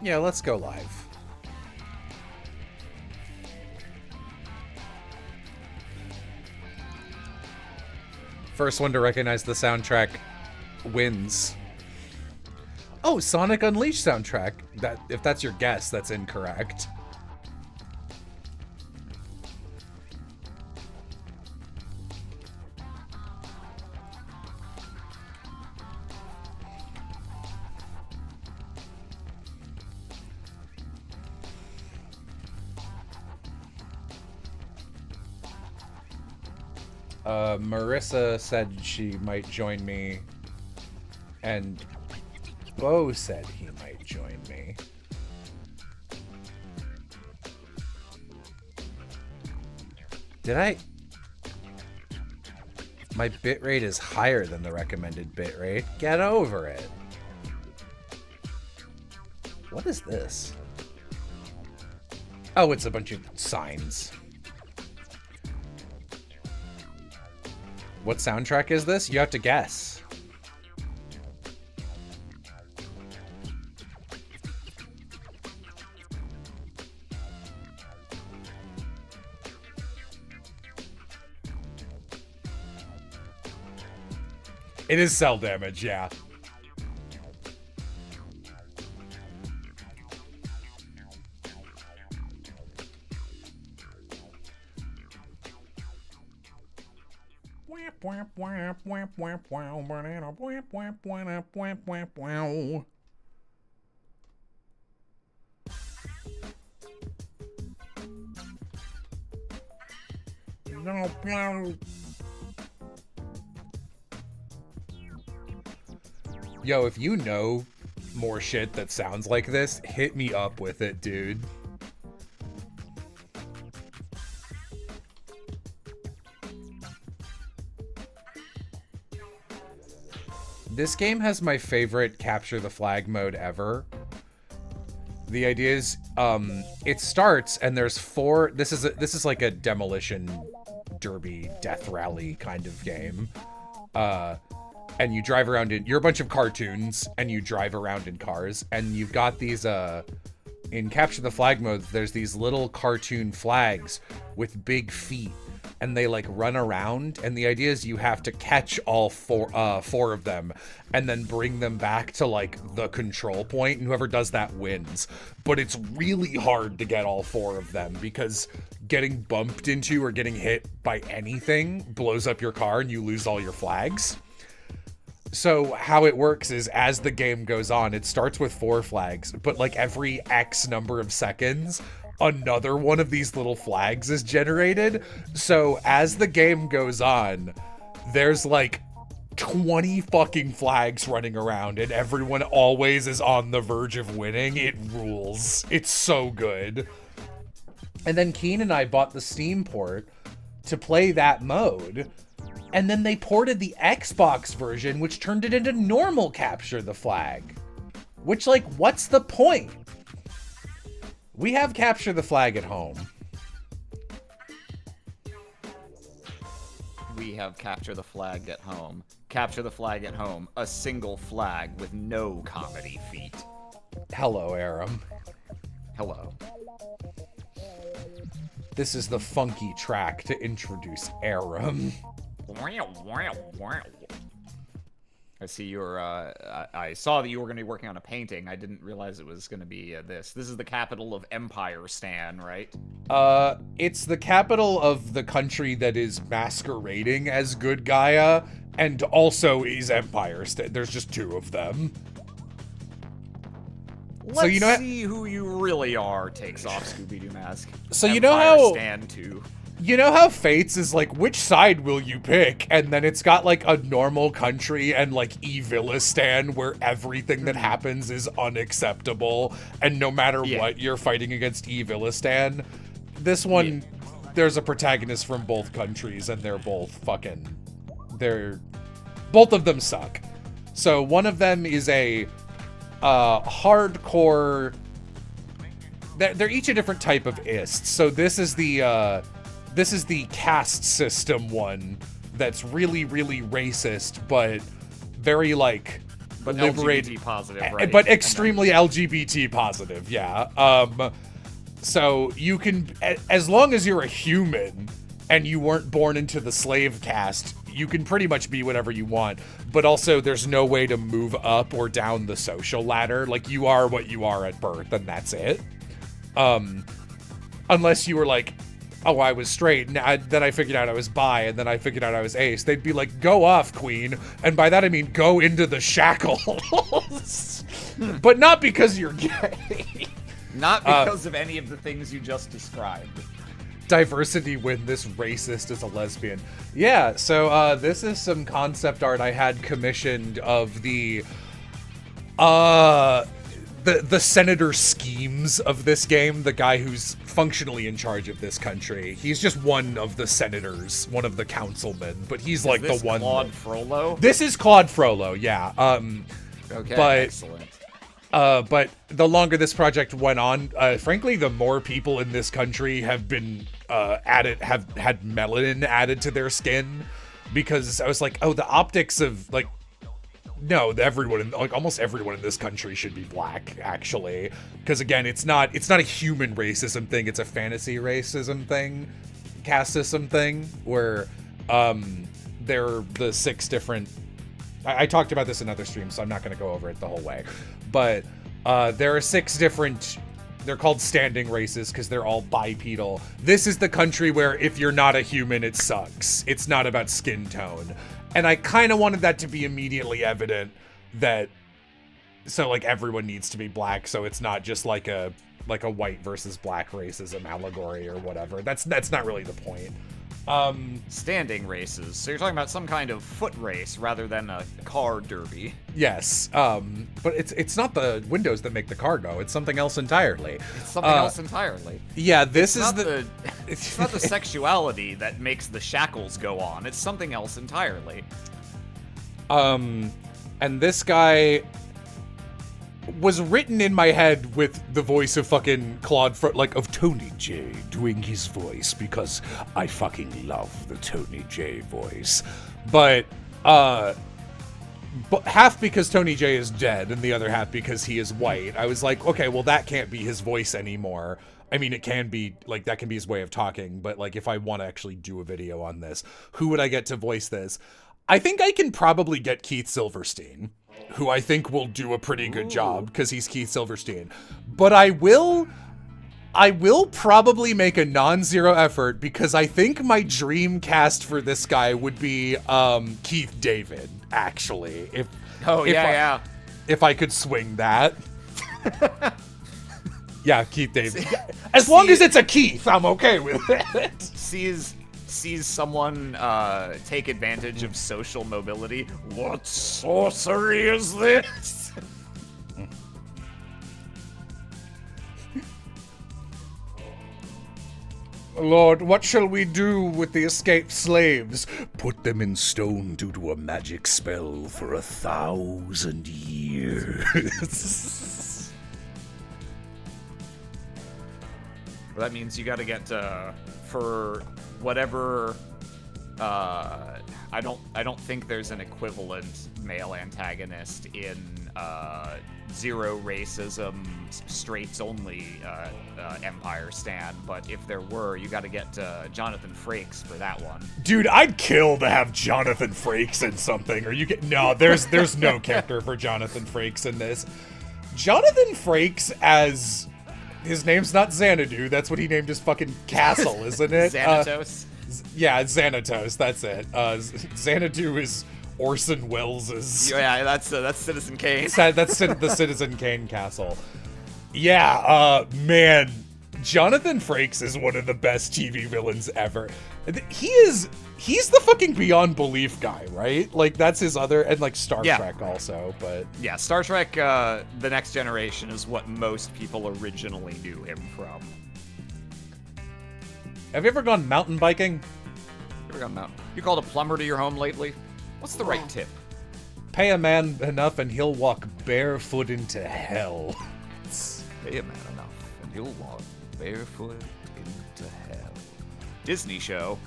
Yeah, let's go live. First one to recognize the soundtrack wins. Oh, Sonic Unleashed soundtrack. That if that's your guess, that's incorrect. Marissa said she might join me, and Bo said he might join me. Did I? My bitrate is higher than the recommended bitrate. Get over it. What is this? Oh, it's a bunch of signs. What soundtrack is this? You have to guess. It is Cell Damage, yeah. Yo, if you know more shit that sounds like this, hit me up with it, dude. This game has my favorite capture the flag mode ever. The idea is, it starts and there's four. This is like a demolition derby death rally kind of game. And you drive around in. You're a bunch of cartoons and you drive around in cars. And you've got these. In capture the flag mode, there's these little cartoon flags with big feet. And they like run around, and the idea is you have to catch all four of them and then bring them back to like the control point, and whoever does that wins. But it's really hard to get all four of them because getting bumped into or getting hit by anything blows up your car and you lose all your flags. So how it works is as the game goes on, it starts with 4 flags, but like every X number of seconds, another one of these little flags is generated. So as the game goes on, there's like 20 fucking flags running around and everyone always is on the verge of winning. It rules. It's so good. And then Keen and I bought the Steam port to play that mode. And then they ported the Xbox version, which turned it into normal capture the flag. Which, like, what's the point? We have capture the flag at home. We have capture the flag at home. Capture the flag at home. A single flag with no comedy feat. Hello, Aram. Hello. This is the funky track to introduce Aram. I see you're, I saw that you were going to be working on a painting. I didn't realize it was going to be this. This is the capital of Empire Stan, right? It's the capital of the country that is masquerading as Good Gaia, and also is Empire Stan. There's just 2 of them. Let's see who you really are, takes off Scooby-Doo mask. So you Empire know how... Stan 2. You know how Fates is like, which side will you pick? And then it's got like a normal country and like Evilistan where everything that happens is unacceptable. And no matter what, you're fighting against Evilistan. This one, there's a protagonist from both countries and they're both fucking, both of them suck. So one of them is a hardcore, they're each a different type of ist. So this is the caste system one that's really, really racist, but very like but liberate, LGBT positive, right? but extremely LGBT positive. Yeah. So you can, as long as you're a human and you weren't born into the slave caste, you can pretty much be whatever you want. But also, there's no way to move up or down the social ladder. Like, you are what you are at birth, and that's it. Unless you were like, oh, I was straight, and then I figured out I was bi, and then I figured out I was ace. They'd be like, go off, queen. And by that I mean go into the shackles. But not because you're gay. Not because of any of the things you just described. Diversity when this racist is a lesbian. Yeah, so this is some concept art I had commissioned of the senator schemes of this game, the guy who's functionally in charge of this country. He's just one of the senators, one of the councilmen, but he's like the one. Claude Frollo? This is Claude Frollo, yeah. Okay, but, excellent. But the longer this project went on, frankly, the more people in this country have been have had melanin added to their skin, because I was like, oh, the optics of like, no, almost everyone in this country should be black, actually, because again, it's not a human racism thing, it's a fantasy racism thing, casteism thing, where there are the 6 different. I talked about this in other streams, so I'm not going to go over it the whole way. But there are 6 different, they're called standing races because they're all bipedal. This is the country where if you're not a human, it sucks. It's not about skin tone. And I kind of wanted that to be immediately evident that, so like everyone needs to be black, so it's not just like a white versus black racism allegory or whatever. That's not really the point. Standing races. So you're talking about some kind of foot race rather than a car derby. Yes, but it's not the windows that make the car go. It's something else entirely. It's something else entirely. Yeah, this It's is it's not the sexuality that makes the shackles go on. It's something else entirely. And this guy was written in my head with the voice of fucking of Tony J doing his voice, because I fucking love the Tony J voice. But half because Tony J is dead and the other half because he is white. I was like, okay, well, that can't be his voice anymore. I mean, it can be, like, that can be his way of talking, but, like, if I want to actually do a video on this, who would I get to voice this? I think I can probably get Keith Silverstein, who I think will do a pretty good job because he's Keith Silverstein. But I will probably make a non-zero effort, because I think my dream cast for this guy would be Keith David, actually. If I could swing that. Yeah, Keith David. As long as it's a Keith, I'm okay with it. Sees someone take advantage of social mobility. What sorcery is this? Lord, what shall we do with the escaped slaves? Put them in stone due to a magic spell for 1,000 years. Well, that means you gotta get for whatever. I don't think there's an equivalent male antagonist in Zero Racism, straights only Empire Stand, but if there were, you got to get Jonathan Frakes for that one. Dude, I'd kill to have Jonathan Frakes in something. Or no, there's no character for Jonathan Frakes in this. Jonathan Frakes as his name's not Xanadu. That's what he named his fucking castle, isn't it? Xanatos. Yeah, Xanatos. That's it. Xanadu is Orson Welles's. Yeah, that's Citizen Kane. That's the Citizen Kane castle. Yeah, man, Jonathan Frakes is one of the best TV villains ever. He's the fucking Beyond Belief guy, right? Like, that's his other, and like Star Trek also, but yeah, Star Trek: The Next Generation is what most people originally knew him from. Have you ever gone mountain biking? You called a plumber to your home lately? What's the right tip? Pay a man enough and he'll walk barefoot into hell. Pay a man enough and he'll walk barefoot into hell. Disney show.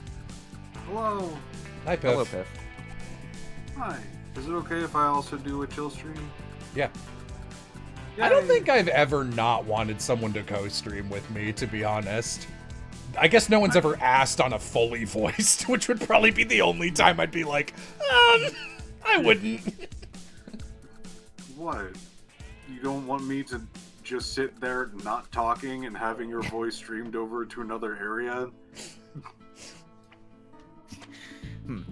Hello. Hi, Piff. Hello, Piff. Hi. Is it okay if I also do a chill stream? Yeah. Yay. I don't think I've ever not wanted someone to co-stream with me, to be honest. I guess no one's ever asked on a fully voiced, which would probably be the only time I'd be like, I wouldn't. What? You don't want me to just sit there not talking and having your voice streamed over to another area?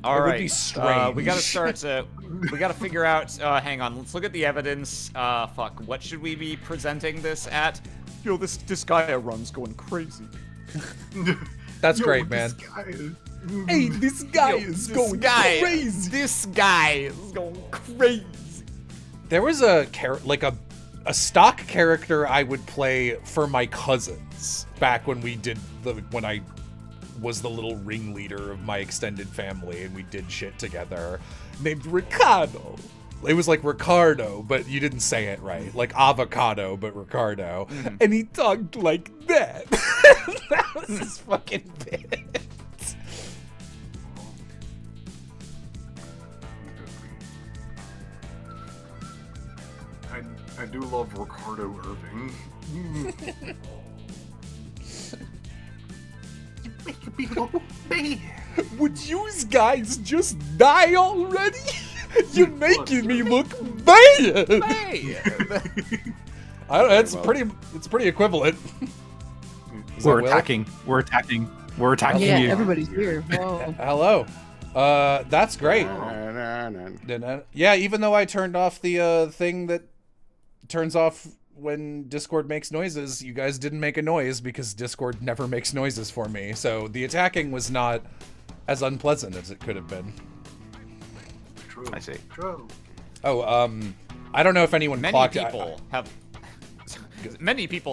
All It would right. be strange. We gotta start. We gotta figure out. Hang on. Let's look at the evidence. Fuck. What should we be presenting this at? Yo, this guy runs going crazy. That's great, man. Hey, this guy is going crazy. This guy is going crazy. There was a stock character I would play for my cousins back when when I was the little ringleader of my extended family and we did shit together, named Ricardo. It was like Ricardo, but you didn't say it right. Like avocado, but Ricardo. Mm-hmm. And he talked like that. That was his fucking bit. I do love Ricardo Irving. Would you guys just die already? You're making me look bad. Hey. I don't know, it's pretty equivalent. Is that We're Will? attacking. We're attacking. We're attacking Yeah, you. everybody's here. Whoa. Hello. That's great. Yeah, even though I turned off the thing that turns off when Discord makes noises, you guys didn't make a noise because Discord never makes noises for me. So the attacking was not as unpleasant as it could have been. True. I see. True. Oh, I don't know if anyone Many clocked people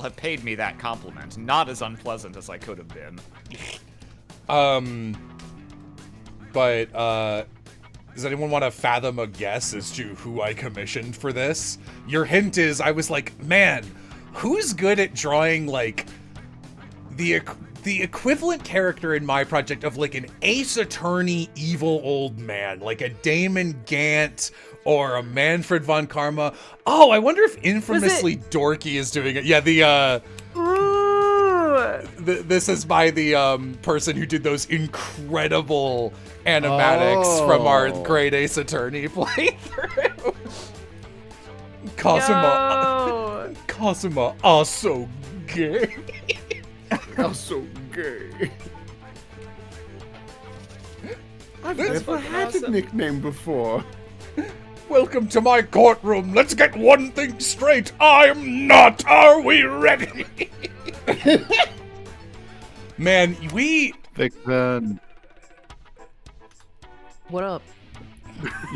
have paid me that compliment. Not as unpleasant as I could have been. But does anyone want to fathom a guess as to who I commissioned for this? Your hint is, I was like, man, who's good at drawing, like, the equivalent character in my project of, like, an Ace Attorney evil old man, like a Damon Gant or a Manfred von Karma. Oh, I wonder if Infamously Dorky is doing it. Yeah, this is by the person who did those incredible animatics from our Great Ace Attorney playthrough. Cosima are so gay. I'm so gay. I've never had a nickname before. Welcome to my courtroom. Let's get one thing straight. I'm not. Are we ready? Man, Vixen, What up?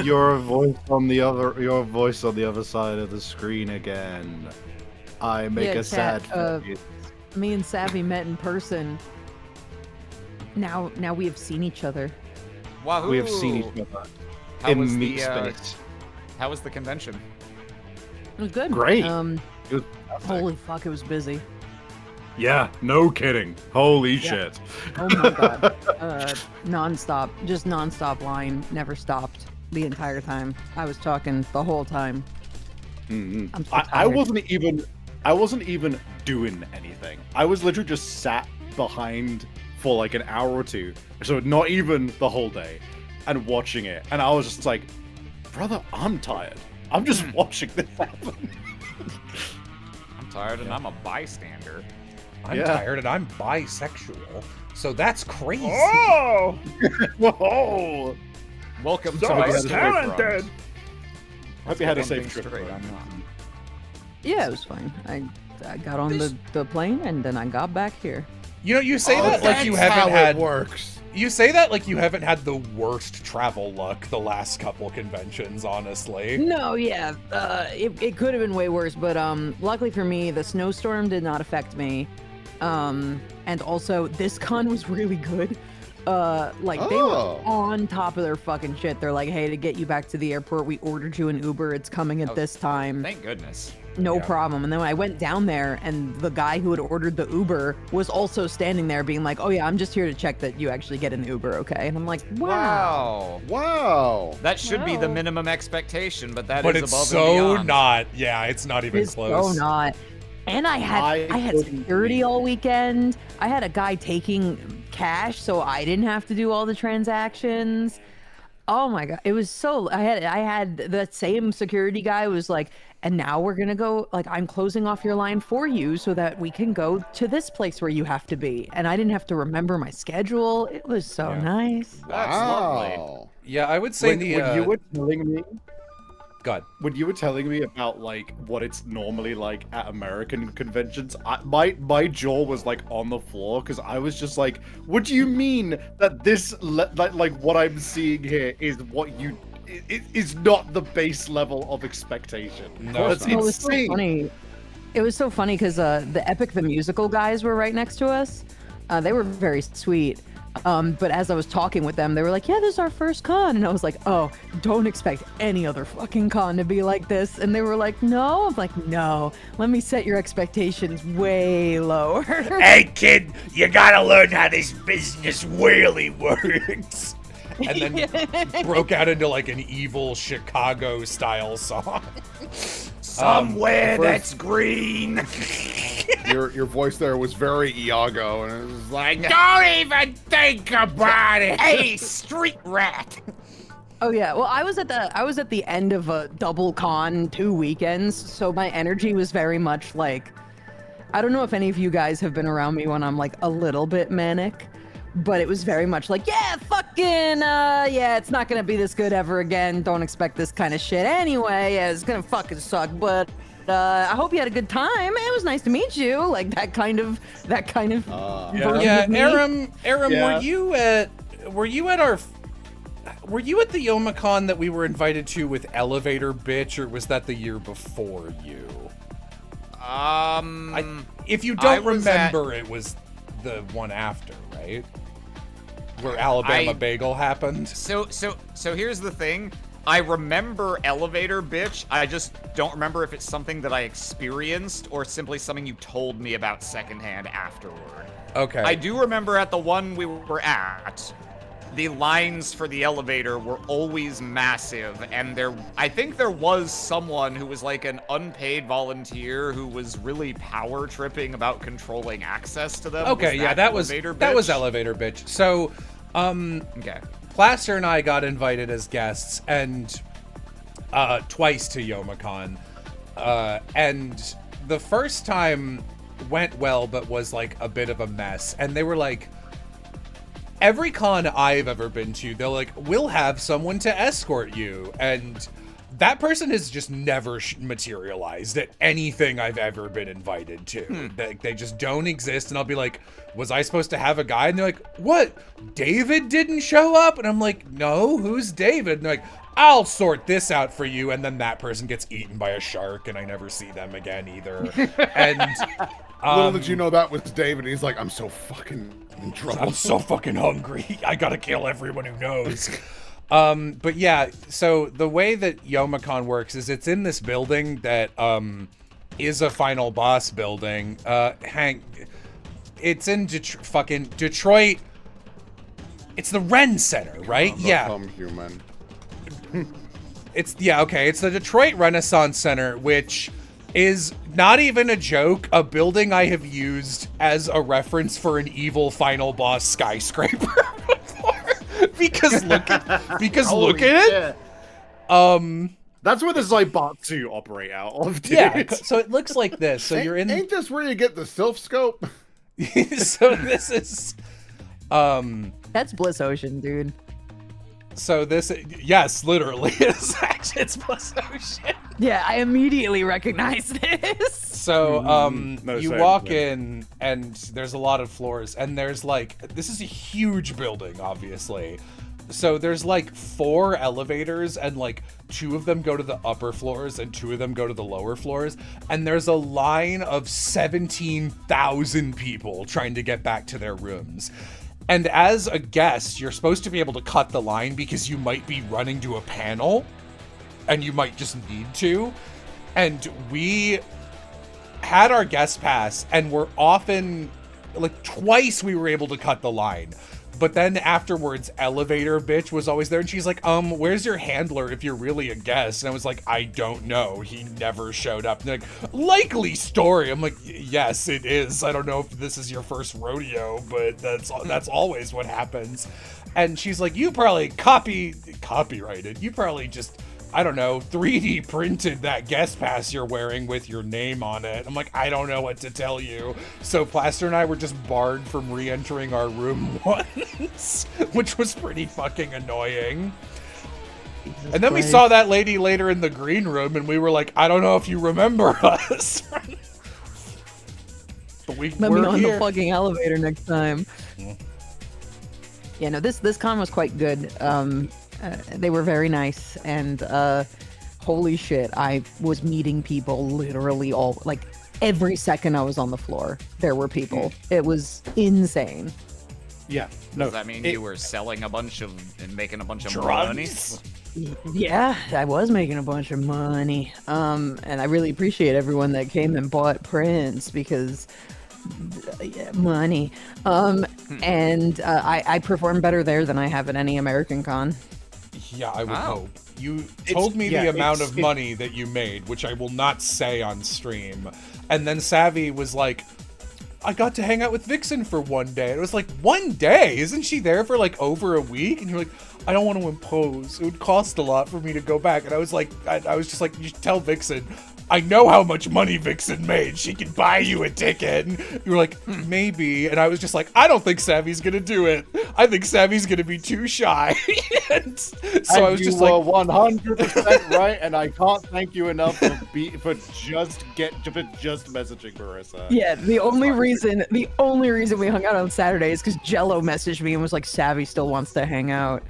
your voice on the other side of the screen again. I make Yeah, a sad chat, face. Me and Savvy met in person. Now we have seen each other. Wahoo! We have seen each other How was in the, meat space. How was the convention? It was good. Great. Um, It was fantastic. holy fuck, it was busy. Yeah, no kidding. Holy Yeah. shit. Oh my god. Just nonstop line, never stopped the entire time. I was talking the whole time. Mhm. I'm so I tired. wasn't even doing anything. I was literally just sat behind for like an hour or two, so not even the whole day, and watching it. And I was just like, brother, I'm tired. I'm just watching this happen. I'm tired and I'm a bystander. I'm Yeah. tired and I'm bisexual. So that's crazy. Oh, Whoa! Welcome so to my talented. Hope you had a One safe thing trip. straight, bro. I'm not. Yeah, it was fine. I got on the plane and then I got back here. You know, you say Oh, that like you that's haven't how had it works. You say that like you haven't had the worst travel luck the last couple conventions, honestly. No, yeah, it could have been way worse, but luckily for me, the snowstorm did not affect me. And also, this con was really good. Like they were on top of their fucking shit. They're like, hey, to get you back to the airport, we ordered you an Uber. It's coming at this time. Thank goodness. No Yeah. problem. And then when I went down there, and the guy who had ordered the Uber was also standing there being like, oh yeah, I'm just here to check that you actually get an Uber, okay? And I'm like, wow. Wow. That should be the Wow. minimum expectation, but that is But it's above so and beyond. not. Yeah, it's not even It's close. so not. And I had couldn't security believe all weekend. I had a guy taking cash, so I didn't have to do all the transactions. Oh my god, it was so. I had the same security guy was like, and now we're gonna go. Like, I'm closing off your line for you so that we can go to this place where you have to be. And I didn't have to remember my schedule. It was so Yeah. nice. That's lovely. Wow. Yeah, I would say When you were telling me, God. when you were telling me about like what it's normally like at American conventions, my jaw was like on the floor because I was just like, "What do you mean that this like what I'm seeing here is what you is not the base level of expectation?" No, That's it's not. It was so insane. funny. It was so funny because the Epic the Musical guys were right next to us. They were very sweet. But as I was talking with them, they were like, yeah, this is our first con. And I was like, oh, don't expect any other fucking con to be like this. And they were like, no. I'm like, no, let me set your expectations way lower. Hey, kid, you gotta learn how this business really works. And then broke out into like an evil Chicago style song. Somewhere first- that's green. Your voice there was very Iago, and it was like, don't even think about it. Hey, street rat. Oh yeah, well I was at the end of a double con 2 weekends, so my energy was very much like, I don't know if any of you guys have been around me when I'm like a little bit manic, but it was very much like, yeah, fucking yeah, it's not gonna be this good ever again. Don't expect this kind of shit anyway. Yeah, it's gonna fucking suck, but I hope you had a good time. It was nice to meet you. Like that kind of version Yeah, of me. Aram, Yeah. were you at the Youmacon that we were invited to with Elevator Bitch, or was that the year before you? If you I don't was at- remember, it was the one after, right? Where Alabama I- Bagel happened. So here's the thing. I remember Elevator Bitch. I just don't remember if it's something that I experienced or simply something you told me about secondhand afterward. Okay. I do remember at the one we were at, the lines for the elevator were always massive, and I think there was someone who was like an unpaid volunteer who was really power tripping about controlling access to them. Okay, yeah, that was Elevator Bitch? Elevator Bitch. So, Okay. Plaster and I got invited as guests, and twice to Youmacon. And the first time went well, but was like a bit of a mess. And they were like, every con I've ever been to, they're like, we'll have someone to escort you. And that person has just never materialized at anything I've ever been invited to. They just don't exist. And I'll be like, was I supposed to have a guide? And they're like, what? David didn't show up? And I'm like, no, who's David? And they're like, I'll sort this out for you. And then that person gets eaten by a shark, and I never see them again either. And Little did you know that was David. He's like, I'm so fucking in trouble. I'm so fucking hungry. I gotta kill everyone who knows. But yeah, so the way that Youmacon works is it's in this building that is a final boss building. Hank, it's in fucking Detroit. It's the Ren Center, right? Yeah. Become human. It's the Detroit Renaissance Center, which is not even a joke, a building I have used as a reference for an evil final boss skyscraper before. Because look at it. That's where the Zaibatsu operate out of, dude. Yeah, so it looks like this. So you're in Ain't this where you get the Sylph Scope? so this is That's Bliss Ocean, dude. so this yes, literally it's Plus Ocean. Yeah, I immediately recognized this. So No, you same, walk yeah. in and there's a lot of floors, and there's like, this is a huge building, obviously. So there's like 4 elevators, and like 2 of them go to the upper floors and 2 of them go to the lower floors. And there's a line of 17,000 people trying to get back to their rooms. And as a guest, you're supposed to be able to cut the line because you might be running to a panel and you might just need to. And we had our guest pass and we're often, like twice we were able to cut the line. But then afterwards, Elevator bitch was always there and she's like, where's your handler if you're really a guest? And I was like, I don't know. He never showed up. And they're like, likely story. I'm like, yes, it is. I don't know if this is your first rodeo, but that's always what happens. And she's like, you probably copyrighted. You probably just, I don't know, 3D printed that guest pass you're wearing with your name on it. I'm like, I don't know what to tell you. So Plaster and I were just barred from re-entering our room once, which was pretty fucking annoying. Jesus And then we Christ. saw that lady later in the green room and we were like, I don't know if you remember us. But Let me we're know in here. the fucking elevator next time. Yeah, no, this con was quite good. They were very nice, and holy shit, I was meeting people literally like every second I was on the floor. There were people. It was insane. Yeah. No. Does that mean it- you were selling a bunch of and making a bunch of money? Drugs? Yeah, I was making a bunch of money. And I really appreciate everyone that came and bought prints because yeah, money. And I performed better there than I have at any American Con. Yeah, I would Wow. hope. You told me yeah, the amount it's- of money that you made, which I will not say on stream. And then Savvy was like, I got to hang out with Vixen for one day. It was like, one day? Isn't she there for like over a week? And you're like, I don't want to impose. It would cost a lot for me to go back. And I was like, I was just like, you should tell Vixen, I know how much money Vixen made. She can buy you a ticket. And you were like, maybe. And I was just like, I don't think Savvy's going to do it. I think Savvy's going to be too shy. And so I was just like, 100% right, and I can't thank you enough for just messaging Marissa. Yeah, the only reason we hung out on Saturday is because Jello messaged me and was like, Savvy still wants to hang out.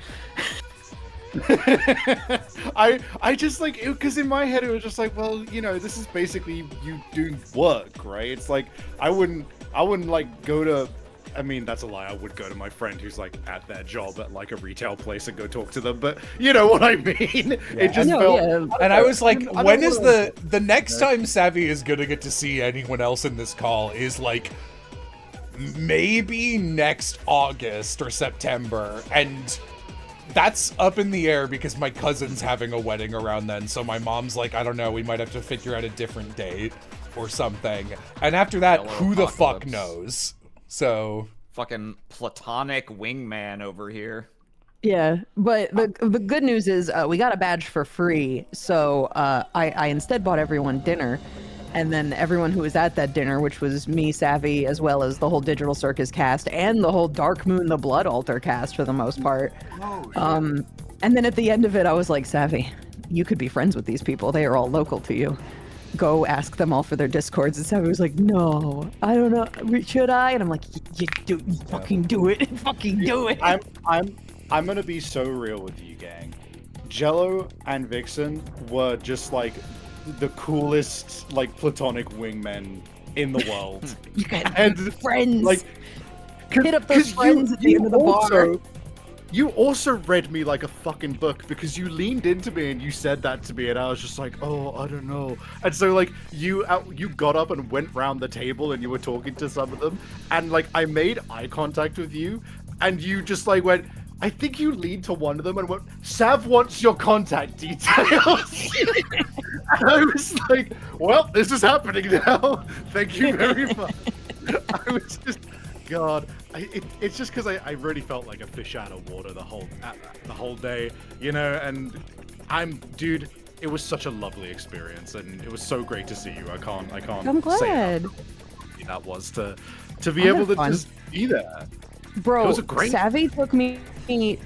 I just like, because in my head it was just like, well, you know, this is basically you doing work, right? It's like I wouldn't like go to. I mean, that's a lie. I would go to my friend who's like at their job at like a retail place and go talk to them. But you know what I mean? It just No, felt. yeah. and I was like, I don't when is wanna- the next time Savvy is gonna get to see anyone else in this call is like maybe next August or September, and that's up in the air because my cousin's having a wedding around then. So my mom's like, I don't know, we might have to figure out a different date or something. And after that, Yellow who the fuck apocalypse. knows? So Fucking platonic wingman over here. Yeah, but the good news is we got a badge for free. So I instead bought everyone dinner. And then everyone who was at that dinner, which was me, Savvy, as well as the whole Digital Circus cast and the whole Dark Moon the Blood Altar cast for the most part. Oh, shit. And then at the end of it, I was like, Savvy, you could be friends with these people. They are all local to you. Go ask them all for their Discords. And Savvy was like, no, I don't know. Should I? And I'm like, fucking do it. Fucking do it. I'm gonna be so real with you, gang. Jello and Vixen were just like the coolest like platonic wingmen in the world. You got And friends. like, hit up those 'cause friends at the end of the bar. You also read me like a fucking book because you leaned into me and you said that to me, and I was just like, oh, I don't know. And so like you got up and went round the table and you were talking to some of them, and like I made eye contact with you, and you just like went. I think you leaned to one of them and went, Sav wants your contact details. And I was like, well, this is happening now. Thank you very much. I was just, God, it's just because I really felt like a fish out of water the whole day, you know. And dude, it was such a lovely experience, and it was so great to see you. I can't. I'm say glad. how lovely that was to be I able had to fun. just be there. Bro, It was a great- Savvy took me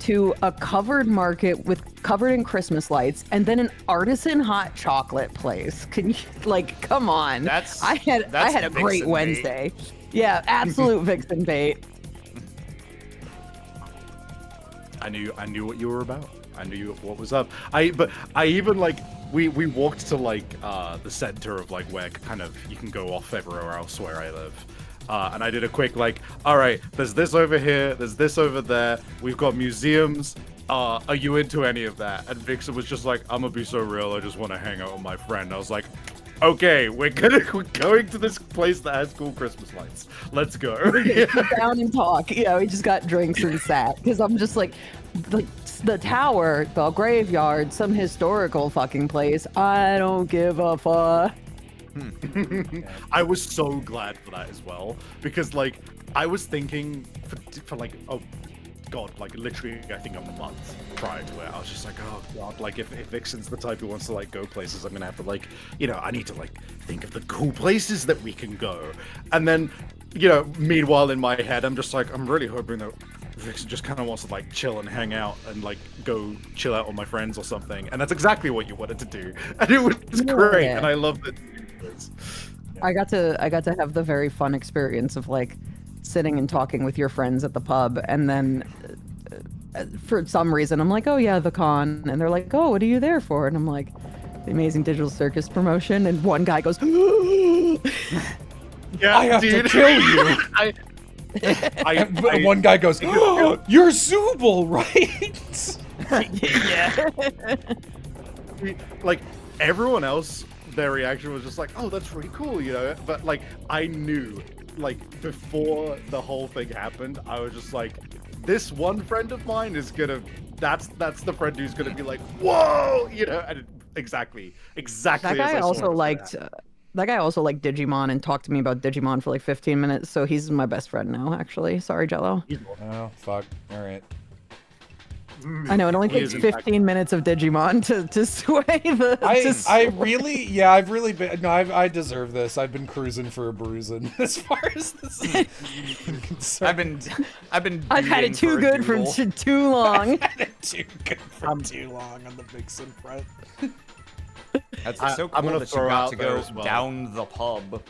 to a covered market covered in Christmas lights, and then an artisan hot chocolate place. Can you come on? That's- I had that's a great Vixen bait. Wednesday. Yeah, absolute Vixen bait. I knew what you were about. I knew what was up. But I even like we walked to like the center of like where kind of you can go off everywhere else where I live. And I did a quick like, all right, there's this over here, there's this over there. We've got museums. Are you into any of that? And Vixen was just like, I'm gonna be so real. I just want to hang out with my friend. I was like, okay, we're going to this place that has cool Christmas lights. Let's go. Sit down and talk. You know, we just got drinks and sat. Because I'm just like the tower, the graveyard, some historical fucking place. I don't give a fuck. I was so glad for that as well, because like I was thinking for like, oh god, like literally I think a month prior to it, I was just like, oh god, like if Vixen's the type who wants to like go places, I'm gonna have to like, you know, I need to like think of the cool places that we can go. And then, you know, meanwhile in my head I'm just like, I'm really hoping that Vixen just kind of wants to like chill and hang out and like go chill out with my friends or something. And that's exactly what you wanted to do, and it was great. Yeah. And I loved it. I got to have the very fun experience of like sitting and talking with your friends at the pub, and then for some reason I'm like, oh yeah, the con, and they're like, oh, what are you there for? And I'm like, the Amazing Digital Circus promotion, and one guy goes, Yeah, I have dude. to kill you. I One guy goes, oh, you're Zooble, right? yeah. like everyone else, their reaction was just like, oh, that's really cool, you know. But like I knew, like before the whole thing happened, I was just like, this one friend of mine is gonna, that's the friend who's gonna be like, whoa, you know. And exactly That as guy I saw also it. liked. That guy also liked Digimon and talked to me about Digimon for like 15 minutes. So he's my best friend now, actually. Sorry, Jello. Oh, fuck. All right. I know it only He takes is, in fact- 15 minutes of Digimon to sway the. I've really been. No, I deserve this. I've been cruising for a bruising as far as this is concerned. I've been. I've had it beating too for a good for doodle. too long. too good for too long on the Vixen front. That's I- so I'm cool gonna that you throw got out to there go as well. down the pub.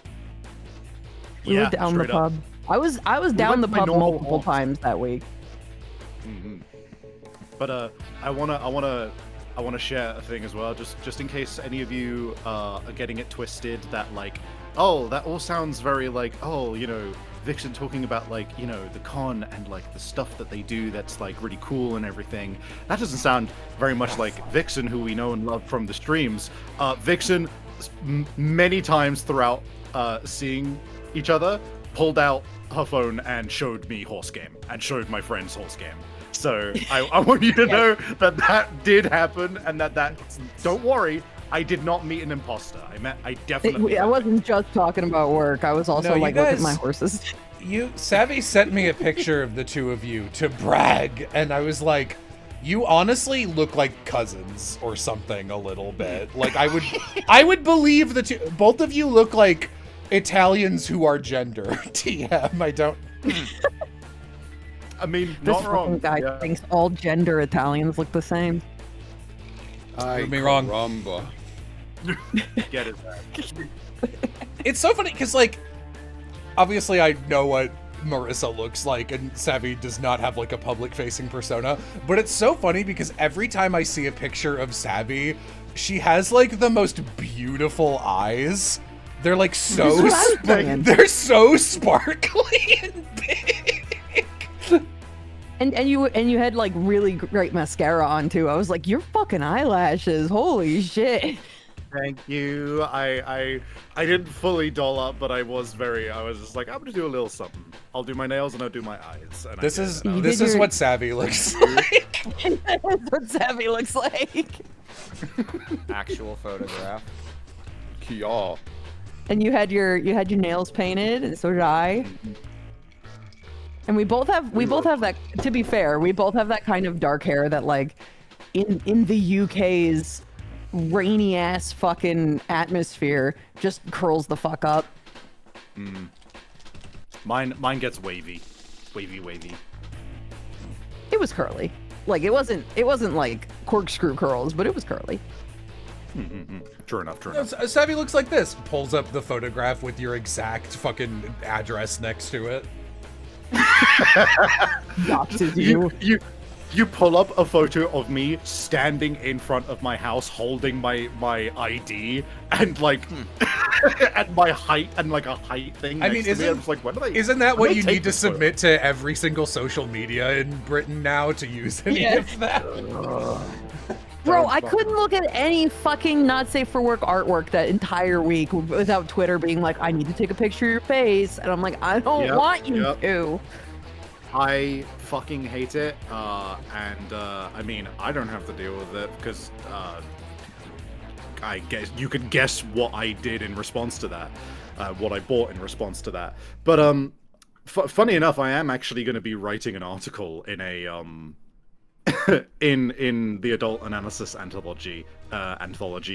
We were down the straight up. pub. I was down went the to my pub normal multiple walks. times that week. But I wanna share a thing as well, just in case any of you are getting it twisted that like, oh, that all sounds very like, oh, you know, Vixen talking about like, you know, the con and like the stuff that they do that's like really cool and everything. That doesn't sound very much like Vixen, who we know and love from the streams. Vixen, many times throughout seeing each other, pulled out her phone and showed me Horse Game and showed my friends Horse Game. So I want you to know that that did happen, and that don't worry, I did not meet an imposter. I definitely. I wasn't just talking about work. I was also No, you like, look at guys- my horses. Savvy sent me a picture of the two of you to brag, and I was like, you honestly look like cousins or something a little bit. Like I would believe the two, both of you look like Italians who are gender. TM, I don't. I mean, This not wrong. fucking guy yeah. thinks all gender Italians look the same. Prove me wrong. Caramba. Get it. It's so funny because, like, obviously I know what Marissa looks like, and Savvy does not have like a public-facing persona. But it's so funny because every time I see a picture of Savvy, she has like the most beautiful eyes. They're like so This is what I was saying. they're so sparkly and big. And you had like really great mascara on too. I was like, your fucking eyelashes, holy shit. Thank you. I didn't fully doll up, but I was just like, I'm gonna do a little something. I'll do my nails and I'll do my eyes. And This I is did, and I this did is your- what Savvy looks like. That's what Savvy looks like. Actual photograph. Kia. And you had your nails painted, and so did I. And we both have that. To be fair, we both have that kind of dark hair that like in the UK's rainy ass fucking atmosphere just curls the fuck up. Mine gets wavy. Wavy. It was curly. Like it wasn't like corkscrew curls, but it was curly. True enough. Savvy looks like this. Pulls up the photograph with your exact fucking address next to it. Doxes you. You pull up a photo of me standing in front of my house holding my ID and like at my height and like a height thing. I mean, next to me. I'm just like, when do they, isn't that when what do they you take need to this photo? submit to every single social media in Britain now to use any Yeah. of that? Bro, I couldn't look at any fucking not safe for work artwork that entire week without Twitter being like, I need to take a picture of your face. And I'm like, I don't Yep, want you yep. to. I fucking hate it, I mean, I don't have to deal with it because I guess you can guess what I did in response to that, what I bought in response to that. But funny enough, I am actually going to be writing an article in a in the Adult Analysis anthology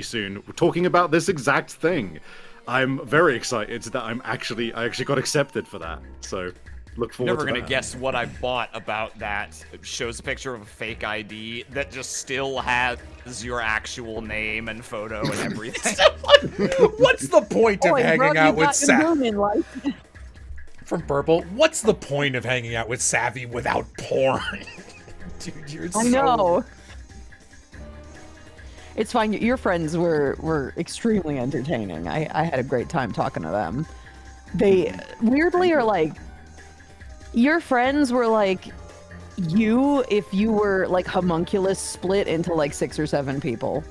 soon, talking about this exact thing. I'm very excited that I actually got accepted for that. So. Look forward Never to gonna that. guess what I bought about that. It shows a picture of a fake ID that just still has your actual name and photo and everything. What's the point of Boy, bro, hanging you out with got your moon in life. from Purple? What's the point of hanging out with Savvy without porn? Dude, you're I know. It's fine. Your friends were extremely entertaining. I had a great time talking to them. They weirdly are like, your friends were like you if you were like homunculus split into like 6 or 7 people.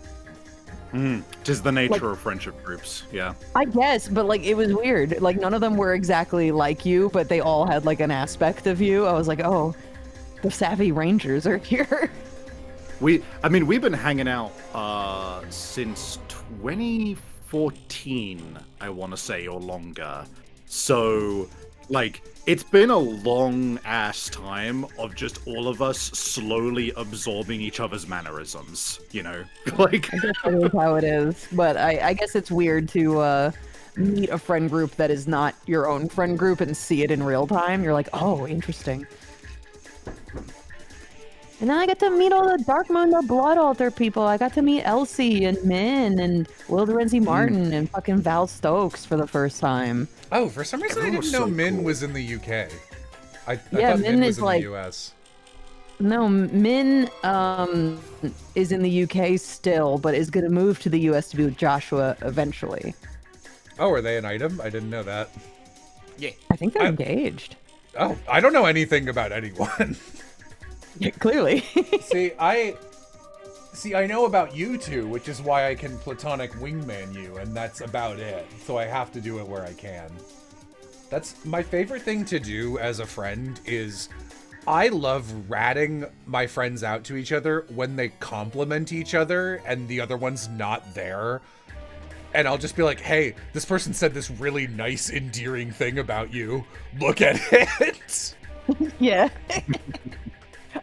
Tis the nature Like- of friendship groups, yeah. I guess, but like it was weird. Like none of them were exactly like you, but they all had like an aspect of you. I was like, oh, the Savvy Rangers are here. We've been hanging out since 2014, I want to say, or longer. So, like, it's been a long ass time of just all of us slowly absorbing each other's mannerisms, you know? Like, I guess that is how it is. But I guess it's weird to meet a friend group that is not your own friend group and see it in real time. You're like, oh, interesting. And then I got to meet all the Dark Moon, the Blood Altar people. I got to meet Elsie and Min and Will Dorenzi Martin and fucking Val Stokes for the first time. Oh, for some reason I Everyone didn't was know so Min cool. was in the UK. I Yeah, thought Min Min was is in like- the US. No, Min is in the UK still, but is going to move to the US to be with Joshua eventually. Oh, are they an item? I didn't know that. Yeah. I think they're engaged. Oh, I don't know anything about anyone. Yeah, clearly. I know about you two, which is why I can platonic wingman you, and that's about it. So I have to do it where I can. That's my favorite thing to do as a friend is I love ratting my friends out to each other when they compliment each other and the other one's not there. And I'll just be like, hey, this person said this really nice, endearing thing about you. Look at it. Yeah.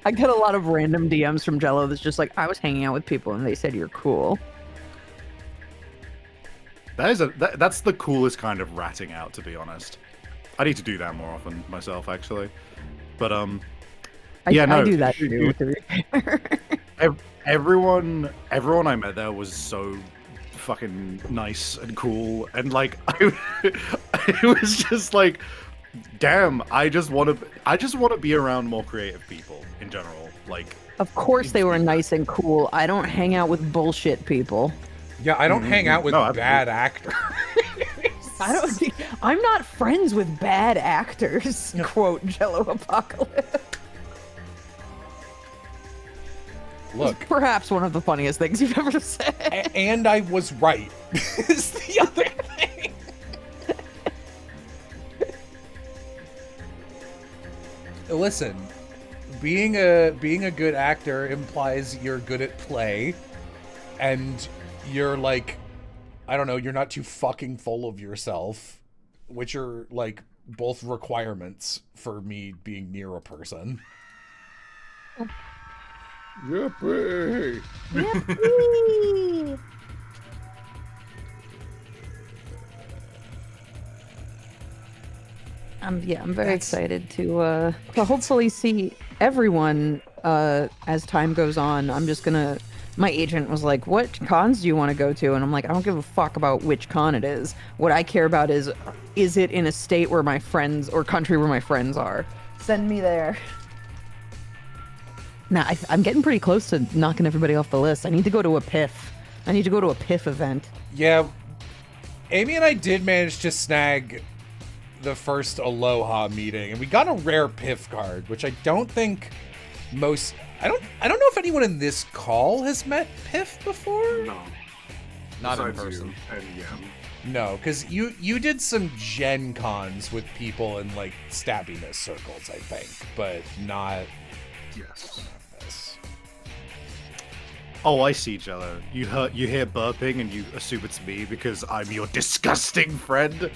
I get a lot of random DMs from Jello that's just like, I was hanging out with people and they said you're cool. that's the coolest kind of ratting out, to be honest. I need to do that more often myself, actually. But I do that you- too. To be fair. everyone I met there was so fucking nice and cool, and like it was just like, damn, I just want to be around more creative people in general. Like, Of course they were nice and cool. I don't hang out with bullshit people. Yeah, I don't hang out with No, absolutely. bad actors. I'm not friends with bad actors. Quote Jello Apocalypse. Look, Perhaps one of the funniest things you've ever said. and I was right. Is the other thing. Listen, being a good actor implies you're good at play, and you're like, I don't know, you're not too fucking full of yourself, which are like both requirements for me being near a person. Yippee! I'm very excited to hopefully see everyone as time goes on. I'm just gonna. My agent was like, "What cons do you want to go to?" And I'm like, "I don't give a fuck about which con it is. What I care about is it in a state where my friends or country where my friends are? Send me there." Nah, I'm getting pretty close to knocking everybody off the list. I need to go to a PIF. I need to go to a PIF event. Yeah, Amy and I did manage to snag the first Aloha meeting, and we got a rare PIF card, which I don't think most. I don't know if anyone in this call has met PIF before. No. Not in Besides person. you and Yem. No, because you did some Gen Cons with people in like stabbiness circles, I think, but not Yes. this. Oh, I see, Jello. You hear burping and you assume it's me because I'm your disgusting friend. Yeah,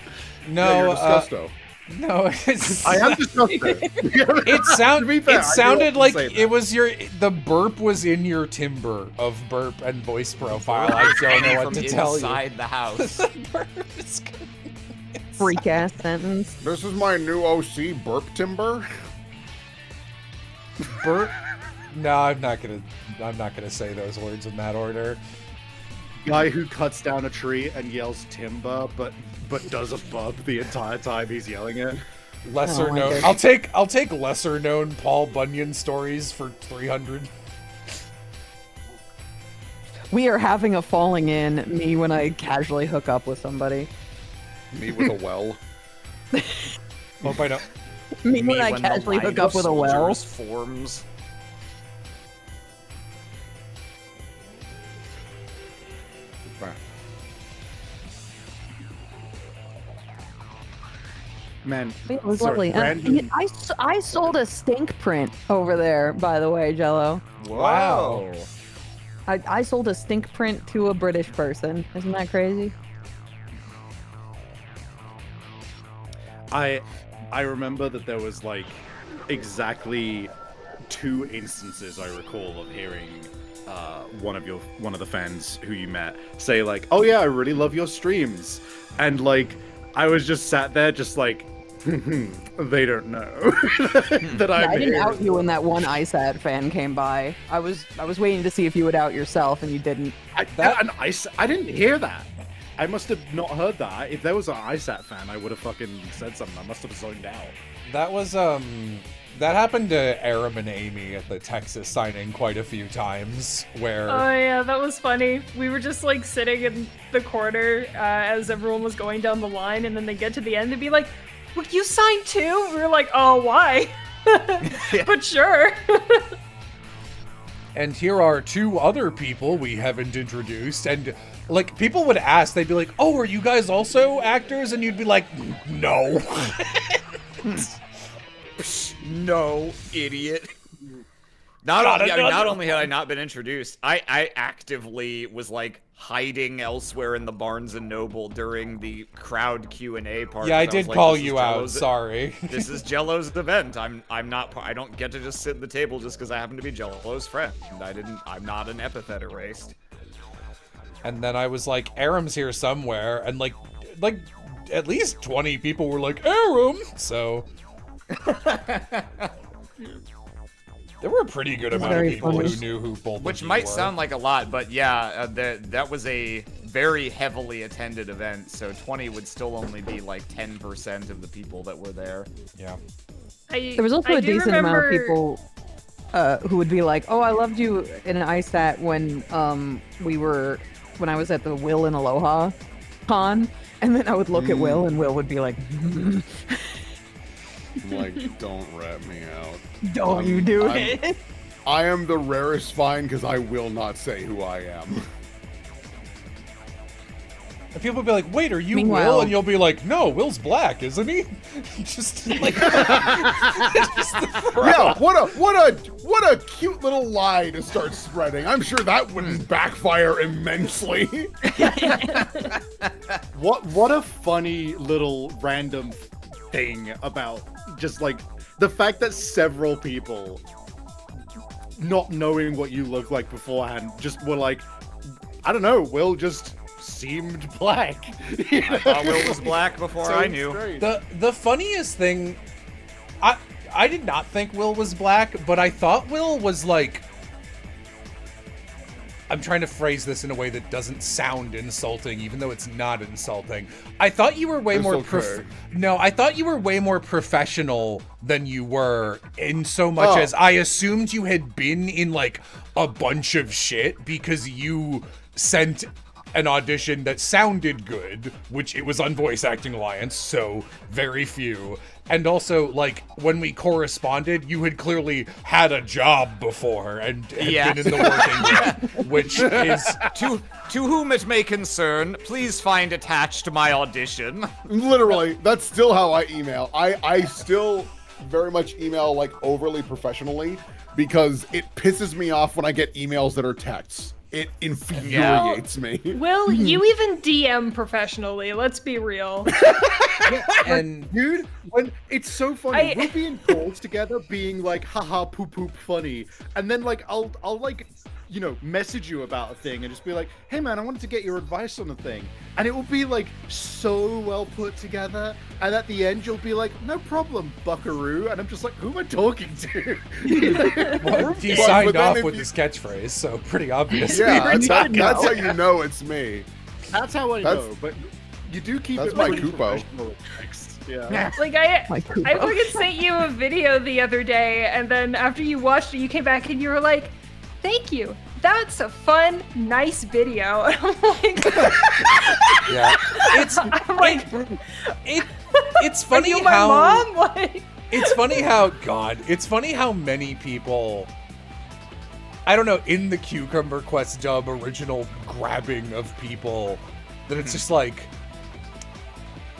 No, you're disgusto. no, it's, I am disgusting. it To be fair, I sounded do like often say it that. was the burp was in your timbre of burp and voice profile. I don't know what From to tell you. inside the house. Burp is good. Freak ass sentence. This is my new OC, Burp Timber. Burp. No, I'm not gonna say those words in that order. Guy who cuts down a tree and yells timber, but does a burp the entire time he's yelling it. Lesser Oh my known. goodness. I'll take lesser known Paul Bunyan stories for 300. We are having a falling in, me when I casually hook up with somebody. Me with a well. Hope I don't. Me when I when the casually line hook up of with a well. soldiers forms. Man, It was sorry, lovely. random- I sold a stink print over there, by the way, Jello. Wow. I sold a stink print to a British person. Isn't that crazy? I remember that there was like exactly 2 instances I recall of hearing one of the fans who you met say like, "Oh yeah, I really love your streams," and like I was just sat there just like, they don't know that I'm I didn't here. out you when that one ISAT fan came by. I was waiting to see if you would out yourself, and you didn't. I didn't hear that. I must have not heard that. If there was an ISAT fan, I would have fucking said something. I must have zoned out. That was that happened to Aram and Amy at the Texas signing quite a few times where Oh yeah, that was funny. We were just like sitting in the corner as everyone was going down the line, and then they get to the end and be like, "Would you sign too?" We were like, "Oh, why?" But sure. and here are 2 other people we haven't introduced, and like people would ask, they'd be like, "Oh, are you guys also actors?" And you'd be like, "No." No, idiot. God, Not only had I not been introduced, I actively was like hiding elsewhere in the Barnes and Noble during the crowd Q&A part. Yeah, I I was did like, call this is you out. Jello's- Sorry. This is Jello's event. I don't get to just sit at the table just because I happen to be Jello's friend. I'm not an epithet erased. And then I was like, Aram's here somewhere, and like at least 20 people were like, Aram! So there were a pretty good amount of very people funny. who knew who both Which of you might were. sound like a lot, but yeah, that was a very heavily attended event, so 20 would still only be like 10% of the people that were there. Yeah. There was also I a do decent amount of remember- people who would be like, "Oh, I loved you in an ISAT when when I was at the Will and Aloha con," and then I would look at Will, and Will would be like, I'm like, don't rat me out. "Don't you do I'm- it?" I am the rarest find because I will not say who I am. And people would be like, wait, are you Will? Meanwhile- And you'll be like, no, Will's black, isn't he? Just like just Yeah, what a cute little lie to start spreading. I'm sure that wouldn't backfire immensely. What a funny little random thing about just like the fact that several people not knowing what you look like beforehand just were like, I don't know, Will just seemed black. You know? I thought Will was black before So I knew. strange. the funniest thing, I did not think Will was black, but I thought Will was like I'm trying to phrase this in a way that doesn't sound insulting, even though it's not insulting. I thought you were way It's more okay. I thought you were way more professional than you were, in so much Oh. as I assumed you had been in like a bunch of shit because you sent an audition that sounded good, which it was on Voice Acting Alliance, so very few. And also, like, when we corresponded, you had clearly had a job before and had been in the working world, which is... To whom it may concern, please find attached my audition. Literally, that's still how I email. I still very much email like overly professionally because it pisses me off when I get emails that are texts. It infuriates me. Will, you even DM professionally, let's be real. And Dude, when it's so funny, I- we'll be in calls together, being like, haha, poop poop, funny, and then like I'll like, you know, message you about a thing and just be like, hey man, I wanted to get your advice on a thing, and it will be like so well put together, and at the end you'll be like, no problem, buckaroo, and I'm just like, who am I talking to? well, he But signed then off if with you- his catchphrase, so pretty obvious. Yeah, Pretty that's good, how no. you know it's me. That's how I That's- know, but you do keep that's it my pretty Kupo. professional with text. Yeah. Like I Kupo. fucking sent you a video the other day, and then after you watched it, you came back and you were like, "Thank you. That's a fun, nice video." And I'm like, Yeah. It's I'm like, it's are funny you my how mom? Like, it's funny how it's funny how many people, I don't know, in the Cucumber Quest dub original grabbing of people, that it's just like,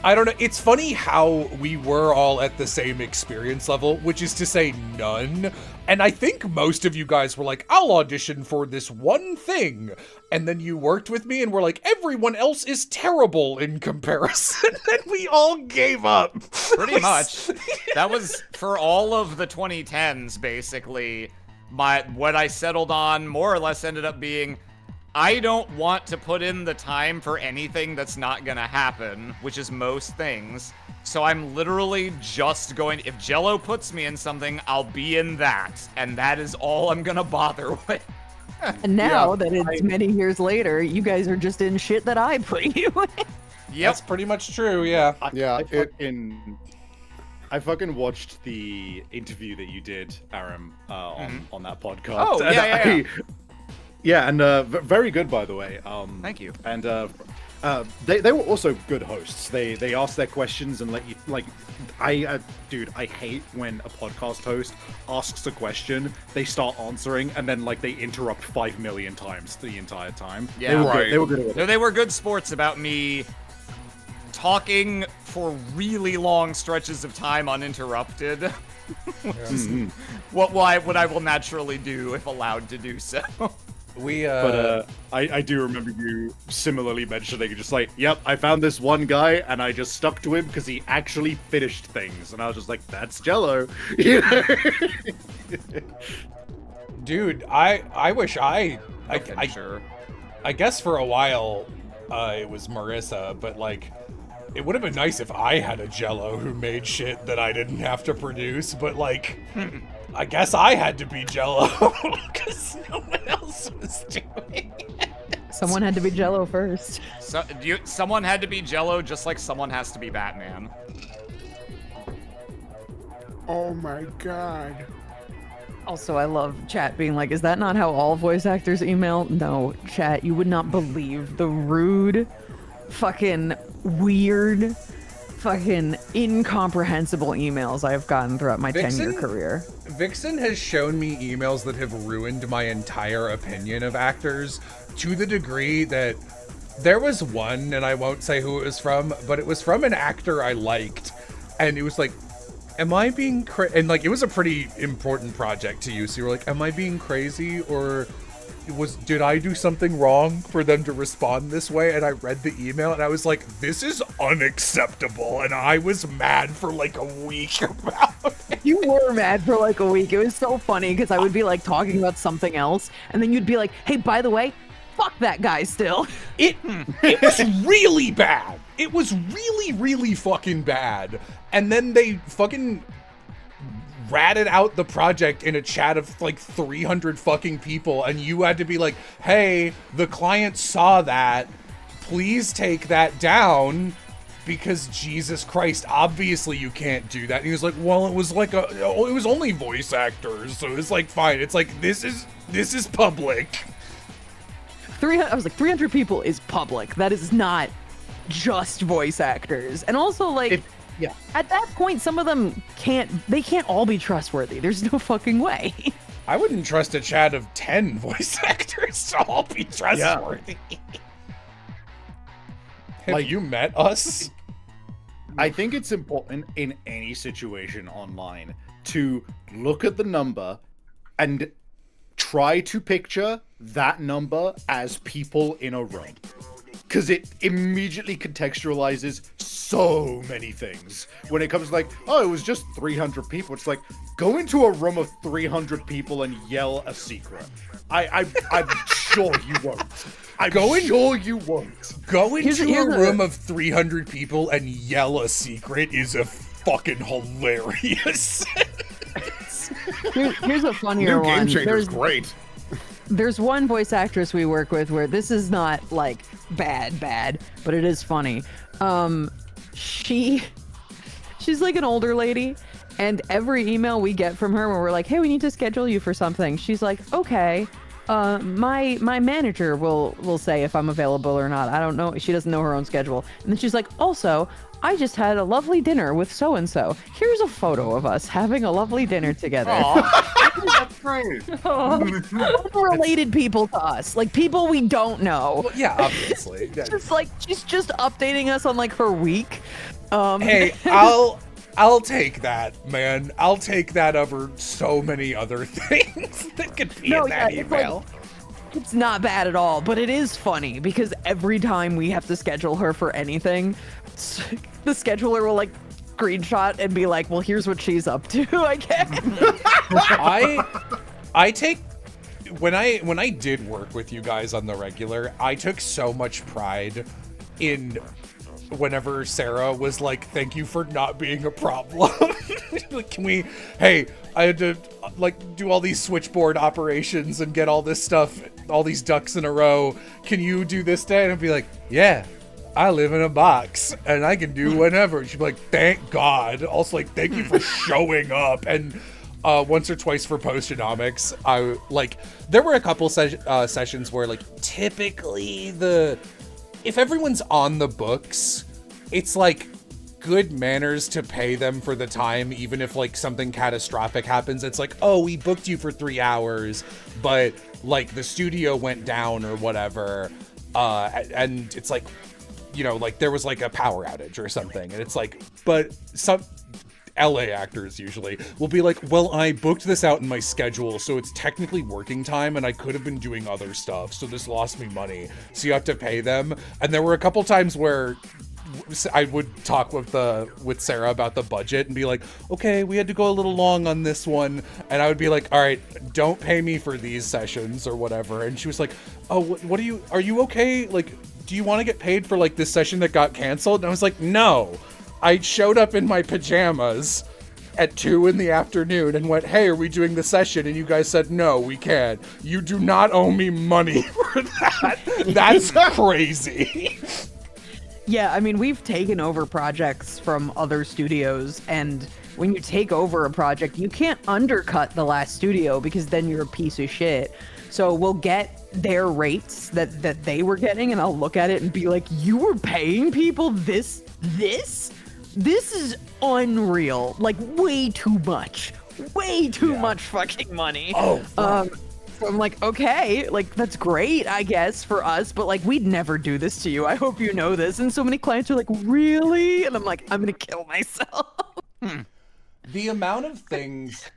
I don't know, it's funny how we were all at the same experience level, which is to say none. And I think most of you guys were like, I'll audition for this one thing. And then you worked with me and were like, everyone else is terrible in comparison. And we all gave up. Pretty much. That was for all of the 2010s, basically. What I settled on more or less ended up being, I don't want to put in the time for anything that's not gonna happen, which is most things. So I'm literally just going, if Jello puts me in something, I'll be in that. And that is all I'm gonna bother with. And now Yeah, that it's many years later, you guys are just in shit that I put you in. Yep. That's pretty much true, yeah. Yeah, I fucking watched the interview that you did, Aram, on that podcast. Oh, And yeah. yeah, and very good, by the way. Thank you. And they were also good hosts. They asked their questions and let you like. Dude, I hate when a podcast host asks a question, they start answering, and then like they interrupt 5 million times the entire time. Yeah. they were Right. good. They were good at it. No, they were good sports about me talking for really long stretches of time uninterrupted. What I will naturally do if allowed to do so. We But I do remember you similarly mentioning just like, yep, I found this one guy and I just stuck to him because he actually finished things, and I was just like, that's Jello. You know? dude, I wish I Sure. I guess for a while it was Marissa, but like it would have been nice if I had a Jello who made shit that I didn't have to produce, but like I guess I had to be Jello because no one else was doing it. Someone had to be Jello first. So, someone had to be Jello, just like someone has to be Batman. oh my god. Also, I love chat being like, is that not how all voice actors email? No, chat, you would not believe the rude, fucking weird, fucking incomprehensible emails I've gotten throughout my Vixen? 10-year career. Vixen has shown me emails that have ruined my entire opinion of actors to the degree that there was one, and I won't say who it was from, but it was from an actor I liked, and it was like, am I being and like it was a pretty important project to you, so you were like, am I being crazy, or did I do something wrong for them to respond this way? And I read the email and I was like, this is unacceptable, and I was mad for like a week about it. You were mad for like a week. It was so funny because I would be like talking about something else, and then you'd be like, hey, by the way, fuck that guy still. It was really bad. It was really, really fucking bad. And then they fucking ratted out the project in a chat of like 300 fucking people, and you had to be like, hey, the client saw that, please take that down, because Jesus Christ, obviously you can't do that. And he was like, well, it was only voice actors, so it's like, fine. It's like, this is public. I was like, 300 people is public. That is not just voice actors. And also, like, Yeah. at that point, some of them can't all be trustworthy. There's no fucking way. I wouldn't trust a chat of 10 voice actors to all be trustworthy. Have Like- you met us? I think it's important in any situation online to look at the number and try to picture that number as people in a room. Because it immediately contextualizes so many things. When it comes to like, oh, it was just 300 people. It's like, go into a room of 300 people and yell a secret. I'm sure you won't. Sure you won't. Go into Here's a a- room of 300 people and yell a secret is a fucking hilarious. Here's a funnier New Game one. Changer's great. There's one voice actress we work with where this is not like bad, but it is funny. She's like an older lady, and every email we get from her where we're like, hey, we need to schedule you for something, she's like, okay, my manager will say if I'm available or not. I don't know. She doesn't know her own schedule. And then she's like, also, I just had a lovely dinner with so-and-so. Here's a photo of us having a lovely dinner together. That's great. Unrelated people to us, like people we don't know. Well, yeah, obviously. Just like she's just updating us on like her week. Hey, I'll take that, man. I'll take that over so many other things that could be No, in that yeah, it's like- email. It's not bad at all, but it is funny because every time we have to schedule her for anything, the scheduler will like screenshot and be like, well, here's what she's up to, I guess. I take when I did work with you guys on the regular, I took so much pride in whenever Sarah was like, thank you for not being a problem. Like, hey, I had to like do all these switchboard operations and get all this stuff, all these ducks in a row. Can you do this day? And I'd be like, yeah, I live in a box and I can do whatever. She'd be like, thank God. Also like, thank you for showing up. And once or twice for Postonomics, I like, there were a couple sessions where like typically if everyone's on the books, it's like good manners to pay them for the time, even if like something catastrophic happens. It's like, oh, we booked you for 3 hours, but like the studio went down or whatever. And it's like, you know, like there was like a power outage or something. And it's like, but some LA actors usually will be like, well, I booked this out in my schedule, so it's technically working time and I could have been doing other stuff, so this lost me money, so you have to pay them. And there were a couple times where I would talk with Sarah about the budget and be like, okay, we had to go a little long on this one, and I would be like, all right, don't pay me for these sessions or whatever. And she was like, oh, what are you okay? Like, do you want to get paid for like this session that got canceled? And I was like, no. I showed up in my pajamas at 2 in the afternoon and went, hey, are we doing the session? And you guys said, no, we can't. You do not owe me money for that. That's crazy. Yeah, I mean, we've taken over projects from other studios, and when you take over a project, you can't undercut the last studio because then you're a piece of shit. So we'll get their rates that they were getting, and I'll look at it and be like, you were paying people this? This is unreal. Like, way too much. Way too much fucking money. Oh, fuck. So I'm like, okay, like, that's great, I guess, for us, but, like, we'd never do this to you. I hope you know this. And so many clients are like, really? And I'm like, I'm gonna kill myself. The amount of things,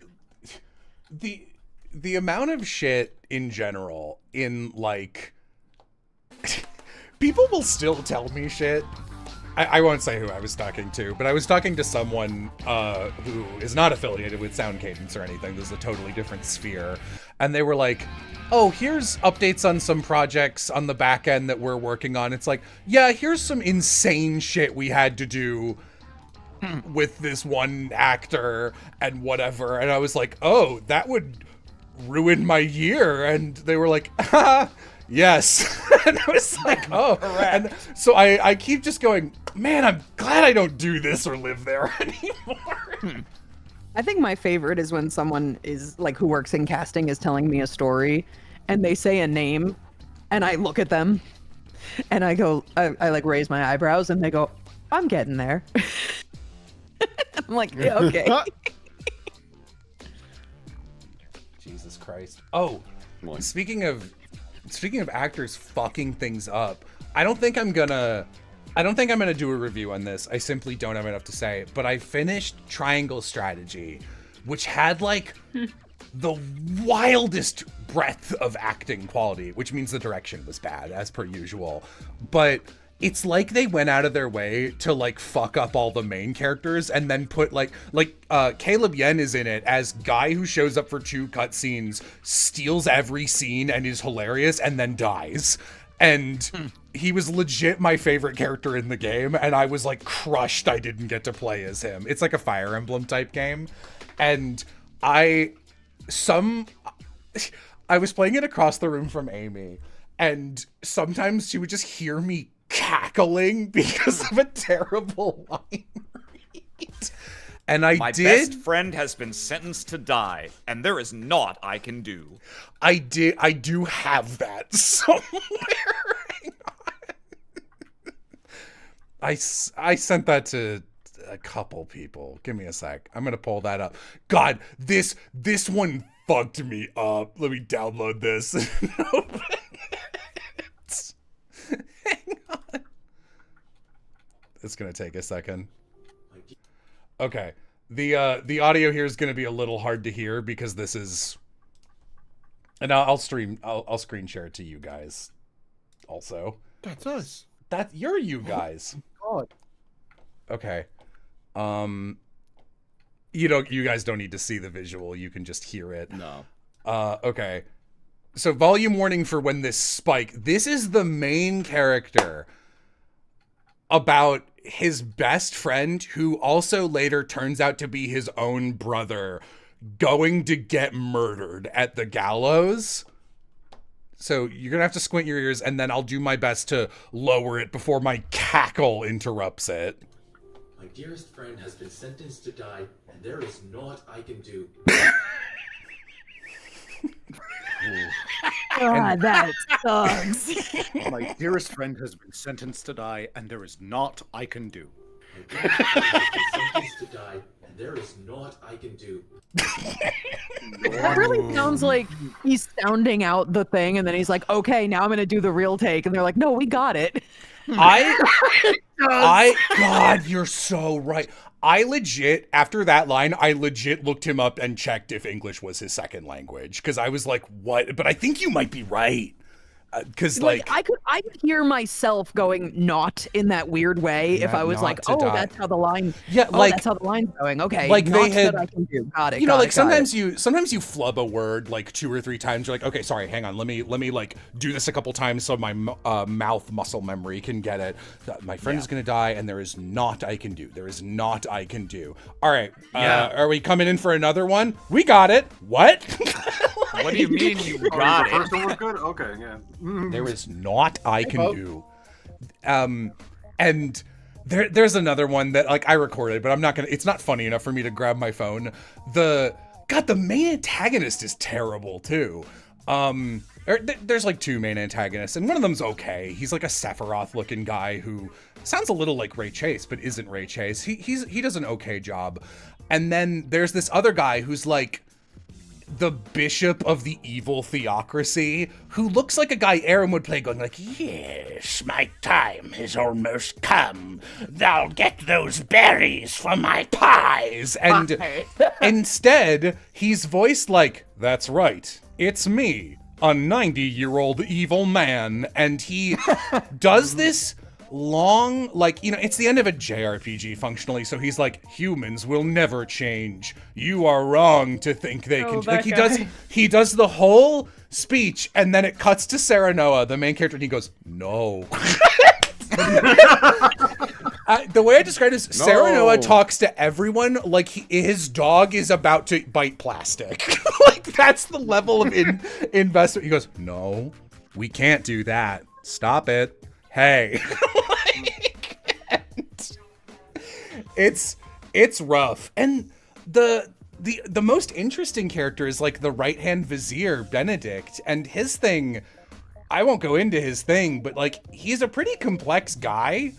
the amount of shit in general in, like, people will still tell me shit. I won't say who I was talking to, but I was talking to someone who is not affiliated with Sound Cadence or anything. This is a totally different sphere. And they were like, oh, here's updates on some projects on the back end that we're working on. It's like, yeah, here's some insane shit we had to do with this one actor and whatever. And I was like, oh, that would ruin my year. And they were like, yes. And I was like, oh. And so I keep just going, man, I'm glad I don't do this or live there anymore. I think my favorite is when someone is like who works in casting is telling me a story and they say a name and I look at them and I go, I like raise my eyebrows and they go, I'm getting there. I'm like, yeah, okay. Jesus Christ. Oh, speaking of actors fucking things up, I don't think I'm gonna do a review on this. I simply don't have enough to say. But I finished Triangle Strategy, which had like the wildest breadth of acting quality, which means the direction was bad, as per usual. But it's like they went out of their way to like fuck up all the main characters and then put like Caleb Yen is in it as guy who shows up for 2 cutscenes, steals every scene and is hilarious and then dies. And he was legit my favorite character in the game, and I was like crushed I didn't get to play as him. It's like a Fire Emblem type game. And I was playing it across the room from Amy, and sometimes she would just hear me cackling because of a terrible line read. And My best friend has been sentenced to die, and there is naught I can do. I do have that somewhere. Hang on. I sent that to a couple people. Give me a sec. I'm gonna pull that up. God, this one fucked me up. Let me download this. Hang on. It's gonna take a second. Okay. The audio here is gonna be a little hard to hear because this is, and I'll screen share it to you guys also. That's us. You're you guys. God. Okay. You guys don't need to see the visual, you can just hear it. No. Okay. So volume warning for when this spike. This is the main character about his best friend, who also later turns out to be his own brother, going to get murdered at the gallows. So you're gonna have to squint your ears, and then I'll do my best to lower it before my cackle interrupts it. My dearest friend has been sentenced to die, and there is naught I can do. God, that sucks. My dearest friend has been sentenced to die, and there is naught I can do. My dearest friend has been sentenced to die, and there is naught I can do. That really sounds like he's sounding out the thing, and then he's like, okay, now I'm gonna do the real take, and they're like, no, we got it. God, you're so right. After that line, I legit looked him up and checked if English was his second language, because I was like, what? But I think you might be right. Because I could hear myself going not in that weird way if I was like, oh, that's how the line. Yeah, that's how the line's going. Okay, like not they had. that I can do. Got it. Sometimes you flub a word like 2 or 3 times. You're like, okay, sorry, hang on. Let me like do this a couple times so my mouth muscle memory can get it. My friend is gonna die, and there is naught I can do. There is naught I can do. All right. Are we coming in for another one? We got it. What? What do you mean you got the first it? one was good? Okay, yeah. There is naught I can do. And there's another one that like I recorded, but I'm not gonna. It's not funny enough for me to grab my phone. The main antagonist is terrible too. There's like 2 main antagonists, and one of them's okay. He's like a Sephiroth-looking guy who sounds a little like Ray Chase, but isn't Ray Chase. He does an okay job. And then there's this other guy who's like the bishop of the evil theocracy, who looks like a guy Aaron would play, going like, yes, my time has almost come. Thou get those berries for my pies. And instead, he's voiced like, that's right, it's me, a 90-year-old evil man. And he does this long, like, it's the end of a JRPG functionally, so he's like, humans will never change. You are wrong to think they can. Like, he does the whole speech, and then it cuts to Sarah Noah, the main character, and he goes, no. The way I described it is Serenoa No. talks to everyone like his dog is about to bite plastic. Like, that's the level of investment. He goes, no, we can't do that. Stop it. Hey. Like, and it's rough. And the most interesting character is like the right-hand vizier, Benedict, and his thing, I won't go into his thing, but like he's a pretty complex guy.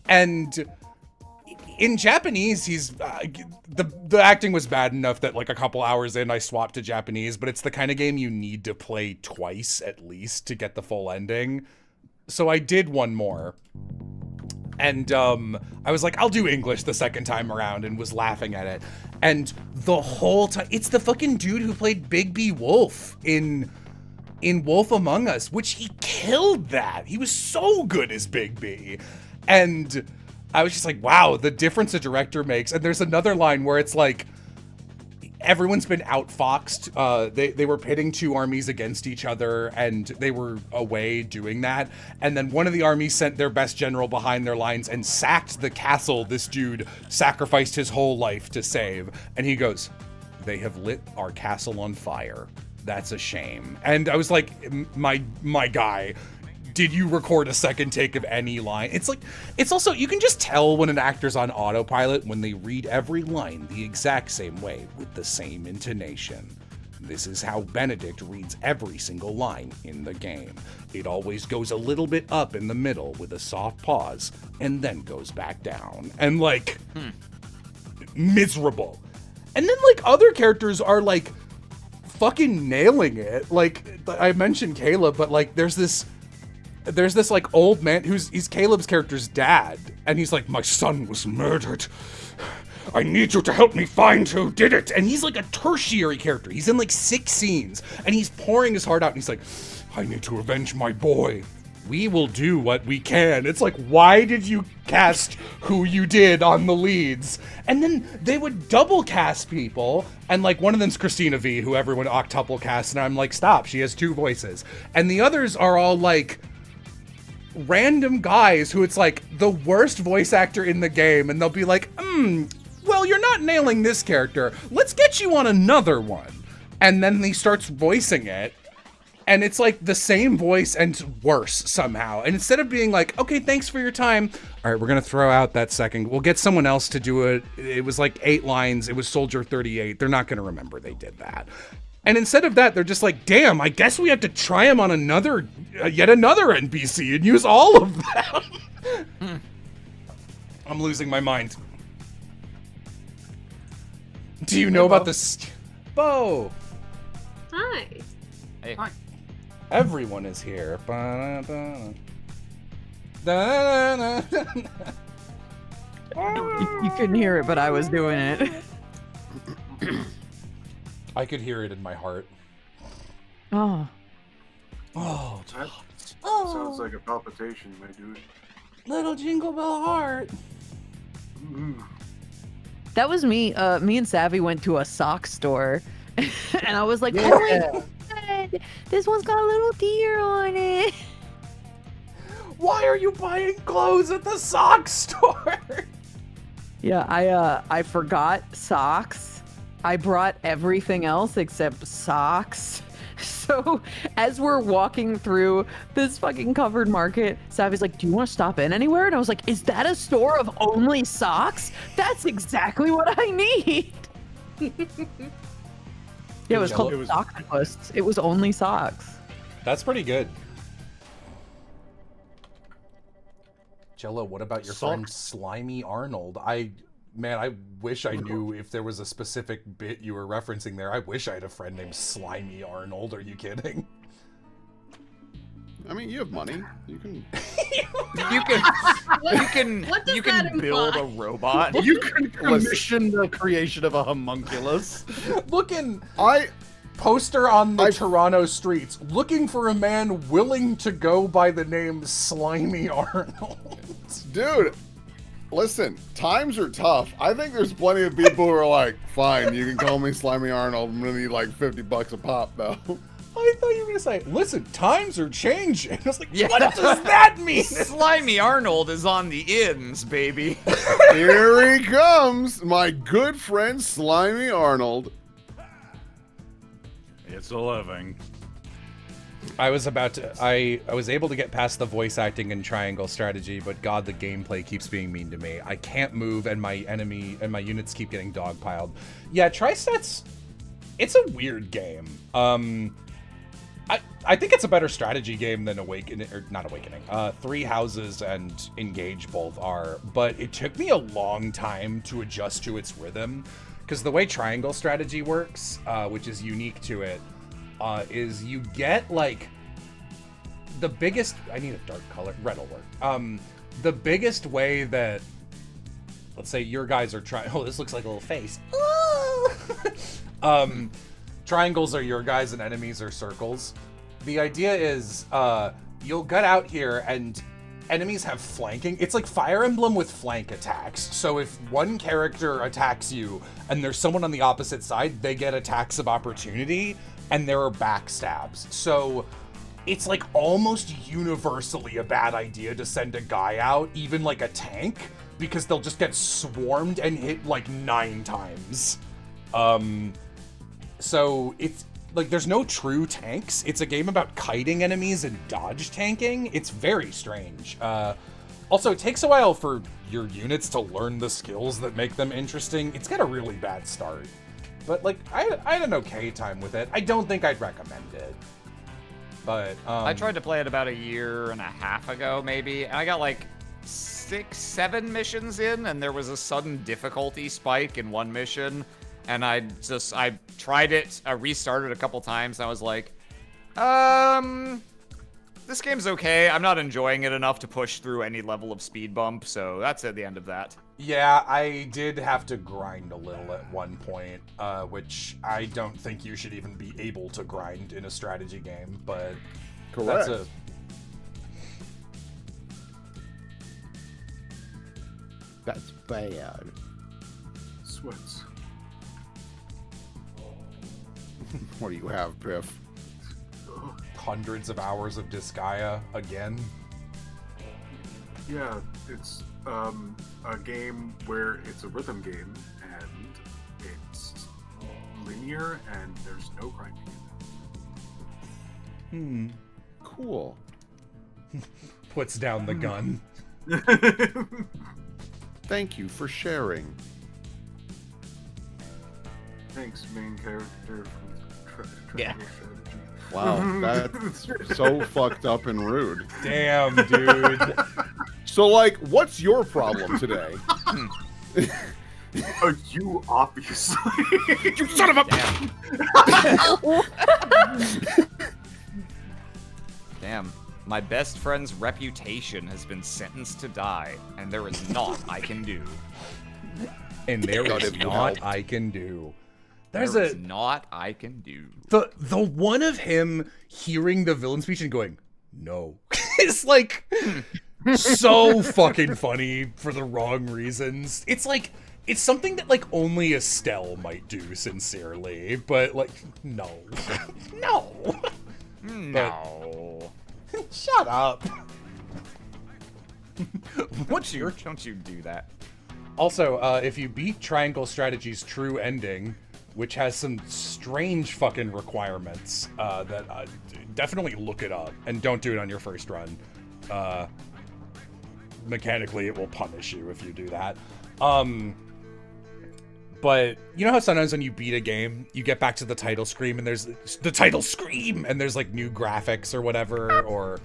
And in Japanese, he's the acting was bad enough that like a couple hours in, I swapped to Japanese. But it's the kind of game you need to play twice at least to get the full ending. So I did one more, and I was like, I'll do English the second time around, and was laughing at it. And the whole time, it's the fucking dude who played Bigby Wolf in Wolf Among Us, which he killed that. He was so good as Bigby. And I was just like, wow, the difference a director makes. And there's another line where it's like, everyone's been outfoxed. They were pitting two armies against each other, and they were away doing that. And then one of the armies sent their best general behind their lines and sacked the castle this dude sacrificed his whole life to save. And he goes, they have lit our castle on fire. That's a shame. And I was like, my guy, did you record a second take of any line? It's like, it's also, you can just tell when an actor's on autopilot when they read every line the exact same way with the same intonation. This is how Benedict reads every single line in the game. It always goes a little bit up in the middle with a soft pause and then goes back down. And like, miserable. And then like other characters are like fucking nailing it. Like I mentioned Caleb, but like there's this like old man he's Caleb's character's dad, and he's like, my son was murdered. I need you to help me find who did it. And he's like a tertiary character. He's in like 6 scenes, and he's pouring his heart out, and he's like, I need to avenge my boy. We will do what we can. It's like, why did you cast who you did on the leads? And then they would double cast people, and like one of them's Christina V, who everyone octuple casts, and I'm like, stop, she has 2 voices. And the others are all like random guys who it's like the worst voice actor in the game, and they'll be like, well, you're not nailing this character. Let's get you on another one. And then he starts voicing it, and it's like the same voice and worse somehow. And instead of being like, okay, thanks for your time. All right, we're going to throw out that second. We'll get someone else to do it. It was like 8 lines. It was Soldier 38. They're not going to remember they did that. And instead of that, they're just like, damn, I guess we have to try him on yet another NPC and use all of them. I'm losing my mind. Do you know about this? Bo. Hi. Hey. Everyone is here. You couldn't hear it, but I was doing it. I could hear it in my heart. Oh. Oh, That sounds like a palpitation, my dude. little jingle bell heart. That was me. Me and Savvy went to a sock store, and I was like, "Oh my god, this one's got a little deer on it." Why are you buying clothes at the sock store? Yeah, I forgot socks. I brought everything else except socks. So as we're walking through this fucking covered market, Savvy's like, do you want to stop in anywhere? And I was like, is that a store of only socks? That's exactly what I need. Yeah, it was called Sockpost. It was only socks. That's pretty good. Jello, what about your friend Slimy Arnold? I wish I knew if there was a specific bit you were referencing there. I wish I had a friend named Slimy Arnold. Are you kidding? I mean, you have money. You can. You can build a robot. You can commission the creation of a homunculus. Looking poster on the Toronto streets, looking for a man willing to go by the name Slimy Arnold. Dude, listen, times are tough. I think there's plenty of people who are like, fine, you can call me Slimy Arnold. I'm gonna need like $50 a pop, though. I thought you were gonna say, listen, times are changing. I was like, Yeah. what does that mean? Slimy Arnold is on the ins, baby. Here he comes, my good friend Slimy Arnold. It's a living. I was able to get past the voice acting and triangle strategy, but God, the gameplay keeps being mean to me. I can't move, and my units keep getting dogpiled. Yeah, Tri-Stats, it's a weird game. I think it's a better strategy game than Three Houses and Engage both are, but it took me a long time to adjust to its rhythm, because the way triangle strategy works, which is unique to it, is you get, like, the biggest... I need a dark color. Red will work. The biggest way that... Let's say your guys are trying... Oh, this looks like a little face. Triangles are your guys and enemies are circles. The idea is, you'll get out here and enemies have flanking. It's like Fire Emblem with flank attacks. So if one character attacks you and there's someone on the opposite side, they get attacks of opportunity, and there are backstabs. So it's like almost universally a bad idea to send a guy out, even like a tank, because they'll just get swarmed and hit like 9 times. So it's like there's no true tanks. It's a game about kiting enemies and dodge tanking. It's very strange. Also, it takes a while for your units to learn the skills that make them interesting. It's got a really bad start. But, like, I had an okay time with it. I don't think I'd recommend it. But, I tried to play it about a year and a half ago, maybe, and I got, like, 6, 7 missions in, and there was a sudden difficulty spike in one mission, and I tried it, I restarted a couple times, and I was like, this game's okay. I'm not enjoying it enough to push through any level of speed bump, so that's at the end of that. yeah, I did have to grind a little at one point, which I don't think you should even be able to grind in a strategy game, but Correct. That's bad. Sweats. What do you have, Biff? hundreds of hours of Disgaea again. Yeah, it's a game where it's a rhythm game and it's linear and there's no grinding in Cool. Puts down the gun. it. Thank you for sharing. Thanks, main character from Triangle Strategy. Wow, that's so fucked up and rude. Damn, dude. So, like, what's your problem today? You obviously. You son of a... Damn. My best friend's reputation has been sentenced to die, and there is naught I can do. And there God, is if you naught helped. I can do. There There's is naught I can do. the one of him hearing the villain speech and going, no. It's like so fucking funny for the wrong reasons. It's like, it's something that like only Estelle might do sincerely, but like, no. No. No. Shut up. What's your... Don't you do that. Also, if you beat Triangle Strategy's true ending, which has some strange fucking requirements, that definitely look it up and don't do it on your first run. Mechanically, it will punish you if you do that. But you know how sometimes when you beat a game, you get back to the title screen and there's the title scream and there's like new graphics or whatever, or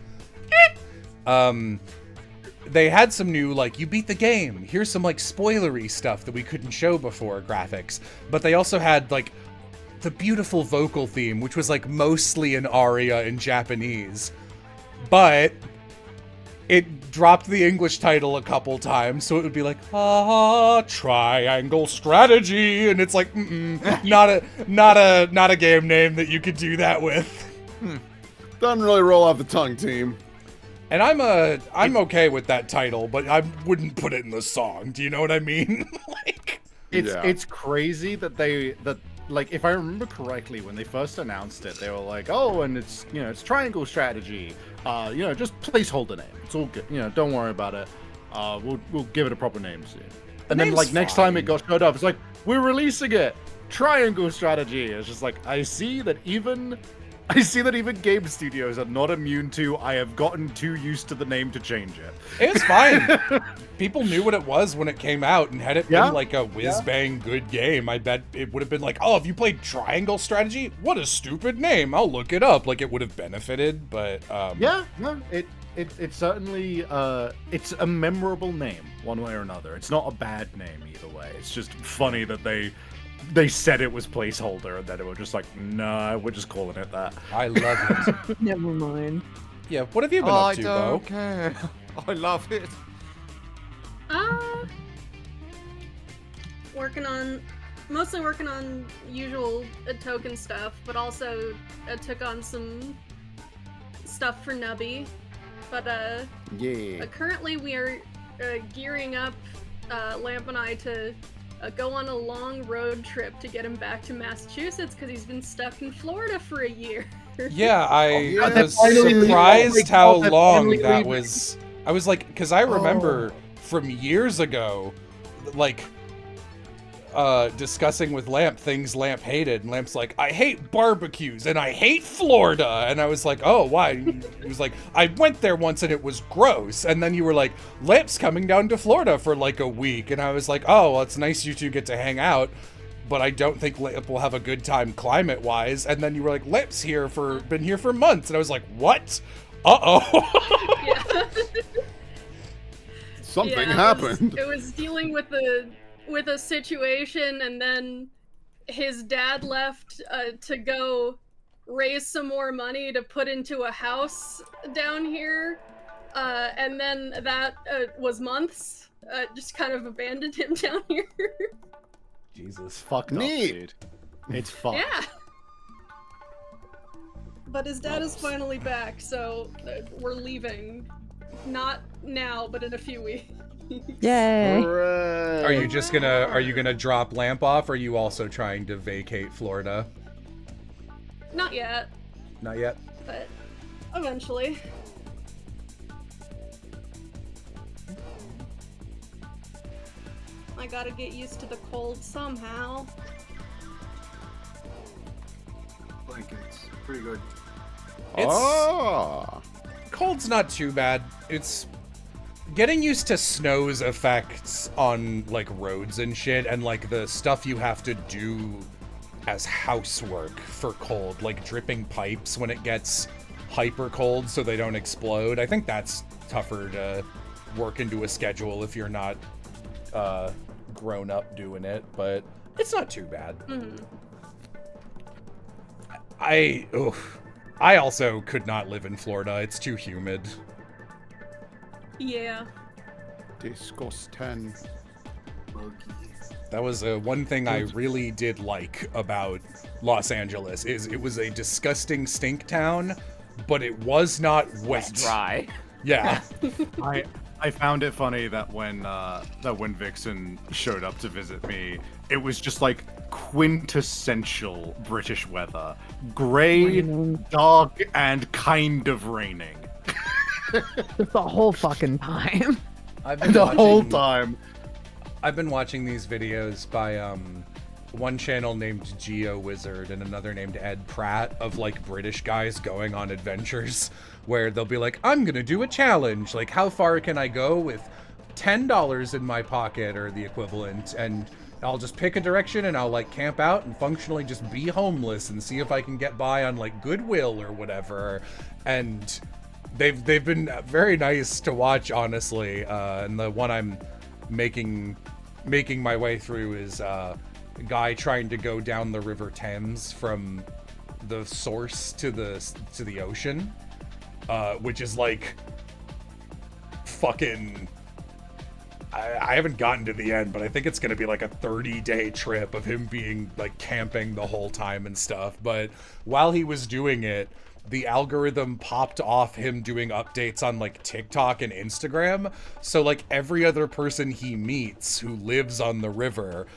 they had some new, like, you beat the game, here's some like spoilery stuff that we couldn't show before graphics, but they also had like the beautiful vocal theme, which was like mostly an aria in Japanese, but it dropped the English title a couple times, so it would be like, Triangle Strategy, and it's like, not a game name that you could do that with. Doesn't really roll off the tongue, team. And I'm okay with that title, but I wouldn't put it in the song. Do you know what I mean? Like, It's crazy that like if I remember correctly, when they first announced it, they were like, "Oh, and it's it's triangle strategy. Just placeholder name. It's all good. Don't worry about it. We'll give it a proper name soon." And then name's like next time it fine. got showed up, it's like, "We're releasing it. Triangle strategy." It's just like I see that even game studios are not immune to. I have gotten too used to the name to change it. It's fine. People knew what it was when it came out, and had it Yeah. been like a whiz-bang good game, I bet it would have been like, oh, have you played Triangle Strategy? What a stupid name. I'll look it up. Like, it would have benefited, but... Yeah, no, it certainly it's a memorable name one way or another. It's not a bad name either way. It's just funny that they said it was placeholder and then it was just like, nah, we're just calling it that. I love it. Never mind. Yeah, what have you been up to, Bo? care. I love it. Mostly working on usual token stuff, but also took on some stuff for Nubby. But Yeah. currently we are gearing up, Lamp and I, to go on a long road trip to get him back to Massachusetts because he's been stuck in Florida for a year. Yeah, I yeah, was finally leaving. surprised Oh my how God, they're long finally that leaving. was. I was like, because I remember from years ago, like, discussing with Lamp things Lamp hated, and Lamp's like, I hate barbecues and I hate Florida, and I was like, oh, why? He was like, I went there once and it was gross, and then you were like, Lamp's coming down to Florida for like a week, and I was like, oh, well, it's nice you two get to hang out, but I don't think Lamp will have a good time climate-wise, and then you were like, Lamp's been here for months, and I was like, what? Uh-oh. Yeah. Something Yeah, happened. It was dealing with a situation, and then his dad left to go raise some more money to put into a house down here, and then that was months. Just kind of abandoned him down here. Jesus. Fucked Neat. up, dude. It's fucked. Yeah. But his dad is finally back, so we're leaving. Not now, but in a few weeks. Yay. Hooray. Are you gonna drop Lamp off, or are you also trying to vacate Florida? Not yet, Not yet. but eventually. I gotta get used to the cold somehow. Blankets. Pretty good. It's Ah. cold's not too bad. It's getting used to snow's effects on like roads and shit, and like the stuff you have to do as housework for cold, like dripping pipes when it gets hyper cold so they don't explode. I think that's tougher to work into a schedule if you're not grown up doing it, but it's not too bad. I also could not live in Florida. It's too humid. Yeah. Disgusting. Buggy. That was one thing I really did like about Los Angeles, is it was a disgusting stink town, but it was not wet. It's dry. Yeah. I found it funny that when Vixen showed up to visit me, it was just like quintessential British weather. Gray, Raining. dark, and kind of raining. Just the whole fucking time. I've been The whole watching- time. I've been watching these videos by one channel named Geo Wizard and another named Ed Pratt of like British guys going on adventures where they'll be like, I'm gonna do a challenge, like how far can I go with $10 in my pocket or the equivalent, and I'll just pick a direction and I'll like camp out and functionally just be homeless and see if I can get by on like Goodwill or whatever. And they've been very nice to watch, honestly. And the one I'm making my way through is a guy trying to go down the River Thames from the source to the ocean, which is like fucking. I haven't gotten to the end, but I think it's going to be like a 30-day trip of him being like camping the whole time and stuff. But while he was doing it, the algorithm popped off him doing updates on like TikTok and Instagram. So like every other person he meets who lives on the river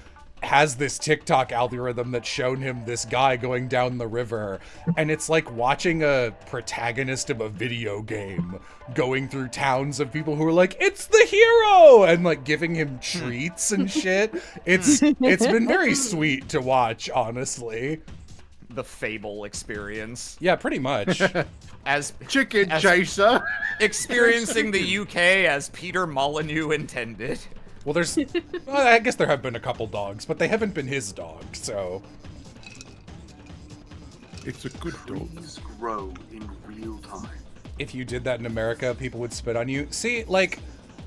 has this TikTok algorithm that's shown him this guy going down the river, and it's like watching a protagonist of a video game going through towns of people who are like, it's the hero, and like giving him treats and shit. It's been very sweet to watch, honestly. The Fable experience. Yeah, pretty much. As Chicken chaser. Experiencing the UK as Peter Molyneux intended. Well, well, I guess there have been a couple dogs, but they haven't been his dog, so. It's a good dog. Trees grow in real time. If you did that in America, people would spit on you. See, like,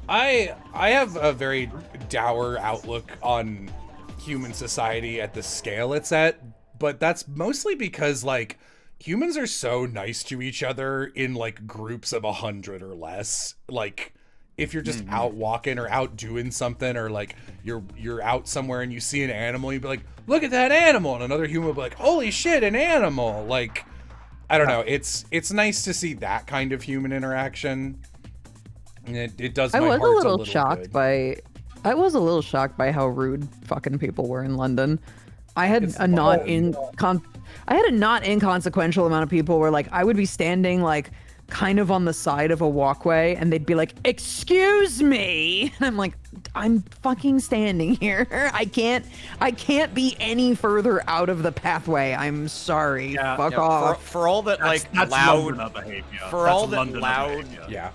I have a very dour outlook on human society at the scale it's at, but that's mostly because, like, humans are so nice to each other in, like, groups of 100 or less. Like, if you're just out walking or out doing something, or like you're out somewhere and you see an animal, you'd be like, look at that animal, and another human would be like, holy shit, an animal. Like, I don't know, it's nice to see that kind of human interaction, and it does my heart a little shocked good. I was a little shocked by how rude fucking people were in London. I had It's a not inconsequential amount of people where, like, I would be standing like kind of on the side of a walkway and they'd be like, excuse me, and I'm like, I'm fucking standing here. I can't be any further out of the pathway. I'm sorry. Fuck off. For all that, That's loud Londoner behavior. For That's all that Londoner loud behavior. Yeah.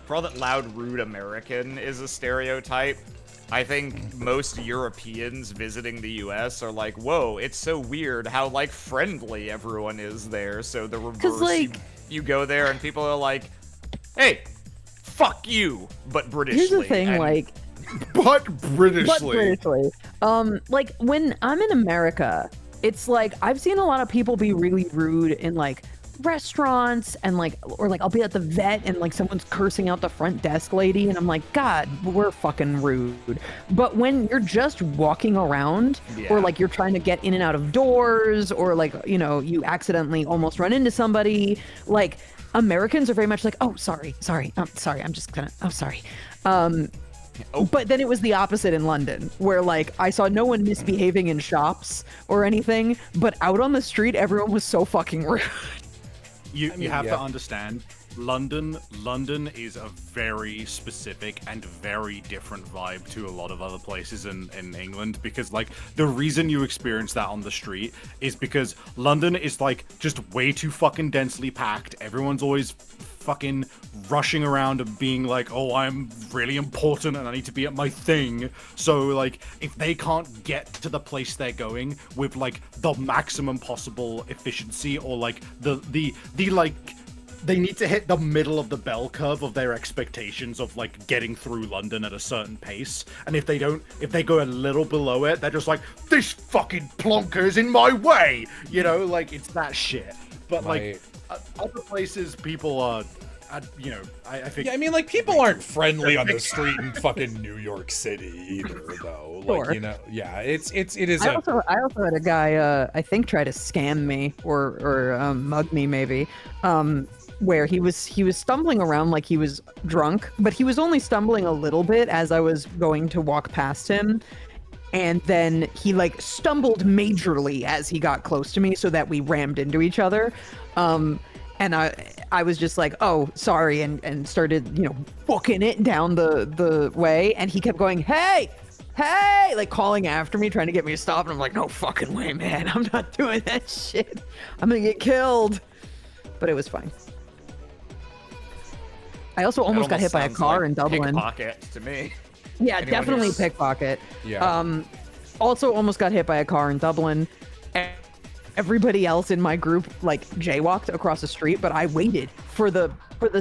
For all that loud, rude American is a stereotype, I think most Europeans visiting the US are like, whoa, it's so weird how, like, friendly everyone is there. So the reverse, like, you go there and people are like, hey, fuck you, but Britishly. Here's the thing, and like, But Britishly. Like, when I'm in America, it's like I've seen a lot of people be really rude in like restaurants and like, or like I'll be at the vet and like someone's cursing out the front desk lady and I'm like, God, we're fucking rude. But when you're just walking around or like you're trying to get in and out of doors or like, you know, you accidentally almost run into somebody, like Americans are very much like, oh, sorry, I'm just gonna, oh, sorry. But then it was the opposite in London, where like I saw no one misbehaving in shops or anything, but out on the street, everyone was so fucking rude. You have to understand, London is a very specific and very different vibe to a lot of other places in England, because like the reason you experience that on the street is because London is like just way too fucking densely packed. Everyone's always fucking rushing around and being like, oh, I'm really important and I need to be at my thing. So like if they can't get to the place they're going with like the maximum possible efficiency, or like the like they need to hit the middle of the bell curve of their expectations of like getting through London at a certain pace, and if they go a little below it, they're just like, this fucking plonker's in my way, you know, like it's that shit. But like other places, people are, you know, I think. Yeah, I mean, like, people aren't friendly on the street in fucking New York City either, though. Like, you know, yeah, it is. I also had a guy, I think, try to scam me or mug me maybe, where he was stumbling around like he was drunk, but he was only stumbling a little bit as I was going to walk past him. And then he like stumbled majorly as he got close to me, so that we rammed into each other. And I was just like, oh, sorry, and started, you know, booking it down the way. And he kept going, hey, like calling after me, trying to get me to stop. And I'm like, no fucking way, man. I'm not doing that shit. I'm gonna get killed. But it was fine. I also almost got hit by a car in Dublin. Pickpocket to me. Yeah, definitely pickpocket. Yeah. Also almost got hit by a car in Dublin. Everybody else in my group like jaywalked across the street, but I waited for the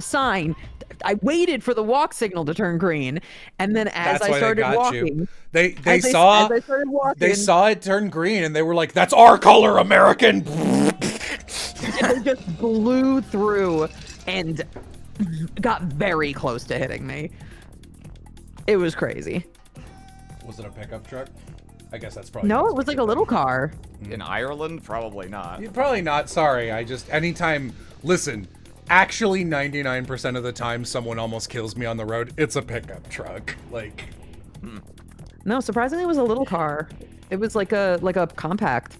sign. I waited for the walk signal to turn green, and then as I started walking, they saw it turn green, and they were like, "That's our color, American!" They just blew through and got very close to hitting me. It was crazy. Was it a pickup truck? I guess that's probably. No, it was like a little car. In Ireland, probably not. Probably not. Sorry, listen. Actually, 99% of the time, someone almost kills me on the road. It's a pickup truck. Like, No, surprisingly, it was a little car. It was like a compact.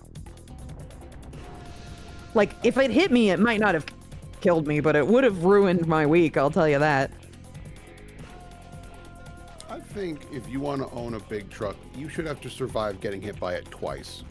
Like, if it hit me, it might not have killed me, but it would have ruined my week, I'll tell you that. I think if you want to own a big truck, you should have to survive getting hit by it twice.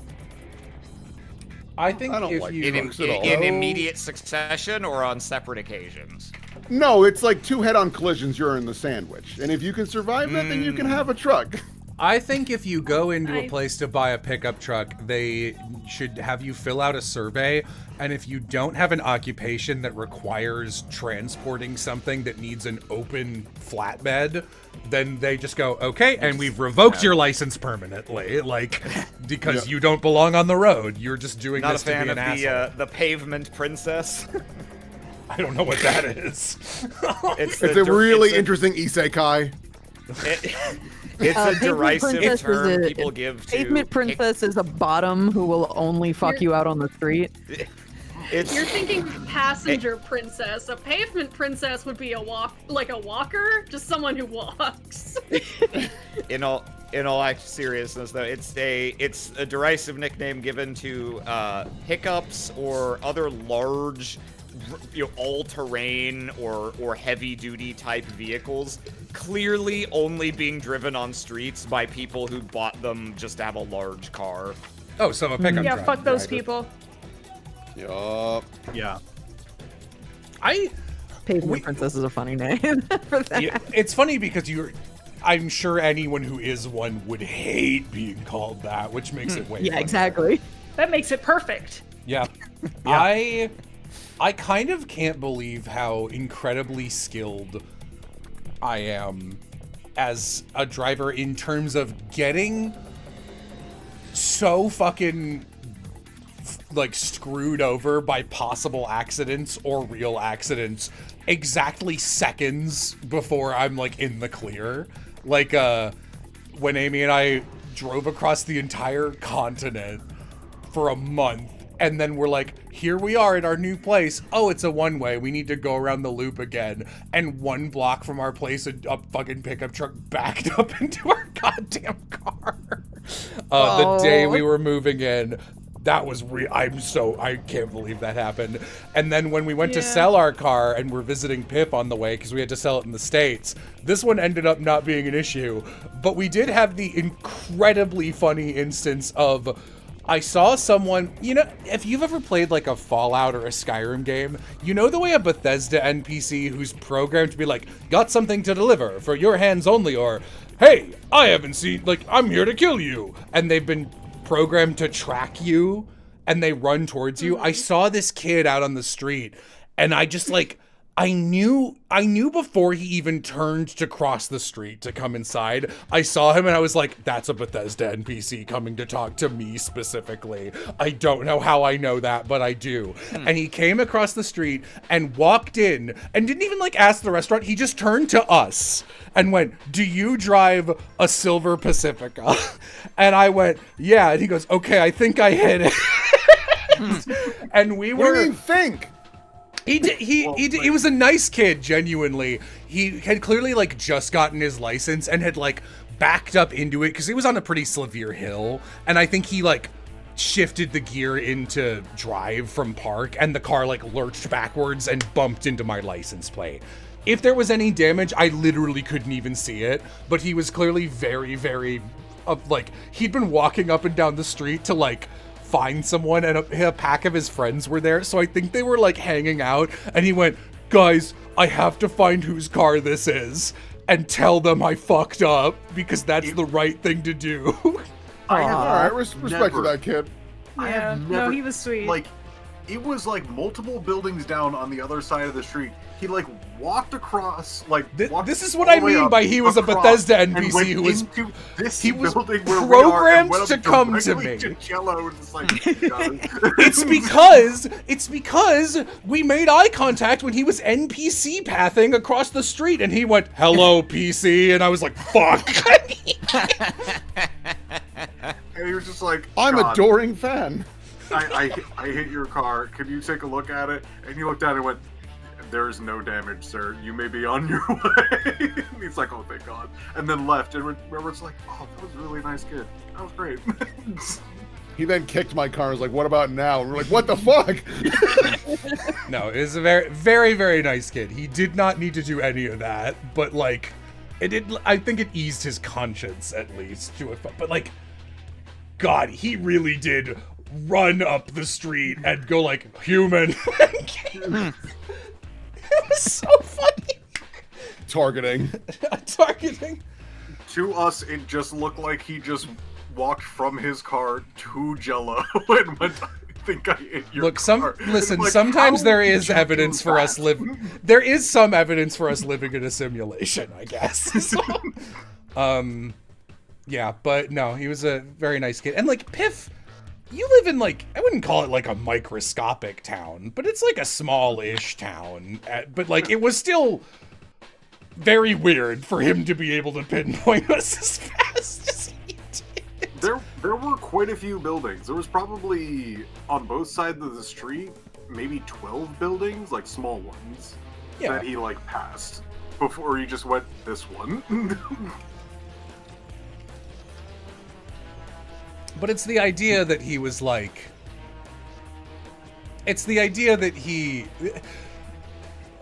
I think I don't if like you trucks at all. In immediate succession or on separate occasions? No, it's like 2 head-on collisions, you're in the sandwich. And if you can survive that, then you can have a truck. I think if you go into a place to buy a pickup truck, they should have you fill out a survey, and if you don't have an occupation that requires transporting something that needs an open flatbed, then they just go, okay, and we've revoked your license permanently, like, because you don't belong on the road. You're just doing Not a this to be fan an of asshole. the pavement princess. I don't know what that is. It's a really interesting isekai. It's a Pavement derisive Princess term is a- people give to... Pavement Princess is a bottom who will only fuck you out on the street. It's, You're thinking passenger princess. A pavement princess would be a walker, just someone who walks. in all seriousness, though, it's a derisive nickname given to pickups or other large, all-terrain or heavy-duty type vehicles, clearly only being driven on streets by people who bought them just to have a large car. Oh, so a pickup Yeah, truck. fuck those Right. people. Yup. Yeah. Pavement Princess is a funny name for that. Yeah, it's funny because I'm sure anyone who is one would hate being called that, which makes it way Yeah, funnier. exactly. That makes it perfect. Yeah. I kind of can't believe how incredibly skilled I am as a driver in terms of getting so fucking like screwed over by possible accidents or real accidents exactly seconds before I'm like in the clear. Like when Amy and I drove across the entire continent for a month, and then we're like, here we are at our new place. Oh, it's a one-way. We need to go around the loop again. And 1 block from our place, a fucking pickup truck backed up into our goddamn car. The day we were moving in, that was I can't believe that happened. And then when we went to sell our car and we're visiting Pip on the way, because we had to sell it in the States, this one ended up not being an issue. But we did have the incredibly funny instance of, I saw someone, if you've ever played like a Fallout or a Skyrim game, you know the way a Bethesda NPC who's programmed to be like, got something to deliver for your hands only, or, hey, I haven't seen, like, I'm here to kill you. And they've been programmed to track you and they run towards you. I saw this kid out on the street and I just like, I knew before he even turned to cross the street to come inside. I saw him and I was like, that's a Bethesda NPC coming to talk to me specifically. I don't know how I know that, but I do. And he came across the street and walked in and didn't even like ask the restaurant. He just turned to us and went, do you drive a Silver Pacifica? And I went, yeah. And he goes, okay, I think I hit it. And we were... What do you think? He did. He was a nice kid, genuinely. He had clearly like just gotten his license and had like backed up into it because he was on a pretty severe hill, and I think he like shifted the gear into drive from park, and the car like lurched backwards and bumped into my license plate. If there was any damage, I literally couldn't even see it, but he was clearly very, very, like, he'd been walking up and down the street to like find someone, and a pack of his friends were there, so I think they were like hanging out, and he went, guys, I have to find whose car this is and tell them I fucked up because that's the right thing to do. I have All right, respect to that kid. I Yeah, have no, never, he was sweet. Like, it was like multiple buildings down on the other side of the street. He like walked across, like walked This is what all I the way mean up, by he was a across, Bethesda and NPC went who was into this he was building where programmed we are, and went to up come to directly me. Jello, and it's like, It's because we made eye contact when he was NPC pathing across the street, and he went, hello, PC, and I was like, fuck. and he was just like, I'm God, adoring fan. I hit your car. Can you take a look at it? And he looked at it and went, there's no damage, sir. You may be on your way. He's like, oh, thank God. And then left. And Robert's like, oh, that was a really nice kid. That was great. He then kicked my car and was like, what about now? And we're like, what the fuck? No, it was a very, very, very nice kid. He did not need to do any of that, but like, it did. I think it eased his conscience at least to a. But like, God, he really did run up the street and go like human. It was so funny. Targeting. Targeting. To us, it just looked like he just walked from his car to Jello and went, I think I hit your Look, car. listen, Like, sometimes how there did is you evidence do for us that? there is some evidence for us living in a simulation, I guess. Yeah, but no, he was a very nice kid. And like Piff, you live in like, I wouldn't call it like a microscopic town, but it's like a small-ish town. But like, it was still very weird for him to be able to pinpoint us as fast as he did. There were quite a few buildings. There was probably, on both sides of the street, maybe 12 buildings, like small ones, that he like passed before he just went this one. But it's the idea that he was like, it's the idea that he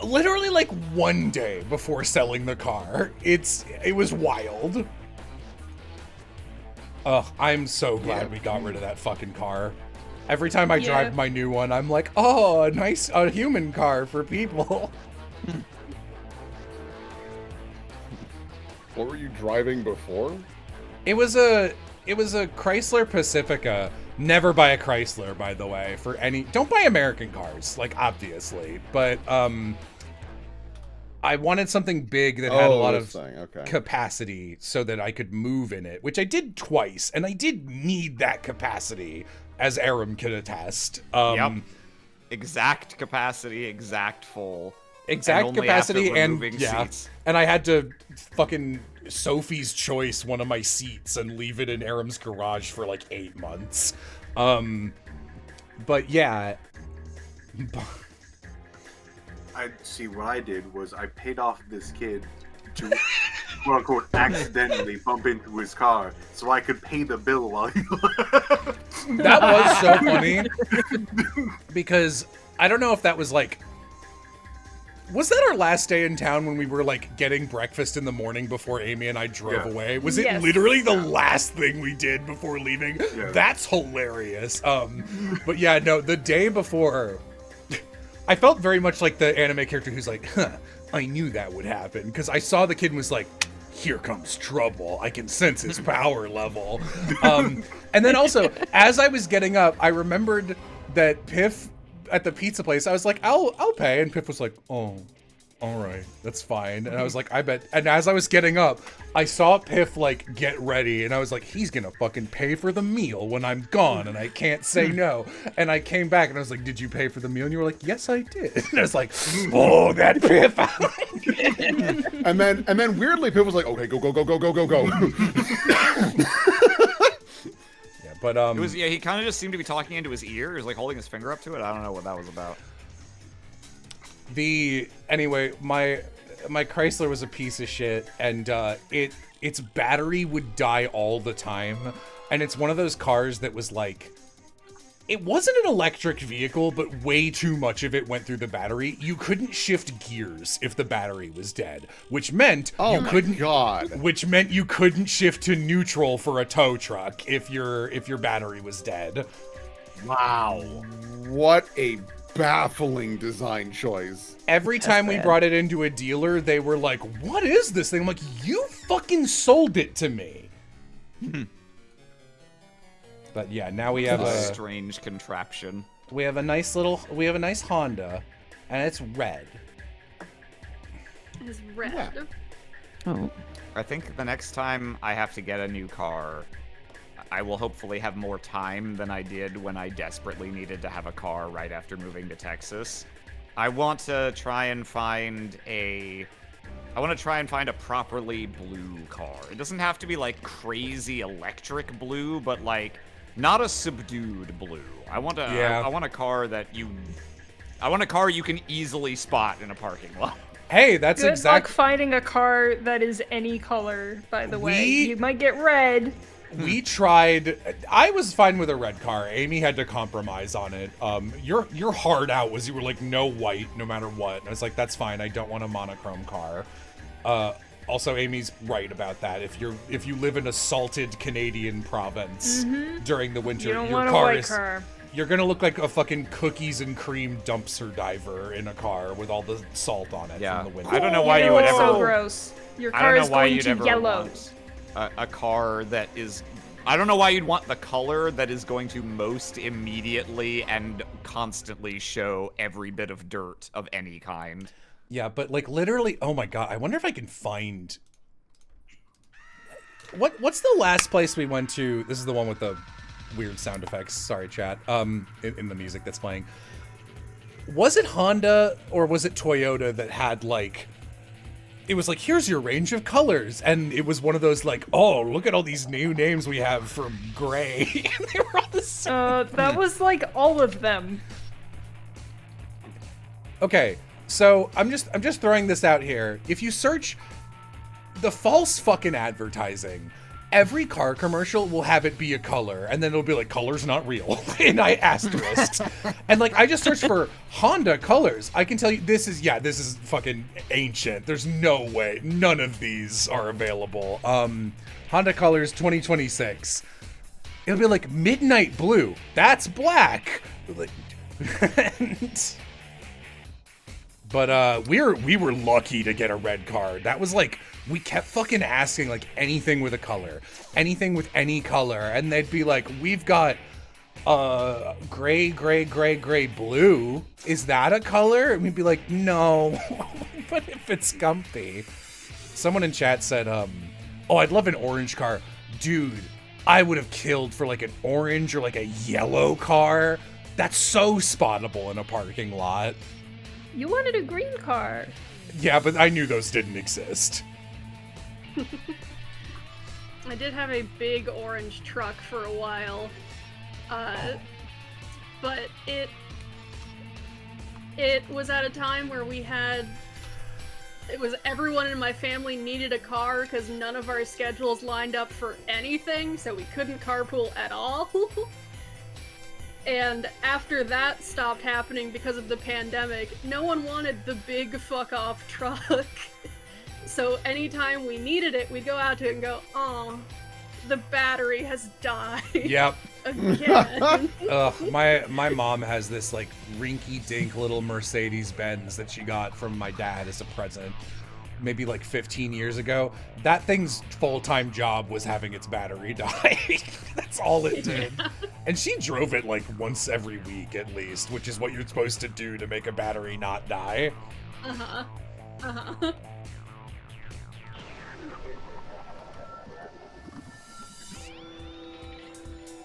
literally like one day before selling the car, it was wild. Ugh, I'm so glad we got rid of that fucking car. Every time I drive my new one, I'm like, oh, a human car for people. What were you driving before? It was a Chrysler Pacifica. Never buy a Chrysler, by the way, for any, don't buy American cars, like obviously, but I wanted something big that had a lot of capacity so that I could move in it, which I did twice, and I did need that capacity, as Aram can attest. Yep. Exact capacity, exact full. Exact capacity, and seats. And I had to fucking Sophie's Choice one of my seats and leave it in Aram's garage for like 8 months. But yeah. I see. What I did was I paid off this kid to quote unquote accidentally bump into his car so I could pay the bill while he left. That was so funny because I don't know if that was like, was that our last day in town when we were like getting breakfast in the morning before Amy and I drove away? Was it literally the last thing we did before leaving? Yeah. That's hilarious. But yeah, no, the day before, I felt very much like the anime character who's like, huh, I knew that would happen. Because I saw the kid and was like, here comes trouble. I can sense his power level. And then also, as I was getting up, I remembered that Piff at the pizza place, I was like, I'll pay. And Piff was like, oh, all right, that's fine. And I was like, I bet. And as I was getting up, I saw Piff like get ready, and I was like, he's gonna fucking pay for the meal when I'm gone, and I can't say no. And I came back and I was like, did you pay for the meal? And you were like, yes, I did. And I was like, oh, that Piff. and then weirdly, Piff was like, okay, go. Yeah, but it was, he kind of just seemed to be talking into his ear. He was like holding his finger up to it. I don't know what that was about. Anyway, my Chrysler was a piece of shit, and its battery would die all the time, and it's one of those cars that was like, it wasn't an electric vehicle, but way too much of it went through the battery. You couldn't shift gears if the battery was dead, which meant which meant you couldn't shift to neutral for a tow truck if your battery was dead. Wow. What a baffling design choice. Every time we brought it into a dealer, they were like, what is this thing? I'm like, you fucking sold it to me. But yeah, now we have a strange contraption. We have a nice Honda, and it's red. It's red. Yeah. Oh. I think the next time I have to get a new car, I will hopefully have more time than I did when I desperately needed to have a car right after moving to Texas. I want to try and find a properly blue car. It doesn't have to be like crazy electric blue, but like not a subdued blue. I want a car that I want a car you can easily spot in a parking lot. Hey, that's Good luck exactly. finding a car that is any color, by the way. We- You might get red. We tried. I was fine with a red car. Amy had to compromise on it. Your hard out was you were like no white, no matter what. And I was like, that's fine. I don't want a monochrome car. Also, Amy's right about that. If you live in a salted Canadian province during the winter, You don't your want a car white is. car. You're gonna look like a fucking cookies and cream dumpster diver in a car with all the salt on it Yeah. from the winter. I don't know why you would ever. So gross. Your I car don't know is why going you'd to ever yellow. want a car that is. I don't know why you'd want the color that is going to most immediately and constantly show every bit of dirt of any kind. Yeah, but like literally, oh my god, I wonder if I can find. What's the last place we went to? This is the one with the weird sound effects. Sorry, chat. In the music that's playing. Was it Honda or was it Toyota that had like? It was like, here's your range of colors, and it was one of those like, oh, look at all these new names we have for gray. And they were all the same. That was like all of them. Okay, so I'm just throwing this out here. If you search the false fucking advertising, every car commercial will have it be a color, and then it'll be like, color's not real, and I asterisks. And like, I just searched for Honda colors. I can tell you, this is fucking ancient. There's no way. None of these are available. Honda colors 2026. It'll be like midnight blue. That's black. Like, but we were lucky to get a red card. That was like, we kept fucking asking like anything with a color, anything with any color, and they'd be like, we've got gray blue. Is that a color? And we'd be like, no. But if it's comfy. Someone in chat said, oh, I'd love an orange car. Dude, I would have killed for like an orange or like a yellow car. That's so spottable in a parking lot. You wanted a green car. Yeah, but I knew those didn't exist. I did have a big orange truck for a while, but it was at a time where everyone in my family needed a car because none of our schedules lined up for anything, so we couldn't carpool at all. And after that stopped happening because of the pandemic, no one wanted the big fuck off truck. So anytime we needed it, we'd go out to it and go, oh, the battery has died. Yep. Again. My mom has this like rinky-dink little Mercedes-Benz that she got from my dad as a present maybe like 15 years ago. That thing's full-time job was having its battery die. That's all it did. And she drove it like once every week at least, which is what you're supposed to do to make a battery not die. Uh-huh. Uh-huh.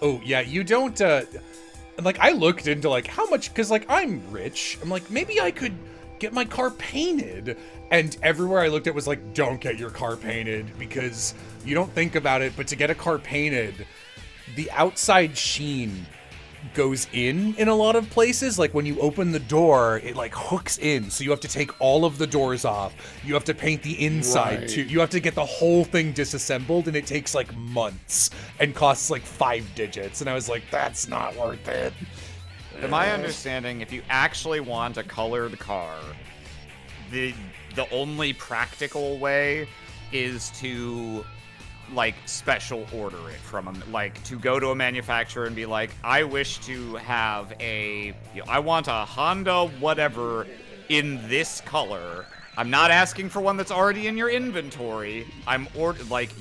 Oh, yeah, you don't, like, I looked into, like, how much, because, like, I'm rich. I'm like, maybe I could get my car painted. And everywhere I looked at was like, don't get your car painted, because you don't think about it, but to get a car painted, the outside sheen goes in a lot of places. Like, when you open the door, it, like, hooks in, so you have to take all of the doors off. You have to paint the inside, Right. too. You have to get the whole thing disassembled, and it takes, like, months and costs, like, 5 digits. And I was like, that's not worth it. To my understanding, if you actually want a colored car, the only practical way is to like special order it from them, like to go to a manufacturer and be like, I wish to have I want a Honda whatever in this color. I'm not asking for one that's already in your inventory.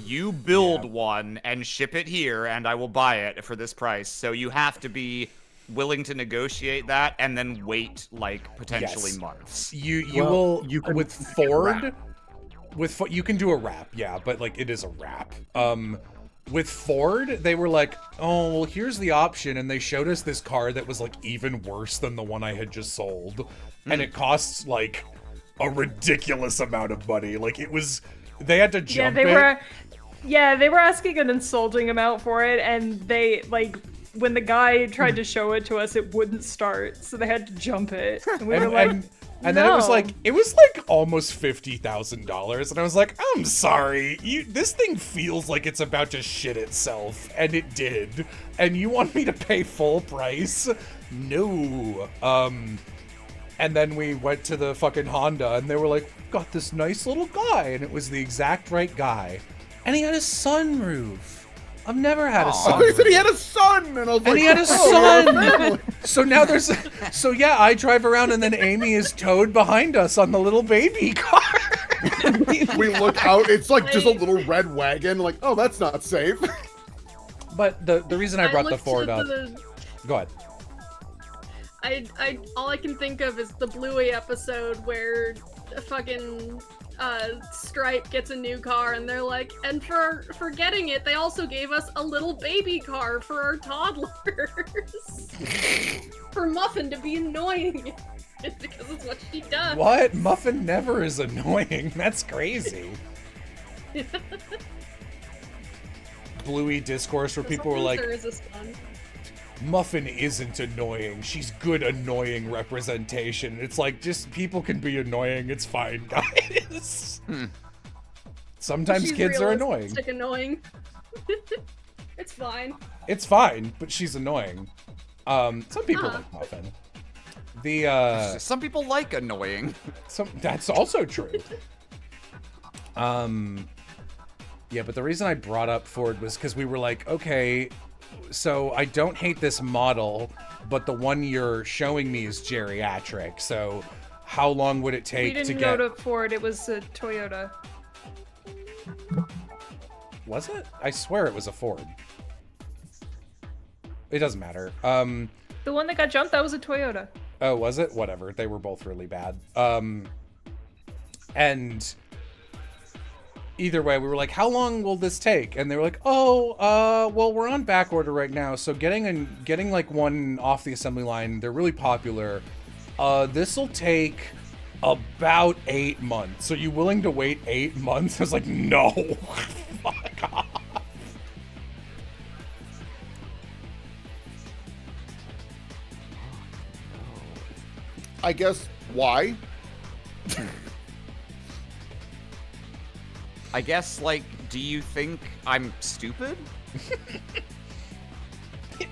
You build one and ship it here and I will buy it for this price. So you have to be willing to negotiate that and then wait like potentially Yes. months. You Well, will you can with make a Ford. wrap. You can do a wrap, yeah, but like it is a wrap. With Ford, they were like, oh, well, here's the option, and they showed us this car that was like even worse than the one I had just sold, and it costs like a ridiculous amount of money. Like they had to jump they were asking an insulting amount for it, and they like when the guy tried to show it to us, it wouldn't start, so they had to jump it. And we were like, and then it was like almost $50,000, and I was like, I'm sorry, this thing feels like it's about to shit itself, and it did, and you want me to pay full price? No. And then we went to the fucking Honda, and they were like, got this nice little guy, and it was the exact right guy, and he had a sunroof. I've never had a son. He said he had a son, and I was like, he had a son. So now so yeah, I drive around, and then Amy is towed behind us on the little baby car. We look out, it's like just a little red wagon. Like, oh, that's not safe. But the reason I brought the Ford up. Go ahead. I all I can think of is the Bluey episode where fucking Stripe gets a new car, and they're like, and for getting it, they also gave us a little baby car for our toddlers. For Muffin to be annoying. Because it's what she does. What? Muffin never is annoying. That's crazy. Bluey discourse where people were like, Muffin isn't annoying. She's good annoying representation. It's like, just people can be annoying. It's fine, guys. Sometimes kids are annoying. Annoying. It's fine. It's fine, but she's annoying. Some people like Muffin. Some people like annoying. That's also true. Yeah, but the reason I brought up Ford was because we were like, okay, so I don't hate this model, but the one you're showing me is geriatric. So how long would it take to get... We didn't go to Ford, it was a Toyota. Was it? I swear it was a Ford. It doesn't matter. The one that got jumped, that was a Toyota. Oh, was it? Whatever. They were both really bad. And either way, we were like, how long will this take? And they were like, oh, well, we're on back order right now. So getting like one off the assembly line, they're really popular. This'll take about 8 months. Are you willing to wait 8 months? I was like, no. Fuck off. I guess why? I guess, like, do you think I'm stupid?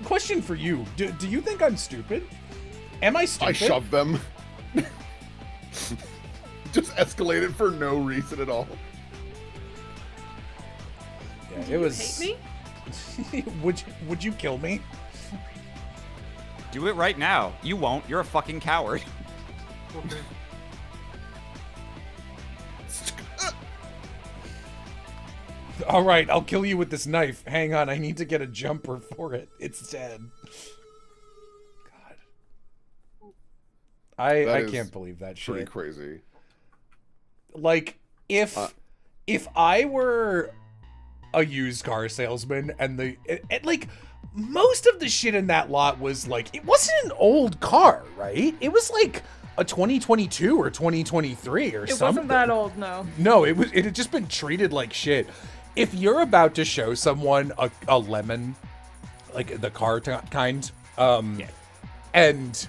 Question for you. Do you think I'm stupid? Am I stupid? I shoved them. Just escalated for no reason at all. Yeah, it was... Hate me? Would you kill me? Do it right now. You won't. You're a fucking coward. Okay. All right, I'll kill you with this knife. Hang on, I need to get a jumper for it. It's dead. God. I can't believe that shit. Pretty crazy. Like, if I were a used car salesman and like, most of the shit in that lot was like, it wasn't an old car, right? It was like a 2022 or 2023 or something. It wasn't that old, no. No, it had just been treated like shit. If you're about to show someone a lemon, like the car kind, and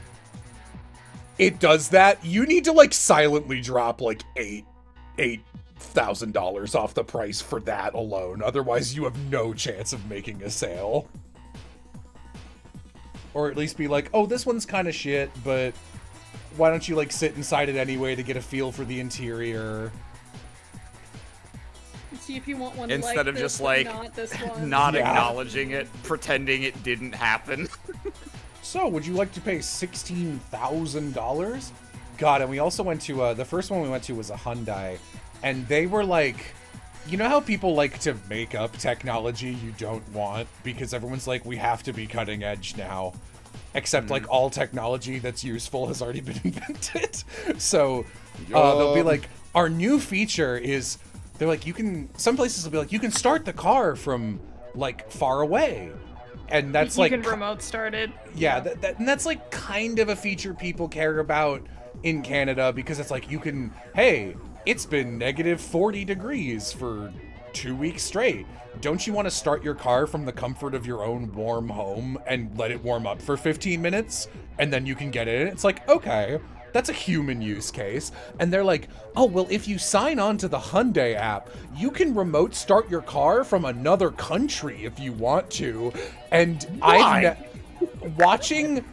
it does that, you need to like silently drop like $8,000 off the price for that alone. Otherwise, you have no chance of making a sale. Or at least be like, oh, this one's kind of shit, but why don't you like sit inside it anyway to get a feel for the interior? See if you want one instead like of this, just like not this one. not acknowledging it, pretending it didn't happen. So, would you like to pay $16,000? God, and we also went to the first one we went to was a Hyundai, and they were like, you know how people like to make up technology you don't want because everyone's like, we have to be cutting edge now, except like all technology that's useful has already been invented. So they'll be like, our new feature is, they're like, you can, some places will be like, you can start the car from like far away. And that's like, you can remote start it. Yeah, and that's like kind of a feature people care about in Canada because it's like, you can, hey, it's been negative 40 degrees for 2 weeks straight. Don't you want to start your car from the comfort of your own warm home and let it warm up for 15 minutes and then you can get in? It's like, okay, that's a human use case. And they're like, oh, well, if you sign on to the Hyundai app, you can remote start your car from another country if you want to. And watching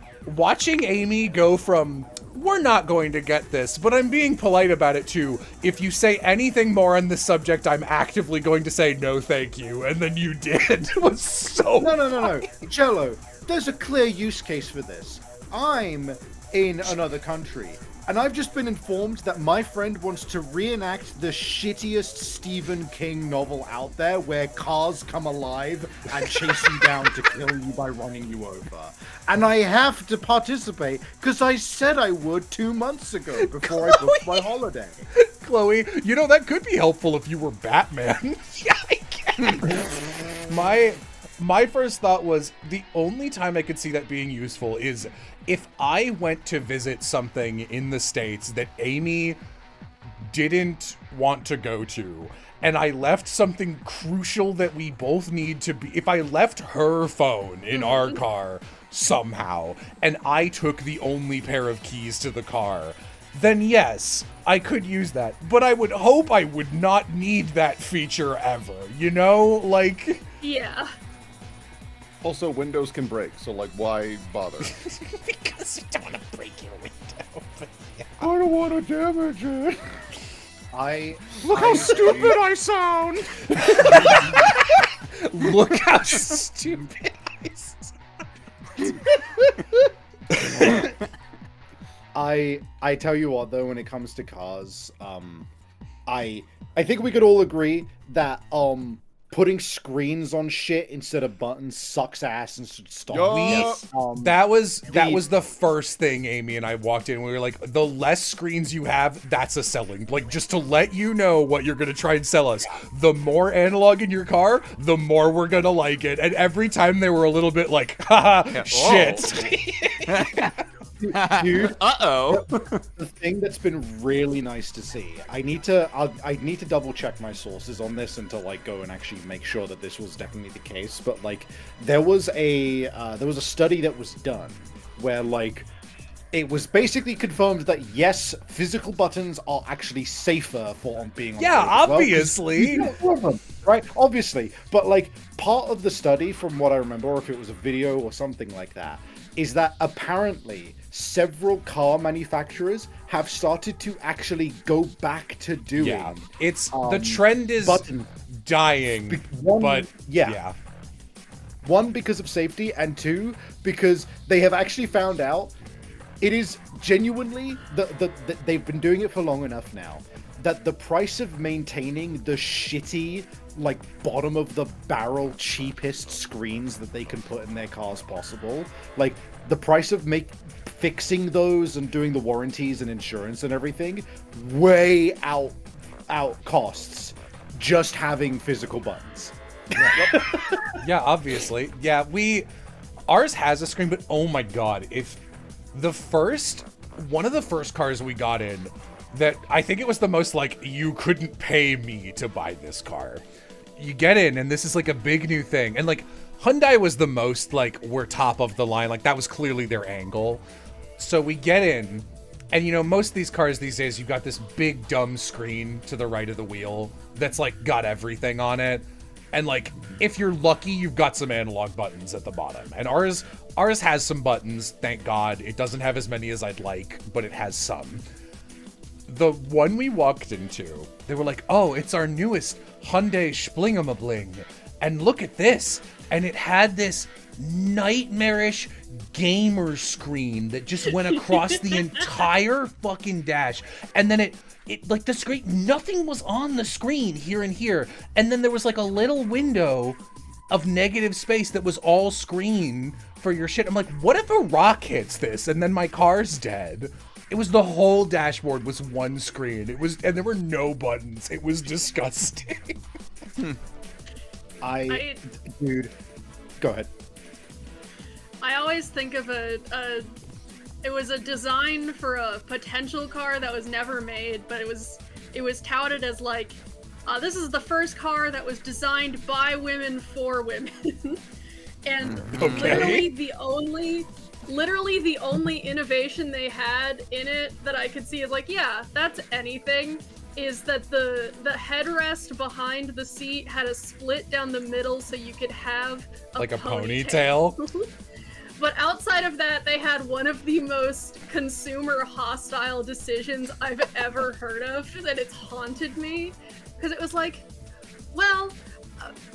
Amy go from, we're not going to get this, but I'm being polite about it too. If you say anything more on this subject, I'm actively going to say no thank you. And then you did. It was so No. Cello, there's a clear use case for this. I'm in another country, and I've just been informed that my friend wants to reenact the shittiest Stephen King novel out there, where cars come alive and chase you down to kill you by running you over. And I have to participate because I said I would 2 months ago before I booked my holiday. Chloe, you know, that could be helpful if you were Batman. Yeah, I can. My first thought was the only time I could see that being useful is if I went to visit something in the States that Amy didn't want to go to, and I left something crucial that we both need to be, if I left her phone in our car somehow, and I took the only pair of keys to the car, then yes, I could use that. But I would hope I would not need that feature ever, you know? Like... Yeah. Also, windows can break, so like, why bother? Because you don't want to break your window. But yeah. I don't want to damage it. Look how stupid I sound! Look how stupid I sound. I tell you what, though, when it comes to cars, I think we could all agree that putting screens on shit instead of buttons sucks ass and should stop. That was the first thing Amy and I walked in. We were like, the less screens you have, that's a selling. Like, just to let you know what you're gonna try and sell us. The more analog in your car, the more we're gonna like it. And every time they were a little bit like, haha, shit. Dude, uh-oh. The thing that's been really nice to see, I need to double check my sources on this and to like go and actually make sure that this was definitely the case, but like there was a study that was done where like it was basically confirmed that yes, physical buttons are actually safer for being on the road as well, obviously. Right, obviously, but like part of the study, from what I remember, or if it was a video or something like that, is that apparently several car manufacturers have started to actually go back to doing. Yeah, it's the trend is dying. One, because of safety, and two, because they have actually found out it is genuinely they've been doing it for long enough now that the price of maintaining the shitty, like, bottom of the barrel cheapest screens that they can put in their cars possible, like the price of fixing those and doing the warranties and insurance and everything way out costs just having physical buttons. Yeah, obviously. Yeah, ours has a screen, but oh my god, if one of the first cars we got in, that I think it was the most like, you couldn't pay me to buy this car. You get in and this is like a big new thing. And like Hyundai was the most like, we're top of the line. Like that was clearly their angle. So we get in and you know, most of these cars these days, you've got this big dumb screen to the right of the wheel that's like got everything on it. And like, if you're lucky, you've got some analog buttons at the bottom. And ours has some buttons, thank God. It doesn't have as many as I'd like, but it has some. The one we walked into, they were like, oh, it's our newest Hyundai Splingamabling. And look at this. And it had this nightmarish gamer screen that just went across the entire fucking dash. And then it like the screen, nothing was on the screen here and here. And then there was like a little window of negative space that was all screen for your shit. I'm like, what if a rock hits this and then my car's dead? It was the whole dashboard was one screen. And there were no buttons. It was disgusting. Dude, go ahead. I always think of it was a design for a potential car that was never made, but it was touted as like This is the first car that was designed by women for women. And literally the only innovation they had in it that I could see is like, yeah, that's anything, is that the headrest behind the seat had a split down the middle so you could have a ponytail. But outside of that, they had one of the most consumer hostile decisions I've ever heard of, and it's haunted me. Because it was like, well,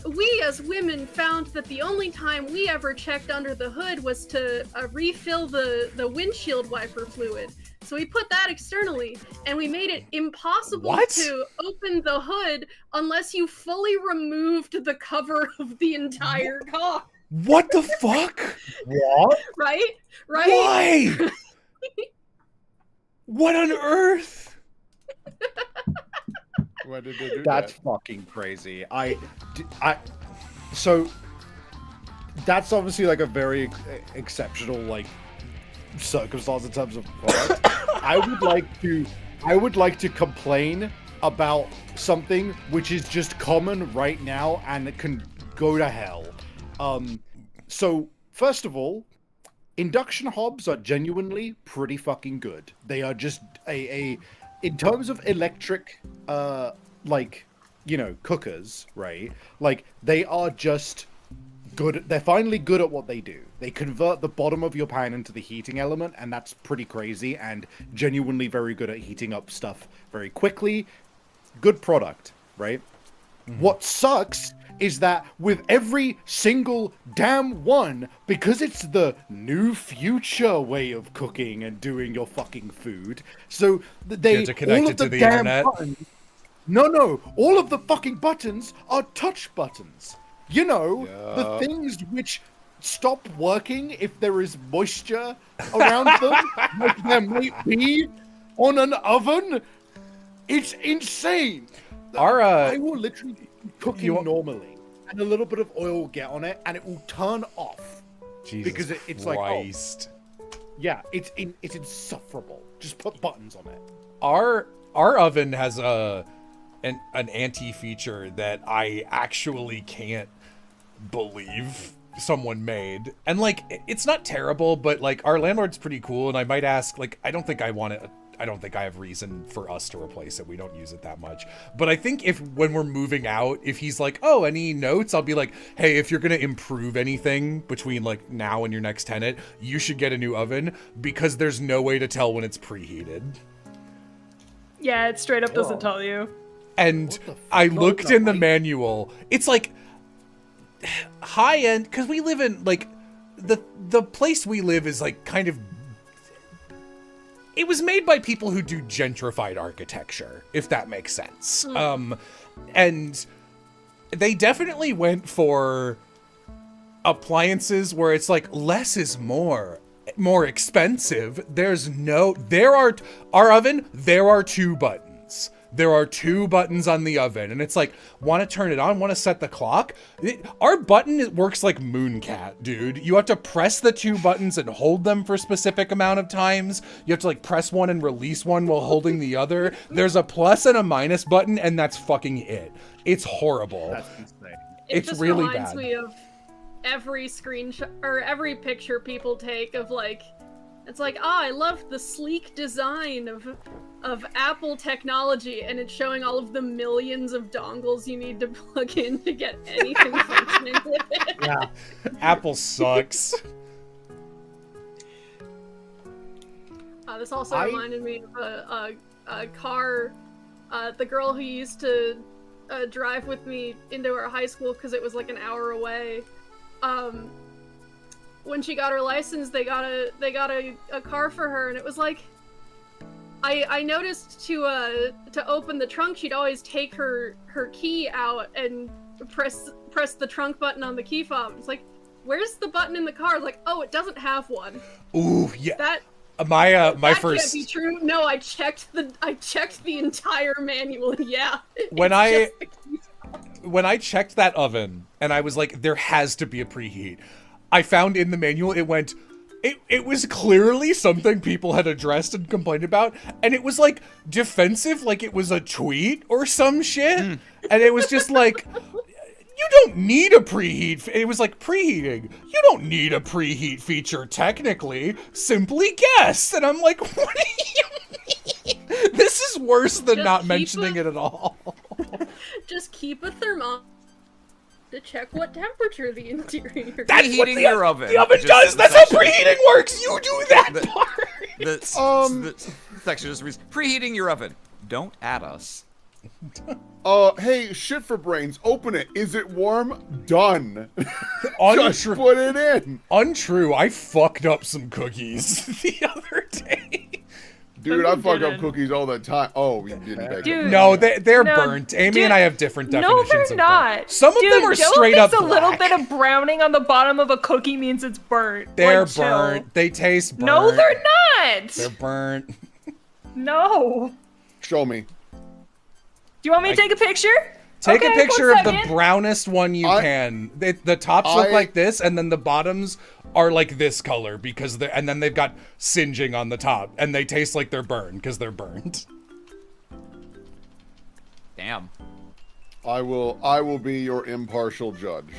we as women found that the only time we ever checked under the hood was to refill the windshield wiper fluid. So we put that externally, and we made it impossible to open the hood unless you fully removed the cover of the entire car. What the fuck? What? Right? Why? What on earth? Why did they do That's that? fucking crazy. So that's obviously like a very exceptional like circumstance in terms of product. I would like to complain about something which is just common right now and it can go to hell. So first of all, induction hobs are genuinely pretty fucking good. They are just in terms of electric, like, you know, cookers, right? Like, they are just good. They're finally good at what they do. They convert the bottom of your pan into the heating element, and that's pretty crazy and genuinely very good at heating up stuff very quickly. Good product, right? Mm-hmm. What sucks is that with every single damn one, because it's the new future way of cooking and doing your fucking food, so they You have to connect all it of the to the damn internet? buttons, no, all of the fucking buttons are touch buttons. You know, the things which stop working if there is moisture around them, like there might be on an oven. It's insane. I will literally be cooking normally, and a little bit of oil will get on it, and it will turn off. Jesus because it's Christ. like, oh, yeah, it's insufferable. Just put buttons on it. Our oven has an anti-feature that I actually can't believe someone made. And like, it's not terrible, but like our landlord's pretty cool, and I might ask, like, I don't think I have reason for us to replace it. We don't use it that much. But I think when we're moving out, if he's like, oh, any notes? I'll be like, hey, if you're going to improve anything between like now and your next tenant, you should get a new oven, because there's no way to tell when it's preheated. Yeah, it straight up doesn't tell you. And I looked in the manual. It's like high end, because we live in like the place we live is like kind of, it was made by people who do gentrified architecture, if that makes sense. And they definitely went for appliances where it's like less is more expensive. Our oven, there are 2 buttons. There are 2 buttons on the oven, and it's like, want to turn it on, want to set the clock? Our button works like Mooncat, dude. You have to press the 2 buttons and hold them for a specific amount of times. You have to like press one and release one while holding the other. There's a plus and a minus button, and that's fucking it. It's horrible. That's insane. It It's really reminds bad. me of every screenshot or every picture people take of like, it's like, I love the sleek design of Apple technology, and it's showing all of the millions of dongles you need to plug in to get anything functioning with it. Yeah. Apple sucks. This also reminded me of a car, the girl who used to drive with me into our high school because it was like an hour away. When she got her license, they got a car for her, and it was like, I noticed to open the trunk, she'd always take her key out and press the trunk button on the key fob. It's like, where's the button in the car? Like, oh, it doesn't have one. Ooh, yeah. That my first can't be true. No, I checked the entire manual. Yeah. when I checked that oven and I was like, there has to be a preheat, I found in the manual it went it was clearly something people had addressed and complained about, and it was like defensive, like it was a tweet or some shit, and it was just like, you don't need a preheat. It was like preheating. You don't need a preheat feature technically. Simply guess. And I'm like, what do you mean? This is worse than Just not keep mentioning it at all. Just keep a thermometer to check what temperature the interior. That's what Preheating your oven. The oven Just does. the That's how section- preheating works. You do that the- part. The section just reads, preheating your oven. Don't add us. Hey, shit for brains. Open it. Is it warm? Done. Just Untrue. put it in. Untrue. I fucked up some cookies the other day. Dude, No, I you fuck up didn't. cookies all the time. Oh, you didn't bake Dude. them. No, they're No, burnt. Amy dude, and I have different No, definitions they're of burnt. not. Some of Dude, them are Dylan straight up thinks a little black. bit of browning on the bottom of a cookie means it's burnt. They're Like, chill. burnt. They taste burnt. No, they're not. They're burnt. No. Show me. Do you want me to take a picture? Take Okay, a picture 1 of the second. brownest one you I- can. The tops look I- like this, and then the bottoms are like this color because and then they've got singeing on the top, and they taste like they're burned because they're burnt. Damn. I will be your impartial judge.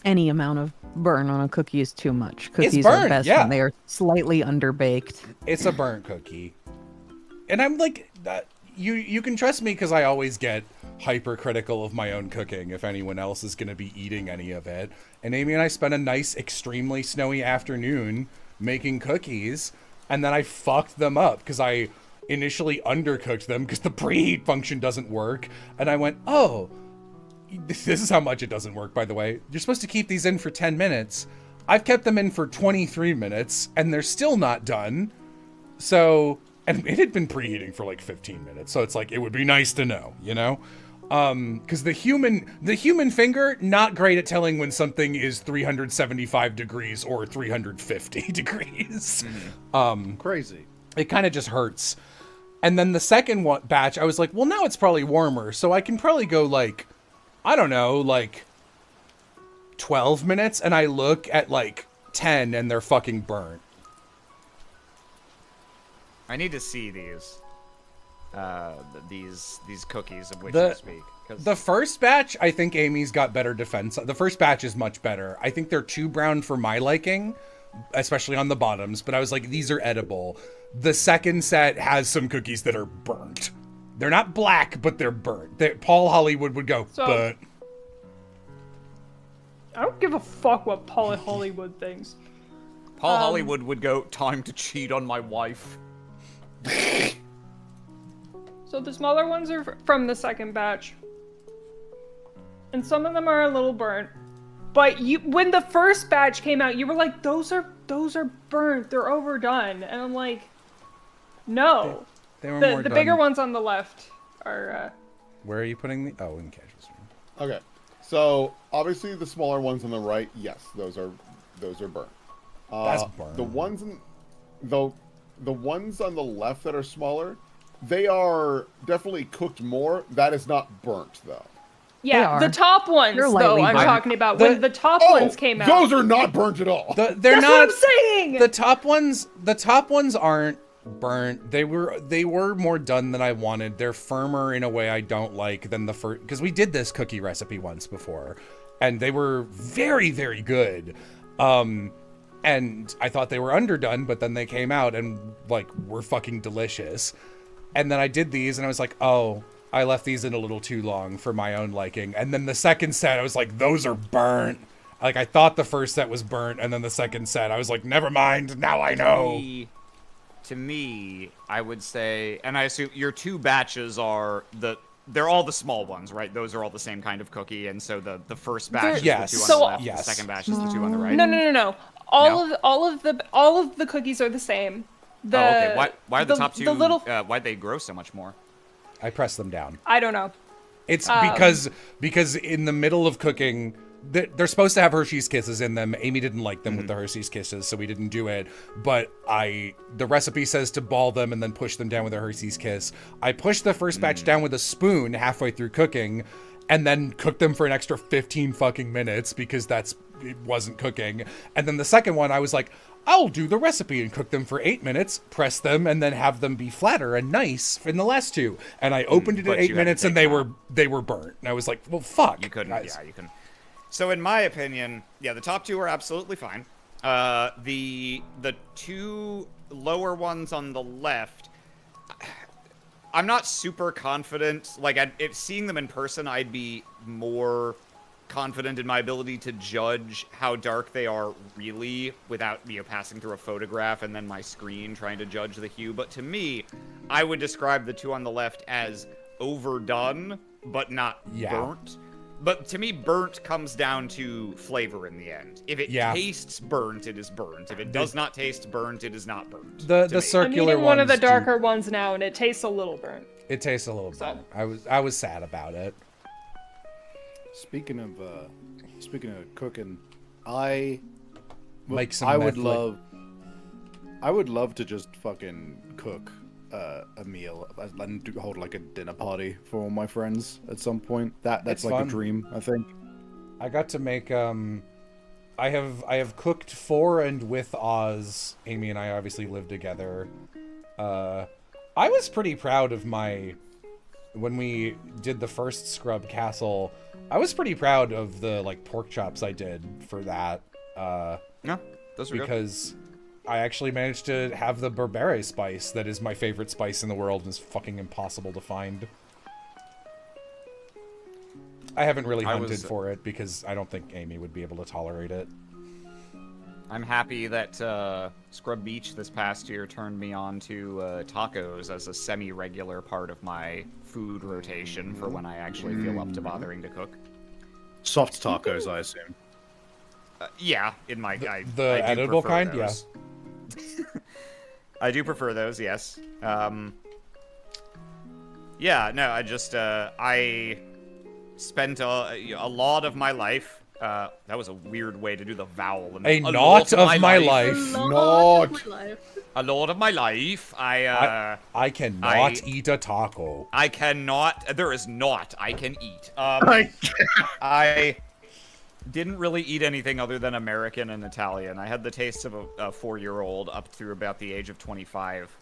Any amount of burn on a cookie is too much. Cookies burnt, are best yeah. when they are slightly underbaked. It's a burnt cookie, and I'm like, you can trust me because I always get hypercritical of my own cooking if anyone else is going to be eating any of it. And Amy and I spent a nice, extremely snowy afternoon making cookies, and then I fucked them up because I initially undercooked them because the preheat function doesn't work, and I went, oh, this is how much it doesn't work, by the way. You're supposed to keep these in for 10 minutes. I've kept them in for 23 minutes, and they're still not done. So, and it had been preheating for like 15 minutes, so it's like, it would be nice to know, you know? Because the human finger, not great at telling when something is 375 degrees or 350 degrees. Crazy. It kind of just hurts. And then the second batch, I was like, well, now it's probably warmer, so I can probably go like, I don't know, like 12 minutes, and I look at like 10 and they're fucking burnt. I need to see these. These cookies of which The- you speak. 'cause- The first batch, I think Amy's got better defense. The first batch is much better. I think they're too brown for my liking, especially on the bottoms, but I was like, these are edible. The second set has some cookies that are burnt. They're not black, but they're burnt. Paul Hollywood would go, So- but I don't give a fuck what Paul Hollywood thinks. Paul Hollywood would go, time to cheat on my wife. So the smaller ones are from the second batch. And some of them are a little burnt. But when the first batch came out, you were like, those are burnt, they're overdone. And I'm like, no. they were more The done. bigger ones on the left are Where are you putting the? Oh, in casual stream. Okay. So obviously the smaller ones on the right, yes, those are burnt. That's burnt. The ones the ones on the left that are smaller, they are definitely cooked more. That is not burnt though. yeah, are. the top ones They're though lightly I'm burnt. talking about. The- When the top ones came out. Those are not burnt at all. They're That's not. what I'm saying! The top ones aren't burnt. They were more done than I wanted. They're firmer in a way I don't like than the first, because we did this cookie recipe once before, and they were very, very good. And I thought they were underdone, but then they came out and like were fucking delicious. And then I did these, and I was like, oh, I left these in a little too long for my own liking. And then the second set, I was like, those are burnt. Like, I thought the first set was burnt, and then the second set, I was like, never mind, now I know. To me, I would say, and I assume your two batches are they're all the small ones, right? Those are all the same kind of cookie, and so the first batch is Yes. the two on So- the left, yes. the second batch is the two on the right. No. All of the cookies are the same. The, Oh, okay. Why are the top two? The little, why'd they grow so much more? I pressed them down. I don't know. It's because in the middle of cooking, they're supposed to have Hershey's Kisses in them. Amy didn't like them with the Hershey's Kisses, so we didn't do it. But the recipe says to ball them and then push them down with a Hershey's Kiss. I pushed the first batch down with a spoon halfway through cooking, and then cook them for an extra 15 fucking minutes because it wasn't cooking. And then the second one, I was like, I'll do the recipe and cook them for 8 minutes, press them, and then have them be flatter and nice in the last 2. And I opened it at 8 minutes, and they were burnt. And I was like, well, fuck. You couldn't. guys. Yeah, you couldn't. So in my opinion, yeah, the top 2 are absolutely fine. The 2 lower ones on the left, I'm not super confident. Like, seeing them in person, I'd be more confident in my ability to judge how dark they are really without passing through a photograph and then my screen trying to judge the hue. But to me, I would describe the 2 on the left as overdone but not burnt. But to me, burnt comes down to flavor in the end. If it tastes burnt, it is burnt. If it does not taste burnt, it is not burnt. The circular I'm eating one of the darker ones now, and it tastes a little burnt. It tastes a little burnt. I was sad about it. Speaking of cooking, I would love to just fucking cook a meal and hold like a dinner party for all my friends at some point. That's it's like fun. A dream, I think. I got to make I have cooked for and with Oz. Amy and I obviously live together. I was pretty proud of when we did the first Scrub Castle. I was pretty proud of the like pork chops I did for that. Yeah, those were because I actually managed to have the berbere spice that is my favorite spice in the world and is fucking impossible to find. I haven't really hunted for it because I don't think Amy would be able to tolerate it. I'm happy that Scrub Beach this past year turned me on to tacos as a semi-regular part of my food rotation for when I actually feel up to bothering to cook. Soft tacos, I assume. Yeah, in my the I edible kind, those. Yeah. I do prefer those, yes. Yeah, no, I just I spent a lot of my life. That was a weird way to do the vowel. A lot of my life. A lot of my life. I cannot eat a taco. I cannot. There is not. I can eat. I didn't really eat anything other than American and Italian. I had the taste of a 4-year-old up through about the age of 25.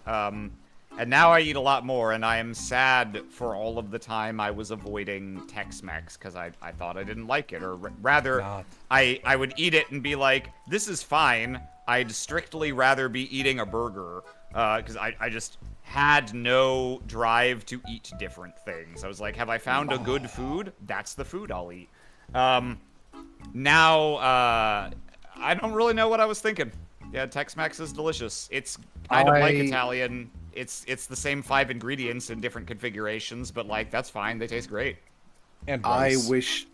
And now I eat a lot more, and I am sad for all of the time I was avoiding Tex-Mex because I thought I didn't like it, or rather, I would eat it and be like, this is fine. I'd strictly rather be eating a burger because I just had no drive to eat different things. I was like, have I found a good food? That's the food I'll eat. Now, I don't really know what I was thinking. Yeah, Tex-Mex is delicious. It's kind of like Italian. It's the same 5 ingredients in different configurations, but like that's fine. They taste great. And I wish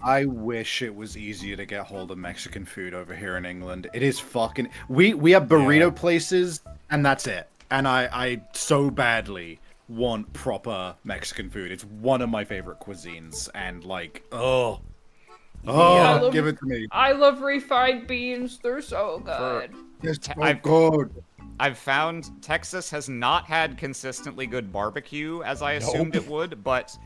it was easier to get hold of Mexican food over here in England. It is fucking. We have burrito places, and that's it. And I so badly want proper Mexican food. It's one of my favorite cuisines, and like, give it to me. I love refined beans. They're so good. Good. I've found Texas has not had consistently good barbecue as I assumed it would, but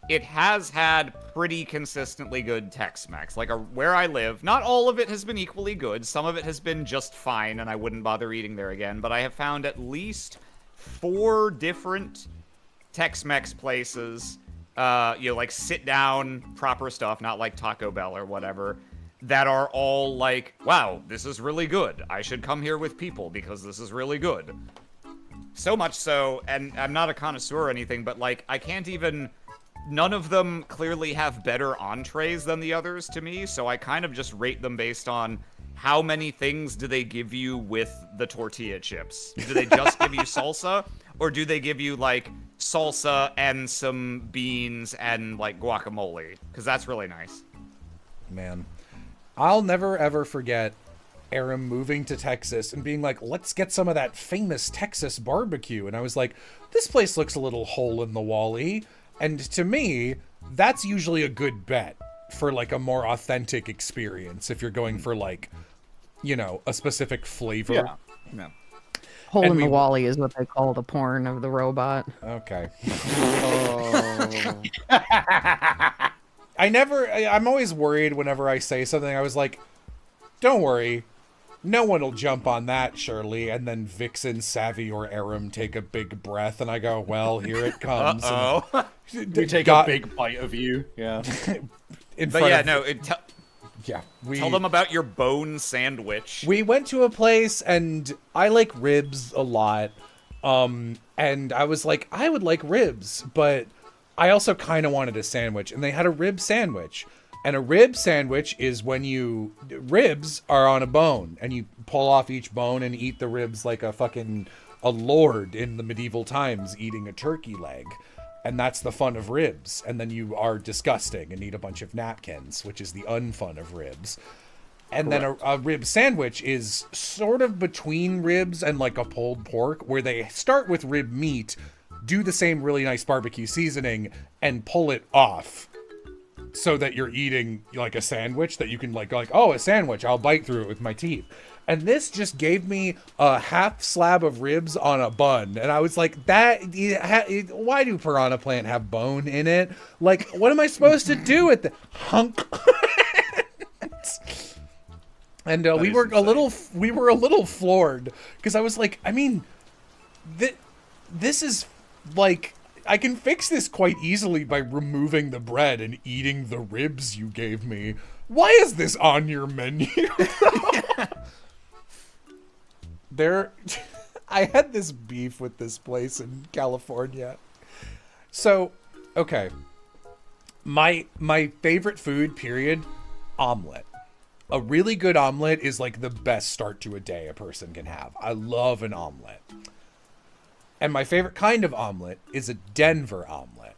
it has had pretty consistently good Tex-Mex. Like where I live, not all of it has been equally good. Some of it has been just fine, and I wouldn't bother eating there again. But I have found at least 4 different Tex-Mex places, like sit down, proper stuff, not like Taco Bell or whatever, that are all like, wow, this is really good. I should come here with people because this is really good. So much so, and I'm not a connoisseur or anything, but like, I can't even... None of them clearly have better entrees than the others to me, so I kind of just rate them based on how many things do they give you with the tortilla chips. Do they just give you salsa, or do they give you, like, salsa and some beans and, like, guacamole? Because that's really nice. Man. I'll never ever forget Aram moving to Texas and being like, let's get some of that famous Texas barbecue. And I was like, this place looks a little hole in the wall-y. And to me, that's usually a good bet for like a more authentic experience if you're going for like, you know, a specific flavor. Yeah. Hole in the Wally is what they call the porn of the robot. Okay. I'm always worried whenever I say something. I was like, don't worry. No one will jump on that, surely. And then Vixen, Savvy, or Aram take a big breath, and I go, well, here it comes. Uh-oh. We take a big bite of you. Yeah. Tell them about your bone sandwich. We went to a place, and I like ribs a lot. And I was like, I would like ribs, but I also kind of wanted a sandwich. And they had a rib sandwich. And a rib sandwich is when ribs are on a bone, and you pull off each bone and eat the ribs like a lord in the medieval times eating a turkey leg. And that's the fun of ribs. And then you are disgusting and need a bunch of napkins, which is the unfun of ribs. And Correct. Then a rib sandwich is sort of between ribs and like a pulled pork, where they start with rib meat, do the same really nice barbecue seasoning, and pull it off so that you're eating like a sandwich that you can like, oh, a sandwich, I'll bite through it with my teeth. And this just gave me a half slab of ribs on a bun. And I was like, why do Piranha Plant have bone in it? Like, what am I supposed to do with the hunk? And we were a little floored, because I was like, I mean, this is like, I can fix this quite easily by removing the bread and eating the ribs you gave me. Why is this on your menu? I had this beef with this place in California. So, okay. My favorite food, period, omelet. A really good omelet is like the best start to a day a person can have. I love an omelet. And my favorite kind of omelet is a Denver omelet.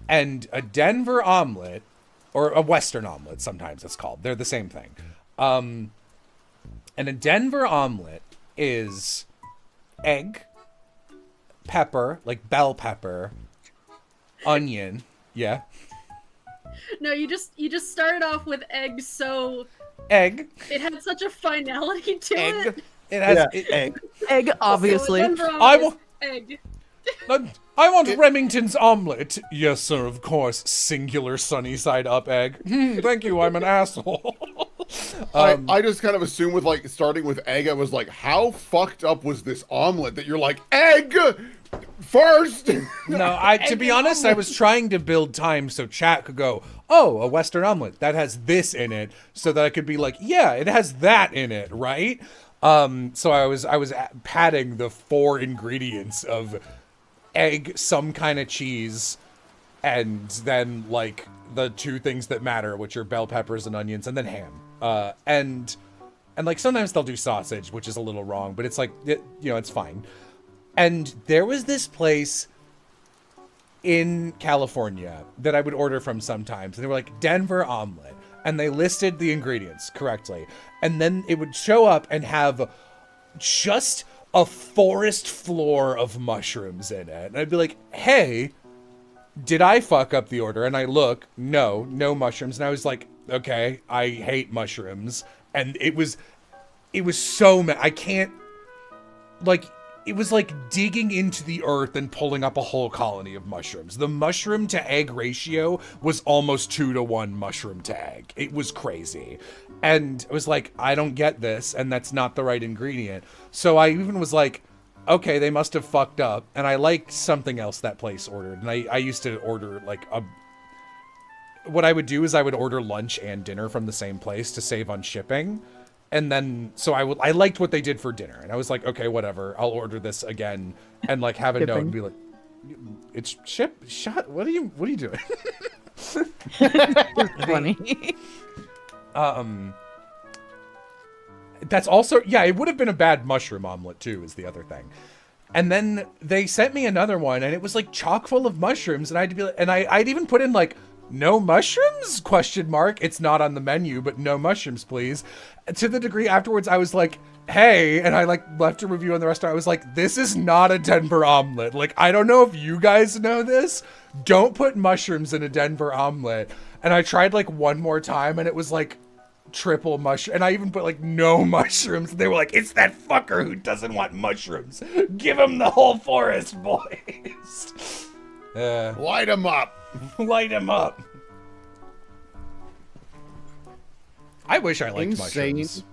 And a Denver omelet, or a Western omelet sometimes it's called. They're the same thing. And a Denver omelet is egg, pepper, like bell pepper, onion. Yeah. No, you just started off with egg, so egg. It had such a finality to it. It has egg. Egg, obviously. So egg. I want Remington's omelet. Yes, sir, of course. Singular sunny side up egg. Thank you, I'm an asshole. I just kind of assumed with like starting with egg, I was like, how fucked up was this omelet that you're like, egg first? No, to be honest, I was trying to build time so chat could go, oh, a Western omelet that has this in it, so that I could be like, yeah, it has that in it, right? So I was padding the 4 ingredients of egg, some kind of cheese, and then like the 2 things that matter, which are bell peppers and onions, and then ham. And like sometimes they'll do sausage, which is a little wrong, but it's like, it's fine. And there was this place in California that I would order from sometimes, and they were like Denver omelet, and they listed the ingredients correctly. And then it would show up and have just a forest floor of mushrooms in it. And I'd be like, hey, did I fuck up the order? And I look, no mushrooms. And I was like, okay, I hate mushrooms. And it was so, I can't, like, it was like digging into the earth and pulling up a whole colony of mushrooms. The mushroom to egg ratio was almost 2-to-1 mushroom to egg. It was crazy. And I was like, I don't get this, and that's not the right ingredient. So I even was like, okay, they must have fucked up. And I liked something else that place ordered. And I used to order like what I would do is I would order lunch and dinner from the same place to save on shipping. And then, so I liked what they did for dinner, and I was like, okay, whatever, I'll order this again, and like have a note and be like, it's shut. What are you doing? Funny. That's also, yeah, it would have been a bad mushroom omelet too, is the other thing. And then they sent me another one, and it was like chock full of mushrooms, and I had to be like, and I'd even put in like, no mushrooms? ? It's not on the menu, but no mushrooms, please. To the degree afterwards, I was like, hey, and I like left a review on the restaurant. I was like, this is not a Denver omelet. Like, I don't know if you guys know this. Don't put mushrooms in a Denver omelet. And I tried like one more time, and it was like triple mushroom. And I even put like no mushrooms. They were like, it's that fucker who doesn't want mushrooms. Give him the whole forest, boys. Light him up. Light him up. I wish I liked insane, mushrooms.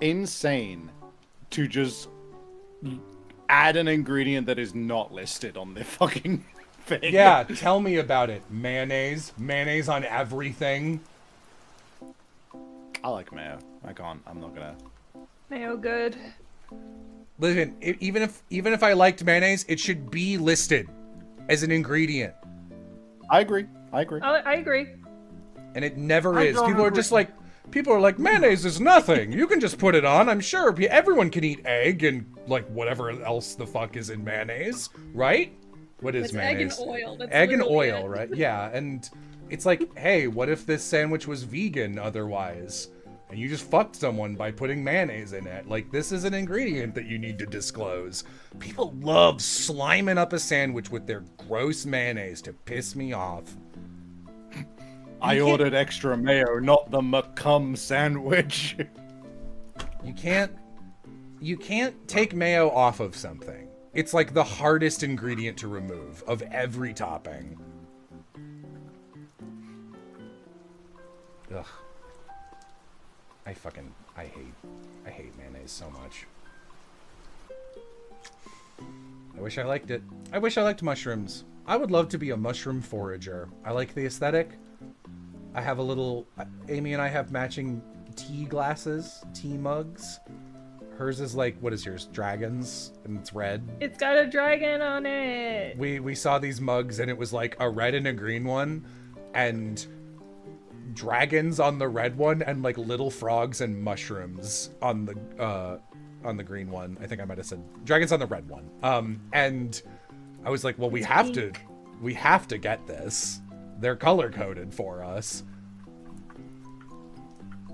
insane to just add an ingredient that is not listed on the fucking thing. Yeah, tell me about it. Mayonnaise. Mayonnaise on everything. I like mayo. I'm not gonna. Mayo good. Listen, even if I liked mayonnaise, it should be listed as an ingredient. I agree. I agree. And it never I is. don't People are agree. just like, mayonnaise is nothing. You can just put it on. I'm sure everyone can eat egg and like whatever else the fuck is in mayonnaise, right? What is It's mayonnaise? egg and oil. That's Egg and literally oil, it. right? Yeah, and it's like, hey, what if this sandwich was vegan otherwise? And you just fucked someone by putting mayonnaise in it. Like, this is an ingredient that you need to disclose. People love sliming up a sandwich with their gross mayonnaise to piss me off. I ordered extra mayo, not the McCum sandwich. You can't take mayo off of something. It's like the hardest ingredient to remove of every topping. Ugh. I hate mayonnaise so much. I wish I liked it. I wish I liked mushrooms. I would love to be a mushroom forager. I like the aesthetic. I have a little... Amy and I have matching tea glasses, tea mugs. Hers is like, what is yours? Dragons, and it's red. It's got a dragon on it. We saw these mugs, and it was like a red and a green one, and dragons on the red one, and like little frogs and mushrooms on the green one. I think I might have said dragons on the red one. And I was like, well, we have to get this. They're color coded for us.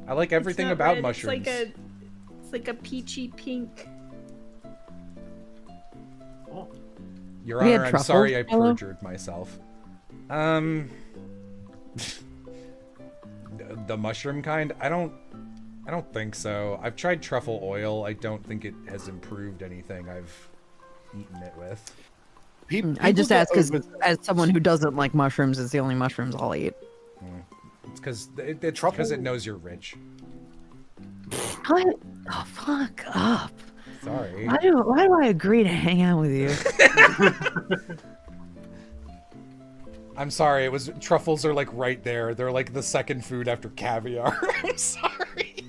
I like everything It's not about red, mushrooms. It's like a peachy pink. Your We had Honor, I'm truffles, sorry I Jello? perjured myself. The mushroom kind? I don't think so. I've tried truffle oil. I don't think it has improved anything I've eaten it with. I just ask because over- as someone who doesn't like mushrooms, it's the only mushrooms I'll eat. It's because it knows you're rich. What? Oh, fuck up. Sorry. Why do I agree to hang out with you? I'm sorry. Truffles are like right there. They're like the second food after caviar. I'm sorry.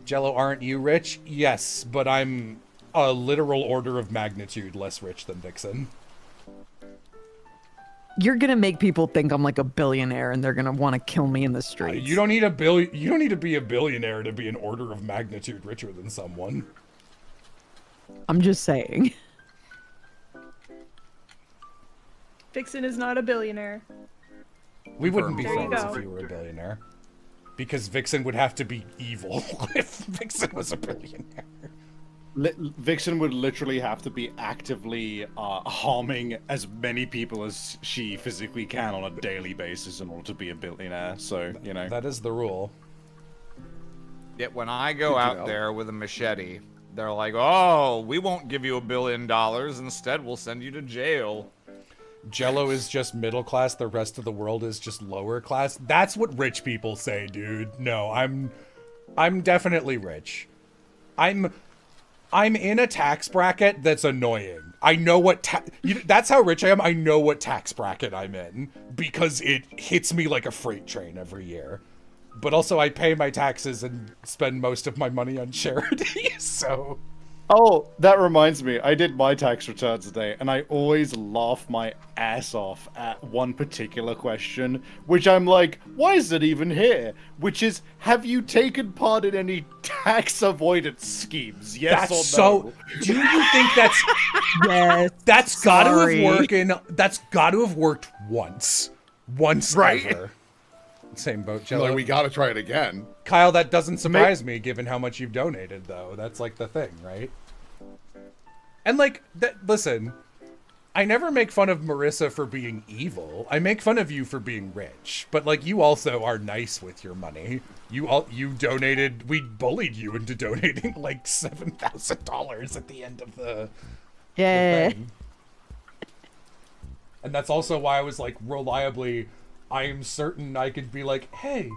Jello, aren't you rich? Yes, but I'm a literal order of magnitude less rich than Vixen. You're gonna make people think I'm like a billionaire, and they're gonna want to kill me in the streets. You don't need You don't need to be a billionaire to be an order of magnitude richer than someone. I'm just saying. Vixen is not a billionaire. We wouldn't be There you friends go. if you were a billionaire. Because Vixen would have to be evil if Vixen was a billionaire. Vixen would literally have to be actively harming as many people as she physically can on a daily basis in order to be a billionaire. So, you know. That is the rule. Yet when I go out there with a machete, they're like, "Oh, we won't give you $1 billion. Instead, we'll send you to jail." Jello is just middle class, the rest of the world is just lower class. That's what rich people say, dude. No, I'm definitely rich. I'm in a tax bracket that's annoying. I know what that's how rich I am. I know what tax bracket I'm in because it hits me like a freight train every year. But also I pay my taxes and spend most of my money on charity. So Oh, that reminds me. I did my tax return today, and I always laugh my ass off at one particular question, which I'm like, why is it even here? Which is, have you taken part in any tax avoidance schemes? Yes that's or no? so. Do you think that's Yes. that's got to Sorry. have worked once Right. ever. Same boat, So Jello. like, we gotta try it again. Kyle, that doesn't surprise me given how much you've donated, though. That's like the thing, right? And like, listen, I never make fun of Marissa for being evil. I make fun of you for being rich. But like, you also are nice with your money. You donated. We bullied you into donating like $7,000 at the end of the Yeah. thing. And that's also why I was like, reliably, I am certain I could be like, hey,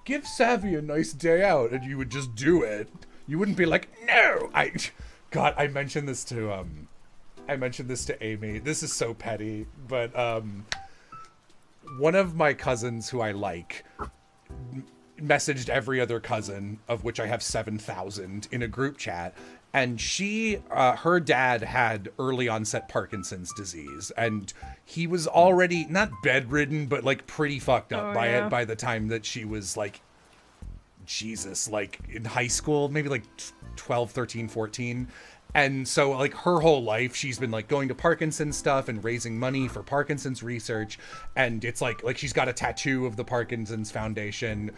give Savvy a nice day out, and you would just do it. You wouldn't be like, no. I mentioned this to Amy. This is so petty, but one of my cousins who I like messaged every other cousin, of which I have 7,000, in a group chat, and her dad had early onset Parkinson's disease, and he was already not bedridden, but like pretty fucked up it by the time that she was like, Jesus, like in high school, maybe like 12, 13, 14. And so like her whole life she's been like going to Parkinson's stuff and raising money for Parkinson's research, and it's like she's got a tattoo of the Parkinson's Foundation,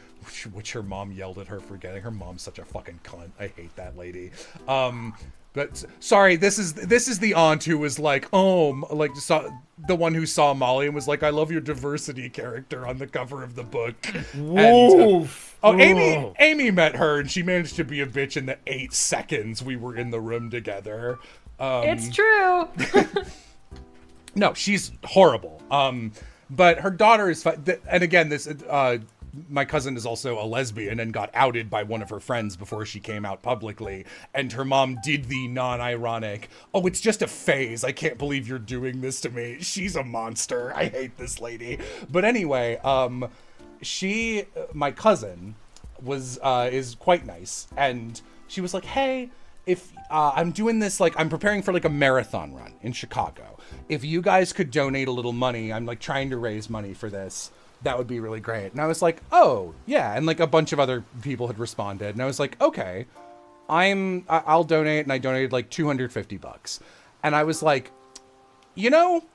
which her mom yelled at her for getting. Her mom's such a fucking cunt. I hate that lady. But sorry, this is the aunt who was like, saw the one who saw Molly and was like, I love your diversity character on the cover of the book. Woof. Amy met her, and she managed to be a bitch in the 8 seconds we were in the room together. It's true. No, she's horrible. But her daughter is and again, this my cousin is also a lesbian and got outed by one of her friends before she came out publicly, and her mom did the non-ironic, oh, it's just a phase, I can't believe you're doing this to me, she's a monster, I hate this lady. But anyway, my cousin is quite nice, and she was like, hey, if I'm doing this, like I'm preparing for like a marathon run in Chicago, if you guys could donate a little money, I'm like trying to raise money for this, that would be really great. And I was like, oh yeah. And like a bunch of other people had responded, and I was like, okay, I'll donate. And I donated like $250. And I was like, you know,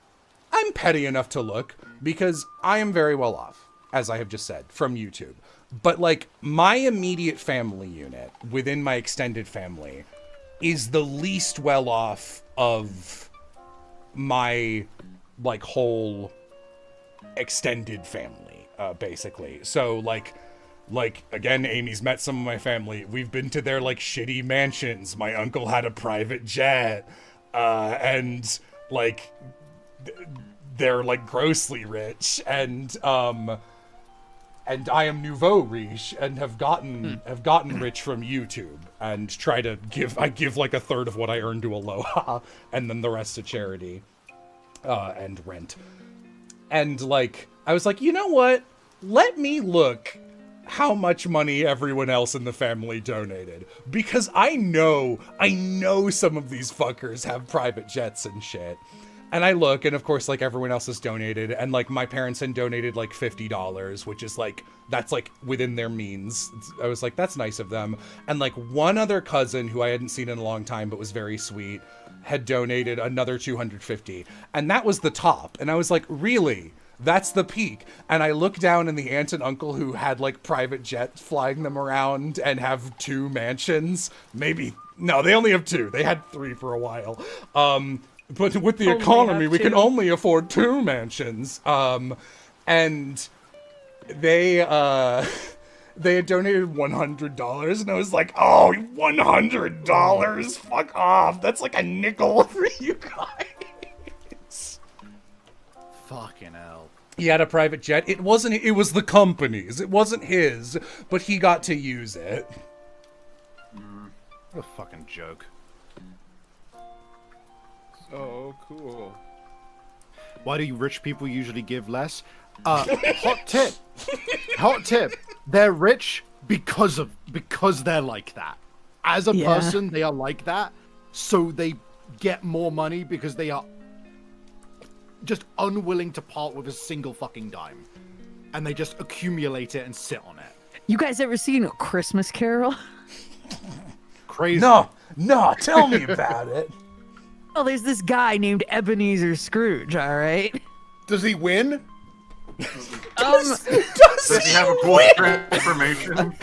I'm petty enough to look, because I am very well off, as I have just said, from YouTube. But like my immediate family unit within my extended family is the least well off of my like whole extended family, basically. So like again, Amy's met some of my family. We've been to their like shitty mansions. My uncle had a private jet, and like they're like grossly rich, and I am nouveau riche and have gotten rich from YouTube, and I give like a third of what I earn to Aloha, and then the rest to charity, and rent. And like, I was like, you know what? Let me look how much money everyone else in the family donated, because I know some of these fuckers have private jets and shit. And I look, and of course, like everyone else has donated, and like my parents had donated like $50, which is like, that's like within their means. I was like, that's nice of them. And like one other cousin who I hadn't seen in a long time, but was very sweet, had donated another $250, and that was the top. And I was like, really? That's the peak? And I look down, and the aunt and uncle who had like private jets flying them around and have 2 mansions, no, they only have 2. They had 3 for a while. But with the economy, we can only afford 2 mansions. And they had donated $100, and I was like, oh, $100? Fuck off. That's like a nickel for you guys. Fucking hell. He had a private jet. It was the company's. It wasn't his, but he got to use it. What a fucking joke. Oh, cool. Why do rich people usually give less? Hot tip. They're rich because they're like that. As a person, they are like that. So they get more money because they are just unwilling to part with a single fucking dime. And they just accumulate it and sit on it. You guys ever seen A Christmas Carol? Crazy. No, tell me about it. Well, there's this guy named Ebenezer Scrooge, all right? Does he win? Does he have a cool transformation?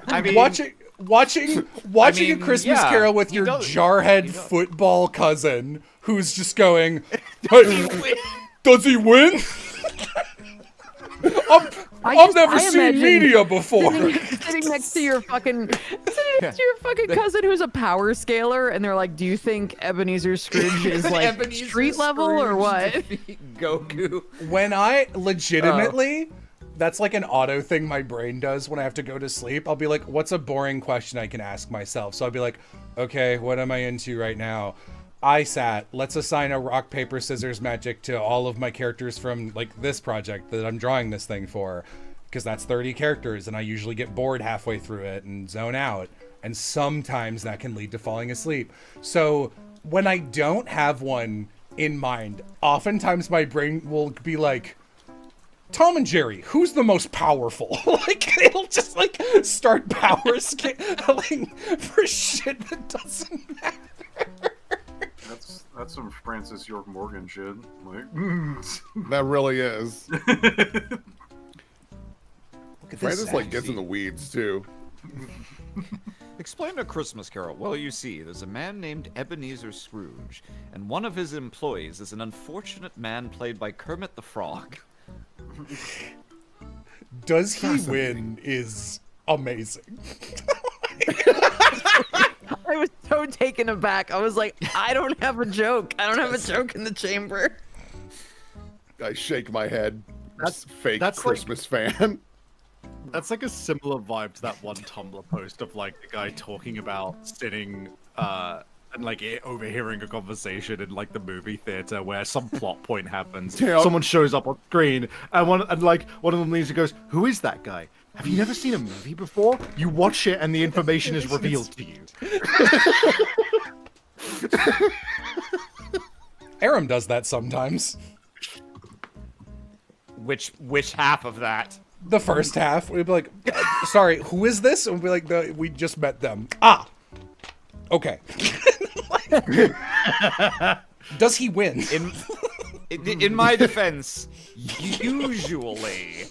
I mean, watching A Christmas Carol with your jarhead football cousin who's just going, hey, does he win? I've never seen media before. Sitting next to your fucking cousin who's a power scaler, and they're like, do you think Ebenezer Scrooge is like Ebenezer street level or what? Goku. When I legitimately, that's like an auto thing my brain does when I have to go to sleep. I'll be like, what's a boring question I can ask myself? So I'll be like, okay, what am I into right now? ISAT, let's assign a rock, paper, scissors magic to all of my characters from like this project that I'm drawing this thing for, because that's 30 characters and I usually get bored halfway through it and zone out. And sometimes that can lead to falling asleep. So when I don't have one in mind, oftentimes my brain will be like, Tom and Jerry, who's the most powerful? Like, it'll just like start power scaling for shit that doesn't matter. That's some Francis York Morgan shit. Like, That really is. Francis like Zaxby. gets in the weeds too. Explain A Christmas Carol. Well, you see, there's a man named Ebenezer Scrooge, and one of his employees is an unfortunate man played by Kermit the Frog. Does he win is amazing. I was so taken aback. I was like, I don't have a joke. I don't have a joke in the chamber. I shake my head. That's fake that's Christmas fan. That's like a similar vibe to that one Tumblr post of like the guy talking about sitting and like overhearing a conversation in like the movie theater where some plot point happens. Yeah. Someone shows up on screen and one of them leaves and goes, "Who is that guy? Have you never seen a movie before?" You watch it and the information is revealed to you. Aram does that sometimes. Which half of that? The first half, we'd be like, sorry, who is this? And we'd be like, we just met them. Ah, okay. Does he win? In my defense, usually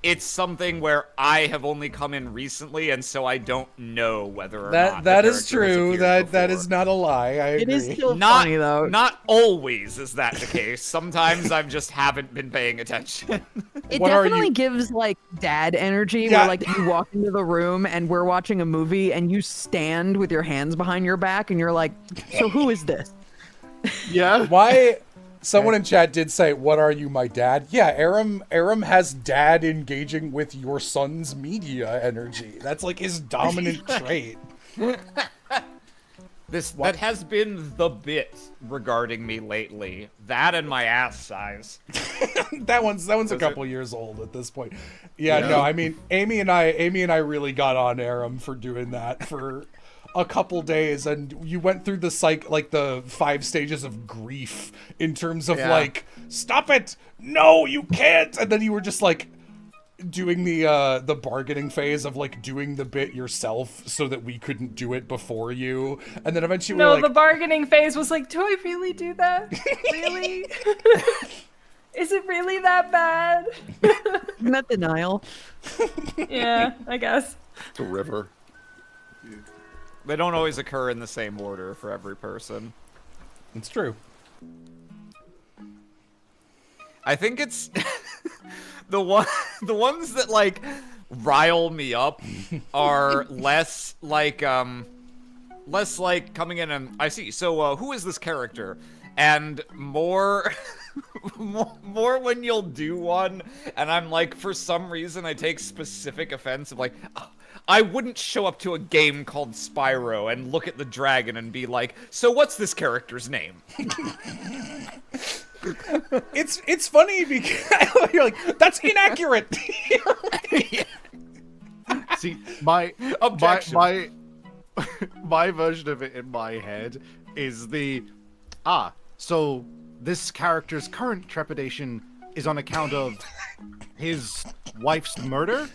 it's something where I have only come in recently, and so I don't know whether or not that the is character has true. appeared That before. is not a lie. I agree. It is still Not funny though. Not always is that the case. Sometimes I just haven't been paying attention. It What are definitely you- gives like dad energy Yeah. where like you walk into the room and we're watching a movie and you stand with your hands behind your back and you're like, so who is this? Yeah. Why? Someone in chat did say, "What are you, my dad?" Yeah, Aram has dad engaging with your son's media energy. That's like his dominant trait. That has been the bit regarding me lately. That and my ass size. that one's a couple years old at this point. Yeah, no, I mean, Amy and I really got on Aram for doing that for a couple days, and you went through the 5 stages of grief in terms of like, stop it, no, you can't, and then you were just like doing the bargaining phase of like doing the bit yourself so that we couldn't do it before you, and then eventually we were like, the bargaining phase was like, do I really do that? Really? Is it really that bad? Isn't that denial? Yeah, I guess. It's a river. They don't always occur in the same order for every person. it's true. I think it's the ones that like rile me up are less like coming in and I see. So who is this character? And more more when you'll do one and I'm like, for some reason I take specific offense of like, oh, I wouldn't show up to a game called Spyro and look at the dragon and be like, so what's this character's name? It's funny because you're like, that's inaccurate. See, my Objection. my version of it in my head is so this character's current trepidation is on account of his wife's murder,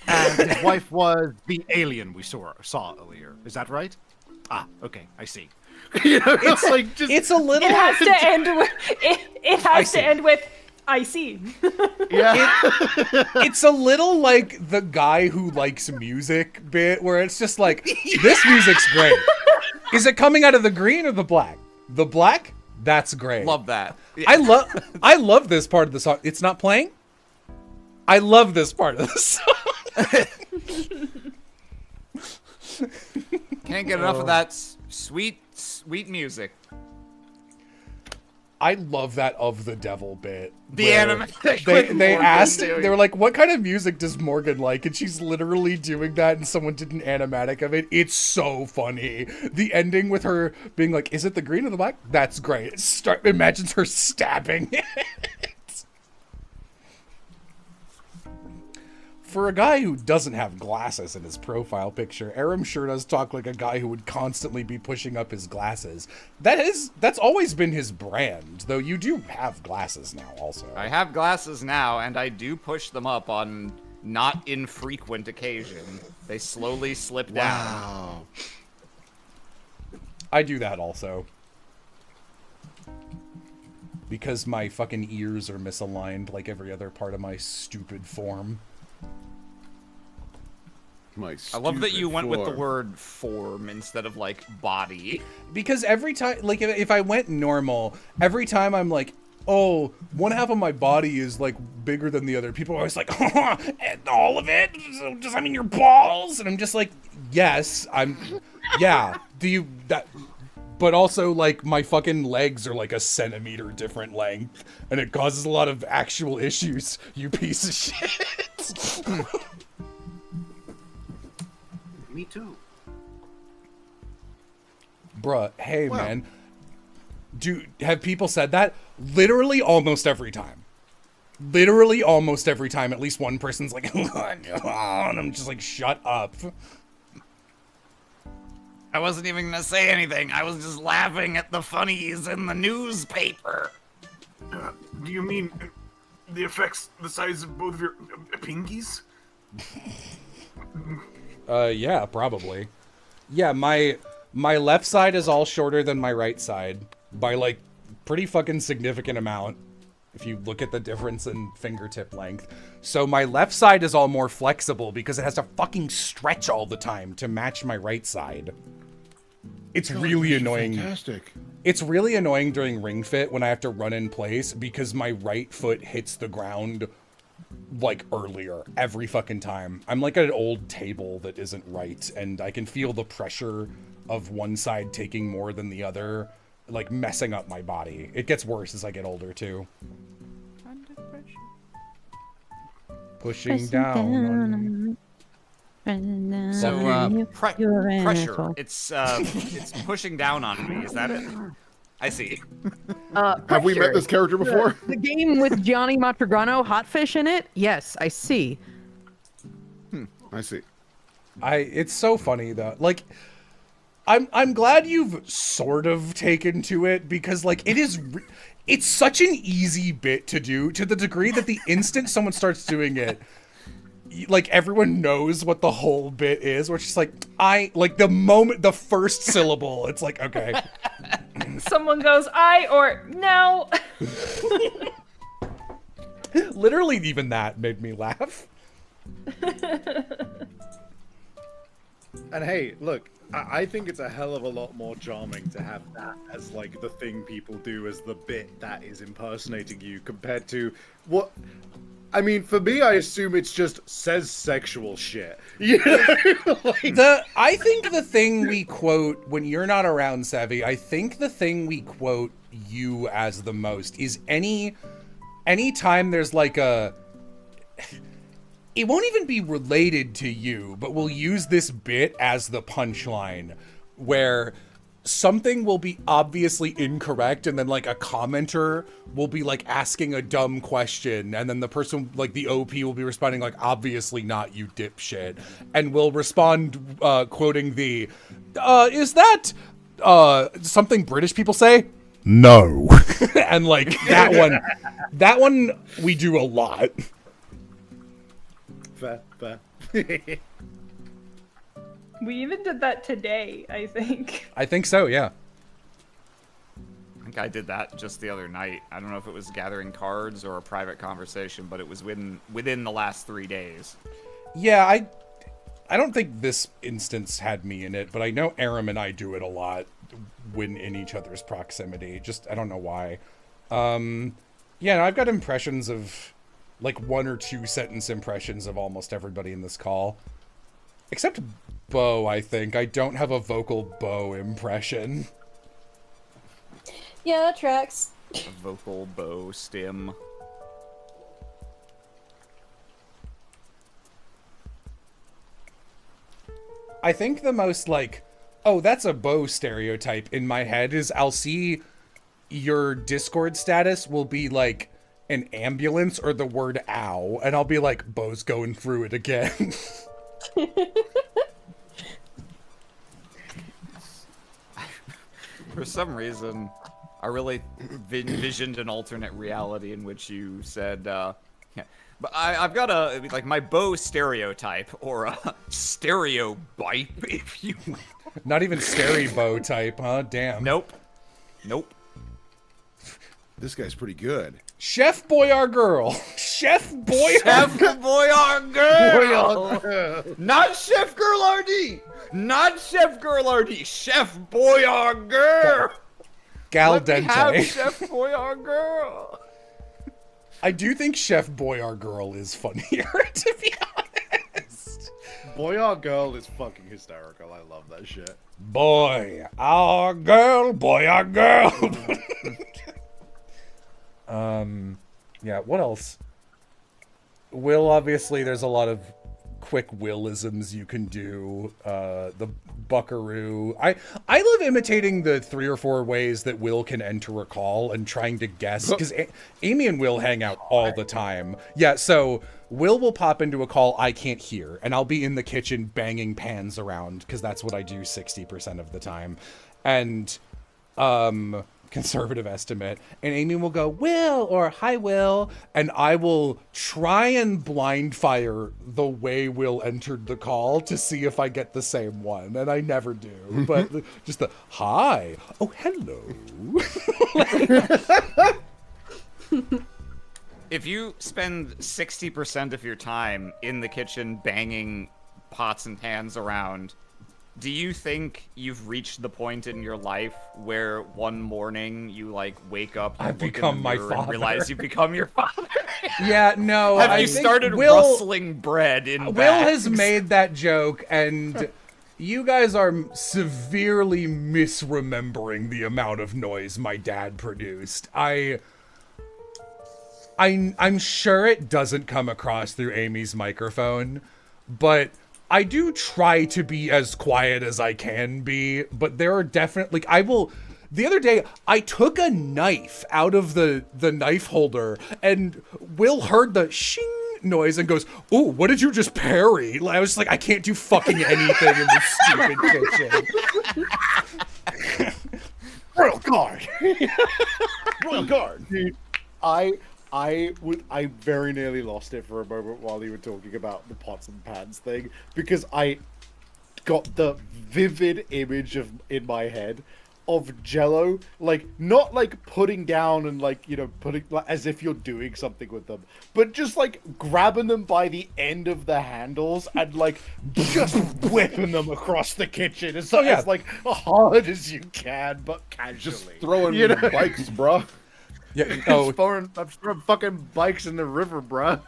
and his wife was the alien we saw earlier. Is that right? Okay, I see. You know, it's like just It's a little. It has to end with it has to end with I see. yeah. It's a little like the guy who likes music bit, where it's just like, this music's great. Is it coming out of the green or the black? The black? That's great. Love that. I love this part of the song. It's not playing? I love this part of the song. Can't get enough of that sweet music. I love that of the devil bit. The where animatic. They asked, they were like, what kind of music does Morgan like? And she's literally doing that, and someone did an animatic of it. It's so funny. The ending with her being like, is it the green or the black? That's great. Imagines her stabbing it. For a guy who doesn't have glasses in his profile picture, Aram sure does talk like a guy who would constantly be pushing up his glasses. That's always been his brand, though you do have glasses now also. I have glasses now, and I do push them up on not infrequent occasion. They slowly slip down. Wow. I do that also. Because my fucking ears are misaligned like every other part of my stupid form. I love that you went with the word form instead of, like, body. Because every time, like, if I went normal, every time I'm like, oh, one half of my body is, like, bigger than the other, people are always like, and all of it? Does that mean your balls? And I'm just like, yes, yeah, but also, like, my fucking legs are, like, a centimeter different length, and it causes a lot of actual issues, you piece of shit. Me too. Bruh, hey, man. Have people said that? Literally almost every time. Literally almost every time, at least one person's like, and I'm just like, shut up. I wasn't even gonna say anything. I was just laughing at the funnies in the newspaper. Do you mean the effects the size of both of your pinkies? Yeah, probably. Yeah, my left side is all shorter than my right side by, like, pretty fucking significant amount, if you look at the difference in fingertip length. So my left side is all more flexible because it has to fucking stretch all the time to match my right side. It's really annoying. Fantastic. It's really annoying during Ring Fit when I have to run in place because my right foot hits the ground like earlier every fucking time. I'm like an old table that isn't right, and I can feel the pressure of one side taking more than the other, like messing up my body. It gets worse as I get older too. Pushing down on So pressure. It's pushing down on me. Is that it? I see. Have we met this character before? The game with Gianni Matrigano, Hotfish in it? Yes, I see. I see. It's so funny though. Like, I'm glad you've sort of taken to it because like it's such an easy bit to do to the degree that the instant someone starts doing it, like everyone knows what the whole bit is, which is like the first syllable, it's like, okay. Someone goes, I or no. Literally even that made me laugh. And hey, look, I think it's a hell of a lot more charming to have that as like the thing people do as the bit that is impersonating you compared to what... I mean, for me, I assume it's just says sexual shit. You know? I think the thing we quote when you're not around, Savvy, I think the thing we quote you as the most is any time there's like a... It won't even be related to you, but we'll use this bit as the punchline where something will be obviously incorrect and then like a commenter will be like asking a dumb question and then the person like the OP will be responding like, obviously not, you dipshit, and we'll respond quoting the is that something British people say? No. And like that one we do a lot. Fair. We even did that today, I think. I think so, yeah. I think I did that just the other night. I don't know if it was gathering cards or a private conversation, but it was within the last 3 days. Yeah, I don't think this instance had me in it, but I know Aram and I do it a lot when in each other's proximity. Just, I don't know why. Yeah, no, I've got impressions of, like, 1 or 2 sentence impressions of almost everybody in this call. Except Bo, I think. I don't have a vocal Bo impression. Yeah, that tracks. A vocal bow stim. I think the most like, oh, that's a bow stereotype in my head is I'll see your Discord status will be like an ambulance or the word ow, and I'll be like, Bo's going through it again. For some reason, I really envisioned an alternate reality in which you said, yeah. But I've got a, like, my bow stereotype, or a stereotype, if you will. Not even stereo type, huh? Damn. Nope. Nope. This guy's pretty good. Chef Boy Our Girl. Chef Boy Chef Boy Our Girl. Not Chef Girl RD. Not Chef Girl RD. Chef Boy Our Girl. Gal Let Dente. me have Chef Boy Our Girl. I do think Chef Boy Our Girl is funnier, to be honest. Boy or girl is fucking hysterical. I love that shit. Boy Our Girl. Boy Our Girl. Yeah, what else? Will, obviously, there's a lot of quick Willisms you can do. The buckaroo. I love imitating the 3 or 4 ways that Will can enter a call and trying to guess, because Amy and Will hang out all the time. Yeah, so Will pop into a call I can't hear, and I'll be in the kitchen banging pans around, because that's what I do 60% of the time. And, conservative estimate, and Amy will go, Will, or hi Will, and I will try and blind fire the way Will entered the call to see if I get the same one, and I never do. But just the hi, oh hello. If you spend 60% of your time in the kitchen banging pots and pans around, do you think you've reached the point in your life where one morning you like wake up, you I've look in the become my mirror and father. realize you become your father? Yeah, no. Have I you think started rustling bread in Will bags? has made that joke, and you guys are severely misremembering the amount of noise my dad produced. I'm sure it doesn't come across through Amy's microphone, but I do try to be as quiet as I can be, but there are definitely, the other day, I took a knife out of the knife holder, and Will heard the shing noise and goes, "Ooh, what did you just parry?" I was just like, I can't do fucking anything in this stupid kitchen. Royal guard. Royal guard. Dude, I very nearly lost it for a moment while you were talking about the pots and pans thing, because I got the vivid image in my head of Jello, like not like putting down and like, you know, putting like, as if you're doing something with them, but just like grabbing them by the end of the handles and like just whipping them across the kitchen as like hard as you can, but casually. Just throwing bikes, bruh. Yeah. I'm throwing fucking bikes in the river, bruh.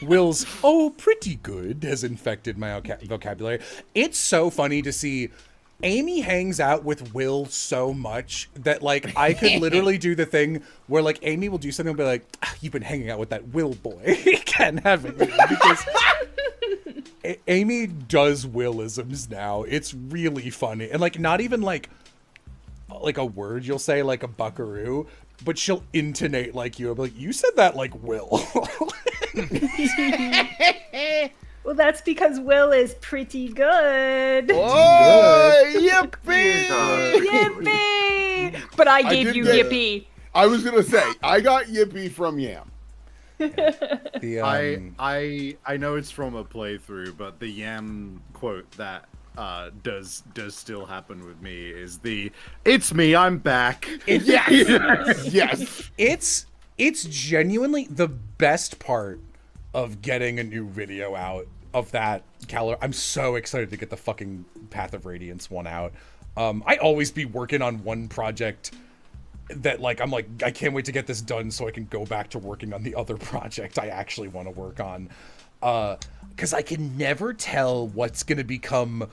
Will's "oh, pretty good" has infected my vocabulary. It's so funny to see Amy hangs out with Will so much that like I could literally do the thing where like Amy will do something and be like, "You've been hanging out with that Will boy again, haven't you?" Because Amy does Willisms now. It's really funny, and like not even like a word you'll say, like a buckaroo, but she'll intonate like you. I'll be like, "You said that like Will." Well, that's because Will is pretty good. Oh, yippee! Yippee! But I gave you yippee. I was gonna say I got yippee from Yam. I know it's from a playthrough, but the Yam quote that does still happen with me is the "It's me, I'm back." Yes. It's genuinely the best part of getting a new video out of that caliber. I'm so excited to get the fucking Path of Radiance one out. I always be working on one project that like I'm like, I can't wait to get this done so I can go back to working on the other project I actually want to work on. Because I can never tell what's gonna become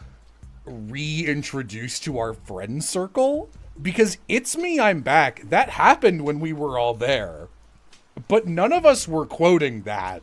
reintroduced to our friend circle. because It's Me, I'm Back, that happened when we were all there. But none of us were quoting that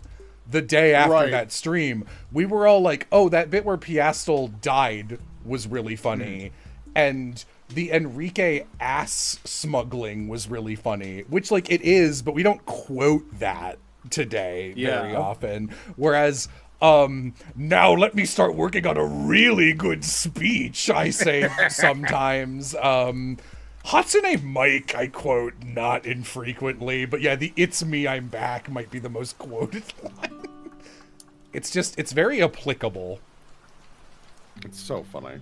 the day after that stream. We were all like, oh, that bit where Piastel died was really funny. And the Enrique ass smuggling was really funny, which, like, it is, but we don't quote that today very often. Whereas, now let me start working on a really good speech, I say sometimes. Hatsune Mike, I quote not infrequently, but yeah, the It's Me, I'm Back might be the most quoted line. It's very applicable. It's so funny.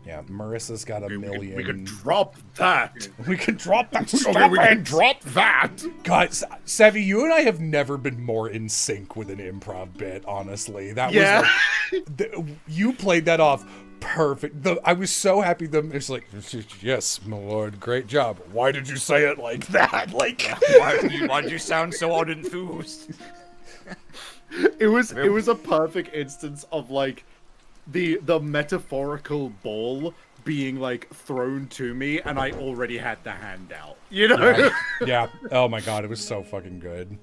Yeah, Marissa's got a million. We could drop that. We could drop that. Okay, we can drop that. God, Savvy, you and I have never been more in sync with an improv bit, honestly. That was like, you played that off perfect. I was so happy. It's like, yes, my lord, great job. Why did you say it like that? Like, why did you sound so unenthused? It was a perfect instance of like the metaphorical ball being like thrown to me, and I already had the hand out. You know? Yeah. Oh my god, it was so fucking good.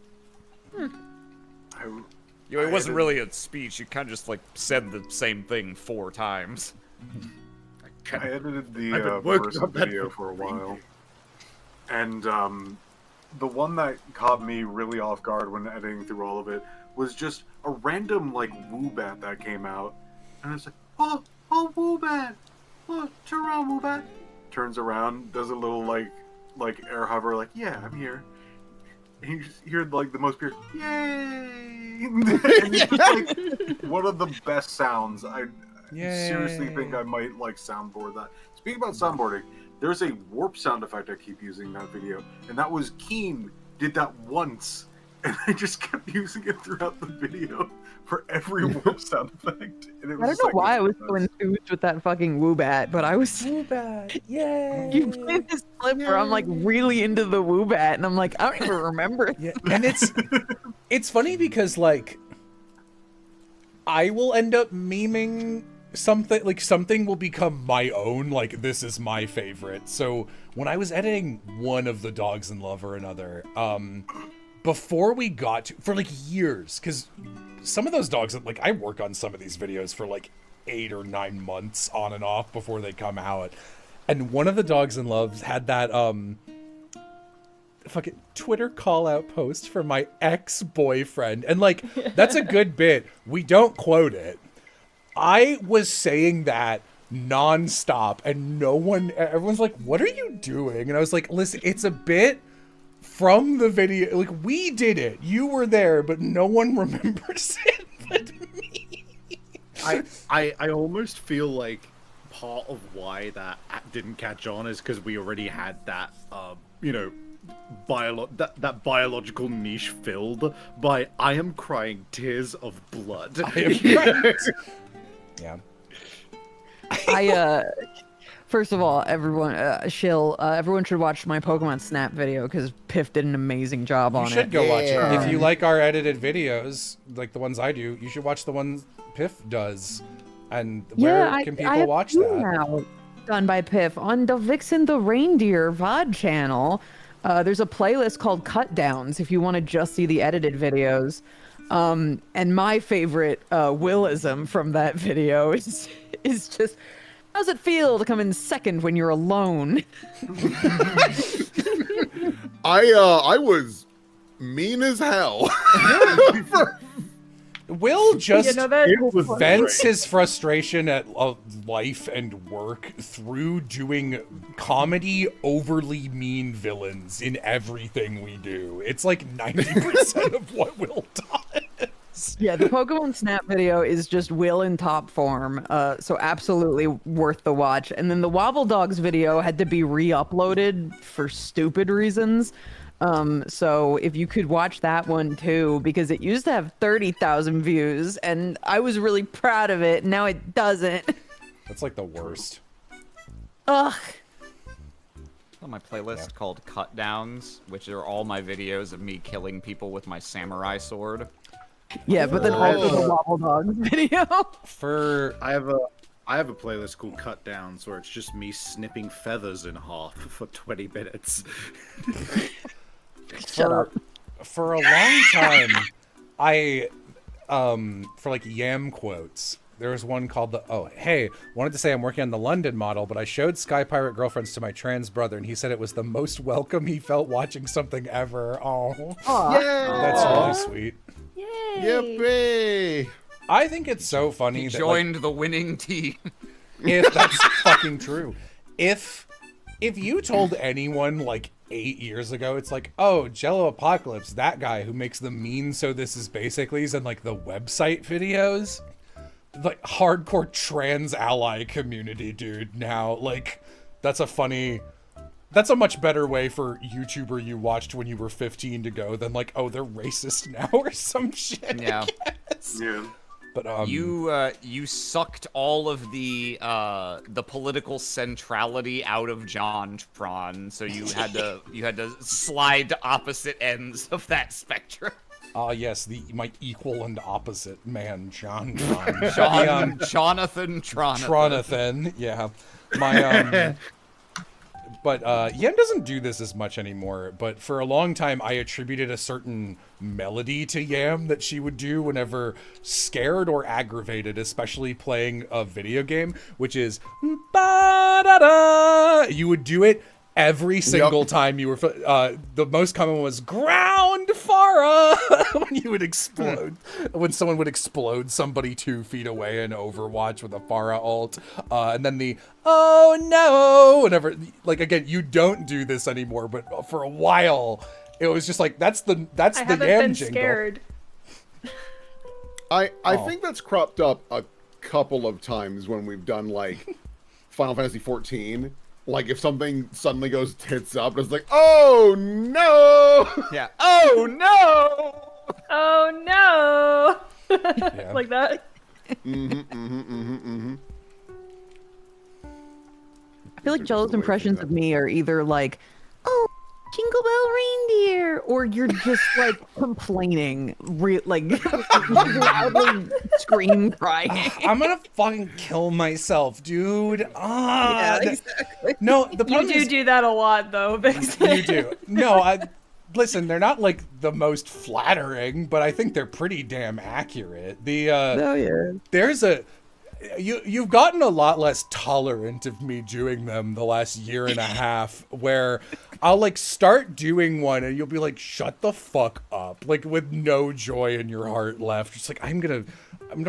It wasn't really a speech. You kind of just like said the same thing 4 times. I edited the first video for a while, and the one that caught me really off guard when editing through all of it was just a random like Woobat that came out, and it's like, oh Woobat, oh, turn around Woobat, turns around, does a little like air hover, like, yeah, I'm here. And you just hear like the most pure yay, and it's like one of the best sounds. I seriously think I might like soundboard that. Speaking about soundboarding, there's a warp sound effect I keep using in that video, and that was Keen did that once, and I just kept using it throughout the video for every warp sound effect. And it was I don't know why I was so enthused with that fucking Woobat, but I was Woobat, yay! You played this clip where I'm like really into the Woobat, and I'm like, I don't even remember. Yeah, and it's funny because like I will end up memeing something, like something will become my own, like this is my favorite. So when I was editing one of the Dogs in Love or Another, before we got to, for like years, because some of those dogs, like I work on some of these videos for like 8 or 9 months on and off before they come out, and one of the Dogs in Love had that fucking Twitter call out post for my ex-boyfriend, and like that's a good bit. We don't quote it. I was saying that nonstop, and everyone's like, what are you doing? And I was like, listen, it's a bit from the video. Like, we did it. You were there, but no one remembers it but me. I almost feel like part of why that didn't catch on is because we already had that, you know, that biological niche filled by I am crying tears of blood. I am crying. Yeah. First of all, everyone, everyone should watch my Pokemon Snap video because Piff did an amazing job on it. You should go watch it. If you like our edited videos, like the ones I do, you should watch the ones Piff does. And where can people watch that? Now, done by Piff on the Vixen the Reindeer VOD channel. There's a playlist called Cut Downs if you want to just see the edited videos. And my favorite Willism from that video is just, how's it feel to come in second when you're alone? I was mean as hell. Will just vents his frustration at life and work through doing comedy overly mean villains in everything we do. It's like 90% of what Will does. Yeah, the Pokemon Snap video is just Will in top form, so absolutely worth the watch. And then the Wobble Dogs video had to be re-uploaded for stupid reasons. So if you could watch that one too, because it used to have 30,000 views, and I was really proud of it. Now it doesn't. That's like the worst. Ugh. On my playlist called Cut Downs, which are all my videos of me killing people with my samurai sword. Yeah, but then also the Wobble Dogs video. I I have a playlist called Cut Downs where it's just me snipping feathers in half for 20 minutes. Shut up. For a long time, I for like Yam quotes. There was one called wanted to say I'm working on the London model, but I showed Sky Pirate Girlfriends to my trans brother, and he said it was the most welcome he felt watching something ever. Oh, that's really sweet. Yippee! I think it's so funny He that joined the winning team. if that's fucking true. If you told anyone like 8 years ago, it's like, oh, Jello Apocalypse, that guy who makes the mean so this is basically's and like the website videos, like hardcore trans ally community, dude. Now, like, that's a much better way for YouTuber you watched when you were 15 to go than like, oh, they're racist now or some shit. Yeah. I guess. Yeah. But you sucked all of the political centrality out of JonTron, so you had to slide to opposite ends of that spectrum. Yes, my equal and opposite man, Jonathan Tronathan, yeah. My but Yem doesn't do this as much anymore, but for a long time I attributed a certain melody to Yam that she would do whenever scared or aggravated, especially playing a video game, which is ba-da-da. You would do it every single time you were the most common was ground Farah when you would explode when someone would explode somebody 2 feet away in Overwatch with a Farah ult, and then the oh no whenever, like, again, you don't do this anymore, but for a while it was just like that's the Yam been jingle. Scared. I think that's cropped up a couple of times when we've done like Final Fantasy 14. Like, if something suddenly goes tits up, it's like, oh no! Yeah. Oh no! Oh no! Yeah. Like that. I feel like Jello's impressions of me are either like, oh, Jingle Bell Reindeer, or you're just like complaining, like loudly scream crying. I'm gonna fucking kill myself, dude. Yeah, exactly. No, the problem You is do that a lot, though, Vixen. you do. No, listen, they're not like the most flattering, but I think they're pretty damn accurate. Oh yeah. There's you've gotten a lot less tolerant of me doing them the last year and a half, where I'll like start doing one and you'll be like, shut the fuck up, like with no joy in your heart left. It's like, I'm gonna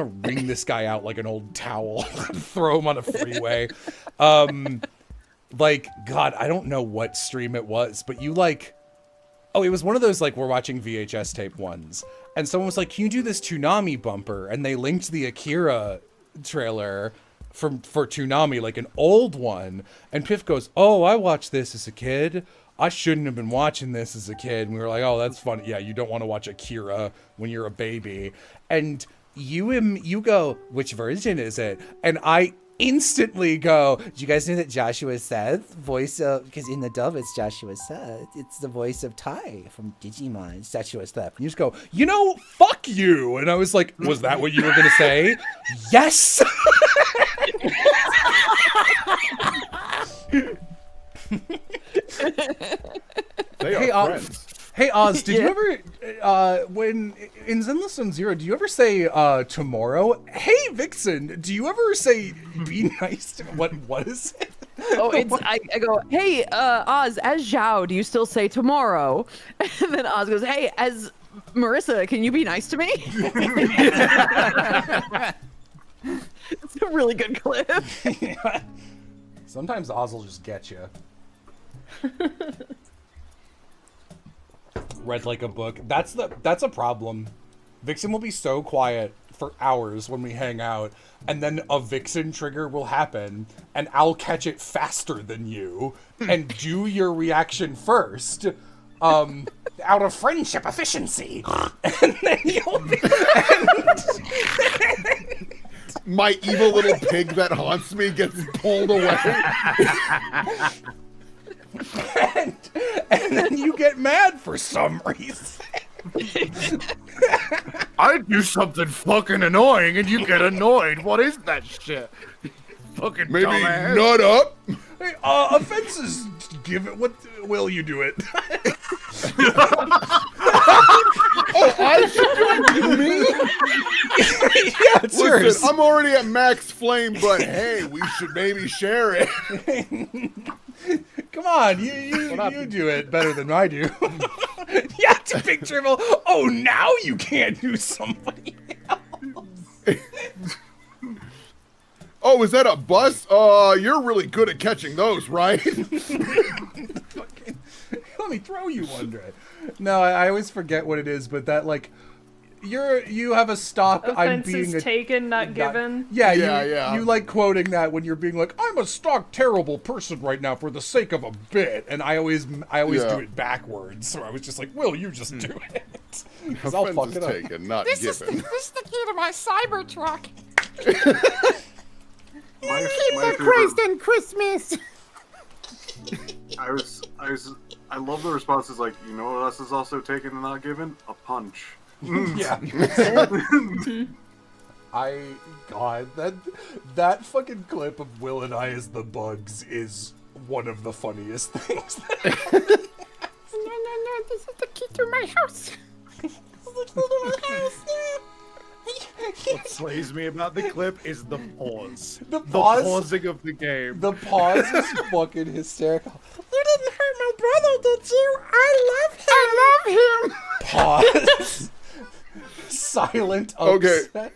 wring this guy out like an old towel and throw him on a freeway. Like, God, I don't know what stream it was, but you like, oh, it was one of those like we're watching VHS tape ones, and someone was like, can you do this Toonami bumper? And they linked the Akira trailer for Toonami, like an old one, and Piff goes, oh, I watched this as a kid, I shouldn't have been watching this as a kid. And we were like, oh, that's funny. Yeah, you don't want to watch Akira when you're a baby. And you go, which version is it? And I instantly go, do you guys know that Joshua Seth voice of, because in the dub it's Joshua Seth, it's the voice of Tai from Digimon. It's Joshua Seth. And you just go, fuck you. And I was like, was that what you were gonna say? Yes. They are friends. Hey Oz, did you ever, when in Zenless Zone Zero, do you ever say tomorrow? Hey Vixen, do you ever say be nice to what is it? Oh, I go, hey Oz, as Zhao, do you still say tomorrow? And then Oz goes, hey, as Marissa, can you be nice to me? It's a really good clip. Yeah. Sometimes Oz will just get you. Read like a book. That's a problem. Vixen will be so quiet for hours when we hang out, and then a Vixen trigger will happen, and I'll catch it faster than you and do your reaction first, out of friendship efficiency, and then you'll be. My evil little pig that haunts me gets pulled away. and then you get mad for some reason. I do something fucking annoying and you get annoyed. What is that shit? fucking Maybe dumbass. nut up. Hey, offenses, give it. What will you do it? Oh, I should do it. Me? Yeah, it's yours. Listen, I'm already at max flame, but hey, we should maybe share it. Come on, you do it better than I do. Yeah, it's a big dribble. Oh, now you can't do somebody else. Oh, is that a bus? You're really good at catching those, right? Let me throw you one, Dre. No, I always forget what it is, but that like, you have a stock. I'm Offenses being taken, not given. Yeah, Yeah. You like quoting that when you're being like, I'm a stock terrible person right now for the sake of a bit, and I always Yeah. do it backwards. So I was just like, Will, you just do it. 'Cause I'll fuck Offense it is up. taken, not This given. is the key to my Cybertruck. My Keep the favorite- Christ in Christmas. I love the responses like, you know what else is also taken and not given? A punch. Yeah. God, that fucking clip of Will and I as the bugs is one of the funniest things. No, this is the key to my house. What slays me about the clip is the pause. The pause? pausing of the game. The pause is fucking hysterical. You didn't hurt my brother, did you? I love him. Pause. Silent Okay. upset.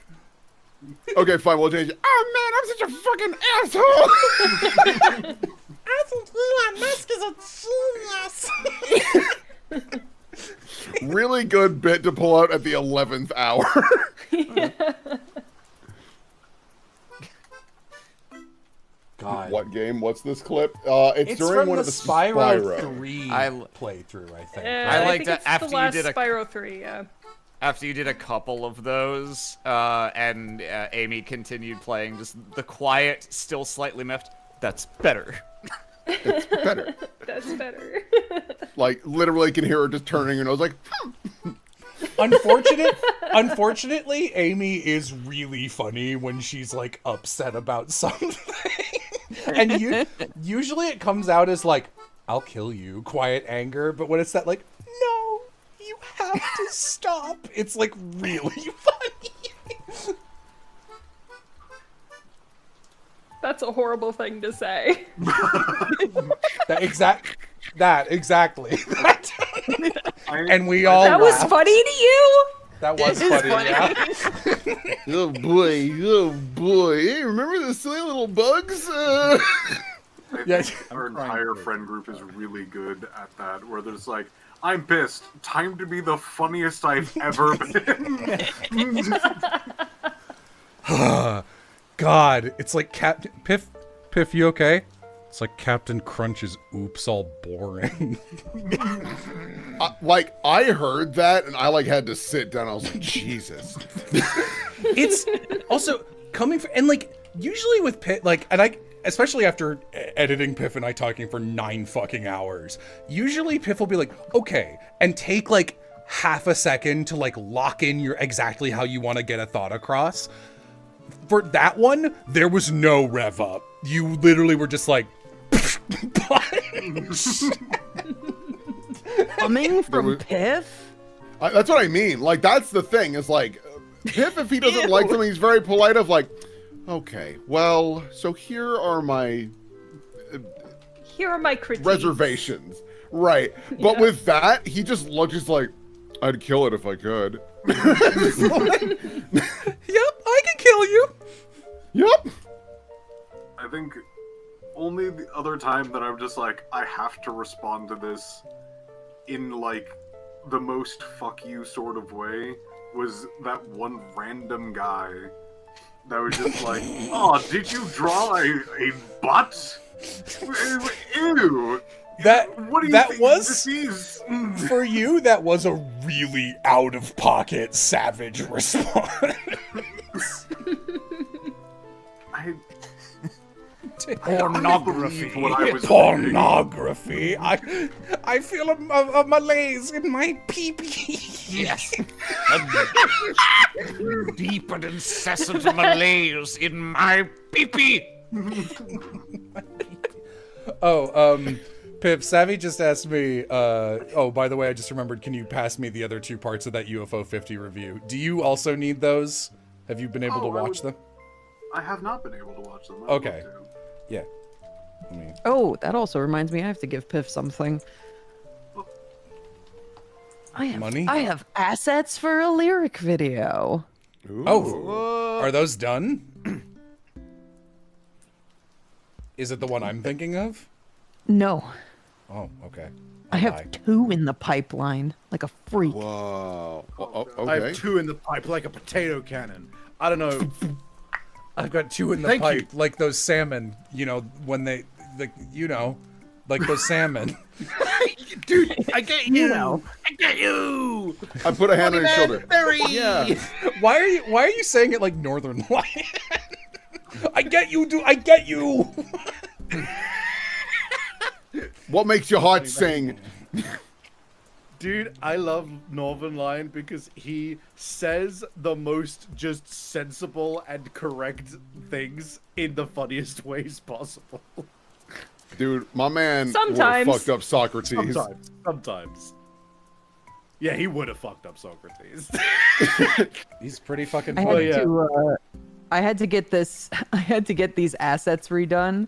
Okay, fine, we'll change it. Oh man, I'm such a fucking asshole! I think Elon Musk is a genius. Really good bit to pull out at the 11th hour. God. What game? What's this clip? It's It's during from one the of the Spyro 3 I- playthrough, I think. I I like think that it's after the you last did a- Spyro 3, yeah. After you did a couple of those, and Amy continued playing, just the quiet, still slightly miffed. That's better. It's better. That's better. Like, literally can hear her just turning her nose like, Unfortunately, Amy is really funny when she's like upset about something. And usually it comes out as like, I'll kill you, quiet anger, but when it's that like, no, you have to stop, it's like really funny. That's a horrible thing to say. Exactly. And we all That was laughed. funny to you? That was It is funny, funny. yeah. oh boy. Hey, remember the silly little bugs? Yeah. Our entire friend group is really good at that, where there's like, I'm pissed. Time to be the funniest I've ever been. God, it's like Captain Piff, you okay? It's like Captain Crunch's oops all boring. Like, I heard that and I like had to sit down. I was like, Jesus. It's also coming from, and like usually with Piff, like, and I, especially after editing Piff and I talking for 9 fucking hours, usually Piff will be like, okay, and take like half a second to like lock in your exactly how you want to get a thought across. For that one, there was no rev up. You literally were just like, Coming from Piff? That's what I mean. Like, that's the thing. Is like, Piff, if he doesn't like something, he's very polite of like, okay, well, so here are my Here are my critiques. reservations. Right. But with that, he just looks like, I'd kill it if I could. yep, I can kill you. Yep. I think only the other time that I'm just like, I have to respond to this in like the most fuck you sort of way was that one random guy that was just like, oh, did you draw a butt? Ew. That What do you that think was this is? for you. That was a really out of pocket, savage response. Pornography. What I was Pornography. I feel a malaise in my pee-pee. Yes. Deep and incessant malaise in my pee-pee. Pip, Savvy just asked me, oh, by the way, I just remembered, can you pass me the other 2 parts of that UFO 50 review? Do you also need those? Have you been able to watch them? I have not been able to watch them. Okay. Yeah. Oh, that also reminds me, I have to give Piff something. Money? I have assets for a lyric video. Oh, are those done? Is it the one I'm thinking of? No. Oh, okay. I have 2 in the pipeline, like a freak. Whoa. Okay. I have 2 in the pipe like a potato cannon. I don't know. I've got 2 in the Thank pipe, you. like those salmon, when they, like those salmon. Dude, I get you. I get you. I put a hand on his shoulder. Barry. Yeah. Why are you saying it like Northern Lion? I get you, dude. I get you. What makes your heart sing? Dude, I love Northern Lion because he says the most just sensible and correct things in the funniest ways possible. Dude, my man Sometimes. fucked up Socrates. Sometimes. Yeah, he would have fucked up Socrates. He's pretty fucking I funny. had to get this. I had to get these assets redone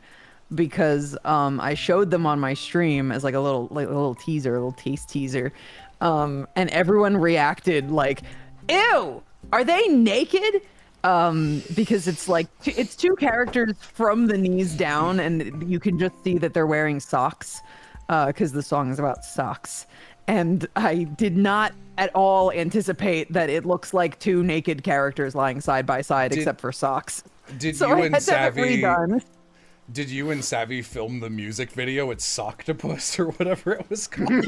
because I showed them on my stream as like a little teaser, a little taste teaser, and everyone reacted like, "Ew, are they naked?" Because it's like it's 2 characters from the knees down, and you can just see that they're wearing socks, because the song is about socks. And I did not at all anticipate that it looks like 2 naked characters lying side by side, except for socks. Did So you I and had to have it Savvy? redone. Did you and Savvy film the music video at Socktopus or whatever it was called?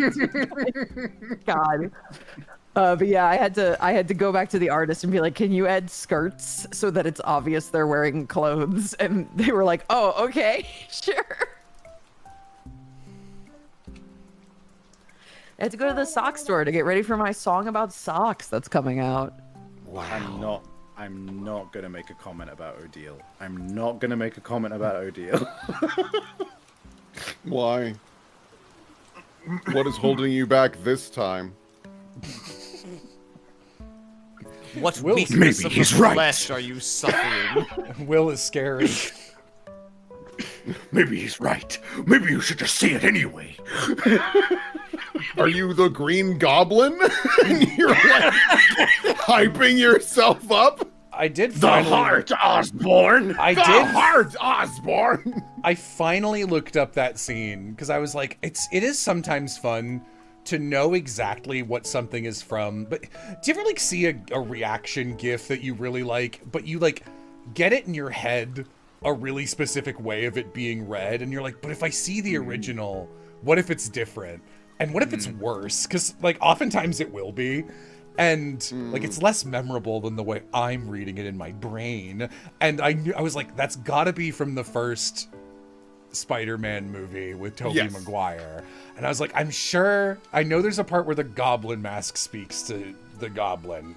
God. But yeah, I had to go back to the artist and be like, "Can you add skirts so that it's obvious they're wearing clothes?" And they were like, "Oh, okay, sure." I had to go to the sock store to get ready for my song about socks that's coming out. Wow. I'm not gonna make a comment about Odile. I'm not gonna make a comment about Odile. Why? What is holding you back this time? What Will- weakness Maybe of he's the right. flesh are you suffering? Will is scary. Maybe he's right. Maybe you should just say it anyway. Are you the Green Goblin? You're like hyping yourself up? I did finally... Osborne! Heart, Osborne! I finally looked up that scene because I was like, it is sometimes fun to know exactly what something is from. But do you ever like see a reaction GIF that you really like, but you like get it in your head a really specific way of it being read, and you're like, but if I see the original, what if it's different? And what if it's worse? Because like oftentimes it will be. And like it's less memorable than the way I'm reading it in my brain. And I was like, that's gotta be from the first Spider-Man movie with Tobey Maguire. And I was like, I'm sure, I know there's a part where the Goblin Mask speaks to the Goblin.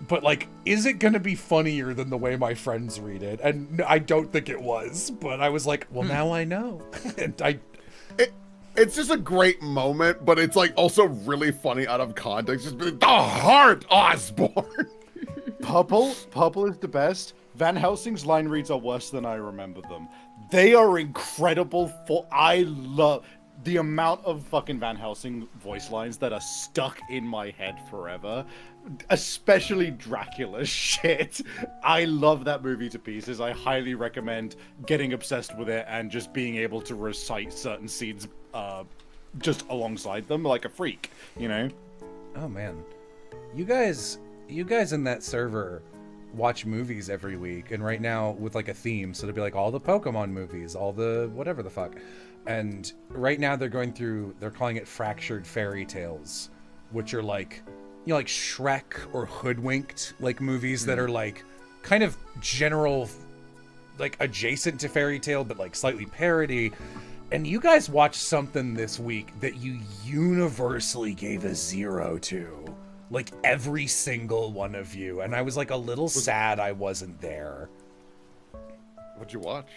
But like, is it gonna be funnier than the way my friends read it? And I don't think it was, but I was like, well, now I know. And It's just a great moment, but it's like also really funny out of context. Just be like, the Heart, Osborne! Purple is the best. Van Helsing's line reads are worse than I remember them. They are incredible. I love the amount of fucking Van Helsing voice lines that are stuck in my head forever. Especially Dracula shit. I love that movie to pieces. I highly recommend getting obsessed with it and just being able to recite certain scenes just alongside them like a freak, you know? Oh man. You guys in that server watch movies every week, and right now with like a theme, so it'll be like all the Pokemon movies, all the whatever the fuck. And right now they're calling it Fractured Fairy Tales, which are like, you know, like Shrek or Hoodwinked, like movies that are like kind of general, like adjacent to fairy tale, but like slightly parody. And you guys watched something this week that you universally gave a 0 to. Like every single one of you. And I was like a little sad I wasn't there. What'd you watch?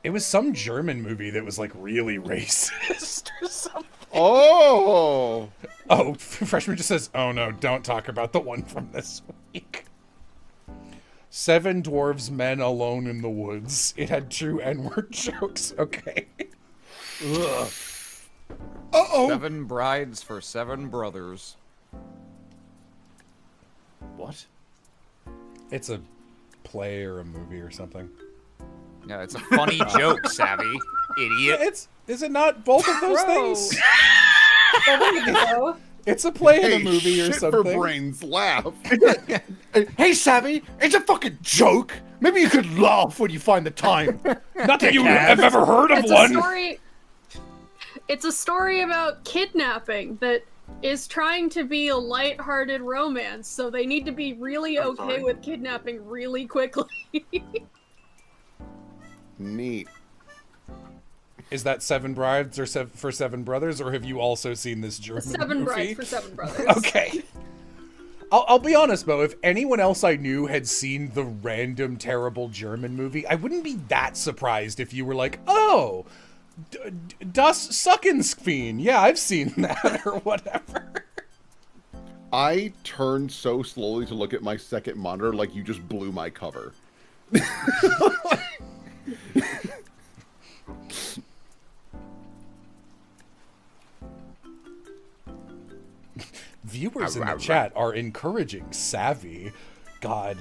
It was some German movie that was like really racist or something. Oh! Oh, Freshman just says, oh no, don't talk about the one from this week. 7 Dwarves Men Alone in the Woods. It had 2 N-word jokes. Okay. Ugh. Uh-oh! 7 Brides for 7 Brothers. What? It's a play or a movie or something. No, it's a funny joke, Savvy. Idiot. Is it not both of those things? Go. It's a play and Hey, a movie or shit something. for brains, laugh. Hey, Savvy, it's a fucking joke. Maybe you could laugh when you find the time. Not that you have ever heard of It's one. a story. It's a story about kidnapping that is trying to be a lighthearted romance, so they need to be really okay sorry. with kidnapping really quickly. Neat. Is that 7 Brides or for 7 Brothers, or have you also seen this German 7 movie? Brides for 7 Brothers. Okay. I'll be honest, Bo. If anyone else I knew had seen the random terrible German movie, I wouldn't be that surprised if you were like, oh, Das Suckenspien. Yeah, I've seen that, or whatever. I turned so slowly to look at my second monitor like you just blew my cover. Viewers in the chat are encouraging Savvy. God,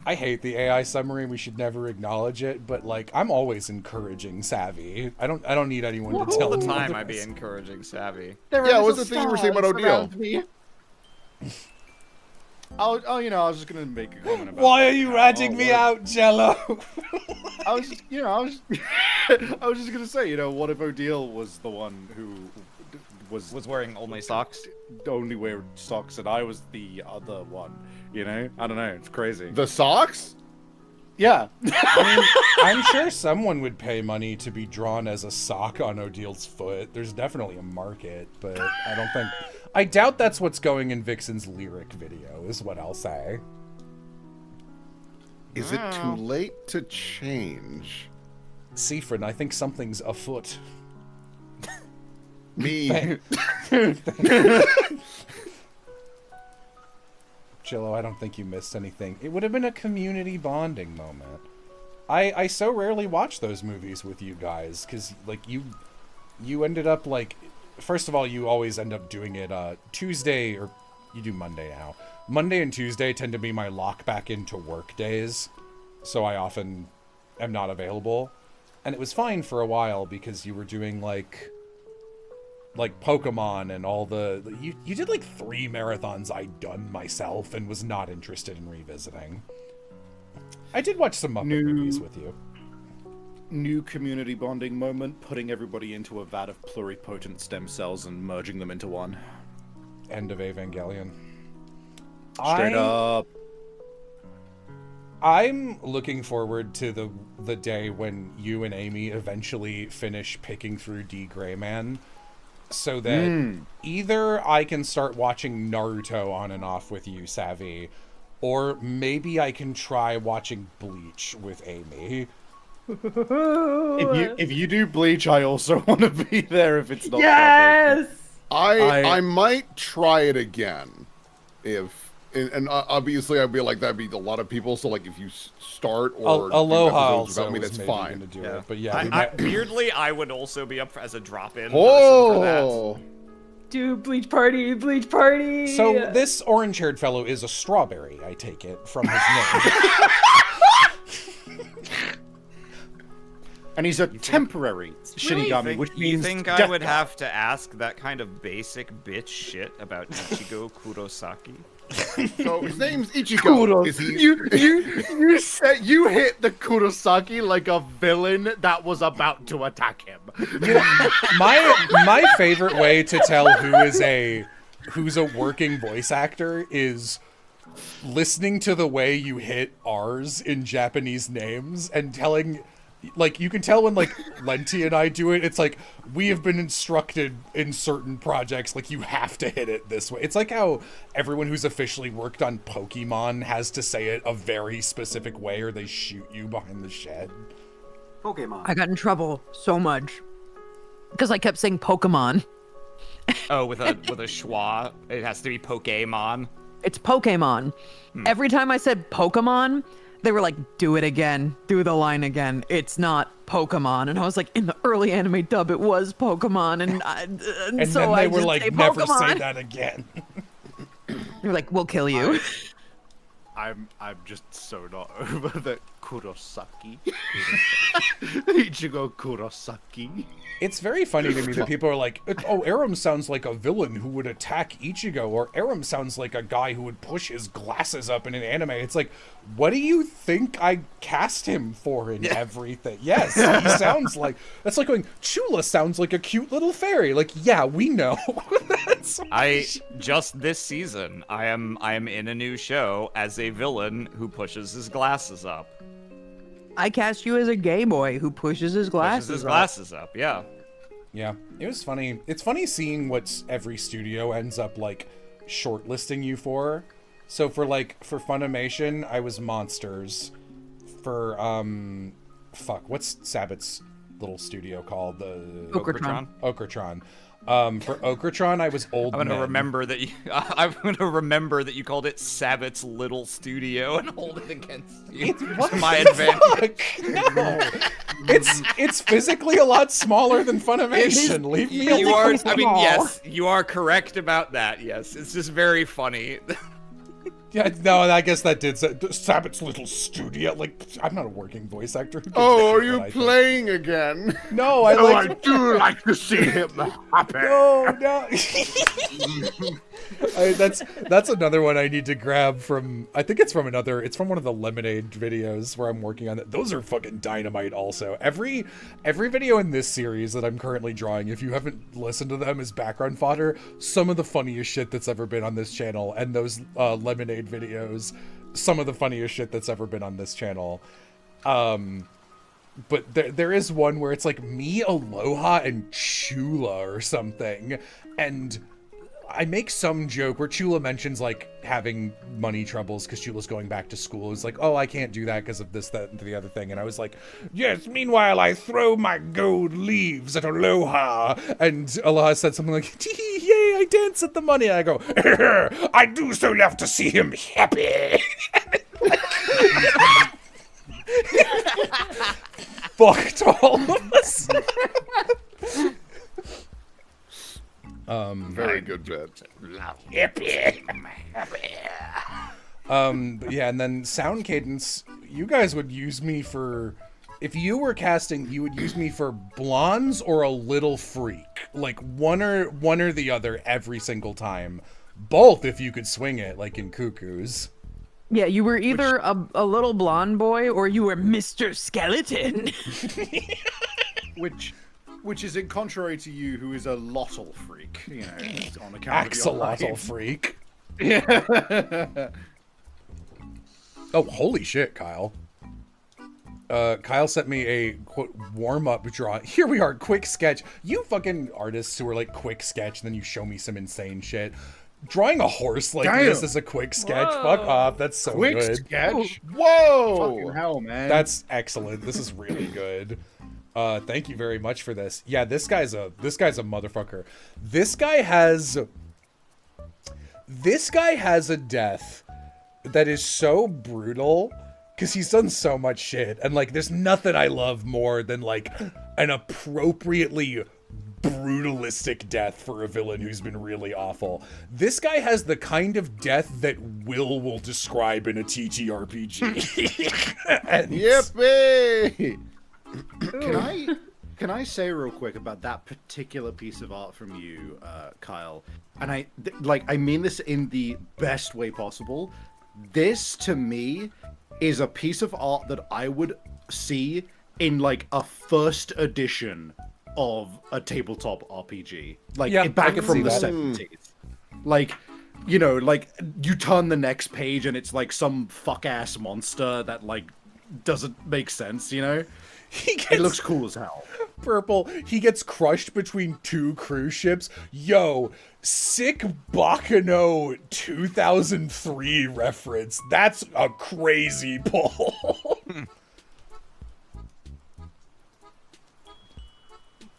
I hate the AI summary. We should never acknowledge it, but like I'm always encouraging Savvy. I don't need anyone to tell All the me time otherwise. I'd be encouraging Savvy. Yeah, what's the thing you were saying about Odile? I was just gonna make a comment about. Why are you ratting me out, Jello? I was just gonna say, what if Odile was the one who Was wearing only socks? only wear socks and I was the other one, I don't know, it's crazy. The socks? Yeah. I mean, I'm sure someone would pay money to be drawn as a sock on Odile's foot. There's definitely a market, but I doubt that's what's going in Vixen's lyric video, is what I'll say. Is it too late to change? Seafrin, I think something's afoot. Me. Chillo, I don't think you missed anything. It would have been a community bonding moment. I so rarely watch those movies with you guys, because, like, you ended up, like, first of all, you always end up doing it Tuesday, or you do Monday now. Monday and Tuesday tend to be my lock back into work days, so I often am not available. And it was fine for a while, because you were doing, like Pokemon and all you did like 3 marathons I'd done myself and was not interested in revisiting. I did watch some Muppet movies with you. New community bonding moment, putting everybody into a vat of pluripotent stem cells and merging them into one. End of Evangelion. Straight up. I'm looking forward to the day when you and Amy eventually finish picking through D. Greyman, so that either I can start watching Naruto on and off with you, Savvy, or maybe I can try watching Bleach with Amy. If you do Bleach, I also want to be there if it's not. Yes. I might try it again, and obviously I'd be like that'd be a lot of people. So like if you start or Aloha do episodes also without me, was that's maybe fine. gonna do it, but yeah. Weirdly, I would also be up as a drop-in person Oh. for Do Bleach Party, Bleach Party. So this orange-haired fellow is a strawberry, I take it, from his name. And he's a temporary Shinigami, which You means think I death would god. have to ask that kind of basic bitch shit about Ichigo Kurosaki? So his name's Ichigo. Is he? You hit the Kurosaki like a villain that was about to attack him. My favorite way to tell who's a working voice actor is listening to the way you hit R's in Japanese names and telling like you can tell when like Lenti and I do it, it's like we have been instructed in certain projects, like you have to hit it this way. It's like how everyone who's officially worked on Pokemon has to say it a very specific way or they shoot you behind the shed. Pokemon. I got in trouble so much because I kept saying Pokemon. Oh, with a schwa, it has to be Pokemon. It's Pokemon. Every time I said Pokemon, they were like, do it again. Do the line again. It's not Pokemon. And I was like, in the early anime dub, it was Pokemon. And so then they I were just like, say never Pokemon. say that again. You're like, we'll kill you. I'm just so not over the Kurosaki. Ichigo Kurosaki. It's very funny to me that people are like, oh, Aram sounds like a villain who would attack Ichigo, or Aram sounds like a guy who would push his glasses up in an anime. It's like, what do you think I cast him for in everything? Yes, he sounds like... That's like going, Chula sounds like a cute little fairy. Like, yeah, we know. Just this season, I am in a new show as a villain who pushes his glasses up. I cast you as a gay boy who pushes his glasses up. Yeah. Yeah, it was funny. It's funny seeing what every studio ends up, like, shortlisting you for. So for Funimation, I was Monsters. For, what's Sabbath's little studio called? The Okratron. Okratron. For Okratron, I was Old I'm gonna Men. remember that you called it Sabbath's Little Studio and hold it against you. To my advantage. No, it's physically a lot smaller than Funimation. Leave me alone. You are. I mean, yes, you are correct about that. Yes, it's just very funny. Yeah, no, I guess that did Sabbath's Little Studio. Like, I'm not a working voice actor. Oh, are you playing again? No, I do like to see him happy. No. That's another one I need to grab from. I think it's from one of the Lemonade videos where I'm working on it. Those are fucking dynamite. Also, every video in this series that I'm currently drawing, if you haven't listened to them, is background fodder. Some of the funniest shit that's ever been on this channel, and those Lemonade videos, some of the funniest shit that's ever been on this channel. But there is one where it's like me, Aloha, and Chula or something, and I make some joke where Chula mentions like having money troubles because Chula's going back to school. It's like, oh, I can't do that because of this, that, and the other thing. And I was like, yes, meanwhile I throw my gold leaves at Aloha. And Aloha said something like, yay, I dance at the money. And I go, I do so love to see him happy. Fucked all of us. Very good bit. Yeah, and then sound cadence, you guys would use me for, if you were casting, you would use me for blondes or a little freak, like one or the other every single time. Both if you could swing it, like in Cuckoos. Yeah, you were either a little blonde boy or you were Mr. Skeleton. Which is in contrary to you, who is a lottle freak, you know, on account Axolotl of freak. Yeah. Oh, holy shit, Kyle. Kyle sent me a quote warm-up draw. Here we are, quick sketch. You fucking artists who are like quick sketch, and then you show me some insane shit. Drawing a horse like this is a quick sketch. Whoa. Fuck off. That's so Quick good. sketch? Whoa! Fucking hell, man. That's excellent. This is really good. Thank you very much for this. Yeah, this guy's a motherfucker. This guy has a death that is so brutal because he's done so much shit, and like there's nothing I love more than like an appropriately brutalistic death for a villain who's been really awful. This guy has the kind of death that will describe in a TTRPG. And Yippee! Can I say real quick about that particular piece of art from you, Kyle? And I mean this in the best way possible. This to me is a piece of art that I would see in like a first edition of a tabletop RPG, like back from the 70s. Like, you know, like you turn the next page and it's like some fuck ass monster that like doesn't make sense, you know? It looks cool as hell. Purple, he gets crushed between 2 cruise ships. Yo, sick Baccano 2003 reference. That's a crazy pull.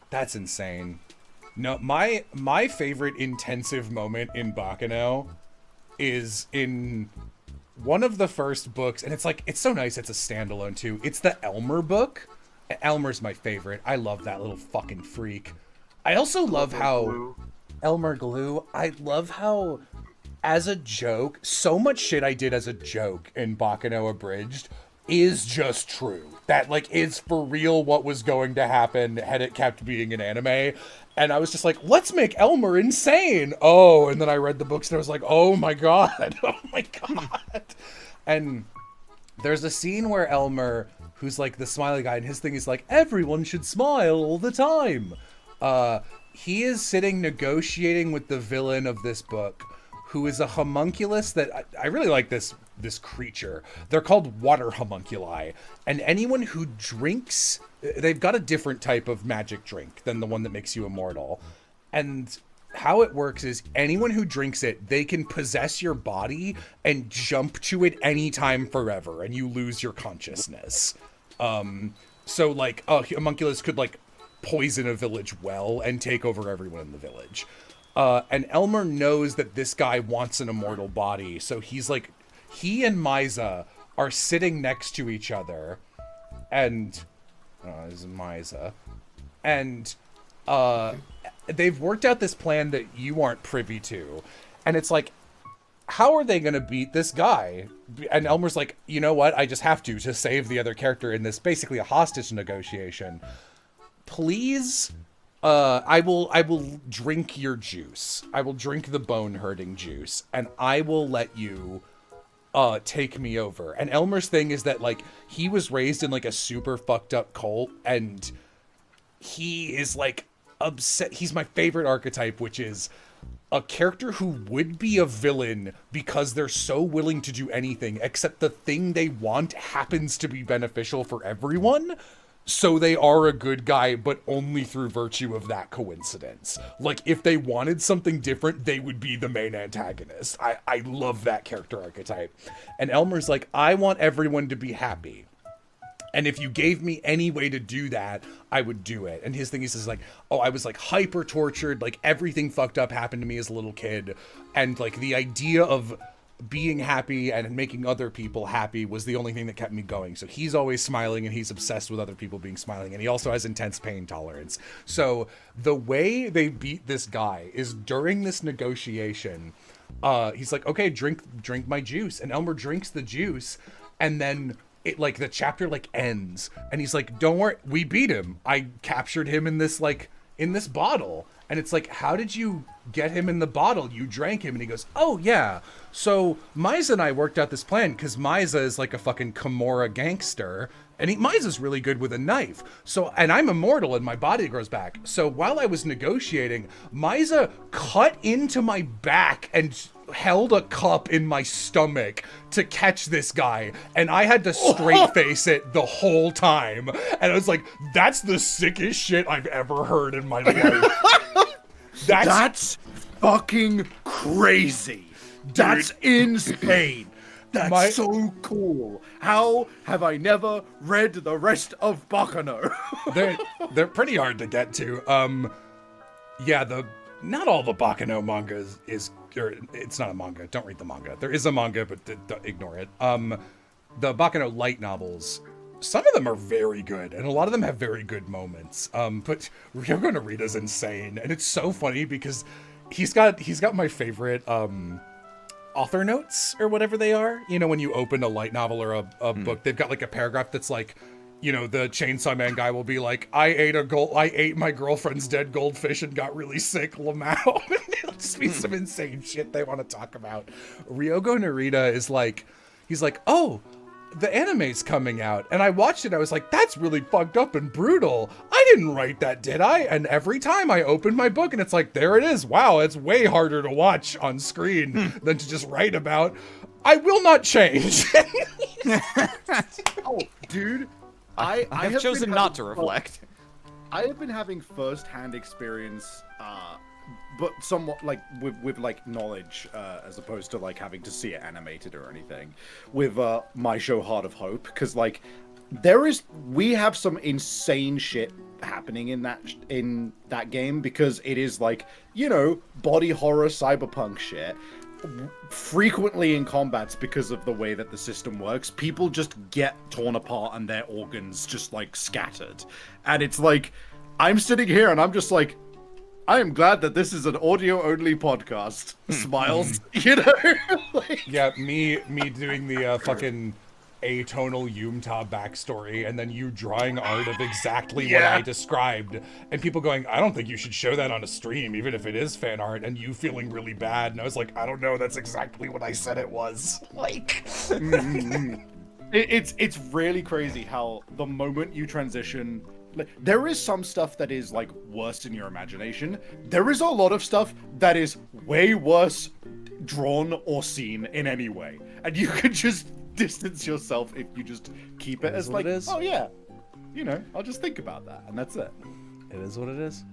That's insane. No, my favorite intensive moment in Baccano is in one of the first books, and it's so nice it's a standalone too. It's the Elmer book. Elmer's my favorite. I love that little fucking freak. I also love how Elmer Glue, I love how as a joke, so much shit I did as a joke in Baccano Abridged is just true. That like is for real what was going to happen had it kept being an anime. And I was just like, let's make Elmer insane. Oh, and then I read the books and I was like, oh my god. Oh my god. And there's a scene where Elmer, who's like the smiley guy, and his thing is like, everyone should smile all the time. He is sitting negotiating with the villain of this book, who is a homunculus that I really like this creature. They're called water homunculi, and anyone who drinks, they've got a different type of magic drink than the one that makes you immortal. And how it works is anyone who drinks it, they can possess your body and jump to it anytime forever, and you lose your consciousness. So like a homunculus could like poison a village well and take over everyone in the village. And Elmer knows that this guy wants an immortal body, so he's like, he and Misa are sitting next to each other, and this is Misa, and they've worked out this plan that you aren't privy to, and it's like, how are they gonna beat this guy? And Elmer's like, you know what? I just have to save the other character in this basically a hostage negotiation. Please. I will drink your juice. I will drink the bone hurting juice, and I will let you take me over. And Elmer's thing is that like he was raised in like a super fucked up cult, and he is like upset. He's my favorite archetype, which is a character who would be a villain because they're so willing to do anything except the thing they want happens to be beneficial for everyone. So they are a good guy, but only through virtue of that coincidence. Like, if they wanted something different, they would be the main antagonist. I love that character archetype. And Elmer's like, I want everyone to be happy. And if you gave me any way to do that, I would do it. And his thing is like, oh, I was like hyper tortured. Like, everything fucked up happened to me as a little kid. And like the idea of being happy and making other people happy was the only thing that kept me going. So he's always smiling, and he's obsessed with other people being smiling, and he also has intense pain tolerance. So the way they beat this guy is during this negotiation, he's like, okay, drink my juice. And Elmer drinks the juice, and then it like the chapter like ends, and he's like, don't worry, we beat him. I captured him in this bottle. And it's like, how did you get him in the bottle? You drank him. And he goes, oh, yeah. So Misa and I worked out this plan because Misa is like a fucking Kimura gangster. And Misa's really good with a knife. So, and I'm immortal and my body grows back. So while I was negotiating, Misa cut into my back and held a cup in my stomach to catch this guy, and I had to straight face it the whole time. And I was like, that's the sickest shit I've ever heard in my life. That's fucking crazy. That's insane. That's so cool. How have I never read the rest of Baccano? They're pretty hard to get to. Yeah, not all the Baccano manga is it's not a manga. Don't read the manga. There is a manga, but ignore it. The Baccano light novels, some of them are very good, and a lot of them have very good moments. But Ryogo Narita's insane, and it's so funny because he's got my favorite author notes or whatever they are. You know, when you open a light novel or a book, they've got like a paragraph that's like, you know, the Chainsaw Man guy will be like, I ate my girlfriend's dead goldfish and got really sick, Lamau. It'll just be some insane shit they want to talk about. Ryogo Narita is like, he's like, oh, the anime's coming out. And I watched it, I was like, that's really fucked up and brutal. I didn't write that, did I? And every time I open my book and it's like, there it is. Wow, it's way harder to watch on screen than to just write about. I will not change. Oh, dude. I have been chosen not to reflect. I have been having first-hand experience, but somewhat like with like knowledge, as opposed to like having to see it animated or anything, with my show Heart of Hope, because like we have some insane shit happening in that game, because it is like, you know, body horror cyberpunk shit. Frequently in combats, because of the way that the system works, people just get torn apart and their organs just like scattered, and it's like I'm sitting here and I'm just like, I am glad that this is an audio only podcast. Smiles. You know. Like... Yeah, me doing the fucking atonal Yumta backstory, and then you drawing art of exactly what I described, and people going, I don't think you should show that on a stream, even if it is fan art, and you feeling really bad, and I was like, I don't know, that's exactly what I said it was. Like, it's really crazy how the moment you transition, like, there is some stuff that is like worse in your imagination. There is a lot of stuff that is way worse drawn or seen in any way, and you can just distance yourself if you just keep it as like, oh yeah, you know, I'll just think about that, and that's it. It is what it is.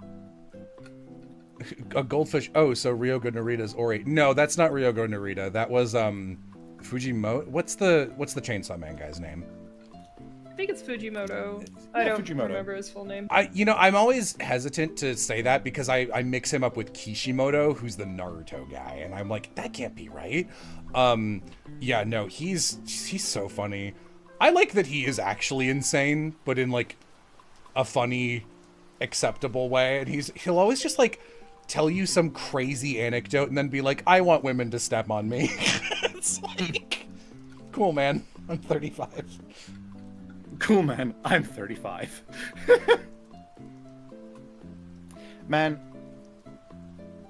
A goldfish. Oh, so Ryogo Narita's Ori. No, that's not Ryogo Narita. That was Fujimoto. What's the Chainsaw Man guy's name? I think it's Fujimoto. I don't remember his full name. I'm always hesitant to say that because I mix him up with Kishimoto, who's the Naruto guy, and I'm like, that can't be right. Yeah, no, he's so funny. I like that he is actually insane, but in like a funny, acceptable way, and he'll always just like tell you some crazy anecdote and then be like, I want women to step on me. It's like, cool, man. I'm 35. Cool, man. I'm 35. Man,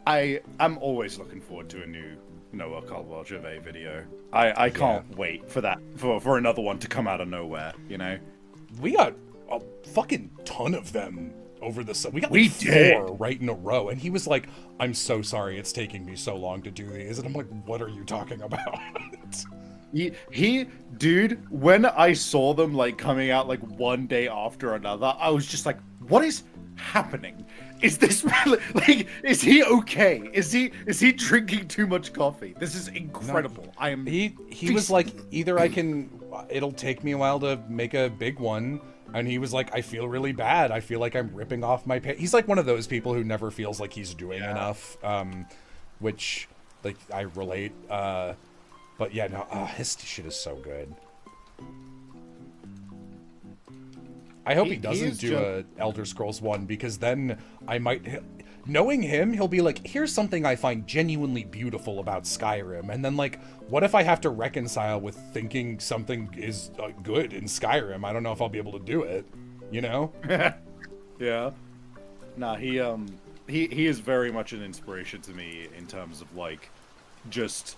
I'm always looking forward to a new Noah Caldwell-Gervais video. I can't wait for that, for another one to come out of nowhere, you know? We got a fucking ton of them over the summer. We got We four right in a row, and he was like, I'm so sorry it's taking me so long to do these. And I'm like, what are you talking about? He, dude, when I saw them like coming out like one day after another, I was just like, what is happening? Is this really, like, is he okay? Is he drinking too much coffee? This is incredible. No, he was like, either it'll take me a while to make a big one. And he was like, I feel really bad. I feel like I'm ripping off my pay. He's like one of those people who never feels like he's doing enough, which, like, I relate. But yeah, no, his shit is so good. I hope he doesn't do a Elder Scrolls 1, because then I might... Knowing him, he'll be like, here's something I find genuinely beautiful about Skyrim. And then, like, what if I have to reconcile with thinking something is good in Skyrim? I don't know if I'll be able to do it, you know? Yeah. Nah, he is very much an inspiration to me in terms of, like, just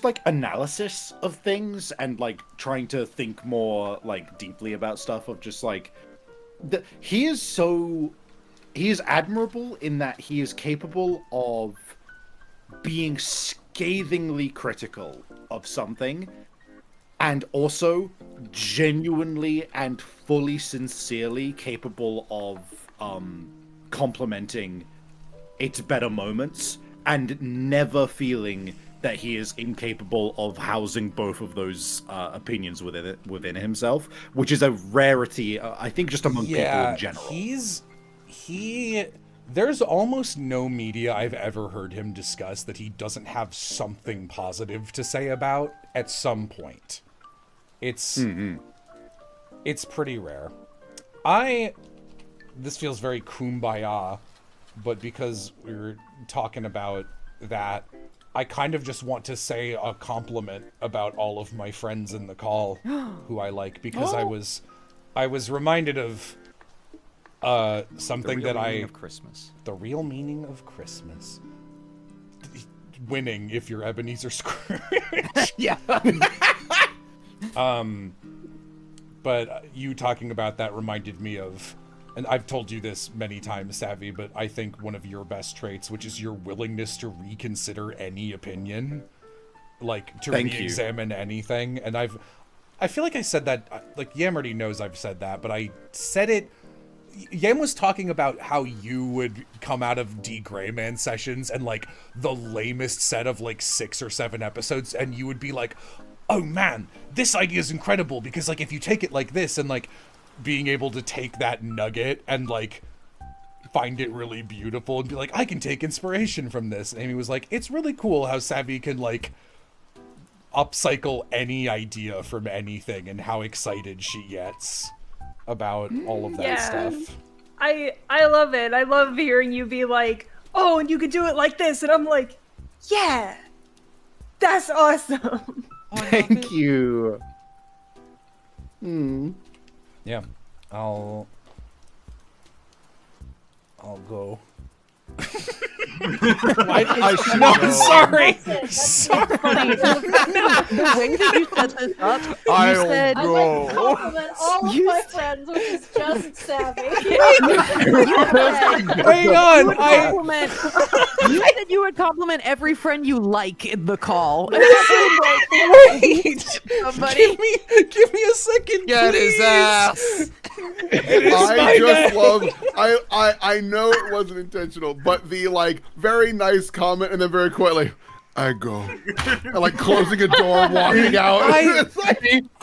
like analysis of things and like trying to think more like deeply about stuff, of just like he is admirable in that he is capable of being scathingly critical of something and also genuinely and fully sincerely capable of complimenting its better moments and never feeling that he is incapable of housing both of those opinions within himself, which is a rarity, I think, just among people in general. There's almost no media I've ever heard him discuss that he doesn't have something positive to say about at some point. It's pretty rare. This feels very kumbaya, but because we were talking about that, I kind of just want to say a compliment about all of my friends in the call who I like, because I was reminded of something that of Christmas. The real meaning of Christmas. Winning if you're Ebenezer Scrooge. Yeah. But you talking about that reminded me of, and I've told you this many times, Savvy, but I think one of your best traits, which is your willingness to reconsider any opinion, like to re-examine anything. And I feel like I said that, like, Yam already knows I've said that, but I said it. Yam was talking about how you would come out of D. Grayman sessions and, like, the lamest set of, like, 6 or 7 episodes, and you would be like, oh man, this idea is incredible, because, like, if you take it like this, and, like, being able to take that nugget and, like, find it really beautiful and be like, I can take inspiration from this. And Amy was like, it's really cool how Savvy can, like, upcycle any idea from anything and how excited she gets about all of that stuff. I love it. I love hearing you be like, oh, and you could do it like this. And I'm like, yeah, that's awesome. Thank you. Yeah, I'll go. I'm sorry. Sorry. The way that you set this up, you said, I'd like to compliment all of my friends, which is just Savvy. Hang on. You said you would compliment every friend you like in the call. Wait! Somebody. Give me a second, Get please. his ass! I just love. I know it wasn't intentional, but the like very nice comment and then very quietly, I go, and, like closing a door, walking out.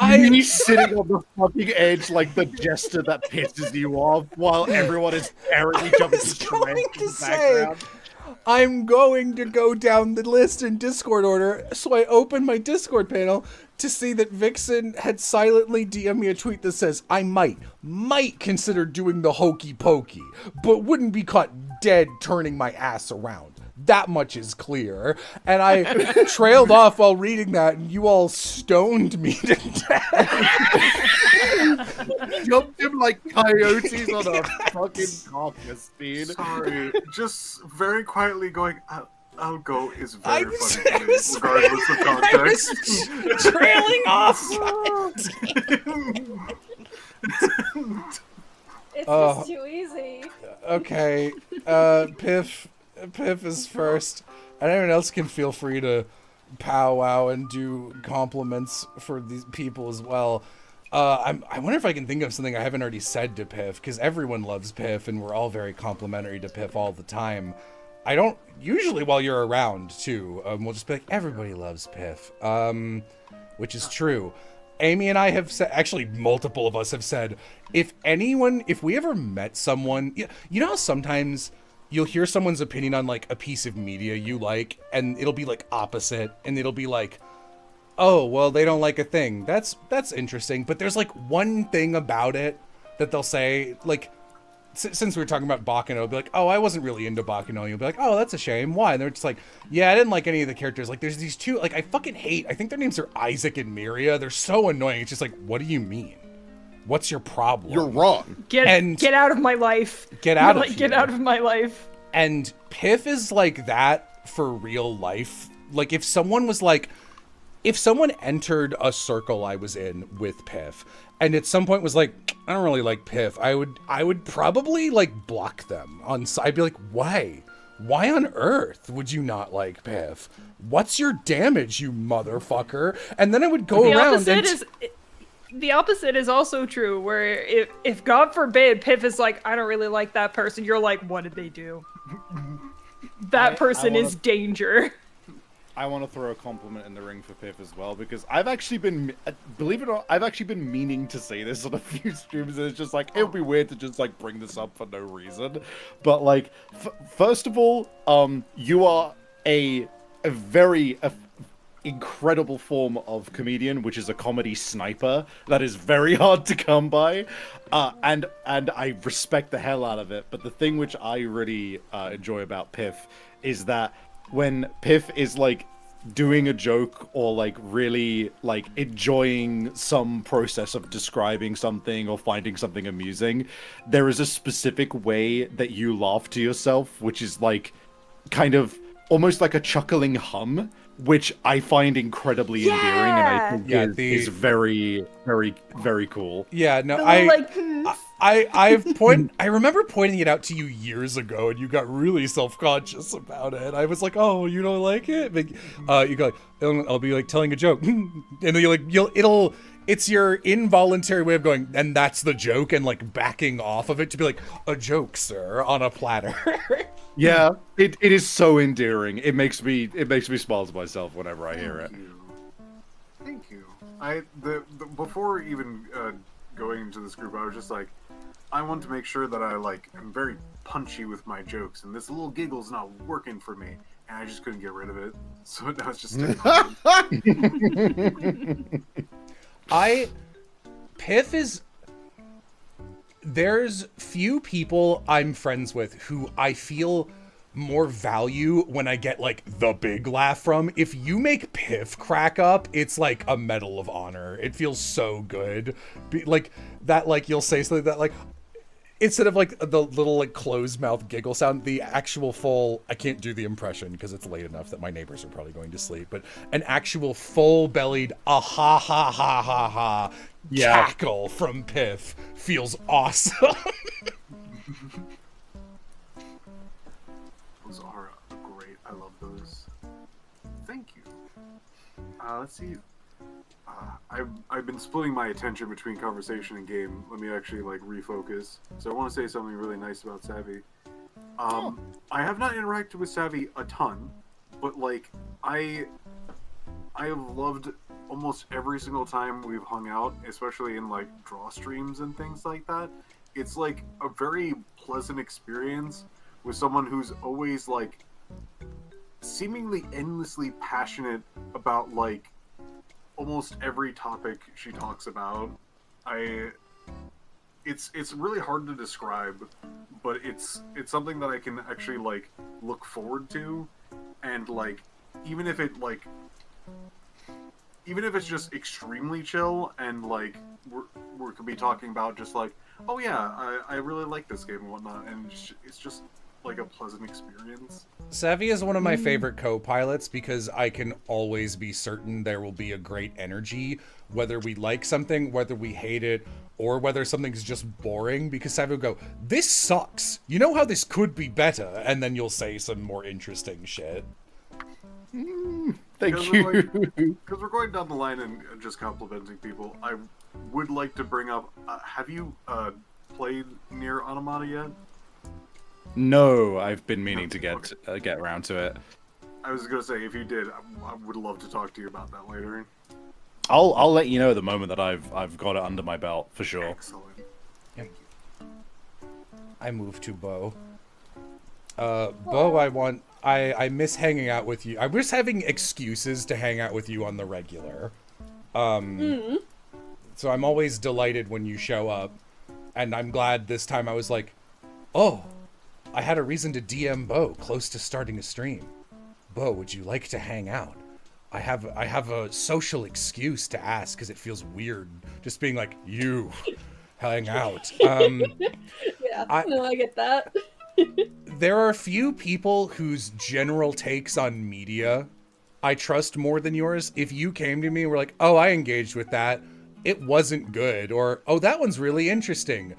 Me sitting on the fucking edge like the jester that pisses you off while everyone is tearing each other to shreds in the background. I'm going to go down the list in Discord order, so I open my Discord panel to see that Vixen had silently DM'd me a tweet that says, I might consider doing the hokey pokey, but wouldn't be caught dead turning my ass around. That much is clear. And I trailed off while reading that, and you all stoned me to death. Jumped him like coyotes on a fucking carcass, dude. Sorry, just very quietly going, I'll go is very funny to me, regardless of context. Trailing off. It's just too easy. Okay, Piff is first, and everyone else can feel free to powwow and do compliments for these people as well. I wonder if I can think of something I haven't already said to Piff, because everyone loves Piff, and we're all very complimentary to Piff all the time. I don't, usually while you're around, too, we'll just be like, everybody loves Piff, which is true. Amy and I have said, actually multiple of us have said, if we ever met someone, you know how sometimes you'll hear someone's opinion on like a piece of media you like, and it'll be like opposite, and it'll be like, oh, well, they don't like a thing. That's interesting. But there's like one thing about it that they'll say, like, since we were talking about Bakano, it'll be like, oh, I wasn't really into Bakano. You'll be like, oh, that's a shame. Why? And they're just like, yeah, I didn't like any of the characters. Like, there's these two, like, I fucking hate, I think their names are Isaac and Miria. They're so annoying. It's just like, what do you mean? What's your problem? You're wrong. Get out of my life. Get out of my life. And Piff is like that for real life. Like, if someone entered a circle I was in with Piff, and at some point was like, I don't really like Piff, I would probably like block them on side. I'd be like, why on earth would you not like Piff? What's your damage, you motherfucker? And then I would go around the opposite is also true, where if God forbid Piff is like, I don't really like that person, you're like, what did they do? That person is danger. I want to throw a compliment in the ring for Piff as well, because I've actually been, believe it or not, I've actually been meaning to say this on a few streams, and it's just like, it would be weird to just like bring this up for no reason. But like, first of all, you are a very incredible form of comedian, which is a comedy sniper that is very hard to come by, and I respect the hell out of it. But the thing which I really enjoy about Piff is that when Piff is like doing a joke or like really like enjoying some process of describing something or finding something amusing, there is a specific way that you laugh to yourself, which is like kind of almost like a chuckling hum, which I find incredibly endearing, and I think is very, very, very cool. Yeah, no, I remember pointing it out to you years ago, and you got really self-conscious about it. I was like, oh, you don't like it? Like, you go like, I'll be like telling a joke, and then it's your involuntary way of going, and that's the joke, and like backing off of it to be like, a joke, sir, on a platter. Yeah, it is so endearing. It makes me smile to myself whenever I hear it. Thank you. Before even going into this group, I was just like, I want to make sure that I like am very punchy with my jokes, and this little giggle's not working for me, and I just couldn't get rid of it. So now it's just. Piff is. There's few people I'm friends with who I feel more value when I get like the big laugh from. If you make Piff crack up, it's like a medal of honor. It feels so good. Like that, like you'll say something that like, instead of like the little like closed mouth giggle sound, the actual full, I can't do the impression because it's late enough that my neighbors are probably going to sleep, but an actual full bellied ah ha ha ha ha ha cackle from Piff feels awesome. Those are great. I love those. Thank you. Let's see. I've been splitting my attention between conversation and game. Let me actually like refocus. So I want to say something really nice about Savvy. I have not interacted with Savvy a ton, but like I have loved almost every single time we've hung out, especially in like draw streams and things like that. It's like a very pleasant experience with someone who's always like seemingly endlessly passionate about like almost every topic she talks about. It's really hard to describe, but it's something that I can actually like look forward to, and like even if it's just extremely chill and like we could be talking about just like, oh yeah, I really like this game and whatnot, and it's just like a pleasant experience. Savvy is one of my favorite co-pilots because I can always be certain there will be a great energy, whether we like something, whether we hate it, or whether something's just boring, because Savvy will go, this sucks. You know how this could be better? And then you'll say some more interesting shit. Thank you. Because we're going down the line and just complimenting people, I would like to bring up, have you played Nier Automata yet? No, I've been meaning to get around to it. I was gonna say, if you did, I would love to talk to you about that later. I'll let you know the moment that I've got it under my belt for sure. Excellent. Thank you. I moved to Bo. Bo, I miss hanging out with you. I miss having excuses to hang out with you on the regular. So I'm always delighted when you show up, and I'm glad this time I was like, oh, I had a reason to DM Bo close to starting a stream. Bo, would you like to hang out? I have a social excuse to ask because it feels weird just being like, you hang out. Yeah, I get that. There are a few people whose general takes on media I trust more than yours. If you came to me and were like, oh, I engaged with that, it wasn't good, or oh, that one's really interesting,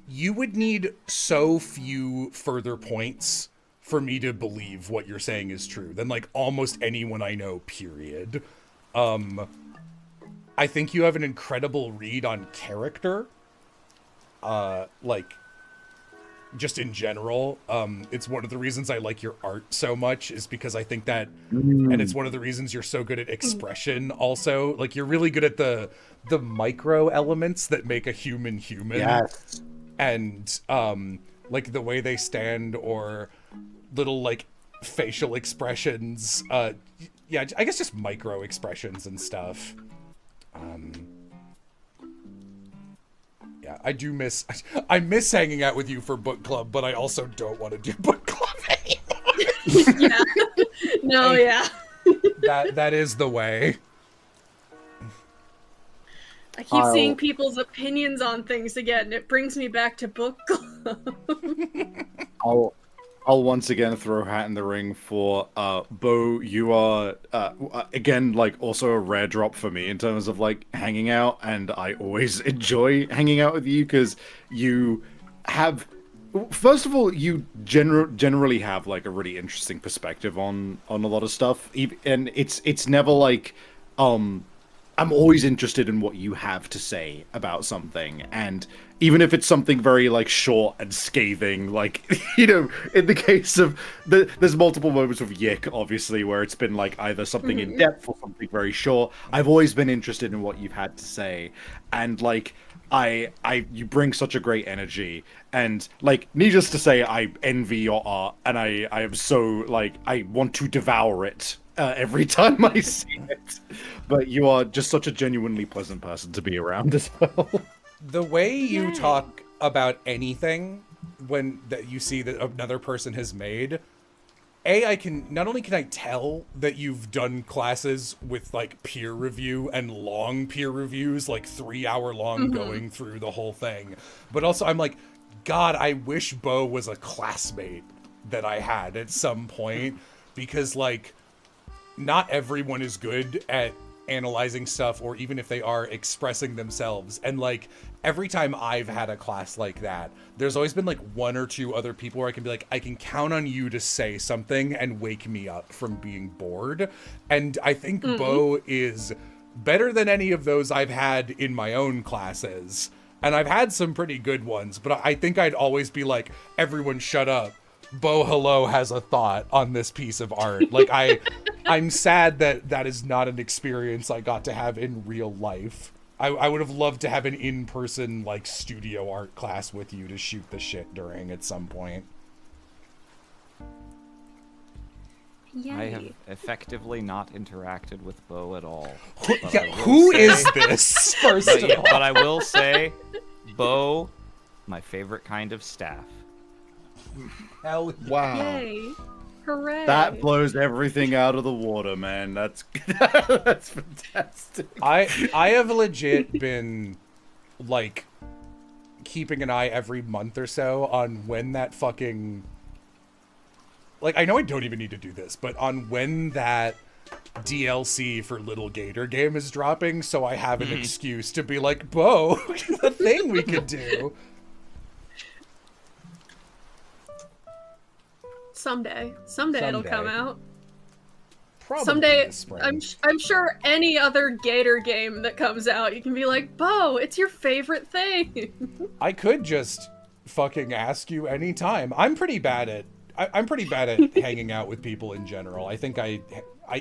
you would need so few further points for me to believe what you're saying is true than like almost anyone I know, period. I think you have an incredible read on character. Like, just in general. It's one of the reasons I like your art so much, is because I think that, and it's one of the reasons you're so good at expression also. Like, you're really good at the micro elements that make a human human. Yes. And, like, the way they stand, or little, like, facial expressions. Yeah, I guess just micro expressions and stuff. Yeah, I miss hanging out with you for book club, but I also don't want to do book club anymore. Yeah. No, yeah. That is the way. I keep seeing people's opinions on things again, and it brings me back to book club. I'll once again throw a hat in the ring for Bo. You are again, like, also a rare drop for me in terms of like hanging out, and I always enjoy hanging out with you because you have, first of all, you generally have like a really interesting perspective on a lot of stuff, and it's never like I'm always interested in what you have to say about something, and even if it's something very like short and scathing, like in the case of there's multiple moments with Yik, obviously, where it's been like either something in depth or something very short. I've always been interested in what you've had to say, and like you bring such a great energy, and like needless to say, I envy your art, and I am so like I want to devour it. Every time I see it, but you are just such a genuinely pleasant person to be around as well. The way you talk about anything when that you see that another person has made, I can not only can I tell that you've done classes with like peer review and long peer reviews, like 3-hour long going through the whole thing, but also I'm like, God, I wish Bo was a classmate that I had at some point, because like, not everyone is good at analyzing stuff, or even if they are, expressing themselves. And like every time I've had a class like that, there's always been like 1 or 2 other people where I can be like, I can count on you to say something and wake me up from being bored. And I think Bo is better than any of those I've had in my own classes. And I've had some pretty good ones, but I think I'd always be like, everyone shut up. Bo Hello has a thought on this piece of art. Like I'm sad that that is not an experience I got to have in real life. I would have loved to have an in-person like studio art class with you to shoot the shit during at some point. Yay. I have effectively not interacted with Bo at all. Who is this? First of all. But I will say, Bo, my favorite kind of staff. Hell wow. Yay. Hooray. That blows everything out of the water, man. That's that's fantastic. I have legit been like keeping an eye every month or so on when that fucking, like, I know I don't even need to do this, but on when that DLC for Little Gator game is dropping, so I have an excuse to be like, Bo, the thing we could do. Someday it'll come out. Probably Someday, this spring. I'm sure any other Gator game that comes out, you can be like, Bo, it's your favorite thing. I could just fucking ask you anytime. I'm pretty bad at hanging out with people in general. I think I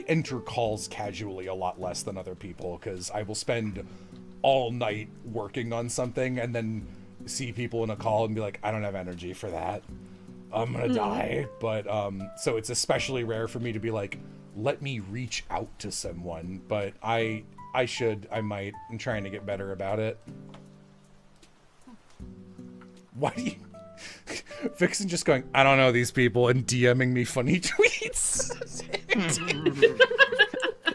enter calls casually a lot less than other people, because I will spend all night working on something and then see people in a call and be like, I don't have energy for that. I'm gonna die. But so it's especially rare for me to be like, let me reach out to someone. But I might. I'm trying to get better about it. Why do you Vixen just going, I don't know these people, and DMing me funny tweets?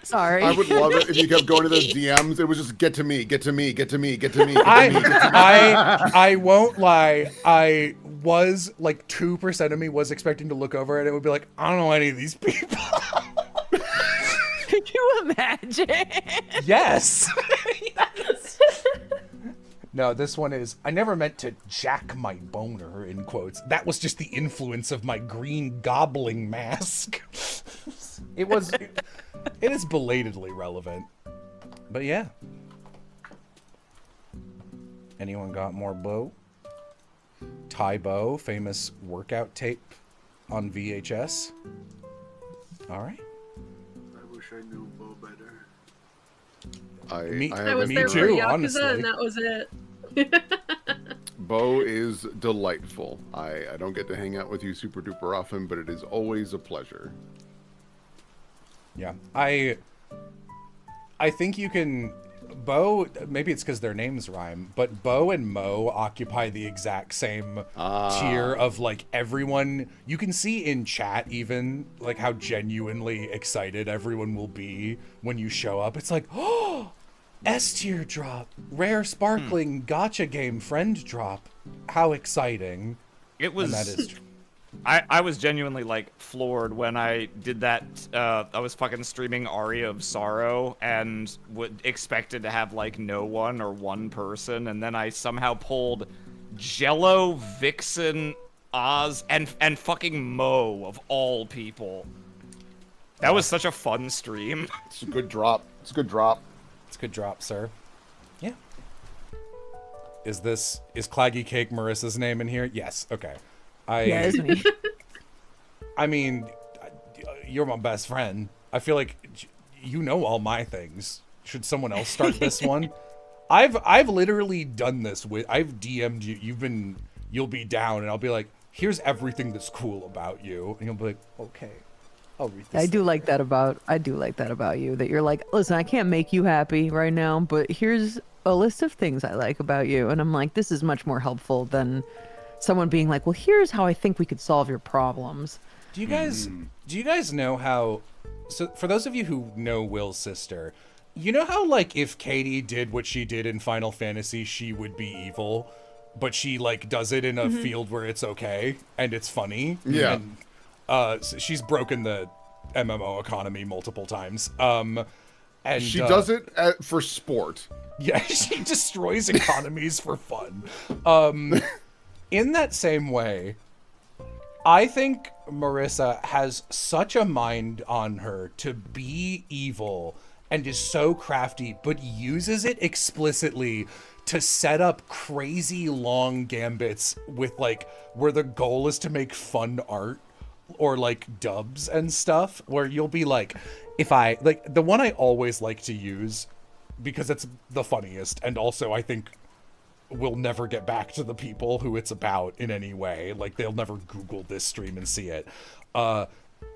Sorry. I would love it if you kept going to those DMs. It was just get to me, get to me, get to me, get to me. I won't lie. I was like 2% of me was expecting to look over and it would be like, I don't know any of these people. Could you imagine? Yes. Yes. No, this one is, I never meant to jack my boner, in quotes. That was just the influence of my green gobbling mask. It is belatedly relevant. But yeah. Anyone got more Bo? Ty Bo, famous workout tape on VHS. All right. I wish I knew Bo better. I was there for Yakuza, and that was it. Bo is delightful. I don't get to hang out with you super duper often, but it is always a pleasure. Yeah, I think you can. Bo, maybe it's because their names rhyme, but Bo and Mo occupy the exact same tier of like everyone. You can see in chat even like how genuinely excited everyone will be when you show up. It's like, oh, S tier drop, rare sparkling gacha game friend drop. How exciting! It was. And that is true. I was genuinely like floored when I did that. I was fucking streaming Aria of Sorrow and expected to have like no one or one person, and then I somehow pulled Jello, Vixen, Oz, and fucking Mo of all people. That was such a fun stream. It's a good drop. It's a good drop. It's a good drop, sir. Yeah. Is Claggy Cake Marissa's name in here? Yes. Okay. Yeah, it's me. I mean, you're my best friend. I feel like you know all my things. Should someone else start this one? I've literally done this I've DM'd you. You'll be down, and I'll be like, here's everything that's cool about you, and you'll be like, okay, I'll read this. I do like that about you, that you're like, listen, I can't make you happy right now, but here's a list of things I like about you, and I'm like, this is much more helpful than someone being like, well, here's how I think we could solve your problems. Do you guys know how? So for those of you who know Will's sister, you know how like if Katie did what she did in Final Fantasy, she would be evil, but she like does it in a field where it's okay and it's funny. Yeah. And, so she's broken the MMO economy multiple times. And she does it for sport. Yeah, she destroys economies for fun. In that same way, I think Marissa has such a mind on her to be evil and is so crafty, but uses it explicitly to set up crazy long gambits with like where the goal is to make fun art or like dubs and stuff, where you'll be like, if I like the one I always like to use because it's the funniest, and also I think we'll never get back to the people who it's about in any way. Like they'll never Google this stream and see it.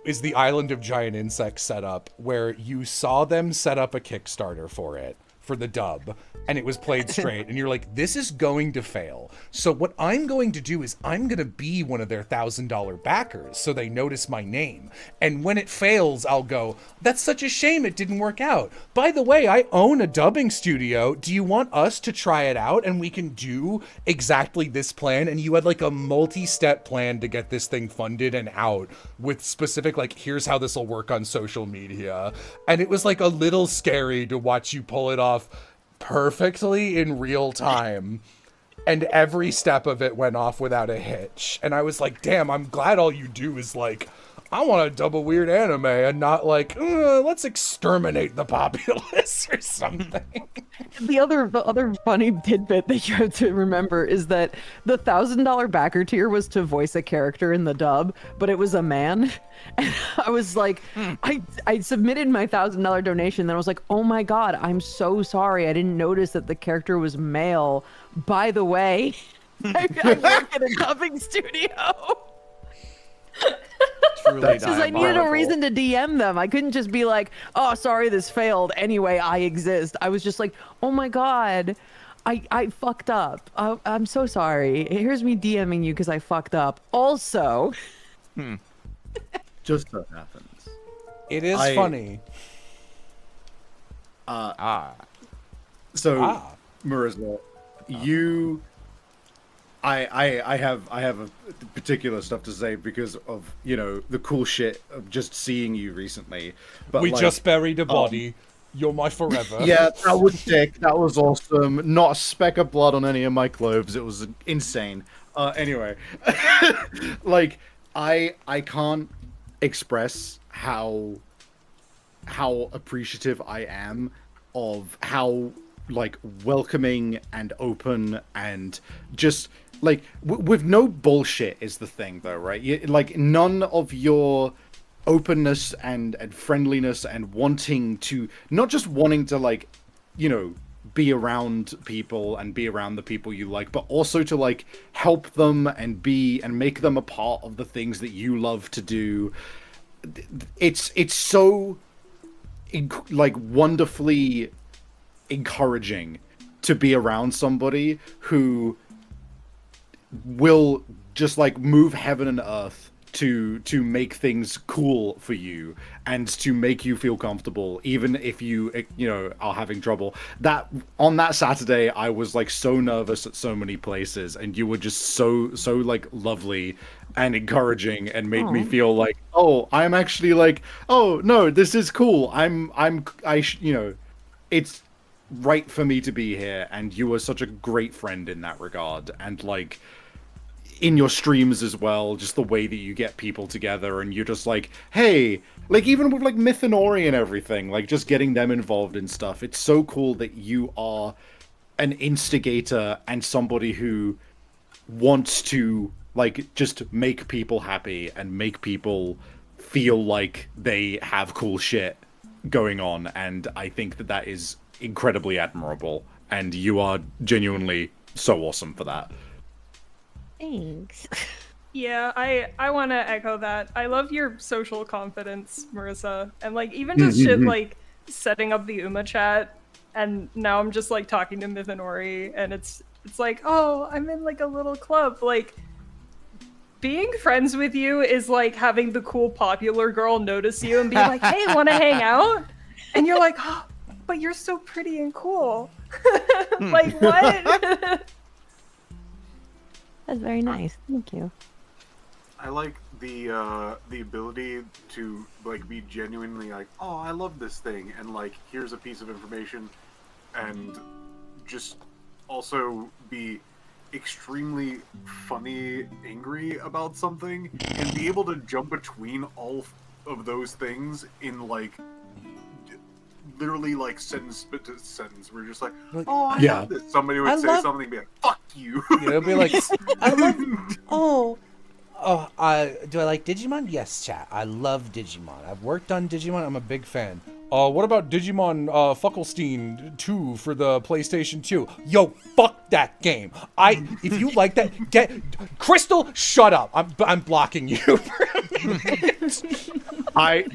Is the Island of Giant Insects setup, where you saw them set up a Kickstarter for it, for the dub, and it was played straight, and you're like, this is going to fail. So what I'm going to do is I'm going to be one of their $1,000 backers so they notice my name. And when it fails, I'll go, that's such a shame it didn't work out. By the way, I own a dubbing studio. Do you want us to try it out and we can do exactly this plan? And you had like a multi-step plan to get this thing funded and out with specific, like, here's how this will work on social media. And it was like a little scary to watch you pull it off perfectly in real time, and every step of it went off without a hitch. And I was like, damn, I'm glad all you do is like, I want to dub a weird anime and not like, let's exterminate the populace or something. The other funny tidbit that you have to remember is that the $1,000 backer tier was to voice a character in the dub, but it was a man. And I was like, I submitted my $1,000 donation, then I was like, oh my god, I'm so sorry, I didn't notice that the character was male. By the way, I work at a dubbing studio. Because I needed a reason to DM them. I couldn't just be like, oh, sorry, this failed. Anyway, I exist. I was just like, oh my god, I fucked up. I'm so sorry. Here's me DMing you because I fucked up. Also, just so happens. It is funny. So, Marissa, you... I have a particular stuff to say because of, you know, the cool shit of just seeing you recently. But we like, just buried a body. You're my forever. Yeah, that was sick. That was awesome. Not a speck of blood on any of my clothes. It was insane. Anyway, like I can't express how appreciative I am of how like welcoming and open and just like with no bullshit is the thing though, right? Like none of your openness and friendliness and wanting to, not just wanting to like, you know, be around people and be around the people you like, but also to like help them and be and make them a part of the things that you love to do. It's so like wonderfully encouraging to be around somebody who will just like move heaven and earth to make things cool for you and to make you feel comfortable, even if you know, are having trouble. That on that Saturday I was like so nervous at so many places, and you were just so like lovely and encouraging and made me feel like, oh, I'm actually like, oh no, this is cool. You know, it's right for me to be here, and you were such a great friend in that regard. And like, in your streams as well, just the way that you get people together and you're just like, hey, like even with like Mythanori and everything, like just getting them involved in stuff. It's so cool that you are an instigator and somebody who wants to like just make people happy and make people feel like they have cool shit going on. And I think that that is incredibly admirable. And you are genuinely so awesome for that. Thanks. Yeah, I want to echo that. I love your social confidence, Marissa, and like even just shit like setting up the Uma chat, and now I'm just like talking to Mythanori, and it's like, oh, I'm in like a little club. Like being friends with you is like having the cool popular girl notice you and be like, hey, want to hang out? And you're like, oh, but you're so pretty and cool. Like what? That's very nice. Thank you. I like the ability to like be genuinely like, oh, I love this thing, and like here's a piece of information, and just also be extremely funny, angry about something, and be able to jump between all of those things in like literally like sentence to sentence. We're just like, oh, I love this. Somebody would say something, be like, fuck you. Yeah, it'll be like, I love. Oh, do I like Digimon? Yes, chat. I love Digimon. I've worked on Digimon. I'm a big fan. what about Digimon Fuckelstein 2 for the PlayStation 2? Yo, fuck that game. If you like that, Crystal, shut up. I'm blocking you.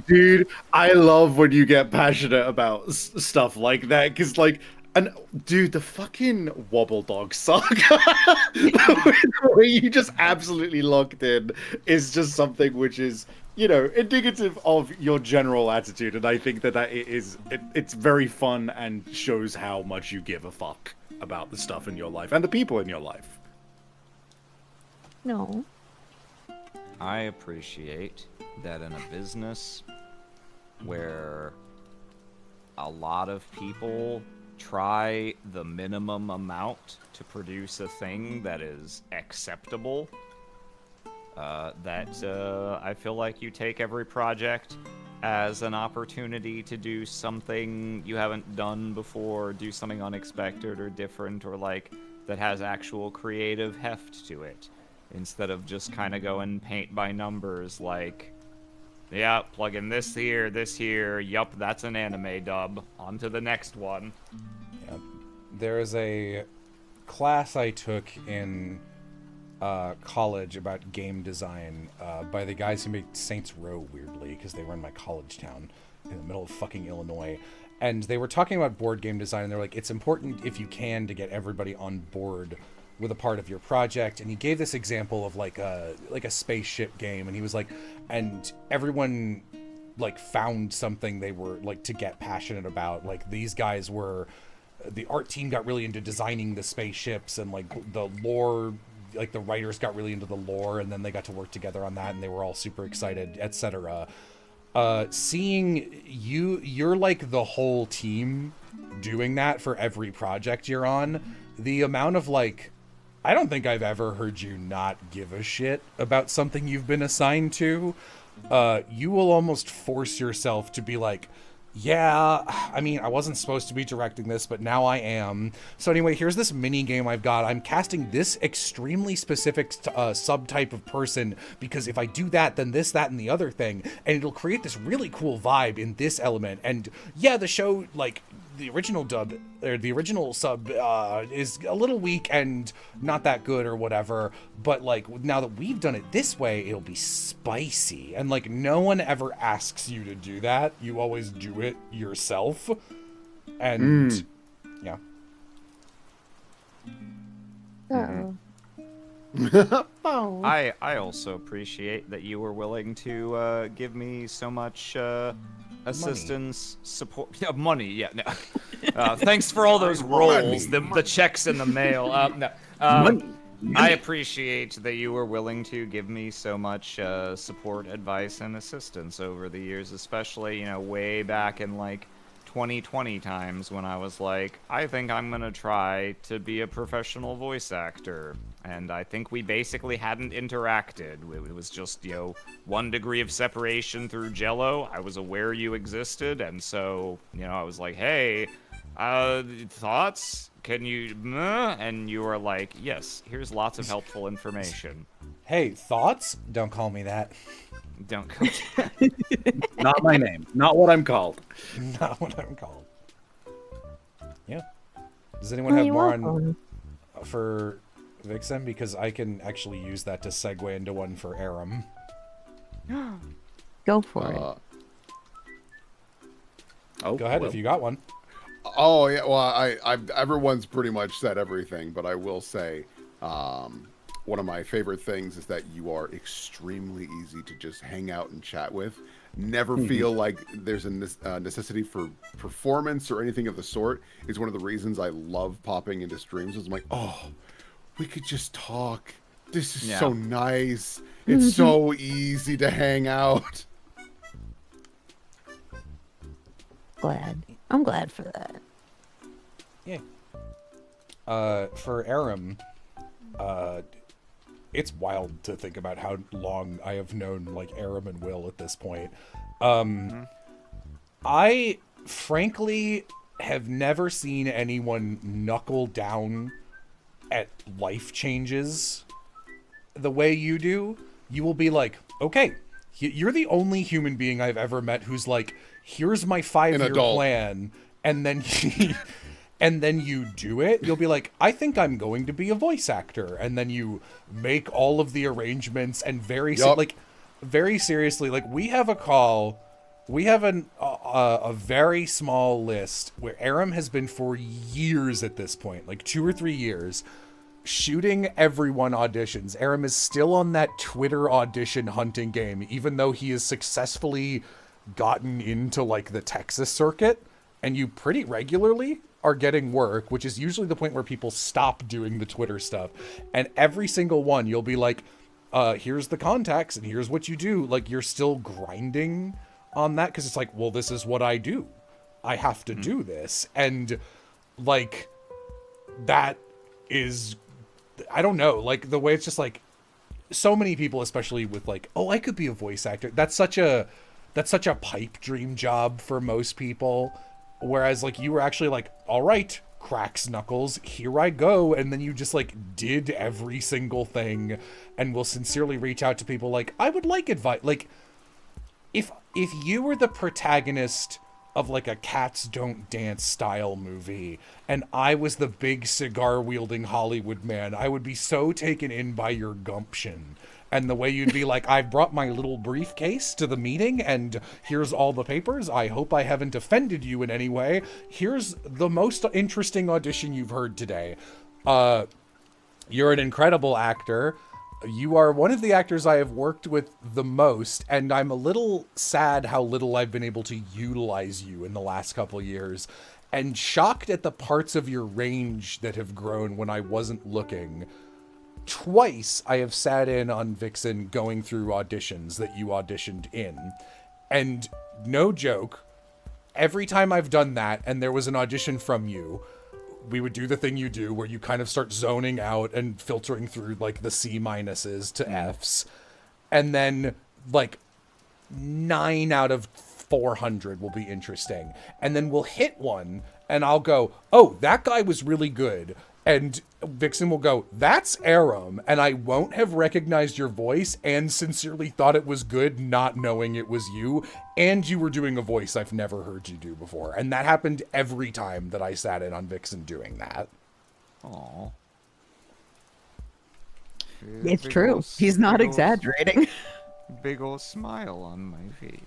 Dude, I love when you get passionate about stuff like that, because like, and dude, the fucking Wobble Dog saga, the way you just absolutely locked in is just something which is, you know, indicative of your general attitude, and I think that it's very fun and shows how much you give a fuck about the stuff in your life and the people in your life. No. I appreciate that in a business where a lot of people try the minimum amount to produce a thing that is acceptable, I feel like you take every project as an opportunity to do something you haven't done before, do something unexpected or different, or like that has actual creative heft to it, instead of just kind of going paint by numbers like, yeah, plug in this here, yup, that's an anime dub, on to the next one. Yeah. There is a class I took in college about game design by the guys who make Saints Row, weirdly, because they run my college town in the middle of fucking Illinois. And they were talking about board game design, and they're like, it's important if you can to get everybody on board with a part of your project. And he gave this example of like a spaceship game, and he was like, and everyone like found something they were like to get passionate about. Like these guys were, the art team got really into designing the spaceships, and like the lore, like the writers got really into the lore, and then they got to work together on that, and they were all super excited, etc. Seeing you're like the whole team doing that for every project you're on, the amount of like, I don't think I've ever heard you not give a shit about something you've been assigned to. You will almost force yourself to be like, yeah, I mean, I wasn't supposed to be directing this, but now I am. So anyway, here's this mini game I've got. I'm casting this extremely specific subtype of person, because if I do that, then this, that, and the other thing, and it'll create this really cool vibe in this element. And yeah, the show, like, the original dub, or the original sub, is a little weak and not that good or whatever, but like, now that we've done it this way, it'll be spicy. And like, no one ever asks you to do that. You always do it yourself. And yeah. I also appreciate that you were willing to give me so much assistance, support, money. Yeah, no. Thanks for all those rolls, the checks in the mail. No. I appreciate that you were willing to give me so much support, advice, and assistance over the years, especially, you know, way back in like 2020 times when I was like, I think I'm gonna try to be a professional voice actor. And I think we basically hadn't interacted. It was just, 1 degree of separation through Jello. I was aware you existed, and so, I was like, hey, thoughts? Can you... And you were like, yes, here's lots of helpful information. Hey, thoughts? Don't call me that. Don't call Not my name. Not what I'm called. Not what I'm called. Yeah. Does anyone have more on for Vixen? Because I can actually use that to segue into one for Aram. Go for it. Go ahead if you got one. Oh yeah, well, everyone's pretty much said everything, but I will say, one of my favorite things is that you are extremely easy to just hang out and chat with. Never feel like there's a necessity for performance or anything of the sort. It's one of the reasons I love popping into streams. I'm like, oh, we could just talk. This is so nice. It's so easy to hang out. I'm glad for that. Yeah. For Aram, it's wild to think about how long I have known like Aram and Will at this point. I frankly have never seen anyone knuckle down at life changes the way you do. You will be like, okay, you're the only human being I've ever met who's like, here's my 5-year plan, and then and then you do it. You'll be like, I think I'm going to be a voice actor, and then you make all of the arrangements and very seriously, like we have a call. We have a very small list where Aram has been for years at this point, like 2 or 3 years, shooting everyone auditions. Aram is still on that Twitter audition hunting game, even though he has successfully gotten into like the Texas circuit, and you pretty regularly are getting work, which is usually the point where people stop doing the Twitter stuff. And every single one, you'll be like, here's the contacts and here's what you do. Like you're still grinding on that because it's like, well, this is what I do. I have to do this. And like that is, I don't know, like the way it's just like so many people, especially with like, oh, I could be a voice actor. That's such a pipe dream job for most people. Whereas like you were actually like, all right, cracks knuckles, here I go. And then you just like did every single thing and will sincerely reach out to people like, I would like advice. Like if you were the protagonist of like a Cats Don't Dance style movie and I was the big cigar wielding Hollywood man, I would be so taken in by your gumption. And the way you'd be like, I've brought my little briefcase to the meeting and here's all the papers. I hope I haven't offended you in any way. Here's the most interesting audition you've heard today. You're an incredible actor. You are one of the actors I have worked with the most, and I'm a little sad how little I've been able to utilize you in the last couple years, and shocked at the parts of your range that have grown when I wasn't looking. Twice I have sat in on Vixen going through auditions that you auditioned in. And no joke, every time I've done that and there was an audition from you, we would do the thing you do where you kind of start zoning out and filtering through like the C- to Fs. And then like 9 out of 400 will be interesting. And then we'll hit one and I'll go, oh, that guy was really good. And Vixen will go, that's Aram, and I won't have recognized your voice and sincerely thought it was good not knowing it was you, and you were doing a voice I've never heard you do before. And that happened every time that I sat in on Vixen doing that. Aww. It's true. He's not exaggerating. Big old smile on my face.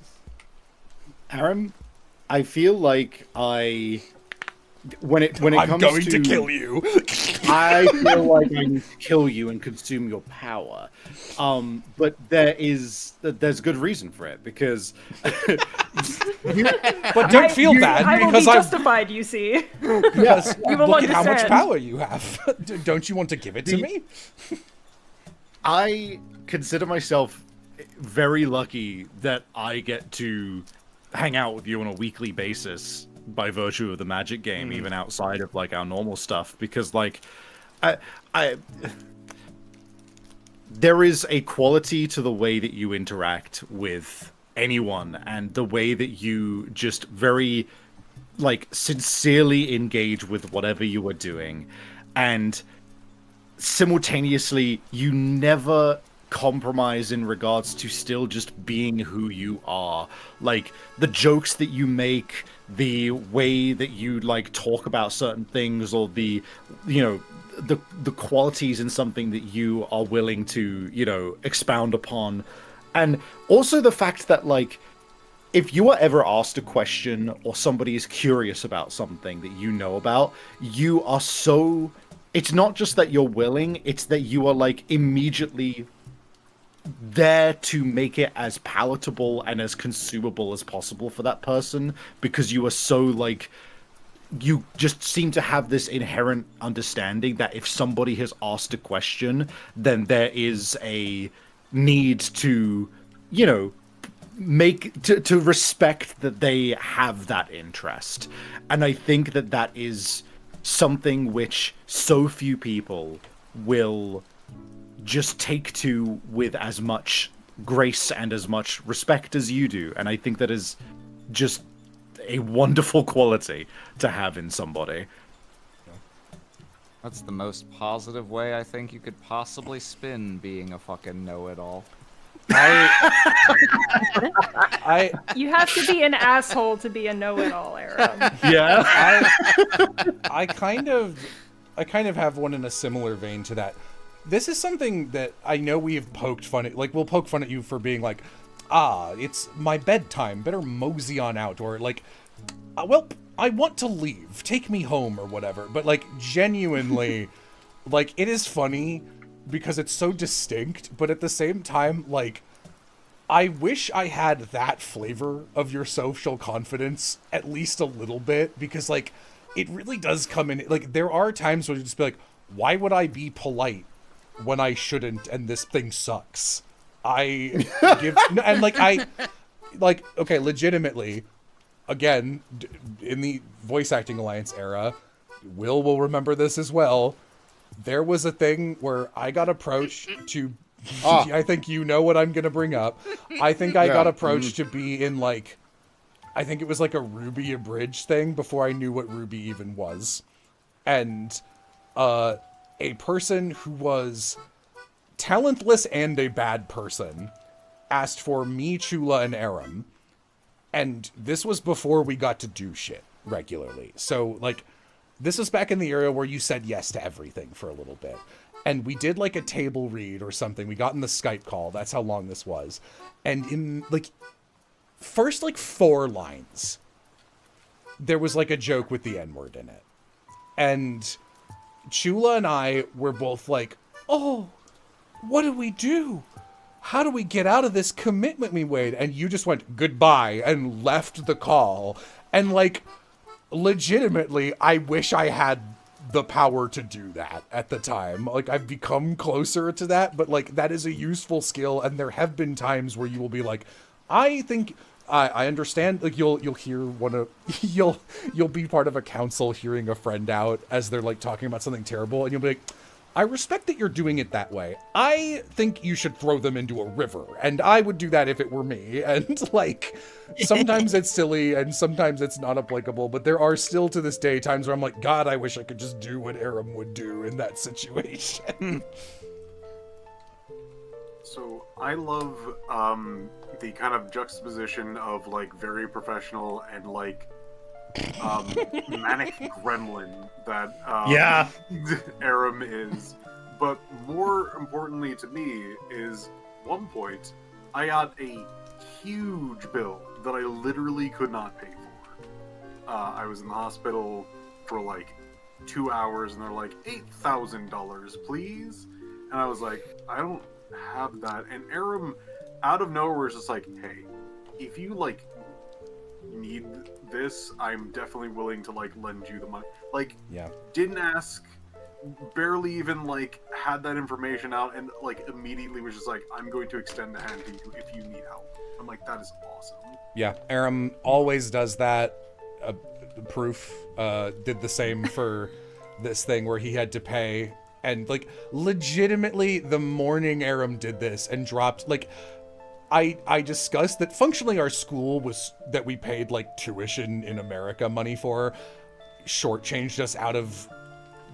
Aram, I feel like when it I'm comes going to kill you. I feel like I can kill you and consume your power. But there's good reason for it because. But don't feel bad I will because be justified. You see. Because You will look at how much understand. power you have. Don't you want to give it to me? I consider myself very lucky that I get to hang out with you on a weekly basis by virtue of the Magic game, even outside of like our normal stuff, because like there is a quality to the way that you interact with anyone and the way that you just very like sincerely engage with whatever you are doing, and simultaneously you never compromise in regards to still just being who you are. Like the jokes that you make, the way that you like talk about certain things, or the the qualities in something that you are willing to expound upon. And also the fact that like if you are ever asked a question or somebody is curious about something that you know about, you are so, it's not just that you're willing, it's that you are like immediately there to make it as palatable and as consumable as possible for that person, because you are so like, you just seem to have this inherent understanding that if somebody has asked a question, then there is a need to, to respect that they have that interest. And I think that that is something which so few people will just take to with as much grace and as much respect as you do. And I think that is just a wonderful quality to have in somebody. That's the most positive way I think you could possibly spin being a fucking know-it-all. You have to be an asshole to be a know-it-all, Aram. Yeah. I kind of have one in a similar vein to that. This is something that I know we've poked fun at, like we'll poke fun at you for being like, it's my bedtime, better mosey on out, or like, well, I want to leave, take me home or whatever. But like genuinely, like it is funny because it's so distinct, but at the same time, like, I wish I had that flavor of your social confidence at least a little bit, because like it really does come in. Like there are times where you just be like, why would I be polite when I shouldn't, and this thing sucks? And okay, legitimately, again, in the voice acting alliance era, will remember this as well. There was a thing where I got approached to, I think you know what I'm going to bring up. I think I got approached to be in like, I think it was like a Ruby Abridged thing before I knew what Ruby even was. And a person who was talentless and a bad person asked for me, Chula, and Aram. And this was before we got to do shit regularly. So like, this was back in the era where you said yes to everything for a little bit. And we did like a table read or something. We got in the Skype call. That's how long this was. And in like first like 4 lines, there was like a joke with the N-word in it. And Chula and I were both like, oh, what do we do? How do we get out of this commitment we made? And you just went goodbye and left the call. And like, legitimately, I wish I had the power to do that at the time. Like, I've become closer to that, but like, that is a useful skill. And there have been times where you will be like, I think I understand. Like, you'll hear you'll be part of a council hearing a friend out as they're like talking about something terrible, and you'll be like, I respect that you're doing it that way. I think you should throw them into a river, and I would do that if it were me. And like, sometimes it's silly and sometimes it's not applicable, but there are still to this day times where I'm like, God, I wish I could just do what Aram would do in that situation. So I love the kind of juxtaposition of like very professional and like manic gremlin that Aram is. But more importantly to me is, one point I got a huge bill that I literally could not pay for. I was in the hospital for like 2 hours and they're like, $8,000 please, and I was like, I don't have that. And Aram out of nowhere is just like, hey, if you like need this, I'm definitely willing to like lend you the money. Like, didn't ask, barely even like had that information out, and like immediately was just like, I'm going to extend the hand to you if you need help. I'm like, that is awesome. Yeah, Aram always does that. Proof did the same for this thing where he had to pay. And, like, legitimately, the morning Aram did this and dropped, like, I discussed that functionally our school that we paid, like, tuition in America money for, shortchanged us out of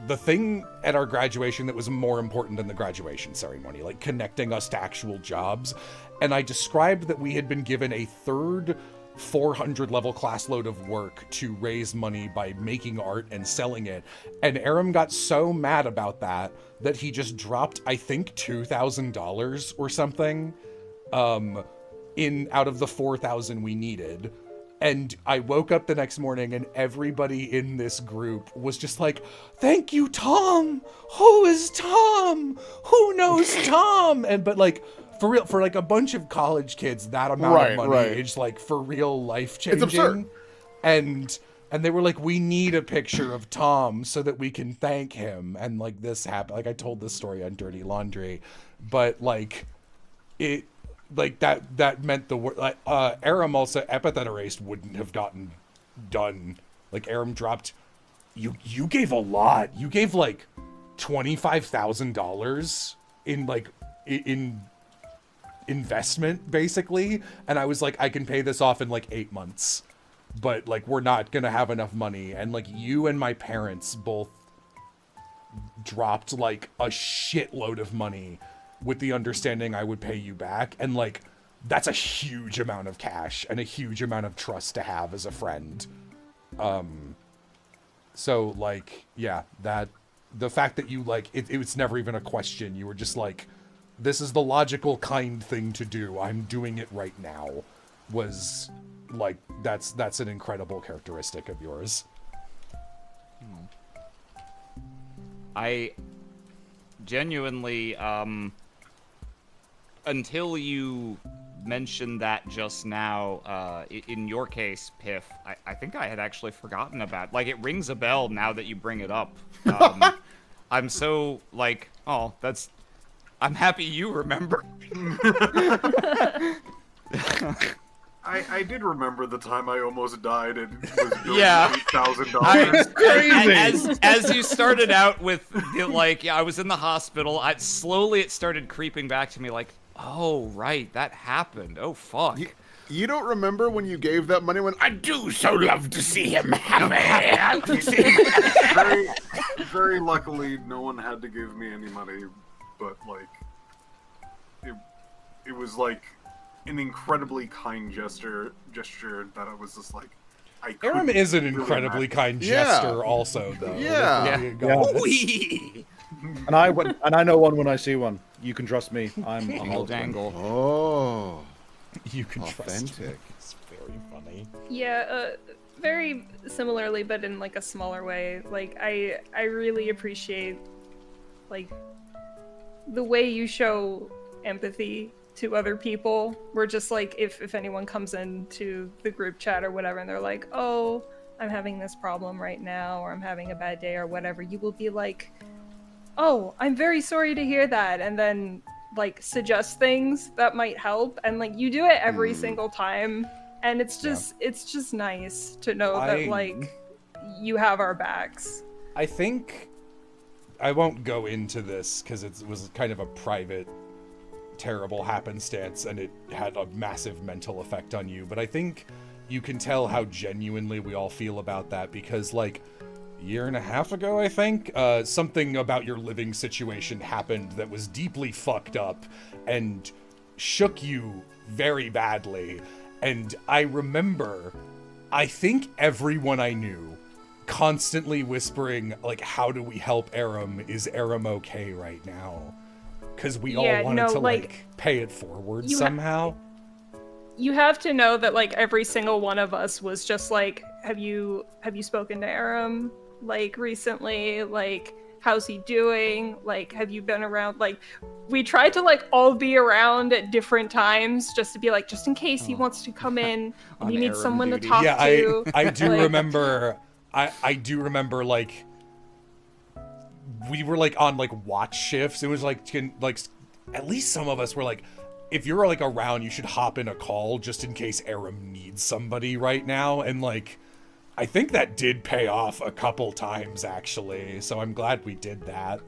the thing at our graduation that was more important than the graduation ceremony, like connecting us to actual jobs. And I described that we had been given a third 400 level class load of work to raise money by making art and selling it. And Aram got so mad about that he just dropped, I think, $2,000 or something out of the 4,000 we needed. And I woke up the next morning and everybody in this group was just like, thank you, Tom. Who is Tom? Who knows Tom? But like, for real, for like a bunch of college kids, that amount of money is like for real life changing. It's absurd. And they were like, we need a picture of Tom so that we can thank him. And like this happened. Like I told this story on Dirty Laundry, but like it, like that meant the word. Like Aram also Epithet Erased wouldn't have gotten done. Like Aram dropped. You gave a lot. You gave like $25,000 in like in investment basically, and I was like, I can pay this off in like 8 months, but like we're not gonna have enough money. And like you and my parents both dropped like a shitload of money with the understanding I would pay you back, and like that's a huge amount of cash and a huge amount of trust to have as a friend. So like, yeah, that the fact that you like it was never even a question. You were just like, this is the logical kind thing to do, I'm doing it right now, was like, that's an incredible characteristic of yours. I genuinely, until you mentioned that just now, in your case, Piff, I think I had actually forgotten about, like, it rings a bell now that you bring it up. I'm so, like, oh, I'm happy you remember. I did remember the time I almost died and was billed $8,000. Crazy. As you started out with, like, yeah, I was in the hospital. Slowly it started creeping back to me, like, oh right, that happened. Oh fuck. You don't remember when you gave that money when I do so love to see him happy. very, very luckily, no one had to give me any money, but like, it was like an incredibly kind gesture that I was just like, Aram is an incredibly kind jester, also, though. Yeah. And I know one when I see one. You can trust me. I'm Dangle dangle. Oh. You can trust me. Authentic. It's very funny. Yeah, very similarly, but in like a smaller way. Like I really appreciate like the way you show empathy to other people. We're just like, if anyone comes into the group chat or whatever and they're like, oh, I'm having this problem right now, or I'm having a bad day or whatever, you will be like, oh, I'm very sorry to hear that, and then like suggest things that might help, and like you do it every single time, and it's just nice to know that like you have our backs. I think I won't go into this because it was kind of a private terrible happenstance and it had a massive mental effect on you, but I think you can tell how genuinely we all feel about that, because like a year and a half ago, I think, something about your living situation happened that was deeply fucked up and shook you very badly. And I remember, I think everyone I knew constantly whispering, like, how do we help Aram? Is Aram okay right now? Because we all wanted to, like, pay it forward somehow. You have to know that, like, every single one of us was just like, have you spoken to Aram, like, recently? Like, how's he doing? Like, have you been around? Like, we tried to, like, all be around at different times just to be like, just in case he wants to come in and you need Aram someone duty. to talk to. I do remember, I do remember, like, we were, like, on, like, watch shifts. It was, like, at least some of us were, like, if you're, like, around, you should hop in a call just in case Aram needs somebody right now. And, like, I think that did pay off a couple times, actually, so I'm glad we did that.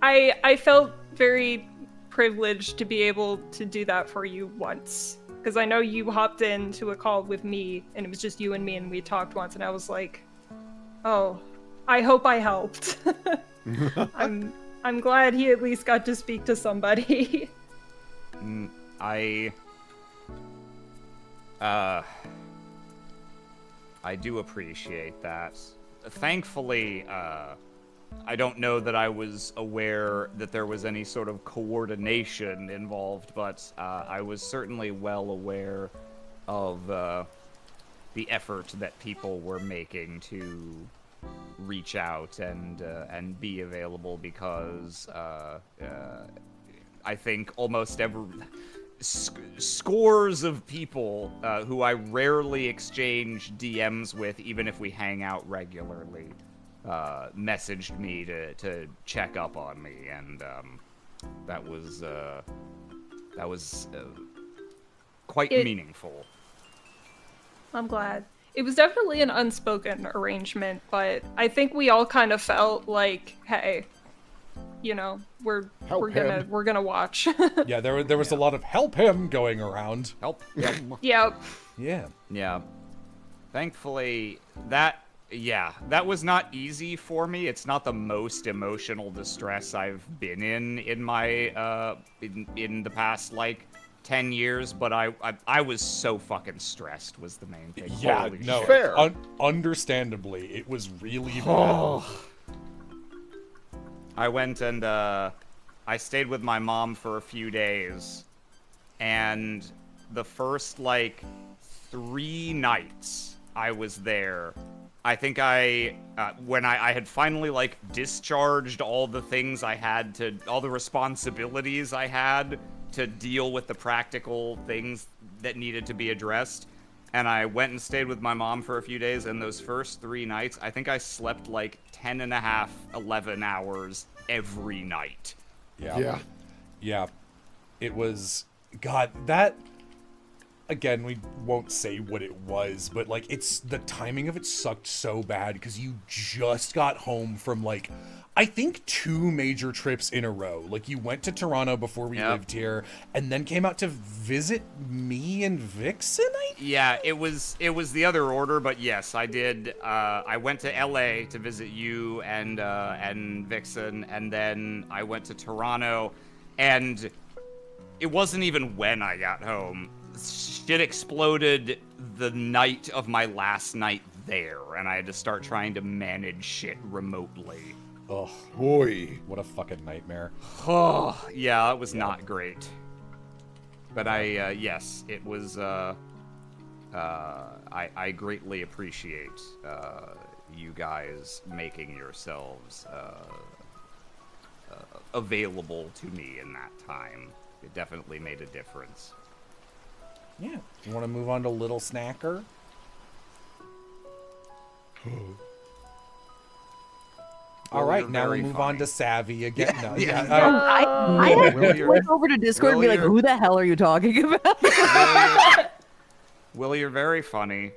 I felt very privileged to be able to do that for you once. Because I know you hopped into a call with me, and it was just you and me, and we talked once, and I was like, oh, I hope I helped. I'm glad he at least got to speak to somebody. I do appreciate that. Thankfully, I don't know that I was aware that there was any sort of coordination involved, but I was certainly well aware of the effort that people were making to reach out and be available, because I think almost scores of people who I rarely exchange DMs with, even if we hang out regularly, messaged me to check up on me, and that was quite meaningful. I'm glad. It was definitely an unspoken arrangement, but I think we all kind of felt like, hey, you know, we're gonna watch. Yeah, there was a lot of help him going around. Help him. Yep. Yeah. Thankfully, that was not easy for me. It's not the most emotional distress I've been in my in the past like 10 years, but I was so fucking stressed was the main thing. Yeah, Holy no, shit. Fair. Understandably, it was really bad. I went and I stayed with my mom for a few days, and the first like 3 nights I was there, I think when I had finally like discharged all the things I had to, all the responsibilities I had to deal with the practical things that needed to be addressed, and I went and stayed with my mom for a few days, and those first 3 nights, I think I slept like 10 and a half, 11 hours every night. Yeah. It was, God, that, again, we won't say what it was, but like, the timing of it sucked so bad, because you just got home from like, I think 2 major trips in a row. Like, you went to Toronto before we lived here, and then came out to visit me and Vixen, Yeah, it was the other order, but yes, I did. I went to LA to visit you and Vixen, and then I went to Toronto, and it wasn't even when I got home. Shit exploded the night of my last night there, and I had to start trying to manage shit remotely. Oh, boy. What a fucking nightmare. Oh, yeah, it was not great. But yes, it was, I greatly appreciate, you guys making yourselves, available to me in that time. It definitely made a difference. Yeah. You want to move on to Little Snacker? All right, now we'll move on to Savvy again. No, I had to click over to Discord and be like, who the hell are you talking about? Will, you're very funny.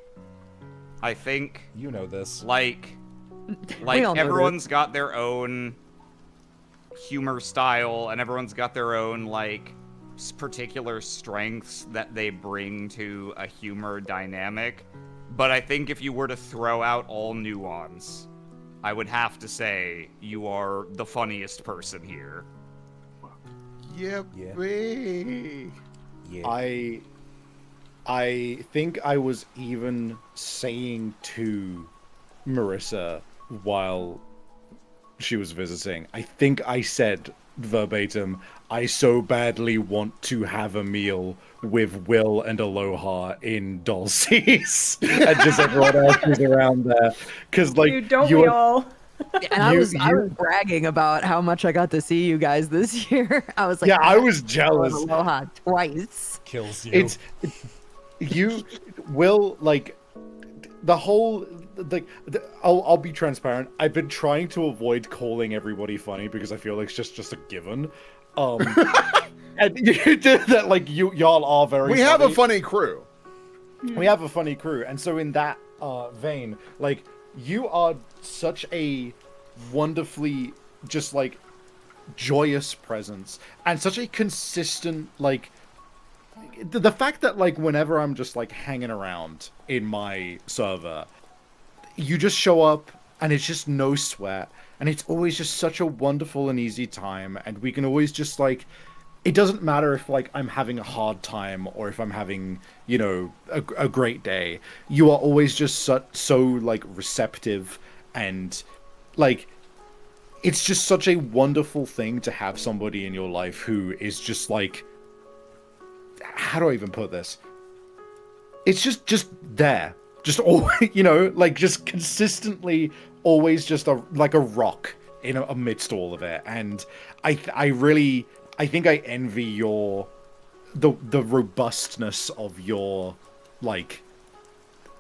I think... You know this. Like all know everyone's got their own humor style, and everyone's got their own, like, particular strengths that they bring to a humor dynamic. But I think if you were to throw out all nuance, I would have to say you are the funniest person here. Yep. Yeah. I think I was even saying to Marissa while she was visiting, I think I said verbatim, I so badly want to have a meal with Will and Aloha in Dulce's. And just everyone else was around there. Because, like, Dude, don't we all? And I was bragging about how much I got to see you guys this year. I was like, yeah, I was jealous. Aloha twice. Kills you. It's you will like the whole like I'll be transparent. I've been trying to avoid calling everybody funny because I feel like it's just a given. And you did that, like y'all are very. We have a funny crew. We have a funny crew, and so in that vein, like, you are such a wonderfully just like joyous presence and such a consistent, like, the fact that like whenever I'm just like hanging around in my server, you just show up and it's just no sweat and it's always just such a wonderful and easy time, and we can always just like, it doesn't matter if like I'm having a hard time or if I'm having, you know, a great day. You are always just so like receptive, and like it's just such a wonderful thing to have somebody in your life who is just like, how do I even put this? It's just there, just always, you know, like just consistently always just like a rock in amidst all of it. And I think I envy the robustness of your, like,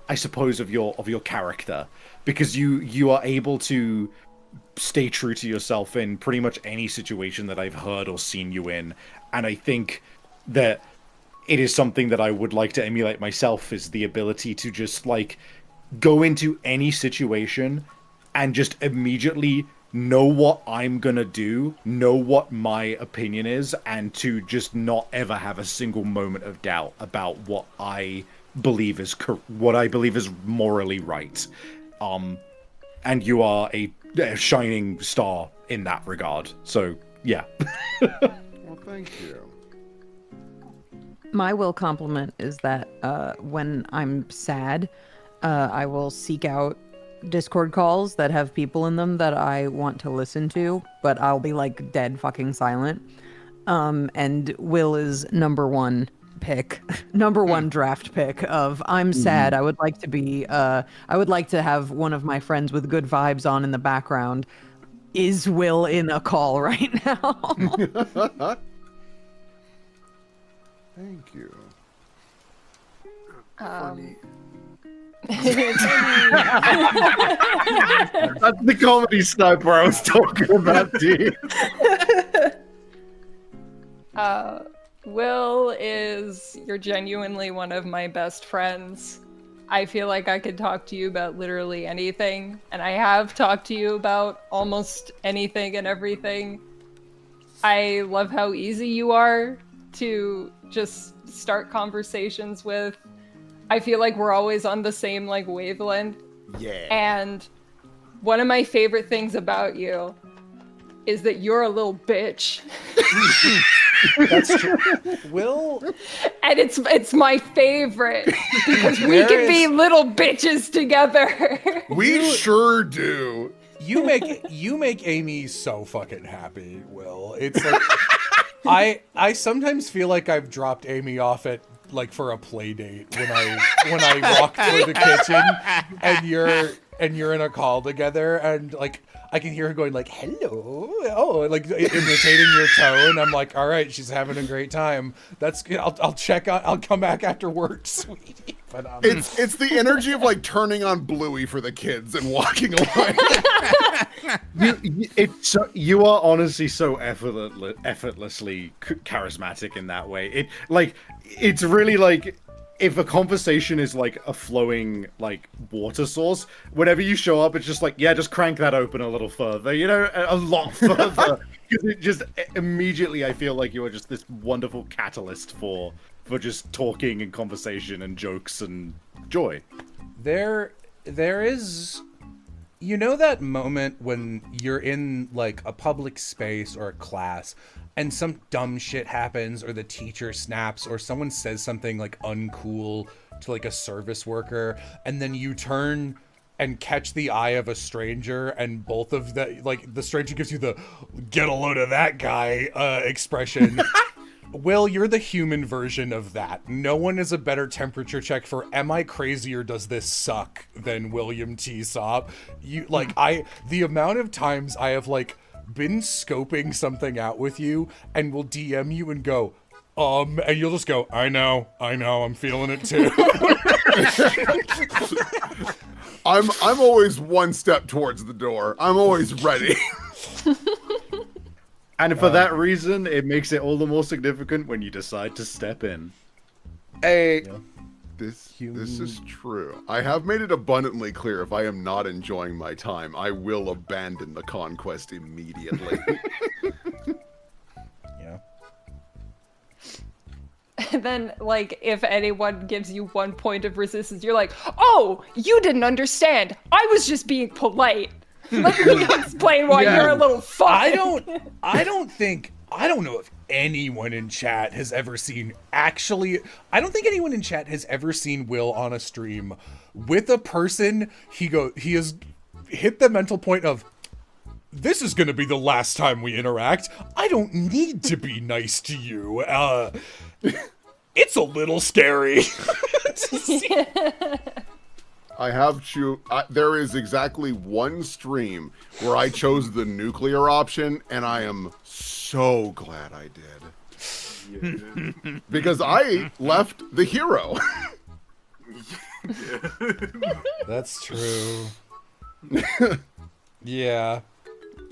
I suppose of your character, because you are able to stay true to yourself in pretty much any situation that I've heard or seen you in. And I think that it is something that I would like to emulate myself, is the ability to just like go into any situation and just immediately know what I'm gonna do, know what my opinion is, and to just not ever have a single moment of doubt about what I believe is morally right. And you are a shining star in that regard. So yeah. Well, thank you. My will compliment is that when I'm sad, I will seek out Discord calls that have people in them that I want to listen to, but I'll be like dead fucking silent. And Will is number one draft pick of I'm sad. I would like to be I would like to have one of my friends with good vibes on in the background. Is Will in a call right now? Thank you. Funny. That's the comedy sniper I was talking about, dude. Will is, you're genuinely one of my best friends. I feel like I could talk to you about literally anything, and I have talked to you about almost anything and everything. I love how easy you are to just start conversations with. I feel like we're always on the same like wavelength. Yeah. And one of my favorite things about you is that you're a little bitch. That's true. Will, and it's my favorite because we can be little bitches together. We sure do. You make Amy so fucking happy, Will. It's like I sometimes feel like I've dropped Amy off at like for a play date when I walk through the kitchen and you're in a call together, and like I can hear her going like hello, oh, like imitating your tone. I'm like, all right, she's having a great time. That's good. I'll check out. I'll come back after work, sweetie. But it's the energy of like turning on Bluey for the kids and walking away. You are honestly so effortlessly charismatic in that way. It's really like, if a conversation is like a flowing like water source, whenever you show up, it's just like, yeah, just crank that open a little further, you know, a lot further. Because it just immediately, I feel like you are just this wonderful catalyst for just talking and conversation and jokes and joy. There is, you know, that moment when you're in like a public space or a class and some dumb shit happens, or the teacher snaps, or someone says something like uncool to like a service worker, and then you turn and catch the eye of a stranger, and both of the, like, the stranger gives you the get a load of that guy expression. Will, you're the human version of that. No one is a better temperature check for am I crazy or does this suck than William T. Sopp. You like, the amount of times I have like been scoping something out with you and will DM you and go, and you'll just go, I know, I'm feeling it too. I'm always one step towards the door. I'm always ready. And for that reason, it makes it all the more significant when you decide to step in. Hey, This is true. I have made it abundantly clear if I am not enjoying my time, I will abandon the conquest immediately. Yeah. And then, like, if anyone gives you 1 point of resistance, you're like, oh, you didn't understand. I was just being polite. Let me explain why you're a little fuck. I don't know if anyone in chat has ever seen I don't think anyone in chat has ever seen Will on a stream with a person he has hit the mental point of, this is going to be the last time we interact. I don't need to be nice to you. It's a little scary. There is exactly one stream where I chose the nuclear option, and I am so glad I did. Because I left the hero. That's true. Yeah.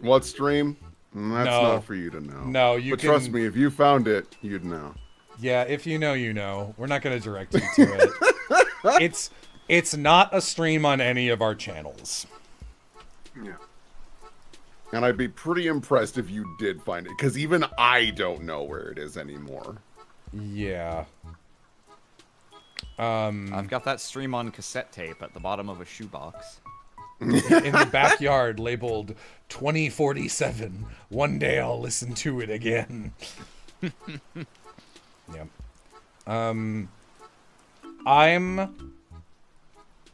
What stream? That's No. not for you to know. No, you But trust can- me, if you found it, you'd know. Yeah, if you know, you know. We're not going to direct you to it. It's not a stream on any of our channels. Yeah. And I'd be pretty impressed if you did find it, because even I don't know where it is anymore. Yeah. I've got that stream on cassette tape at the bottom of a shoebox. In the backyard, labeled 2047. One day I'll listen to it again. Yeah.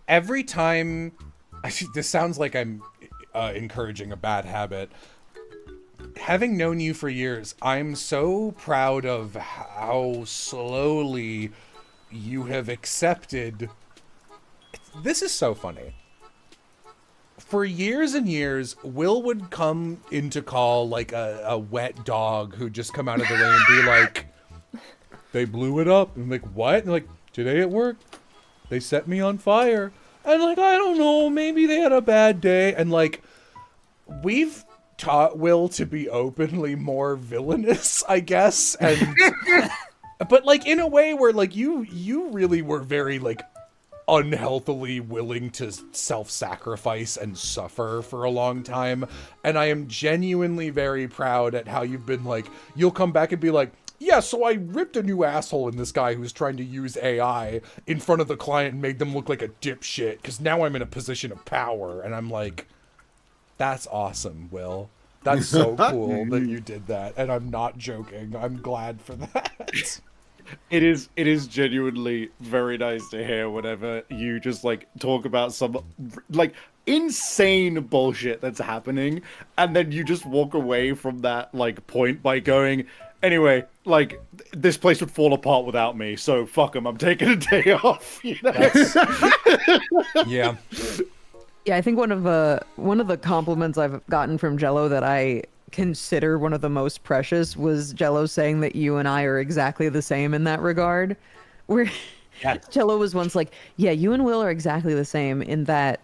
Every time... This sounds like I'm encouraging a bad habit. Having known you for years, I'm so proud of how slowly you have accepted... This is so funny. For years and years, Will would come into call like a wet dog who'd just come out of the rain and be like, they blew it up. And I'm like, what? And like, today at work, they set me on fire. And like, I don't know, maybe they had a bad day. And like, we've taught Will to be openly more villainous, I guess. And but like in a way where like you really were very like unhealthily willing to self-sacrifice and suffer for a long time. And I am genuinely very proud at how you've been like, you'll come back and be like, yeah, so I ripped a new asshole in this guy who's trying to use AI in front of the client and made them look like a dipshit because now I'm in a position of power. And I'm like, that's awesome, Will. That's so cool that you did that. And I'm not joking. I'm glad for that. It is genuinely very nice to hear whenever you just like talk about some like insane bullshit that's happening, and then you just walk away from that like point by going, anyway, like this place would fall apart without me, so fuck them. I'm taking a day off. You know? Yeah. Yeah, I think one of the compliments I've gotten from Jello that I consider one of the most precious was Jello saying that you and I are exactly the same in that regard. Where Jello was once like, yeah, you and Will are exactly the same in that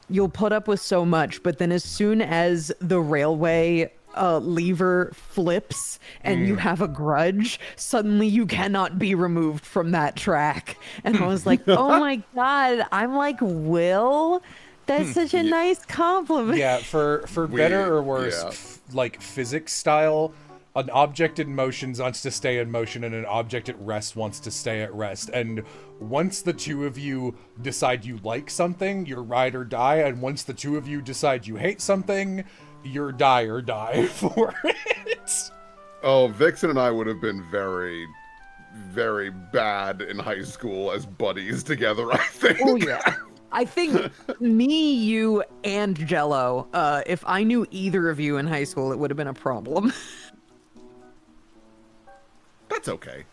you'll put up with so much, but then as soon as the railway lever flips and you have a grudge, suddenly you cannot be removed from that track. And I was like, oh my god, I'm like, Will? That's such a nice compliment. Yeah, for better or worse, like physics style, an object in motion wants to stay in motion and an object at rest wants to stay at rest. And once the two of you decide you like something, you're ride or die. And once the two of you decide you hate something, you're die or die for it. Oh, Vixen and I would have been very, very bad in high school as buddies together, I think. Oh, yeah. I think me, you, and Jello, if I knew either of you in high school, it would have been a problem. That's okay.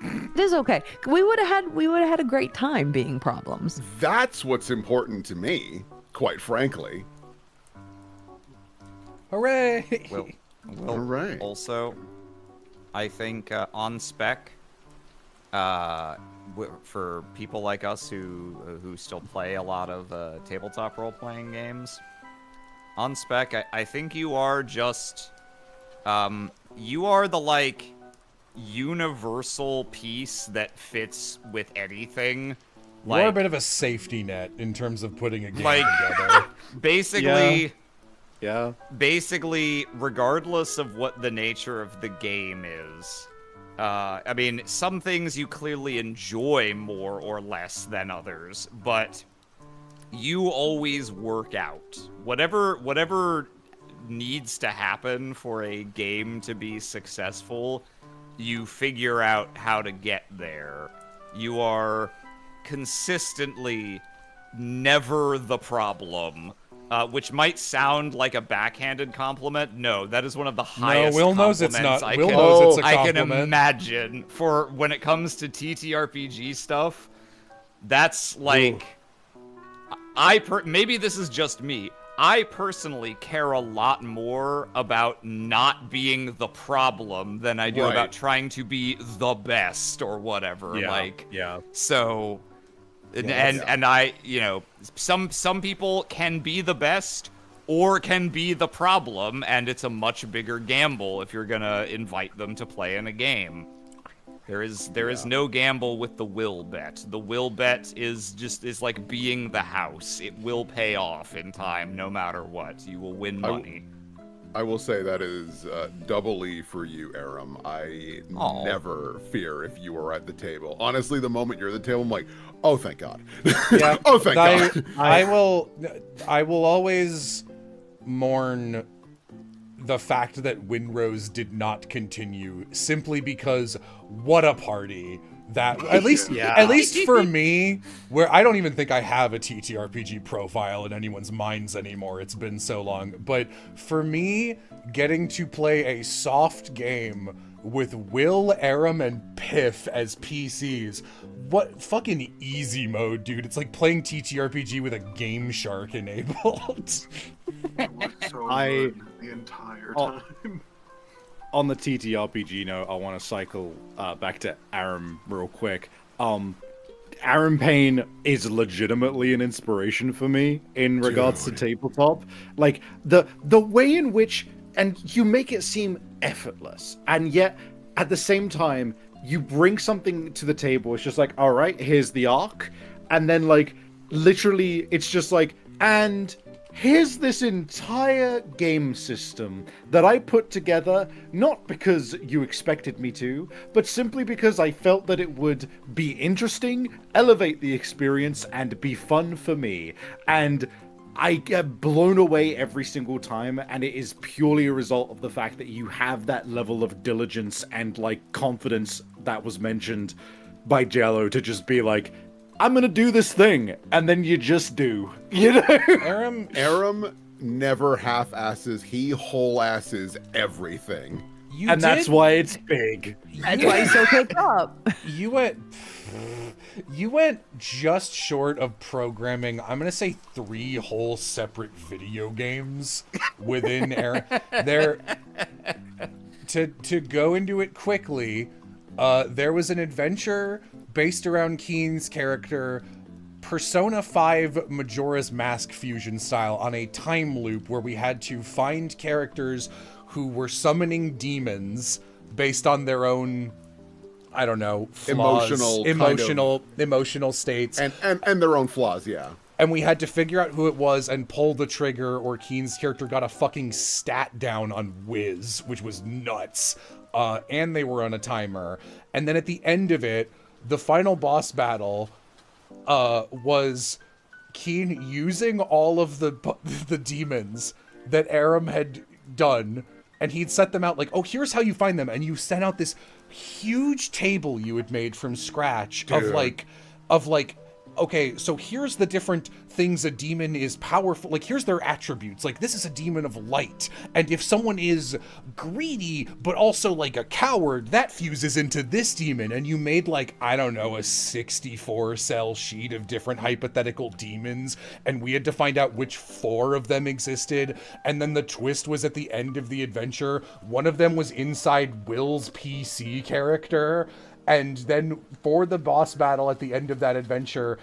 It is okay. We would have had a great time being problems. That's what's important to me, quite frankly. Hooray! Well, all right. Also, I think on spec, for people like us who still play a lot of tabletop role-playing games, on spec, I think you are just, you are the like universal piece that fits with anything. You are a bit of a safety net in terms of putting a game together. Basically, yeah. Basically, regardless of what the nature of the game is, I mean, some things you clearly enjoy more or less than others, but you always work out. Whatever needs to happen for a game to be successful, you figure out how to get there. You are consistently never the problem, which might sound like a backhanded compliment. No, that is one of the highest Will knows compliments it's not. I Will can, knows it's a I can compliment. imagine. For when it comes to TTRPG stuff, that's like... maybe this is just me. I personally care a lot more about not being the problem than I do about trying to be the best or whatever. So, and I, some people can be the best or can be the problem, and it's a much bigger gamble if you're gonna invite them to play in a game. There is no gamble with the will bet. The will bet is like being the house. It will pay off in time, no matter what. You will win money. I will say that is doubly for you, Aram. I never fear if you are at the table. Honestly, the moment you're at the table, I'm like, oh, thank God. Yeah, oh, thank God. I will always mourn the fact that Windrose did not continue simply because what a party that at least for me, where I don't even think I have a TTRPG profile in anyone's minds anymore. It's been so long. But for me, getting to play a soft game with Will, Aram, and Piff as PCs, what fucking easy mode, dude. It's like playing TTRPG with a Game Shark enabled. The entire time. On the TTRPG note, I want to cycle back to Aram real quick. Aram Payne is legitimately an inspiration for me in regards to tabletop. Like the way in which, and you make it seem effortless, and yet at the same time you bring something to the table. It's just like, all right, here's the arc, and then like literally it's just like, and here's this entire game system that I put together, not because you expected me to, but simply because I felt that it would be interesting, elevate the experience, and be fun for me. And I get blown away every single time, and it is purely a result of the fact that you have that level of diligence and, like, confidence that was mentioned by Jello to just be like, I'm gonna do this thing, and then you just do, you know? Aram never half-asses, he whole-asses everything. That's why it's big. That's why he's so picked up. You went just short of programming, I'm gonna say 3 whole separate video games within Aram. To go into it quickly, there was an adventure based around Keen's character, Persona 5 Majora's Mask fusion style, on a time loop where we had to find characters who were summoning demons based on their own, I don't know, flaws, emotional states. And their own flaws, yeah. And we had to figure out who it was and pull the trigger, or Keen's character got a fucking stat down on Wiz, which was nuts. And they were on a timer. And then at the end of it, the final boss battle was Keen using all of the demons that Aram had done, and he'd set them out like, oh, here's how you find them. And you sent out this huge table you had made from scratch of like, okay, so here's the different things a demon is powerful. Like, here's their attributes. Like, this is a demon of light. And if someone is greedy, but also like a coward, that fuses into this demon. And you made like, I don't know, a 64 cell sheet of different hypothetical demons. And we had to find out which 4 of them existed. And then the twist was at the end of the adventure, one of them was inside Will's PC character. And then for the boss battle at the end of that adventure,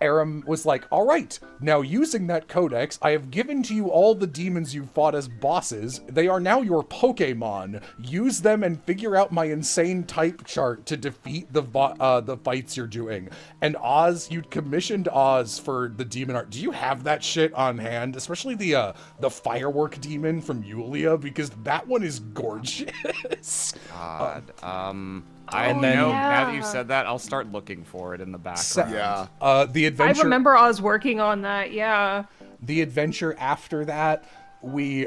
Aram was like, all right, now using that codex, I have given to you all the demons you fought as bosses. They are now your Pokemon. Use them and figure out my insane type chart to defeat the fights you're doing. And Oz, you'd commissioned Oz for the demon art. Do you have that shit on hand? Especially the firework demon from Yulia, because that one is gorgeous. God, I know, now that you've said that, I'll start looking for it in the background. The adventure. I remember Oz working on that, yeah. The adventure after that, we,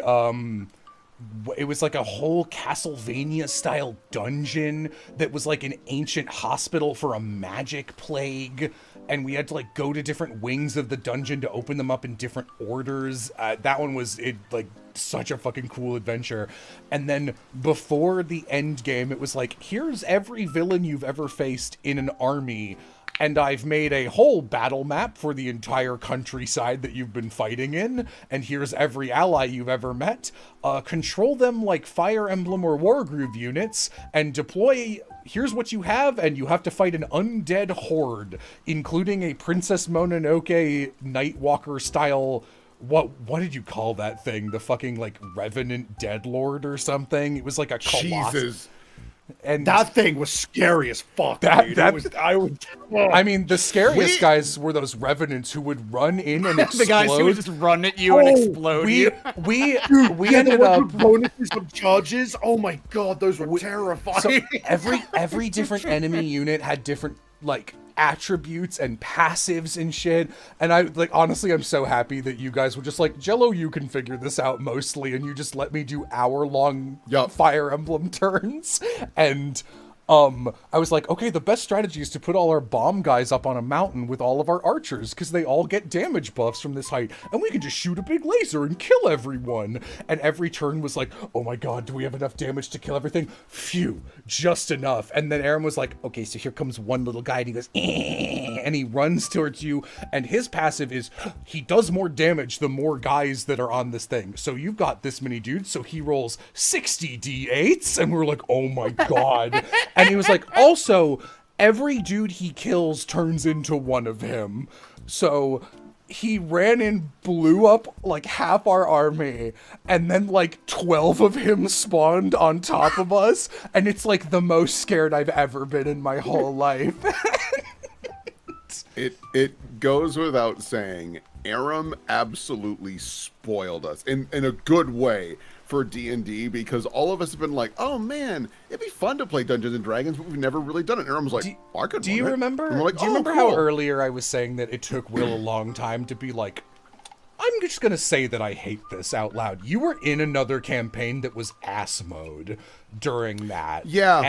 it was like a whole Castlevania-style dungeon that was like an ancient hospital for a magic plague, and we had to like go to different wings of the dungeon to open them up in different orders. That one was like such a fucking cool adventure. And then before the end game, it was like, here's every villain you've ever faced in an army, and I've made a whole battle map for the entire countryside that you've been fighting in, and here's every ally you've ever met. Control them like Fire Emblem or Wargroove units, and deploy. Here's what you have, and you have to fight an undead horde, including a Princess Mononoke Nightwalker style. What did you call that thing? The fucking like Revenant Deadlord or something? It was like a colossus. Jesus. And that thing was scary as fuck. Dude. I mean, the scariest guys were those revenants who would run in and explode. The guys who would just run at you and explode you. We Dude, ended up bonuses on charges. Oh my god, those were terrifying. So every different enemy unit had different like attributes and passives and shit, and I like honestly I'm so happy that you guys were just like, Jello, you can figure this out mostly, and you just let me do hour-long Fire Emblem turns. And I was like, okay, the best strategy is to put all our bomb guys up on a mountain with all of our archers, because they all get damage buffs from this height, and we can just shoot a big laser and kill everyone. And every turn was like, oh my god, do we have enough damage to kill everything? Phew, just enough. And then Aram was like, okay, so here comes one little guy, and he goes, and he runs towards you, and his passive is, he does more damage the more guys that are on this thing. So you've got this many dudes, so he rolls 60 d8s, and we're like, oh my god. And he was like, also, every dude he kills turns into one of him. So he ran and blew up like half our army, and then like 12 of him spawned on top of us, and it's like the most scared I've ever been in my whole life. It goes without saying, Aram absolutely spoiled us in a good way for D&D, because all of us have been like, oh man, it'd be fun to play Dungeons and Dragons, but we've never really done it. And Aram was like, I could. Do you remember? Like, do you remember how earlier I was saying that it took Will a long time to be like, I'm just gonna say that I hate this out loud. You were in another campaign that was ass mode during that. Yeah.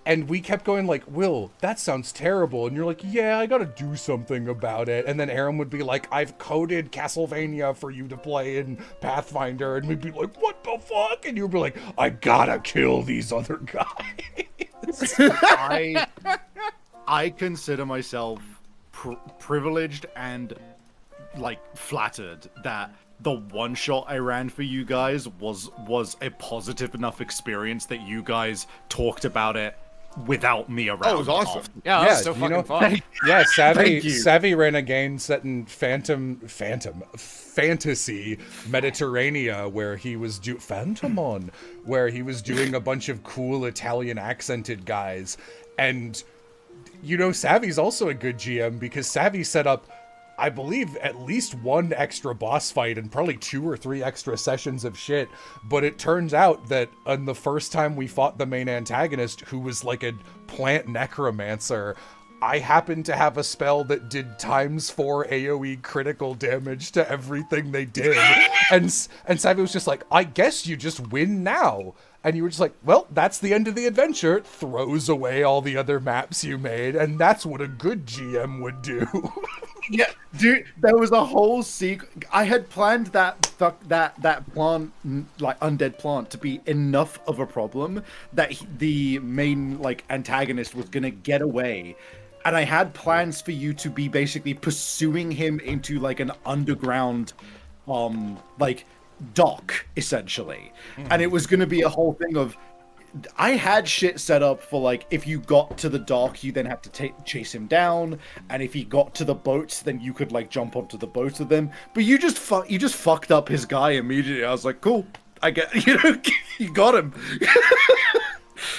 And we kept going like, Will, that sounds terrible. And you're like, yeah, I gotta do something about it. And then Aram would be like, I've coded Castlevania for you to play in Pathfinder. And we'd be like, what the fuck? And you'd be like, I gotta kill these other guys. I consider myself privileged and like flattered that the one shot I ran for you guys was a positive enough experience that you guys talked about it without me around. Oh, it was awesome. Yeah, that was so fucking fun. Yeah, Savvy ran a game set in fantasy Mediterranean, where he was Phantomon, where he was doing a bunch of cool Italian accented guys. And you know, Savvy's also a good GM, because Savvy set up, I believe, at least one extra boss fight and probably 2 or 3 extra sessions of shit. But it turns out that on the first time we fought the main antagonist, who was like a plant necromancer, I happened to have a spell that did ×4 AoE critical damage to everything they did. and Savvy was just like, I guess you just win now. And you were just like, well, that's the end of the adventure. It throws away all the other maps you made, and that's what a good GM would do. Yeah, dude, there was a whole I had planned that plant, like undead plant, to be enough of a problem that the main like antagonist was gonna get away, and I had plans for you to be basically pursuing him into like an underground, like dock essentially, and it was gonna be a whole thing of I had shit set up for like if you got to the dock, you then had to chase him down, and if he got to the boats, then you could like jump onto the boats with him. But you just fucked up his guy immediately. I was like, cool, I get you got him.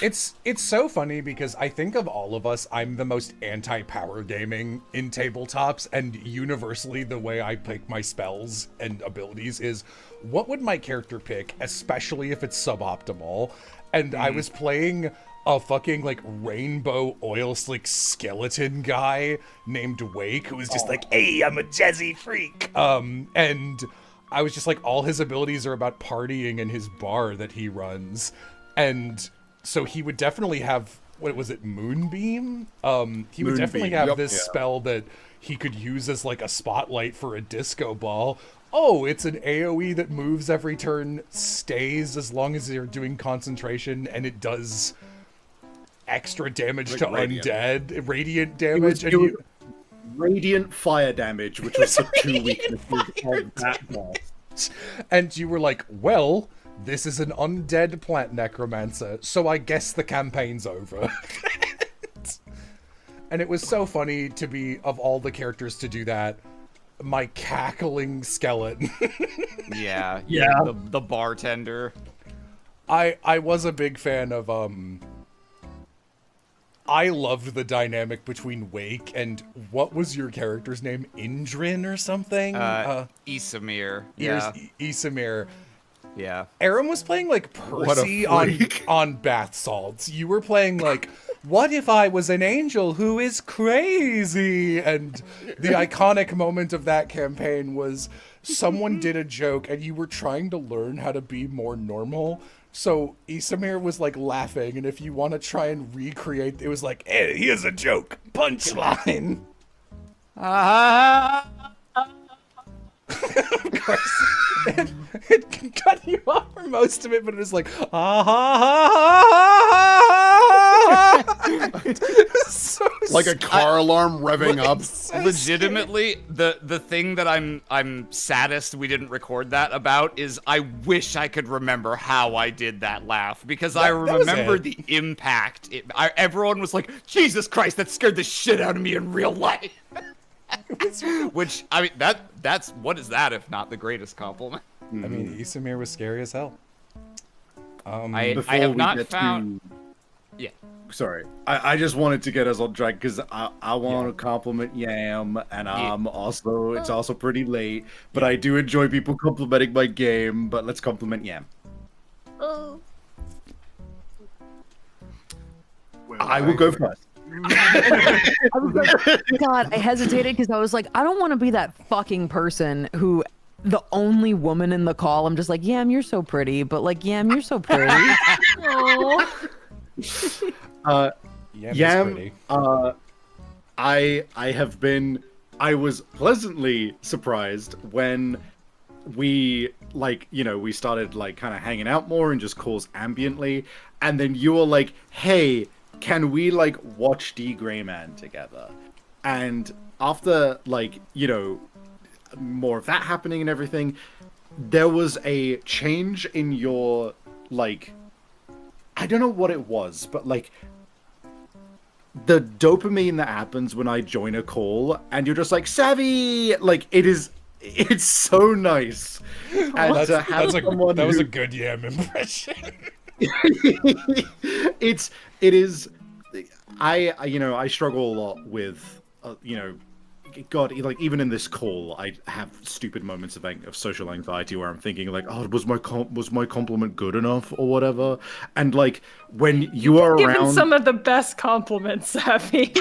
It's so funny because I think of all of us, I'm the most anti-power gaming in tabletops, and universally the way I pick my spells and abilities is, what would my character pick, especially if it's suboptimal? And I was playing a fucking like rainbow oil slick skeleton guy named Wake, who was just like, hey, I'm a jazzy freak. And I was just like, all his abilities are about partying in his bar that he runs. And so he would definitely have, what was it, Moonbeam? He would definitely have this spell that he could use as like a spotlight for a disco ball. Oh, it's an AoE that moves every turn, stays as long as you're doing concentration, and it does extra damage Like to radiant. undead, radiant damage. And you, Radiant fire damage, which was the 2 weaknesses of that boss. and you were like, well, this is an undead plant necromancer, so I guess the campaign's over. And it was so funny to be, of all the characters to do that, my cackling skeleton. Yeah. The bartender. I was a big fan of, I loved the dynamic between Wake and, what was your character's name? Indrin or something? Isamir. Yeah. Isamir. Yeah. Aaron was playing like Percy on bath salts. You were playing like, what if I was an angel who is crazy? And the iconic moment of that campaign was someone did a joke and you were trying to learn how to be more normal. So Isamir was like laughing, and if you want to try and recreate, it was like, hey, here's a joke, punchline. Of course, it cut you off for most of it, but it was like, so Like a car alarm revving up. Legitimately, the thing that I'm saddest we didn't record that about is I wish I could remember how I did that laugh, because I remember the impact. Everyone was like, Jesus Christ, that scared the shit out of me in real life. Which, I mean, that's what is that if not the greatest compliment? I mean, Isamir was scary as hell. I have not found. Yeah. Sorry, I just wanted to get us on track because I want to compliment Yam, and it's also pretty late, but I do enjoy people complimenting my game. But let's compliment Yam. Oh. Well, I will go first. I was like, God, I hesitated because I was like, I don't want to be that fucking person who, the only woman in the call, I'm just like, Yam, you're so pretty, but like, Yam, you're so pretty. Yam, I was pleasantly surprised when we we started like kind of hanging out more and just calls ambiently, and then you were like, hey, can we like watch D Greyman together? And after more of that happening and everything, there was a change in your I don't know what it was, but like the dopamine that happens when I join a call and you're just like, Savvy, like it's so nice. And that was a good Yam impression. it is. I struggle a lot with God, like even in this call, I have stupid moments of social anxiety where I'm thinking like, oh, was my compliment good enough or whatever? And like when you are given around, some of the best compliments, Safi.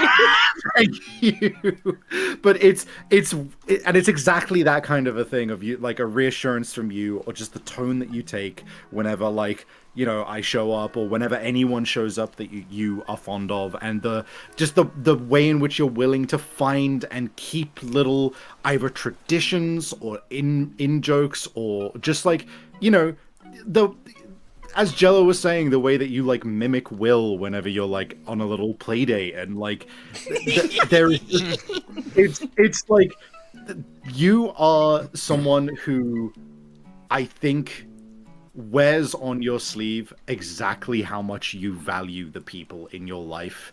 Thank you. But it's exactly that kind of a thing of you, like a reassurance from you, or just the tone that you take whenever I show up, or whenever anyone shows up that you are fond of, and the way in which you're willing to find and keep little either traditions or in jokes, or just as Jello was saying, the way that you like mimic Will whenever you're like on a little play date, and like it's like you are someone who I think wears on your sleeve exactly how much you value the people in your life.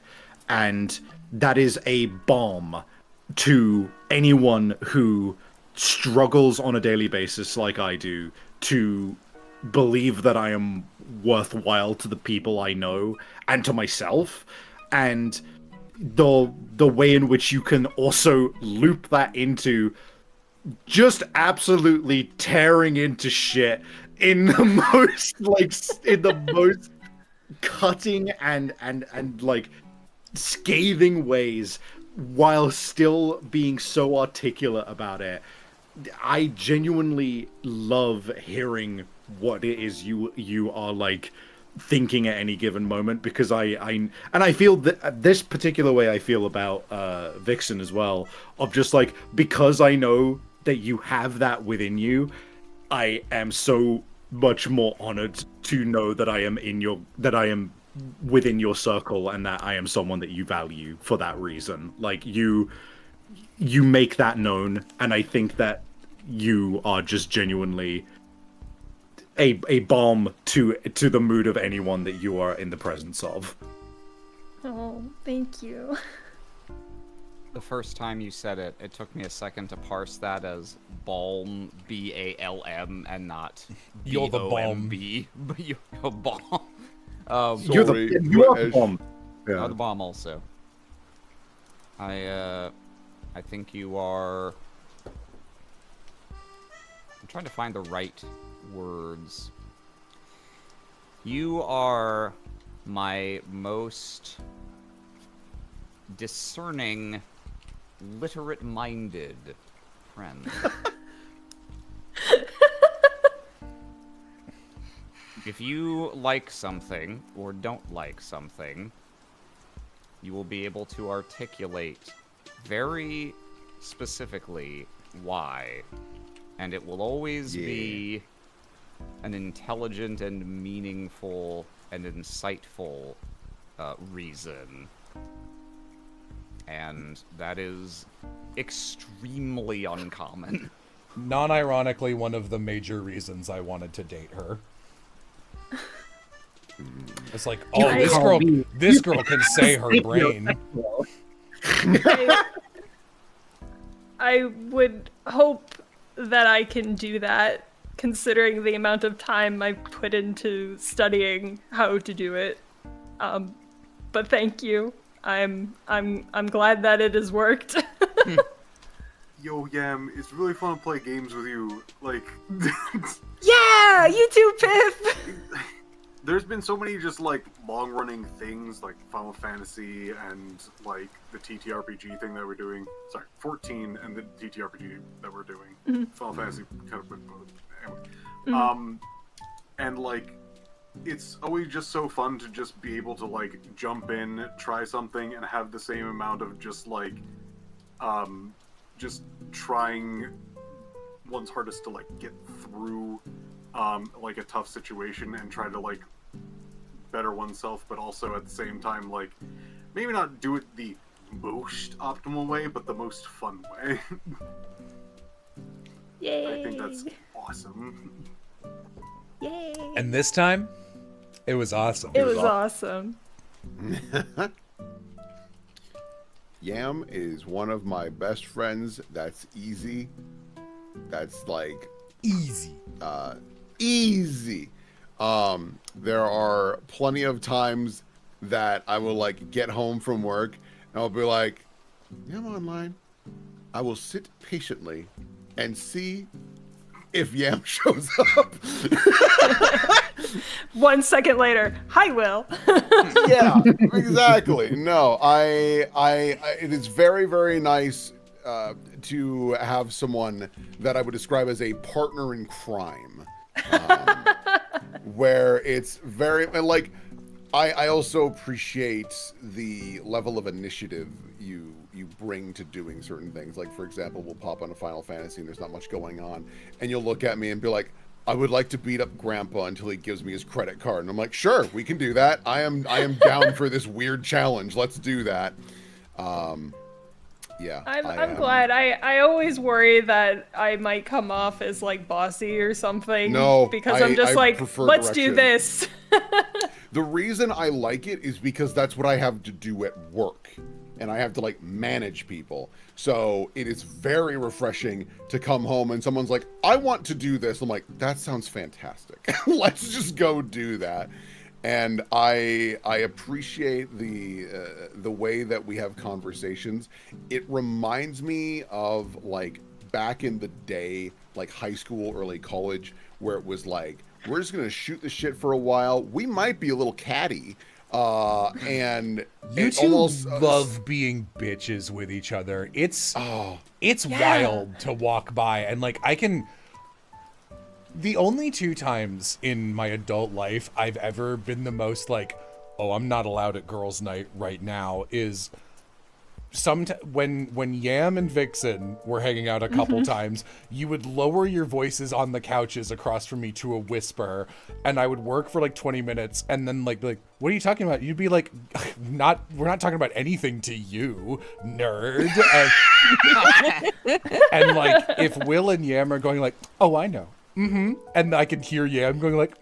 And that is a balm to anyone who struggles on a daily basis like I do to believe that I am worthwhile to the people I know and to myself. And the way in which you can also loop that into just absolutely tearing into shit in the most cutting and like scathing ways while still being so articulate about it. I genuinely love hearing what it is you are like thinking at any given moment, because I feel that this particular way I feel about Vixen as well, of just like, because I know that you have that within you, I am so much more honored to know that I am within your circle and that I am someone that you value for that reason. Like you make that known, and I think that you are just genuinely a balm to the mood of anyone that you are in the presence of. Oh, thank you. The first time you said it, it took me a second to parse that as balm, B-A-L-M, and not You're the balm. B-O-M-B. But you're a balm. You're the bomb. Yeah. Oh, the bomb also. I think you are... I'm trying to find the right words. You are my most discerning, literate-minded friend. If you like something or don't like something, you will be able to articulate very specifically why. And it will always be an intelligent and meaningful and insightful reason. And that is extremely uncommon. Non-ironically, one of the major reasons I wanted to date her. It's like, oh, this girl can say her brain. I would hope that I can do that, considering the amount of time I've put into studying how to do it. But thank you. I'm glad that it has worked. Yo, Yam, it's really fun to play games with you. Like, yeah, you too, Piff. There's been so many just like long-running things like Final Fantasy and like the TTRPG thing that we're doing. Sorry, 14 and the TTRPG that we're doing. Mm-hmm. Final Fantasy kind of with both. Anyway. Mm-hmm. And like, it's always just so fun to just be able to like jump in, try something, and have the same amount of just like, just trying one's hardest to like get through like a tough situation and try to like better oneself, but also at the same time like maybe not do it the most optimal way, but the most fun way. Yay! I think that's awesome. Yay! And this time, it was awesome. It was awesome. Yam is one of my best friends. That's easy. That's like easy. Easy. There are plenty of times that I will like get home from work and I'll be like, Yam online. I will sit patiently and see if Yam shows up. 1 second later, hi, Will. Yeah, exactly. No, it is very, very nice to have someone that I would describe as a partner in crime, where it's very, like, I also appreciate the level of initiative you bring to doing certain things. Like, for example, we'll pop on a Final Fantasy and there's not much going on, and you'll look at me and be like, I would like to beat up Grandpa until he gives me his credit card. And I'm like, sure, we can do that. I am down for this weird challenge. Let's do that. Yeah. I'm glad. I always worry that I might come off as like bossy or something. No, because I'm just I like, prefer let's do direction. this. The reason I like it is because that's what I have to do at work. And I have to like manage people. So it is very refreshing to come home and someone's like, I want to do this. I'm like, that sounds fantastic. Let's just go do that. And I appreciate the way that we have conversations. It reminds me of like back in the day, like high school, early college, where it was like, we're just gonna shoot the shit for a while. We might be a little catty. And you it two almost love being bitches with each other. It's wild to walk by, and like the only 2 times in my adult life I've ever been the most like, oh, I'm not allowed at girls' night right now is when Yam and Vixen were hanging out a couple times, you would lower your voices on the couches across from me to a whisper, and I would work for like 20 minutes, and then like what are you talking about? You'd be like, we're not talking about anything to you, nerd. And like if Will and Yam are going like, oh, I know, and I can hear Yam going like,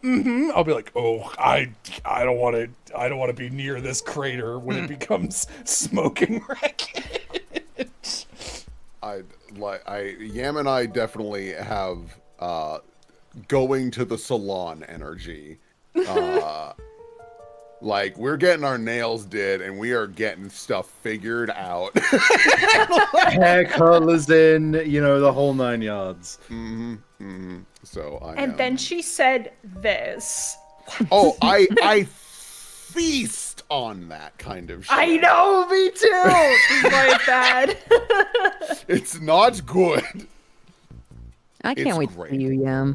I'll be like, oh, I don't want to be near this crater when it becomes smoking wreckage. Yam and I definitely have going to the salon energy. Like we're getting our nails did and we are getting stuff figured out. Hair colors in, the whole 9 yards. So then she said this. Oh, I feast on that kind of shit. I know, me too. It's quite bad. It's not good. I can't wait to see you, Yam.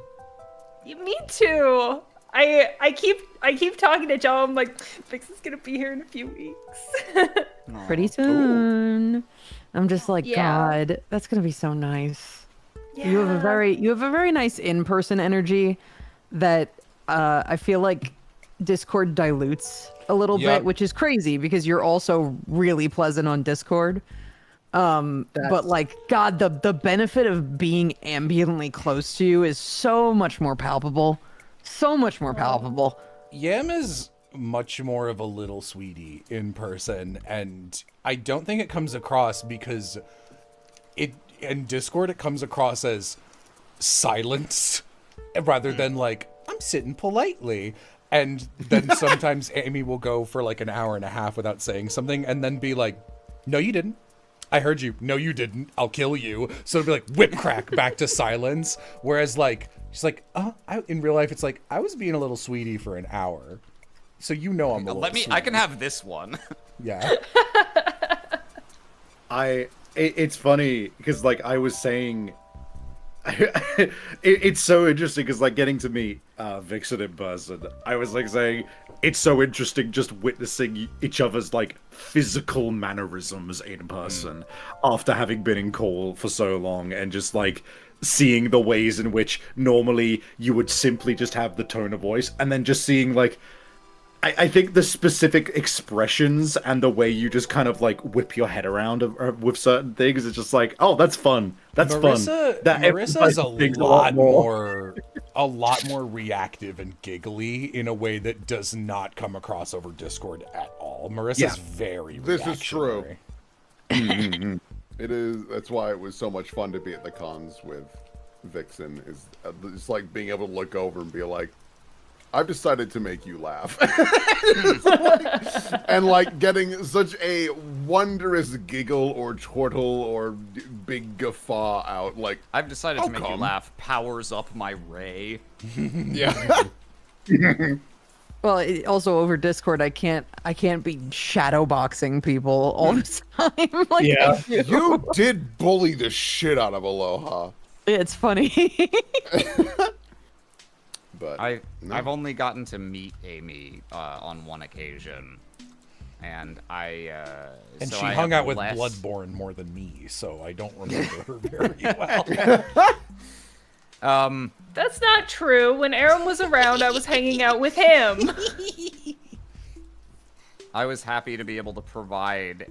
Me too. I keep talking to Joe. I'm like, Vix is gonna be here in a few weeks. Pretty soon. I'm just like, Yeah. God, that's gonna be so nice. Yeah. You have a very nice in-person energy that I feel like Discord dilutes a little Yep. bit, which is crazy because you're also really pleasant on Discord. But like, God, the benefit of being ambiently close to you is so much more palpable. So much more palpable. Yam is much more of a little sweetie in person, and I don't think it comes across because in Discord it comes across as silence rather than like, I'm sitting politely. And then sometimes Amy will go for like an hour and a half without saying something and then be like, no, you didn't. I heard you. No, you didn't. I'll kill you. So it'll be like whip crack back to silence. Whereas like, she's like, in real life, it's like, I was being a little sweetie for an hour. So I'm a little I can have this one. Yeah. It's funny because like I was saying, it's so interesting because like getting to meet Vixen in person, I was like saying it's so interesting just witnessing each other's like physical mannerisms in person after having been in call for so long, and just like seeing the ways in which normally you would simply just have the tone of voice, and then just seeing like I think the specific expressions and the way you just kind of like whip your head around with certain things, it's just like, oh, that's fun. That's fun. Marissa is a lot more reactive and giggly in a way that does not come across over Discord at all. Marissa's very This is true. reactionary. It is. That's why it was so much fun to be at the cons with Vixen. Is it's like being able to look over and be like, I've decided to make you laugh. And like getting such a wondrous giggle or chortle or big guffaw out. Like, I've decided to make you laugh. Powers up my ray. Yeah. Well, also over Discord, I can't be shadowboxing people all the time. Like Yeah. I do. You did bully the shit out of Aloha. It's funny. But I've only gotten to meet Amy on one occasion, and And so she I hung have out with less- Bloodborne more than me, so I don't remember her very well. That's not true. When Aaron was around, I was hanging out with him. I was happy to be able to provide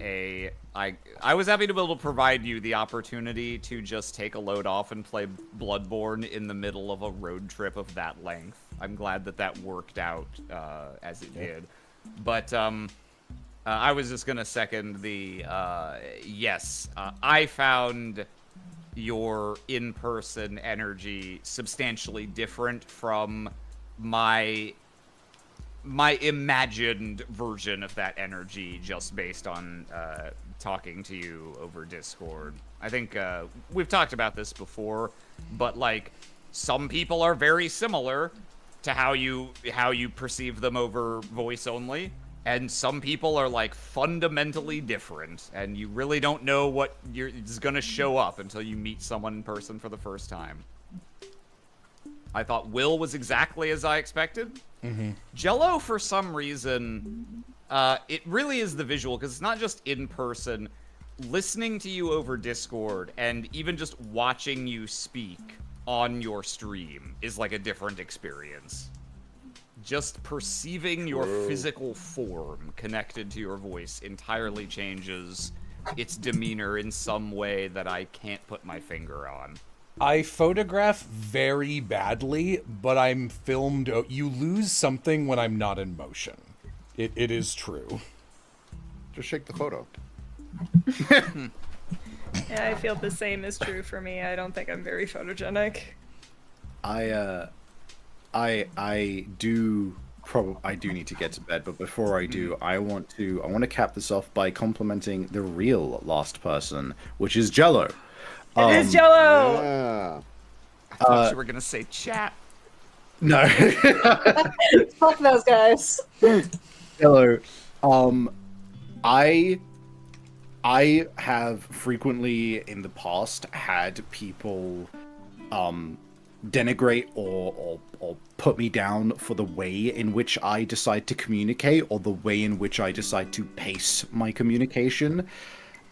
I was happy to be able to provide you the opportunity to just take a load off and play Bloodborne in the middle of a road trip of that length. I'm glad that that worked out as it did. But I was just gonna second the yes. I found your in-person energy substantially different from my imagined version of that energy just based on talking to you over Discord. I think we've talked about this before, but like some people are very similar to how you perceive them over voice only, and some people are like fundamentally different, and you really don't know what is gonna show up until you meet someone in person for the first time. I thought Will was exactly as I expected. Jello, for some reason, it really is the visual, because it's not just in person. Listening to you over Discord and even just watching you speak on your stream is like a different experience. Just perceiving your physical form connected to your voice entirely changes its demeanor in some way that I can't put my finger on. I photograph very badly, but I'm filmed. You lose something when I'm not in motion. It is true. Just shake the photo. Yeah, I feel the same is true for me. I don't think I'm very photogenic. I do need to get to bed, but before I do, I want to cap this off by complimenting the real last person, which is Jello. It is Jello. Yeah. I thought you were gonna say chat. No. Fuck those guys. Hello. I have frequently in the past had people denigrate or put me down for the way in which I decide to communicate or the way in which I decide to pace my communication.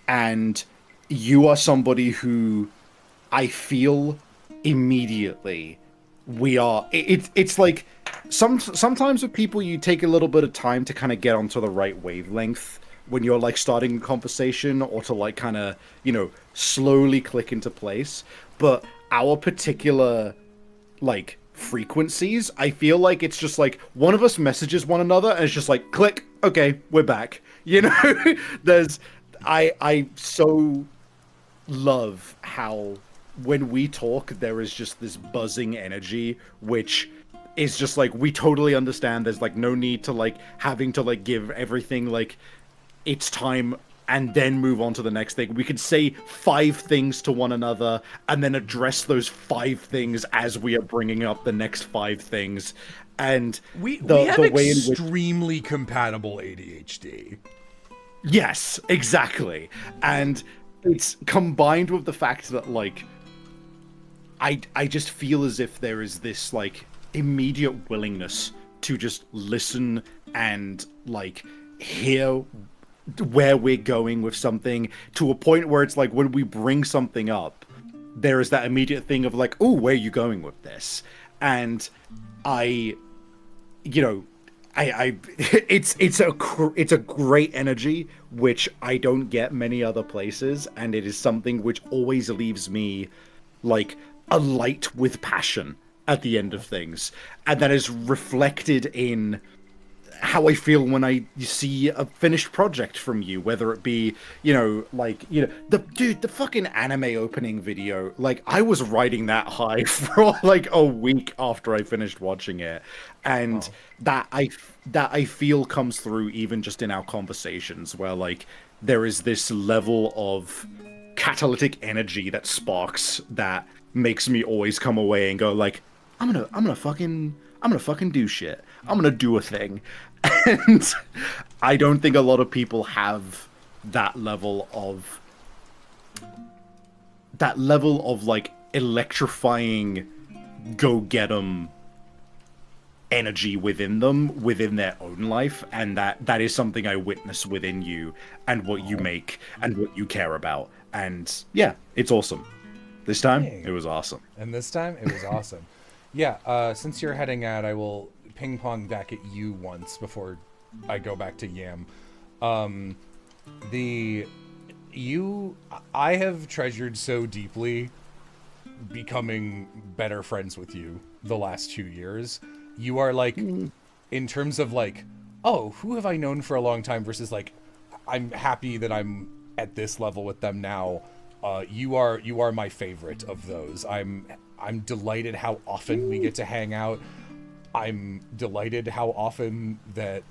And you are somebody who I feel immediately it's like sometimes with people you take a little bit of time to kind of get onto the right wavelength when you're like starting a conversation, or to like kind of, you know, slowly click into place. But our particular like frequencies, I feel like it's just like one of us messages one another and it's just like click, okay, we're back. You know, I so love how when we talk there is just this buzzing energy, which is just like, we totally understand there's like no need to like having to like give everything like its time and then move on to the next thing. We could say 5 things to one another and then address those 5 things as we are bringing up the next 5 things. And we have the way in which... extremely compatible ADHD. Yes, exactly. And it's combined with the fact that like I just feel as if there is this like immediate willingness to just listen and like hear where we're going with something, to a point where it's like when we bring something up, there is that immediate thing of like, oh, where are you going with this? And it's a great energy which I don't get many other places, and it is something which always leaves me like alight with passion at the end of things, and that is reflected in how I feel when I see a finished project from you, whether it be, the fucking anime opening video. Like, I was riding that high for like a week after I finished watching it, and that I feel comes through even just in our conversations, where like there is this level of catalytic energy that sparks that makes me always come away and go like, I'm gonna fucking do shit. I'm gonna do a thing. And I don't think a lot of people have that level of like electrifying go get 'em energy within them, within their own life, and that is something I witness within you and what you make and what you care about. And yeah, it's awesome. This time it was awesome. And this time it was awesome. Yeah, since you're heading out, I will ping pong back at you once before I go back to Yam. I have treasured so deeply becoming better friends with you the last 2 years. You are like, in terms of like, oh, who have I known for a long time versus like, I'm happy that I'm at this level with them now. You are my favorite of those. I'm delighted how often we get to hang out. I'm delighted how often that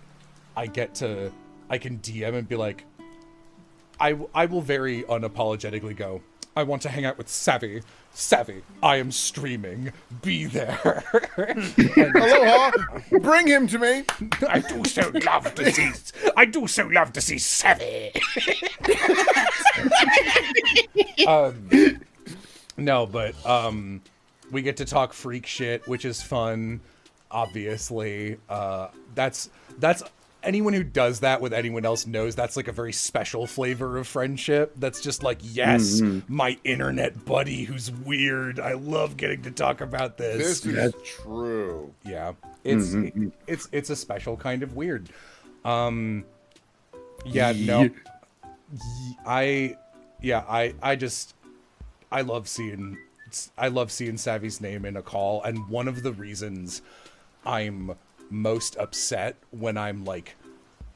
I can DM and be like, I will very unapologetically go, I want to hang out with Savvy. Savvy, I am streaming. Be there. Aloha! Bring him to me! I do so love to see Savvy. No, but we get to talk freak shit, which is fun. Obviously, that's anyone who does that with anyone else knows that's like a very special flavor of friendship. That's just like, yes, my internet buddy who's weird. I love getting to talk about this. This is true. Yeah, it's a special kind of weird. I love seeing Savvy's name in a call, and one of the reasons I'm most upset when I'm like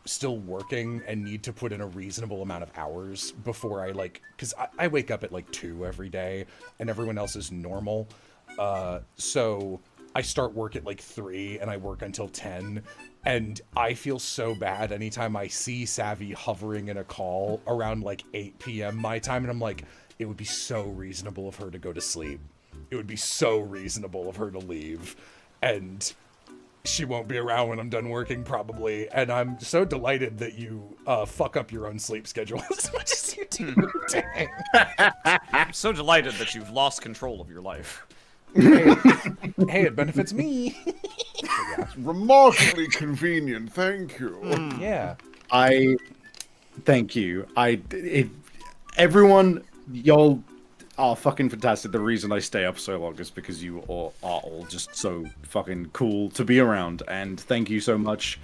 still working and need to put in a reasonable amount of hours before I like, because I wake up at like 2 every day and everyone else is normal, so I start work at like 3 and I work until 10, and I feel so bad anytime I see Savvy hovering in a call around like 8 p.m. my time, and I'm like, it would be so reasonable of her to go to sleep. It would be so reasonable of her to leave, and she won't be around when I'm done working, probably. And I'm so delighted that you fuck up your own sleep schedule as much as you do. Dang. I'm so delighted that you've lost control of your life. Hey, it benefits me. Remarkably convenient, thank you. Yeah. Thank you. Everyone, y'all are fucking fantastic. The reason I stay up so long is because you all are all just so fucking cool to be around, and thank you so much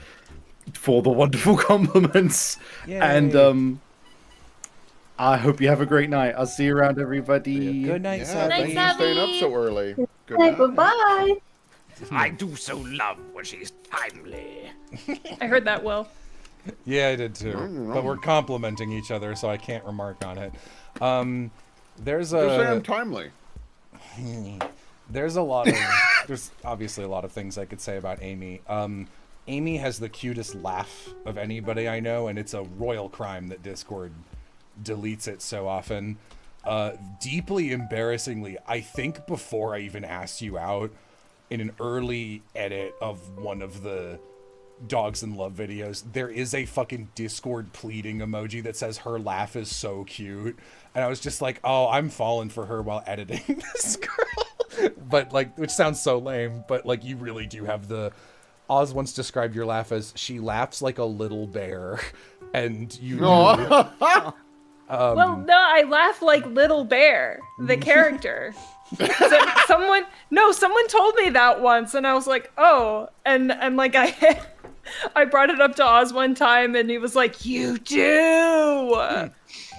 for the wonderful compliments. Yay. And I hope you have a great night. I'll see you around, everybody. Good night, Yeah, Savvy. thanks for staying up so early. Good Hey, night. bye-bye. I do so love when she's timely. I heard that, Will. Yeah, I did too. But we're complimenting each other, so I can't remark on it. There's Just say I'm timely. There's obviously a lot of things I could say about Amy. Amy has the cutest laugh of anybody I know, and it's a royal crime that Discord deletes it so often. Deeply embarrassingly, I think before I even asked you out, in an early edit of one of the Dogs in Love videos, there is a fucking Discord pleading emoji that says her laugh is so cute, and I was just like, oh, I'm falling for her while editing this girl. But like, which sounds so lame, but like, you really do have the... Oz once described your laugh as, she laughs like a little bear, and you knew... Well, no, I laugh like Little Bear, the character. Someone told me that once, and I was like, oh, and like I brought it up to Oz one time, and he was like, you do.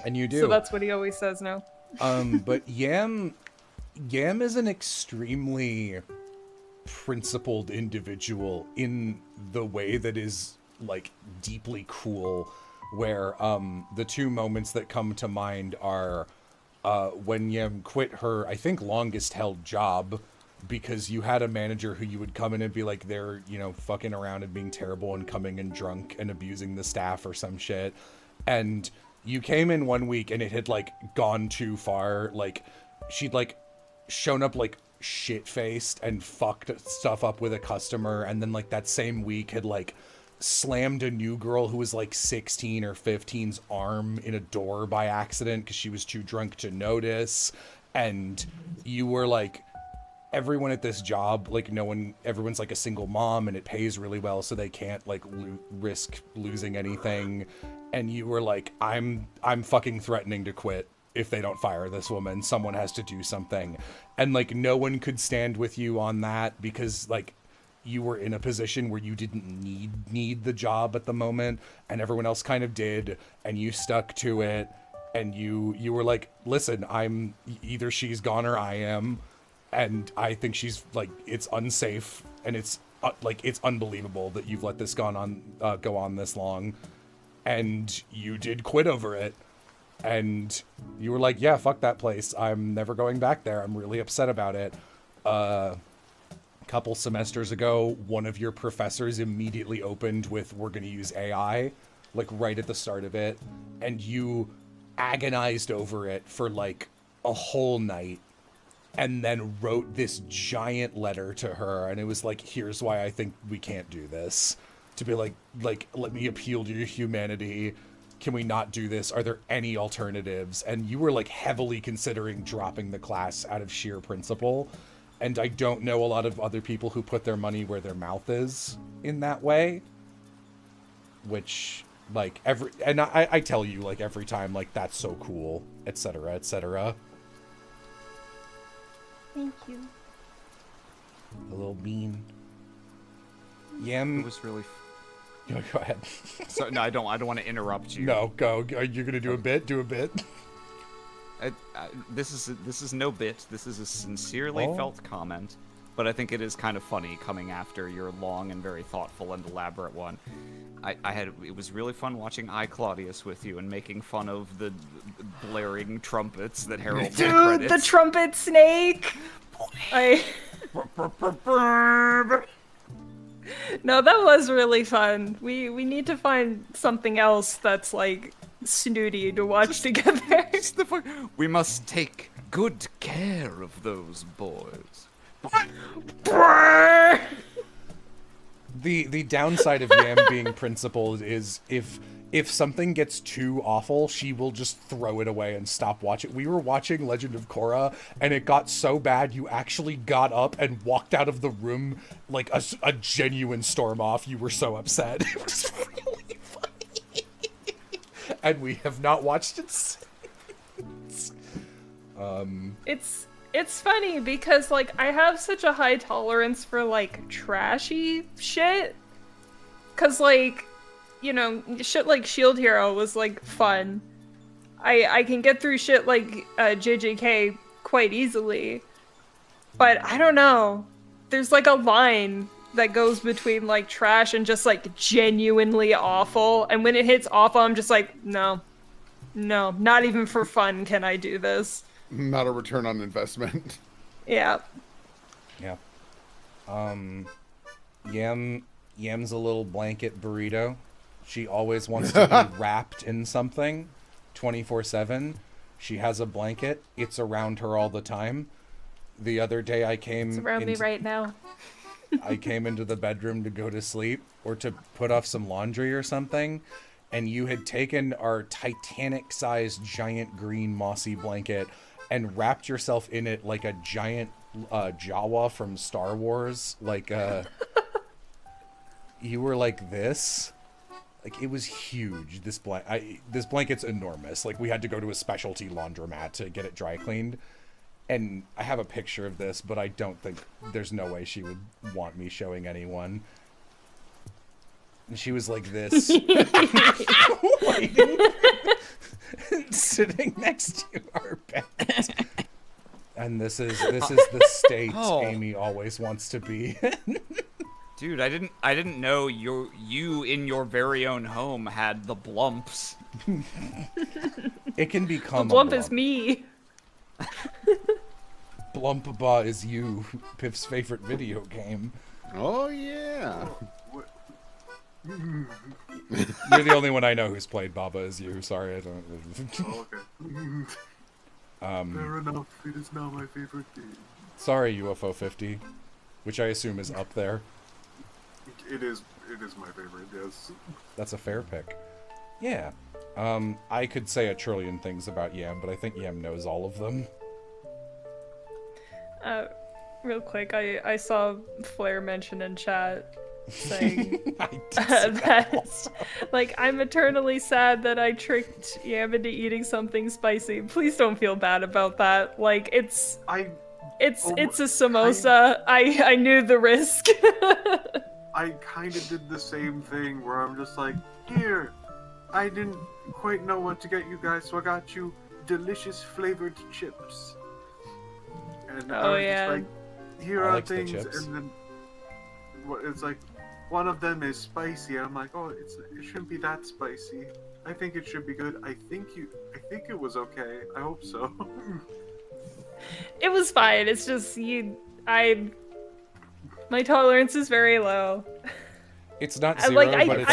And you do. So that's what he always says now. But Yam is an extremely principled individual in the way that is like deeply cool, where the two moments that come to mind are when Yam quit her, I think, longest held job, because you had a manager who you would come in and be like, they're, you know, fucking around and being terrible and coming in drunk and abusing the staff or some shit. And you came in one week and it had like gone too far. Like, she'd like shown up like shit-faced and fucked stuff up with a customer, and then like that same week had like slammed a new girl who was like 16 or 15's arm in a door by accident because she was too drunk to notice. And you were like, everyone at this job, like everyone's like a single mom and it pays really well, so they can't like risk losing anything. And you were like, I'm fucking threatening to quit if they don't fire this woman. Someone has to do something. And like, no one could stand with you on that, because like, you were in a position where you didn't need the job at the moment, and everyone else kind of did, and you stuck to it, and you were like, listen, I'm either she's gone or I am, and I think she's like, it's unsafe, and it's it's unbelievable that you've let this go on this long, and you did quit over it, and you were like, yeah, fuck that place, I'm never going back there, I'm really upset about it. A couple semesters ago, one of your professors immediately opened with, we're gonna use AI, like right at the start of it, and you agonized over it for like a whole night, and then wrote this giant letter to her, and it was like, here's why I think we can't do this. To be like, let me appeal to your humanity. Can we not do this? Are there any alternatives? And you were like heavily considering dropping the class out of sheer principle. And I don't know a lot of other people who put their money where their mouth is in that way. Which, like, I tell you, like, every time, like, that's so cool, etc., etc. Thank you. A little bean. Yam. It was really. Go ahead. So no, I don't want to interrupt you. No, go. You're gonna do a bit. Do a bit. This is no bit. This is a sincerely felt comment, but I think it is kind of funny coming after your long and very thoughtful and elaborate one. It was really fun watching Claudius with you and making fun of the blaring trumpets that herald the credits. Dude, the trumpet snake. No, that was really fun. We need to find something else that's like snooty to watch together. We must take good care of those boys. The downside of Yam being principal is if something gets too awful, she will just throw it away and stop watching. We were watching Legend of Korra, and it got so bad you actually got up and walked out of the room like a genuine storm off. You were so upset. It was really funny. And we have not watched it since. It's funny because like I have such a high tolerance for like trashy shit. Cause like, you know, shit like Shield Hero was like fun. I can get through shit like JJK quite easily. But I don't know. There's like a line that goes between like trash and just like genuinely awful. And when it hits awful, I'm just like, no, not even for fun can I do this. Not a return on investment. Yeah. Yeah. Yam's a little blanket burrito. She always wants to be wrapped in something 24/7. She has a blanket. It's around her all the time. The other day I came It's around me right now. I came into the bedroom to go to sleep or to put off some laundry or something, and you had taken our Titanic-sized giant green mossy blanket and wrapped yourself in it like a giant Jawa from Star Wars. Like, you were like this. Like, it was huge. This blanket's enormous. Like, we had to go to a specialty laundromat to get it dry cleaned. And I have a picture of this, but I don't think there's no way she would want me showing anyone. And she was like this. Waiting, sitting next to our bed. And this is the state Amy always wants to be in. Dude, I didn't know you in your very own home had the blumps. It can become the blump is me. Blumpaba is you, Pip's favorite video game. Oh yeah. You're the only one I know who's played Baba Is You. Sorry, I don't. Oh, okay. Fair enough. It is now my favorite game. Sorry, UFO 50, which I assume is up there. It is my favorite. Yes. That's a fair pick. Yeah. I could say a trillion things about Yam, but I think Yam knows all of them. Real quick, I saw Flair mention in chat saying that, like, I'm eternally sad that I tricked Yam into eating something spicy. Please don't feel bad about that. Like, it's... It's a samosa. I knew the risk. I kind of did the same thing where I'm just like, here, I didn't quite know what to get you guys, so I got you delicious flavored chips. And I was just like, here are things, and then it's like, one of them is spicy. I'm like, oh, it shouldn't be that spicy. I think it should be good. I think it was okay. I hope so. It was fine. It's just my tolerance is very low. It's not zero, but it's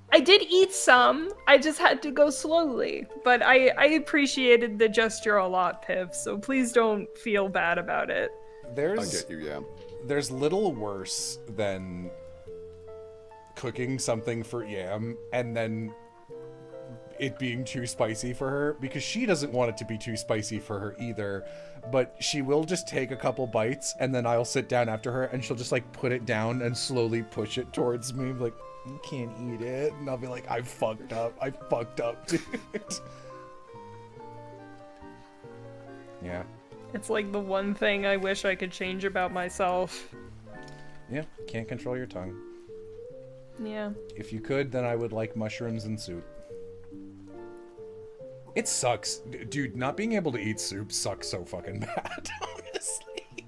I did eat some. I just had to go slowly. But I appreciated the gesture a lot, Piv, so please don't feel bad about it. I get you, yeah. There's little worse than cooking something for Yam and then it being too spicy for her, because she doesn't want it to be too spicy for her either, but she will just take a couple bites and then I'll sit down after her and she'll just like put it down and slowly push it towards me, like, you can't eat it, and I'll be like, I fucked up, dude. Yeah. It's like the one thing I wish I could change about myself. Yeah, can't control your tongue. Yeah. If you could, then I would like mushrooms and soup. It sucks. Dude, not being able to eat soup sucks so fucking bad, honestly.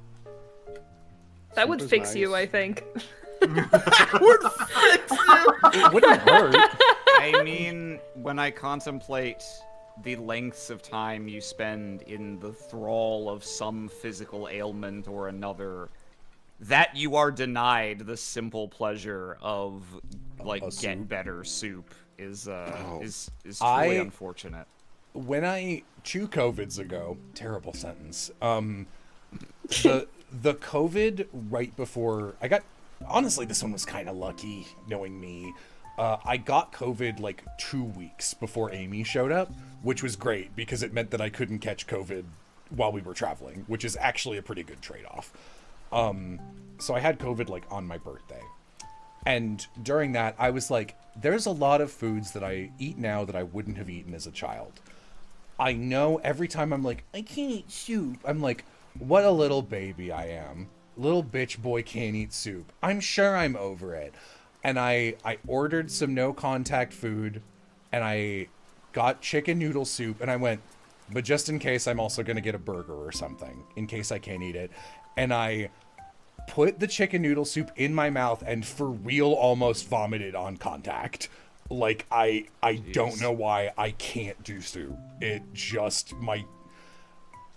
That would fix you, I think. That would fix you! It wouldn't hurt. I mean, when I contemplate the lengths of time you spend in the thrall of some physical ailment or another, that you are denied the simple pleasure of, like, get better soup is truly unfortunate. When 2 COVIDs ago, terrible sentence, the COVID right before I got, honestly, this one was kind of lucky, knowing me. I got COVID like 2 weeks before Amy showed up, which was great because it meant that I couldn't catch COVID while we were traveling, which is actually a pretty good trade-off. So I had COVID like on my birthday. And during that, I was like, there's a lot of foods that I eat now that I wouldn't have eaten as a child. I know every time I'm like, I can't eat soup, I'm like, what a little baby I am. Little bitch boy can't eat soup. I'm sure I'm over it. And I ordered some no-contact food, and I got chicken noodle soup, and I went, but just in case, I'm also going to get a burger or something, in case I can't eat it. And I put the chicken noodle soup in my mouth and for real almost vomited on contact. Like, I don't know why I can't do soup. It just might...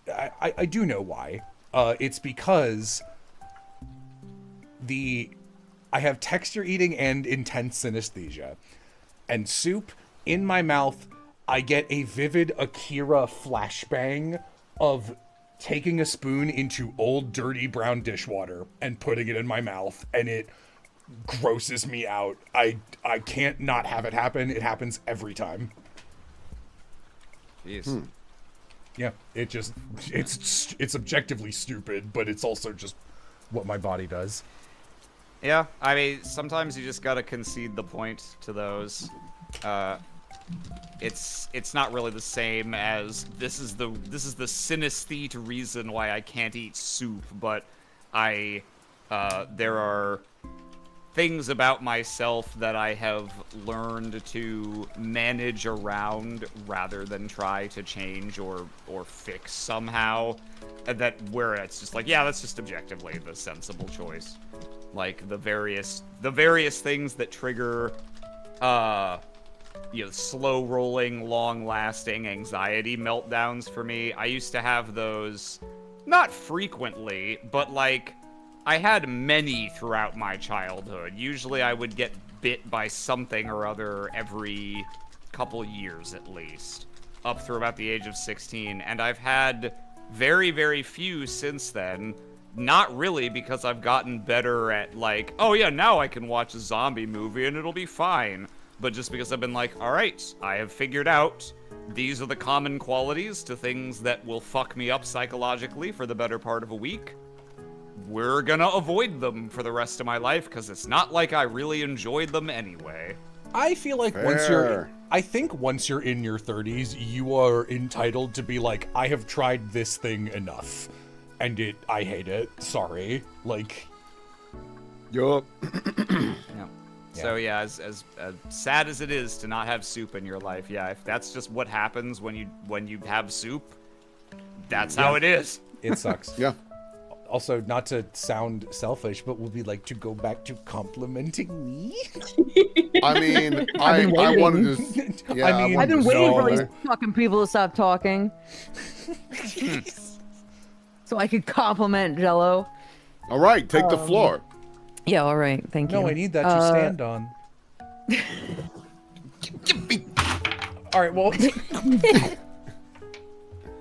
I do know why. It's because I have texture eating and intense synesthesia. And soup in my mouth, I get a vivid Akira flashbang of taking a spoon into old dirty brown dishwater and putting it in my mouth, and it grosses me out. I can't not have it happen. It happens every time. Jeez. Yeah, it's objectively stupid, but it's also just what my body does. Yeah, I mean, sometimes you just gotta concede the point to those. It's not really the same as this is the synesthete reason why I can't eat soup, but there are things about myself that I have learned to manage around rather than try to change or fix somehow. That where it's just like, yeah, that's just objectively the sensible choice. Like the various things that trigger slow rolling, long lasting anxiety meltdowns for me. I used to have those not frequently, but like I had many throughout my childhood. Usually I would get bit by something or other every couple years at least, up through about the age of 16, and I've had very, very few since then. Not really because I've gotten better at like, oh yeah, now I can watch a zombie movie and it'll be fine, but just because I've been like, alright, I have figured out these are the common qualities to things that will fuck me up psychologically for the better part of a week. We're gonna avoid them for the rest of my life, because it's not like I really enjoyed them anyway. I feel like once you're in your 30s, you are entitled to be like, I have tried this thing enough. and I hate it. Sorry. Like, yup. Yeah. So yeah, as sad as it is to not have soup in your life, yeah, if that's just what happens when you have soup, that's how it is. It sucks. Yeah. Also, not to sound selfish, but would we like to go back to complimenting me? I mean, I wanted to. Yeah, I mean, I've been waiting for no. these fucking people to stop talking. So I could compliment Jello. All right, take the floor. Yeah, all right. Thank you. No, I need that to stand on. All right, well.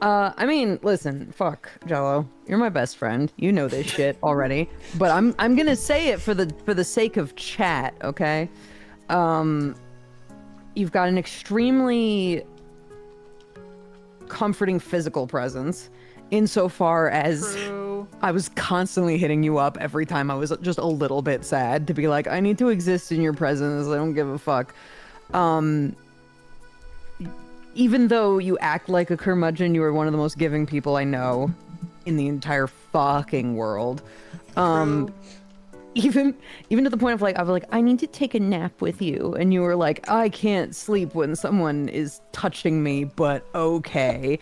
I mean, listen, fuck, Jello. You're my best friend. You know this shit already. But I'm gonna say it for the sake of chat, okay? You've got an extremely comforting physical presence, insofar as I was constantly hitting you up every time I was just a little bit sad to be like, I need to exist in your presence. I don't give a fuck. Even though you act like a curmudgeon, you are one of the most giving people I know in the entire fucking world. Even to the point of like, I was like, I need to take a nap with you, and you were like, I can't sleep when someone is touching me, but okay.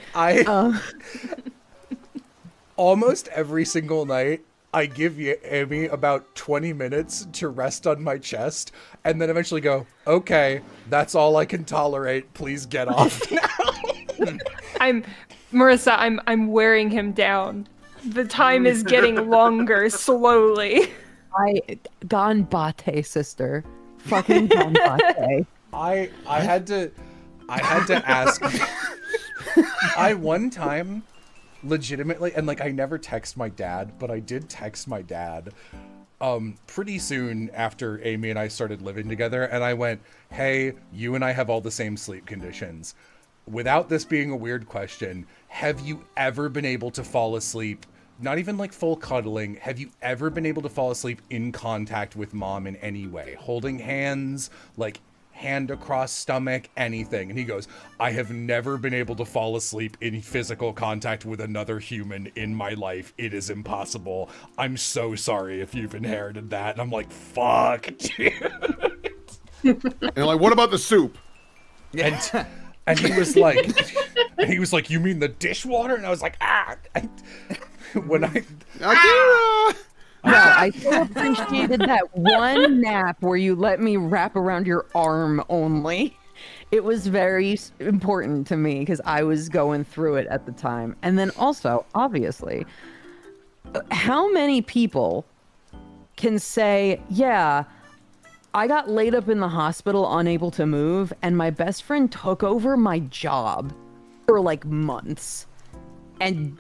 Almost every single night, I give Amy about 20 minutes to rest on my chest, and then eventually go, okay, that's all I can tolerate. Please get off now. Marissa, I'm wearing him down. The time is getting longer slowly. Ganbate, sister. Fucking Ganbate. I had to ask. I one time legitimately, and like I never text my dad, but I did text my dad pretty soon after Amy and I started living together, and I went, hey, you and I have all the same sleep conditions. Without this being a weird question, have you ever been able to fall asleep, not even like full cuddling, have you ever been able to fall asleep in contact with mom in any way? Holding hands, like hand across stomach, anything. And he goes, I have never been able to fall asleep in physical contact with another human in my life. It is impossible. I'm so sorry if you've inherited that. And I'm like, fuck, dude. And like, what about the soup? And he was like, you mean the dishwater? And I was like, I so appreciated that one nap where you let me wrap around your arm only. It was very important to me because I was going through it at the time. And then also, obviously, how many people can say, yeah, I got laid up in the hospital unable to move, and my best friend took over my job for like months. And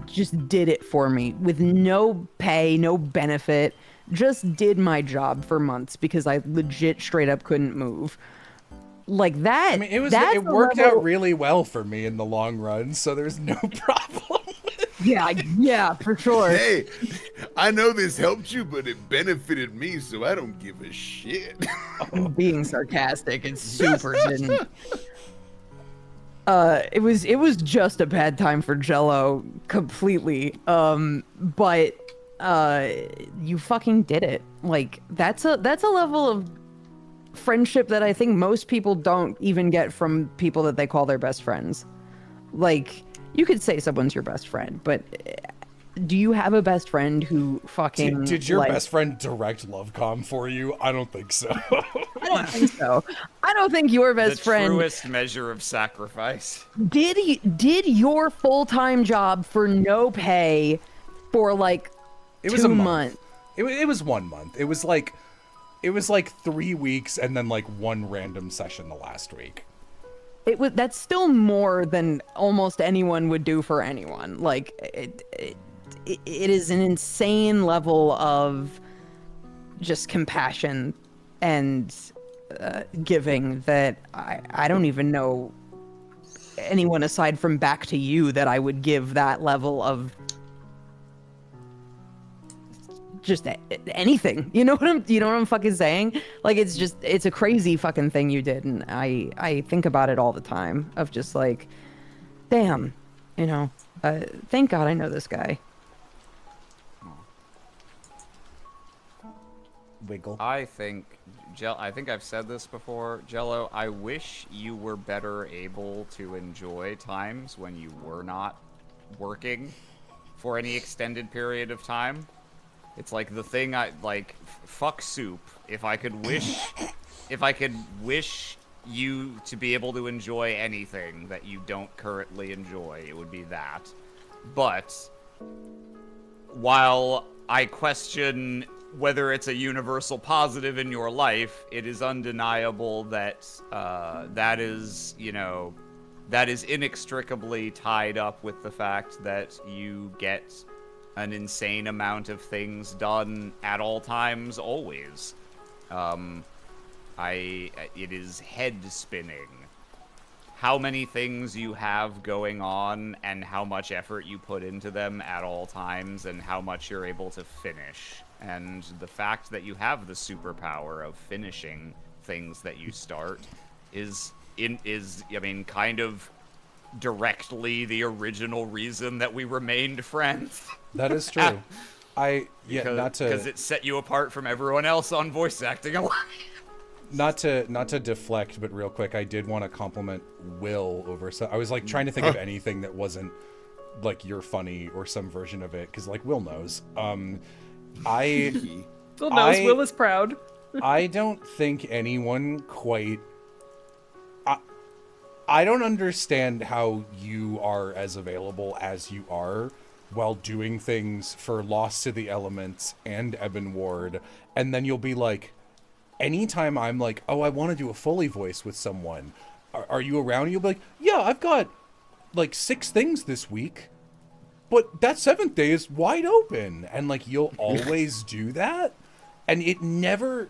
just did it for me with no pay, no benefit. Just did my job for months because I legit straight up couldn't move. Like that. I mean, it worked out really well for me in the long run, so there's no problem. Yeah, for sure. Hey, I know this helped you, but it benefited me, so I don't give a shit. I'm being sarcastic. It super didn't. It was just a bad time for Jello completely. But you fucking did it. Like that's a level of friendship that I think most people don't even get from people that they call their best friends. Like you could say someone's your best friend, but do you have a best friend who fucking did your best friend direct Lovecom for you? I don't think so. I don't think so. I don't think your best friend. The truest measure of sacrifice. Did your full-time job for no pay for like it 2 was a months. It was 1 month. It was like 3 weeks and then like one random session the last week. That's still more than almost anyone would do for anyone. Like it is an insane level of just compassion and giving that I don't even know anyone aside from back to you that I would give that level of just anything. You know what I'm fucking saying? Like it's a crazy fucking thing you did, and I think about it all the time of just like, damn, thank God I know this guy. wiggle. I think I've said this before, Jello. I wish you were better able to enjoy times when you were not working for any extended period of time. It's like the thing I like. Fuck soup. If I could wish you to be able to enjoy anything that you don't currently enjoy, it would be that. But while I question whether it's a universal positive in your life, it is undeniable that that is inextricably tied up with the fact that you get an insane amount of things done at all times, always. It is head spinning how many things you have going on and how much effort you put into them at all times and how much you're able to finish. And the fact that you have the superpower of finishing things that you start is kind of directly the original reason that we remained friends. That is true. Because it set you apart from everyone else on voice acting alike. Not to deflect, but real quick, I did want to compliment Will over. So I was like trying to think of anything that wasn't like You're Funny or some version of it, because like Will knows. Will knows. Will is proud. I don't think anyone quite. I don't understand how you are as available as you are while doing things for Lost to the Elements and Ebon Ward, and then you'll be like, anytime I'm like, oh, I want to do a Foley voice with someone, are you around? You'll be like, yeah, I've got like 6 things this week, but that 7th day is wide open. And like, you'll always do that. And you never,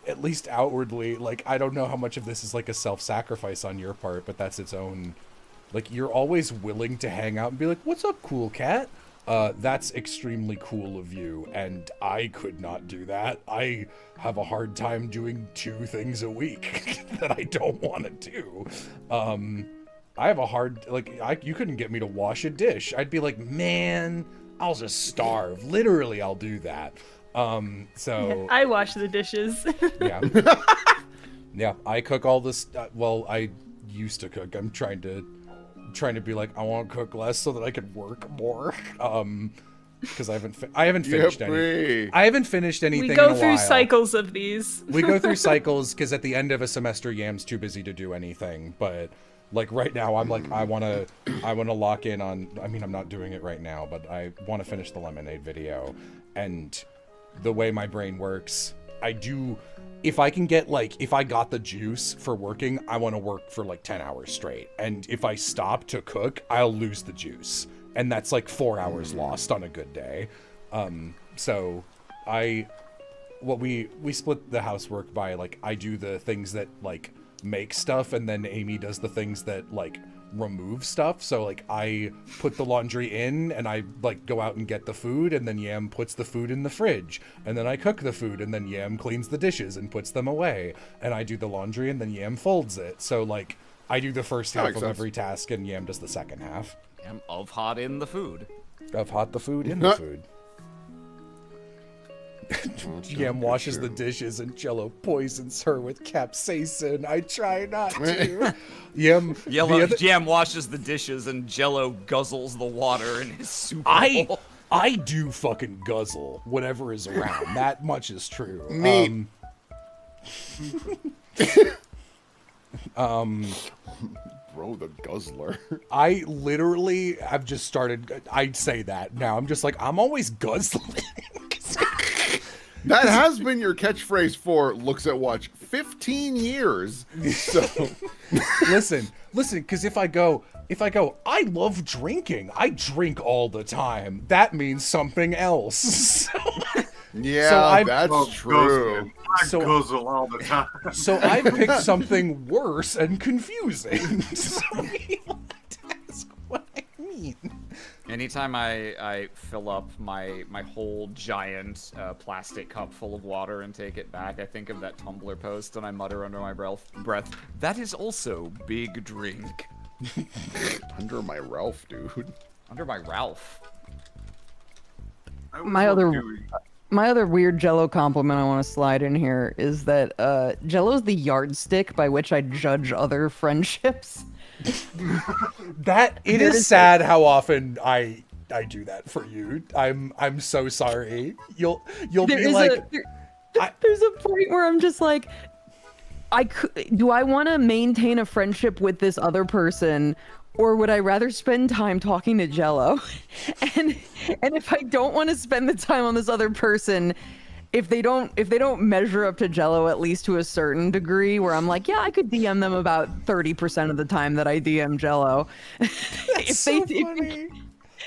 at least outwardly, like, I don't know how much of this is like a self-sacrifice on your part, but that's its own, like, you're always willing to hang out and be like, what's up, cool cat? That's extremely cool of you, and I could not do that. I have a hard time doing 2 things a week that I don't want to do. I have a hard, like, you couldn't get me to wash a dish. I'd be like, man, I'll just starve. Literally, I'll do that. So I wash the dishes. Yeah. Yeah, I cook all this. Well, I used to cook. I'm trying to be like, I want to cook less so that I can work more. Because I haven't finished any. I haven't finished anything. We go in a through while. cycles of these. We go through cycles because at the end of a semester, Yam's too busy to do anything. But like right now, I'm like, I want to lock in on. I mean, I'm not doing it right now, but I want to finish the Lemonade video. And the way my brain works, I do. If I can get if I got the juice for working, I want to work for like 10 hours straight. And if I stop to cook, I'll lose the juice. And that's like 4 hours lost on a good day. So we split the housework by like, I do the things that like make stuff, and then Amy does the things that like remove stuff. So like I put the laundry in and I like go out and get the food, and then Yam puts the food in the fridge, and then I cook the food, and then Yam cleans the dishes and puts them away, and I do the laundry, and then Yam folds it. So like I do the first half of every task and Yam does the second half. Yam of hot in the food. Of hot the food in the food. Yam washes the dishes and Jello poisons her with capsaicin. I try not to. Yam washes the dishes and Jello guzzles the water in his soup bowl. I do fucking guzzle whatever is around. That much is true. Me. Bro, the guzzler. I literally have just started. I'd say that now. I'm just like, I'm always guzzling. That has been your catchphrase for Looks at Watch 15 years. So listen, because if I go, I love drinking. I drink all the time. That means something else. Yeah, that's true. I guzzle all the time. So I picked something worse and confusing. So that's what I mean. Anytime I fill up my whole giant plastic cup full of water and take it back, I think of that Tumblr post and I mutter under my breath, that is also big drink. Under my Ralph, dude. Under my Ralph. My other my other weird Jello compliment I want to slide in here is that Jello's the yardstick by which I judge other friendships. That it is sad how often I do that for you. I'm so sorry. You'll be like, there's a point where I'm just like, do I want to maintain a friendship with this other person, or would I rather spend time talking to Jello? and if I don't want to spend the time on this other person, if they don't measure up to Jello at least to a certain degree, where I'm like, yeah, I could DM them about 30% of the time that I DM Jello.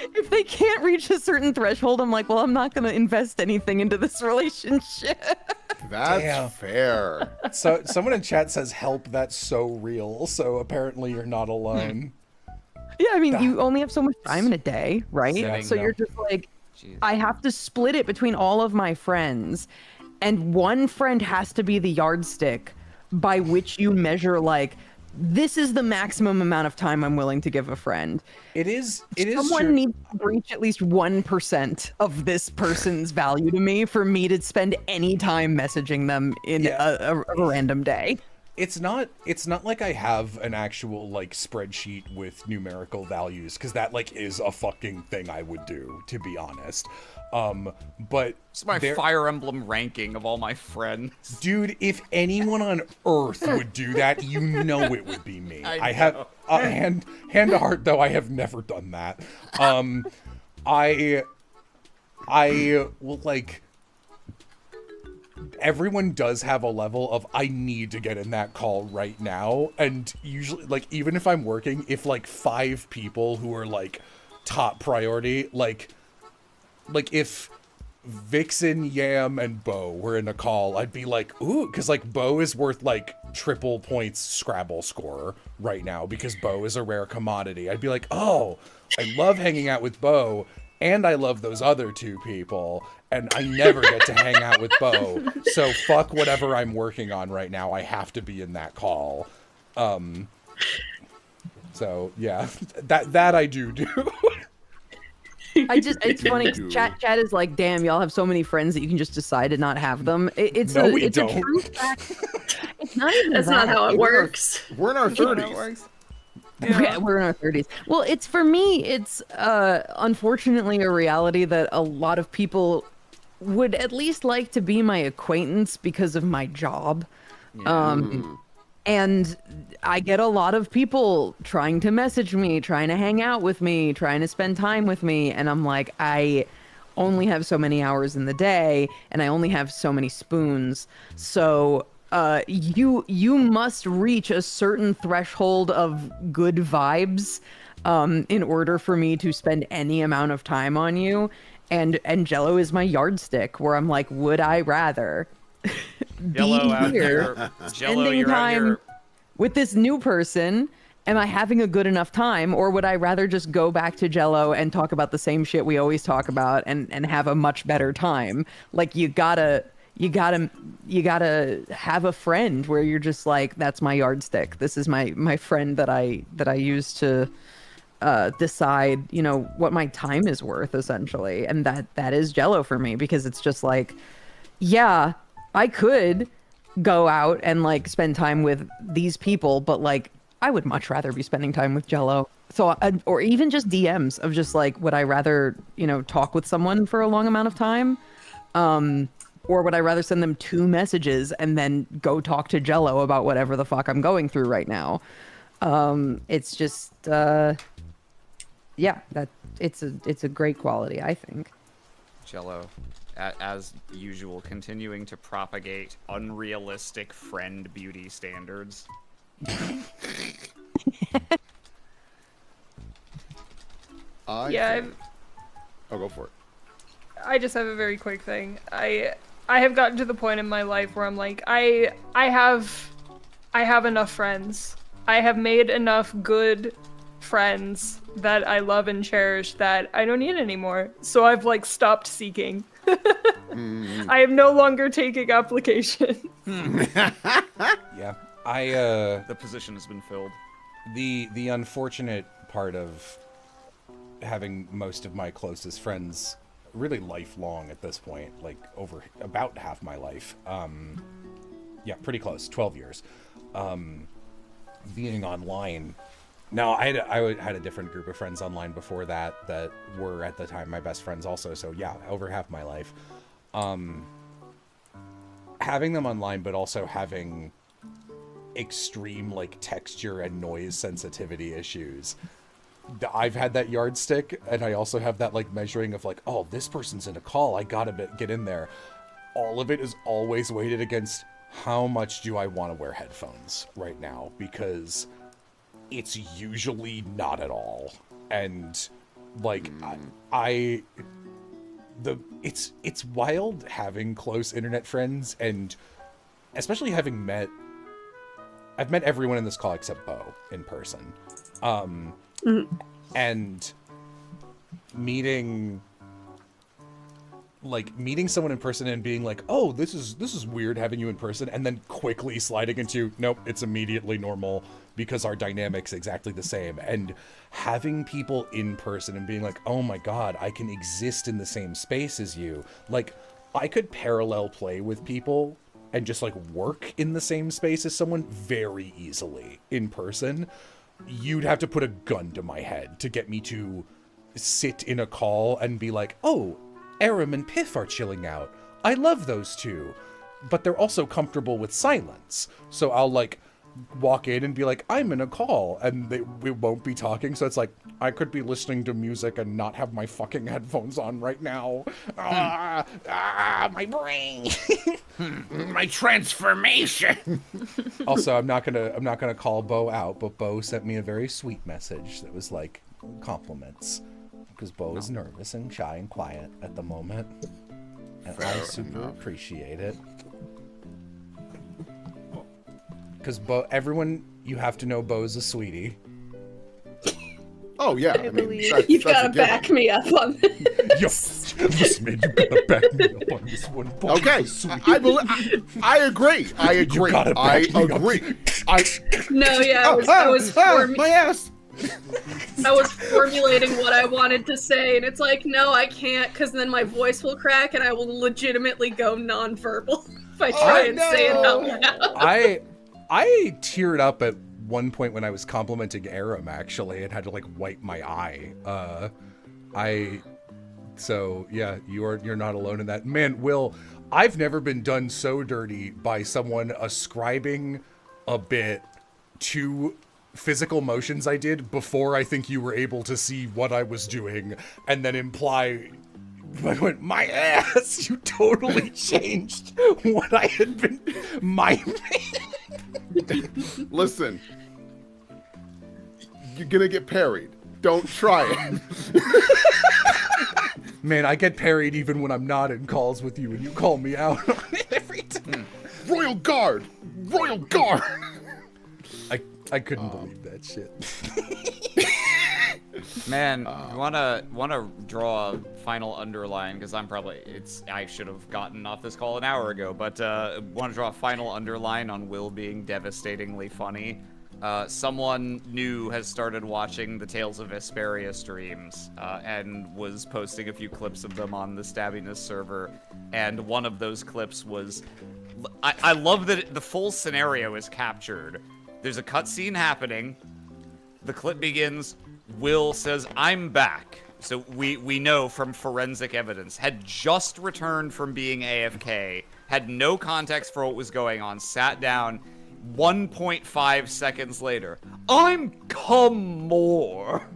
If they can't reach a certain threshold, I'm like, well, I'm not gonna invest anything into this relationship. That's fair. So someone in chat says, "Help, that's so real." So apparently you're not alone. Yeah, I mean, you only have so much time in a day, right? Sitting, So though. you're just like, I have to split it between all of my friends, and one friend has to be the yardstick by which you measure, like, this is the maximum amount of time I'm willing to give a friend. It is Someone true. needs to reach at least 1% of this person's value to me for me to spend any time messaging them in a random day. It's not like I have an actual like spreadsheet with numerical values, because that like is a fucking thing I would do, to be honest. But It's my Fire Emblem ranking of all my friends. Dude, if anyone on Earth would do that, you know it would be me. I have know. hand to heart though, I have never done that. I will like. Everyone does have a level of I need to get in that call right now, and usually like even if I'm working, if like 5 people who are like top priority, like if Vixen, Yam, and Bo were in a call, I'd be like, ooh, because like Bo is worth like triple points Scrabble score right now because Bo is a rare commodity. I'd be like, oh, I love hanging out with Bo, and I love those other 2 people, and I never get to hang out with Bo. So fuck whatever I'm working on right now. I have to be in that call. So yeah, that I do. It's funny. Chat is like, damn, y'all have so many friends that you can just decide to not have them. It's No, a we it's don't. a true fact. It's not even That's not how it works. We're in our 30s. Yeah, we're in our 30s. Well, it's for me, it's unfortunately a reality that a lot of people would at least like to be my acquaintance because of my job. And I get a lot of people trying to message me, trying to hang out with me, trying to spend time with me, and I'm like, I only have so many hours in the day, and I only have so many spoons. So you must reach a certain threshold of good vibes in order for me to spend any amount of time on you. And Jello is my yardstick, where I'm like, would I rather Jello out here here. Jello, spending you're out time here. with this new person? Am I having a good enough time, or would I rather just go back to Jello and talk about the same shit we always talk about and have a much better time? Like, you gotta have a friend where you're just like, that's my yardstick. This is my friend that I use to decide, you know, what my time is worth, essentially. And that is Jello for me, because it's just like, yeah, I could go out and like spend time with these people, but like I would much rather be spending time with Jello. So, or even just DMs of just like, would I rather, you know, talk with someone for a long amount of time? Or would I rather send them 2 messages and then go talk to Jello about whatever the fuck I'm going through right now? It's just, yeah, it's a great quality, I think. Jello, as usual, continuing to propagate unrealistic friend beauty standards. Oh, go for it. I just have a very quick thing. I have gotten to the point in my life where I'm like, I have enough friends. I have made enough good friends that I love and cherish that I don't need anymore. So I've like stopped seeking. I am no longer taking applications. Yeah, the position has been filled. The unfortunate part of having most of my closest friends really lifelong at this point, like over about half my life. Yeah, pretty close, 12 years. Being online. Now, I had a different group of friends online before that were at the time my best friends also. So yeah, over half my life. Having them online, but also having extreme like texture and noise sensitivity issues. I've had that yardstick, and I also have that like measuring of like, oh, this person's in a call, I gotta get in there. All of it is always weighted against how much do I want to wear headphones right now, because it's usually not at all. And like it's wild having close internet friends, and especially having I've met everyone in this call except Bo in person. And meeting someone in person and being like, oh, this is weird having you in person, and then quickly sliding into, nope, it's immediately normal because our dynamic's exactly the same. And having people in person and being like, oh my god, I can exist in the same space as you. Like, I could parallel play with people and just like work in the same space as someone very easily in person. You'd have to put a gun to my head to get me to sit in a call and be like, oh, Aram and Piff are chilling out. I love those two. But they're also comfortable with silence. So I'll like walk in and be like, I'm in a call, and we won't be talking. So it's like, I could be listening to music and not have my fucking headphones on right now. My brain. My transformation. Also, I'm not gonna call Bo out, but Bo sent me a very sweet message that was like compliments, because Bo is nervous and shy and quiet at the moment, and I super appreciate it. Because Bo, everyone, you have to know Bo's a sweetie. Oh yeah, I mean, you've got to back me up on this. Listen, man, you gotta back me up on this one. Okay, I agree. I agree. No, yeah, my ass. I was formulating what I wanted to say, and it's like, no, I can't, because then my voice will crack, and I will legitimately go nonverbal if I try and say it out loud. I teared up at one point when I was complimenting Aram, actually, and had to like wipe my eye. So yeah, you're not alone in that. Man, Will, I've never been done so dirty by someone ascribing a bit to physical motions I did before I think you were able to see what I was doing, and then imply I went, my ass, you totally changed what I had been miming. Listen, you're gonna get parried. Don't try it. Man, I get parried even when I'm not in calls with you, and you call me out on it every time. Royal Guard! Royal Guard! I couldn't believe that shit. Man, wanna draw a final underline, because I should have gotten off this call an hour ago, but want to draw a final underline on Will being devastatingly funny. Someone new has started watching the Tales of Vesperia streams, and was posting a few clips of them on the Stabbiness server, and one of those clips was, I love that the full scenario is captured. There's a cutscene happening, the clip begins, Will says, I'm back. So we know from forensic evidence, had just returned from being AFK, had no context for what was going on, sat down, 1.5 seconds later, I'm come more.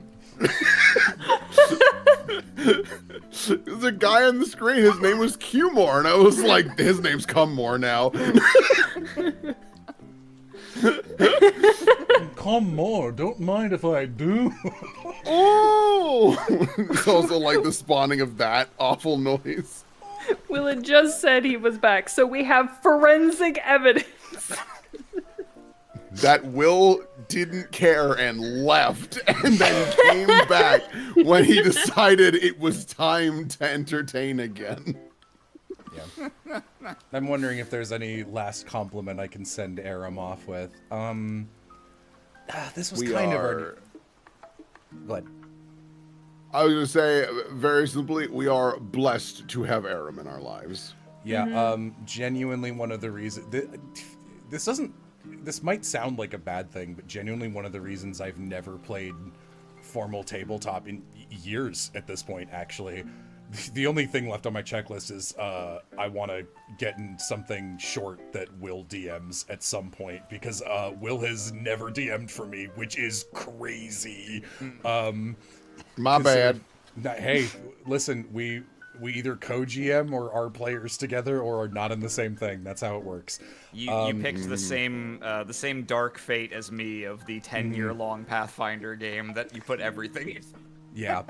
There's a guy on the screen, his name was Q-More, and I was like, his name's Come More now. Come more, don't mind if I do. Oh! It's also like the spawning of that awful noise. Will had just said he was back, so we have forensic evidence. That Will didn't care and left, and then came back when he decided it was time to entertain again. Yeah. I'm wondering if there's any last compliment I can send Aram off with. This was kind of our... But I was gonna say very simply, we are blessed to have Aram in our lives. Yeah, genuinely one of the reasons. This might sound like a bad thing, but genuinely one of the reasons I've never played formal tabletop in years at this point, actually. The only thing left on my checklist is I want to get in something short that Will DMs at some point, because Will has never DM'd for me, which is crazy. My bad. Hey, listen, we either co-GM or are players together or are not in the same thing. That's how it works. You picked the same dark fate as me of the 10-year-long Pathfinder game that you put everything in. Yeah.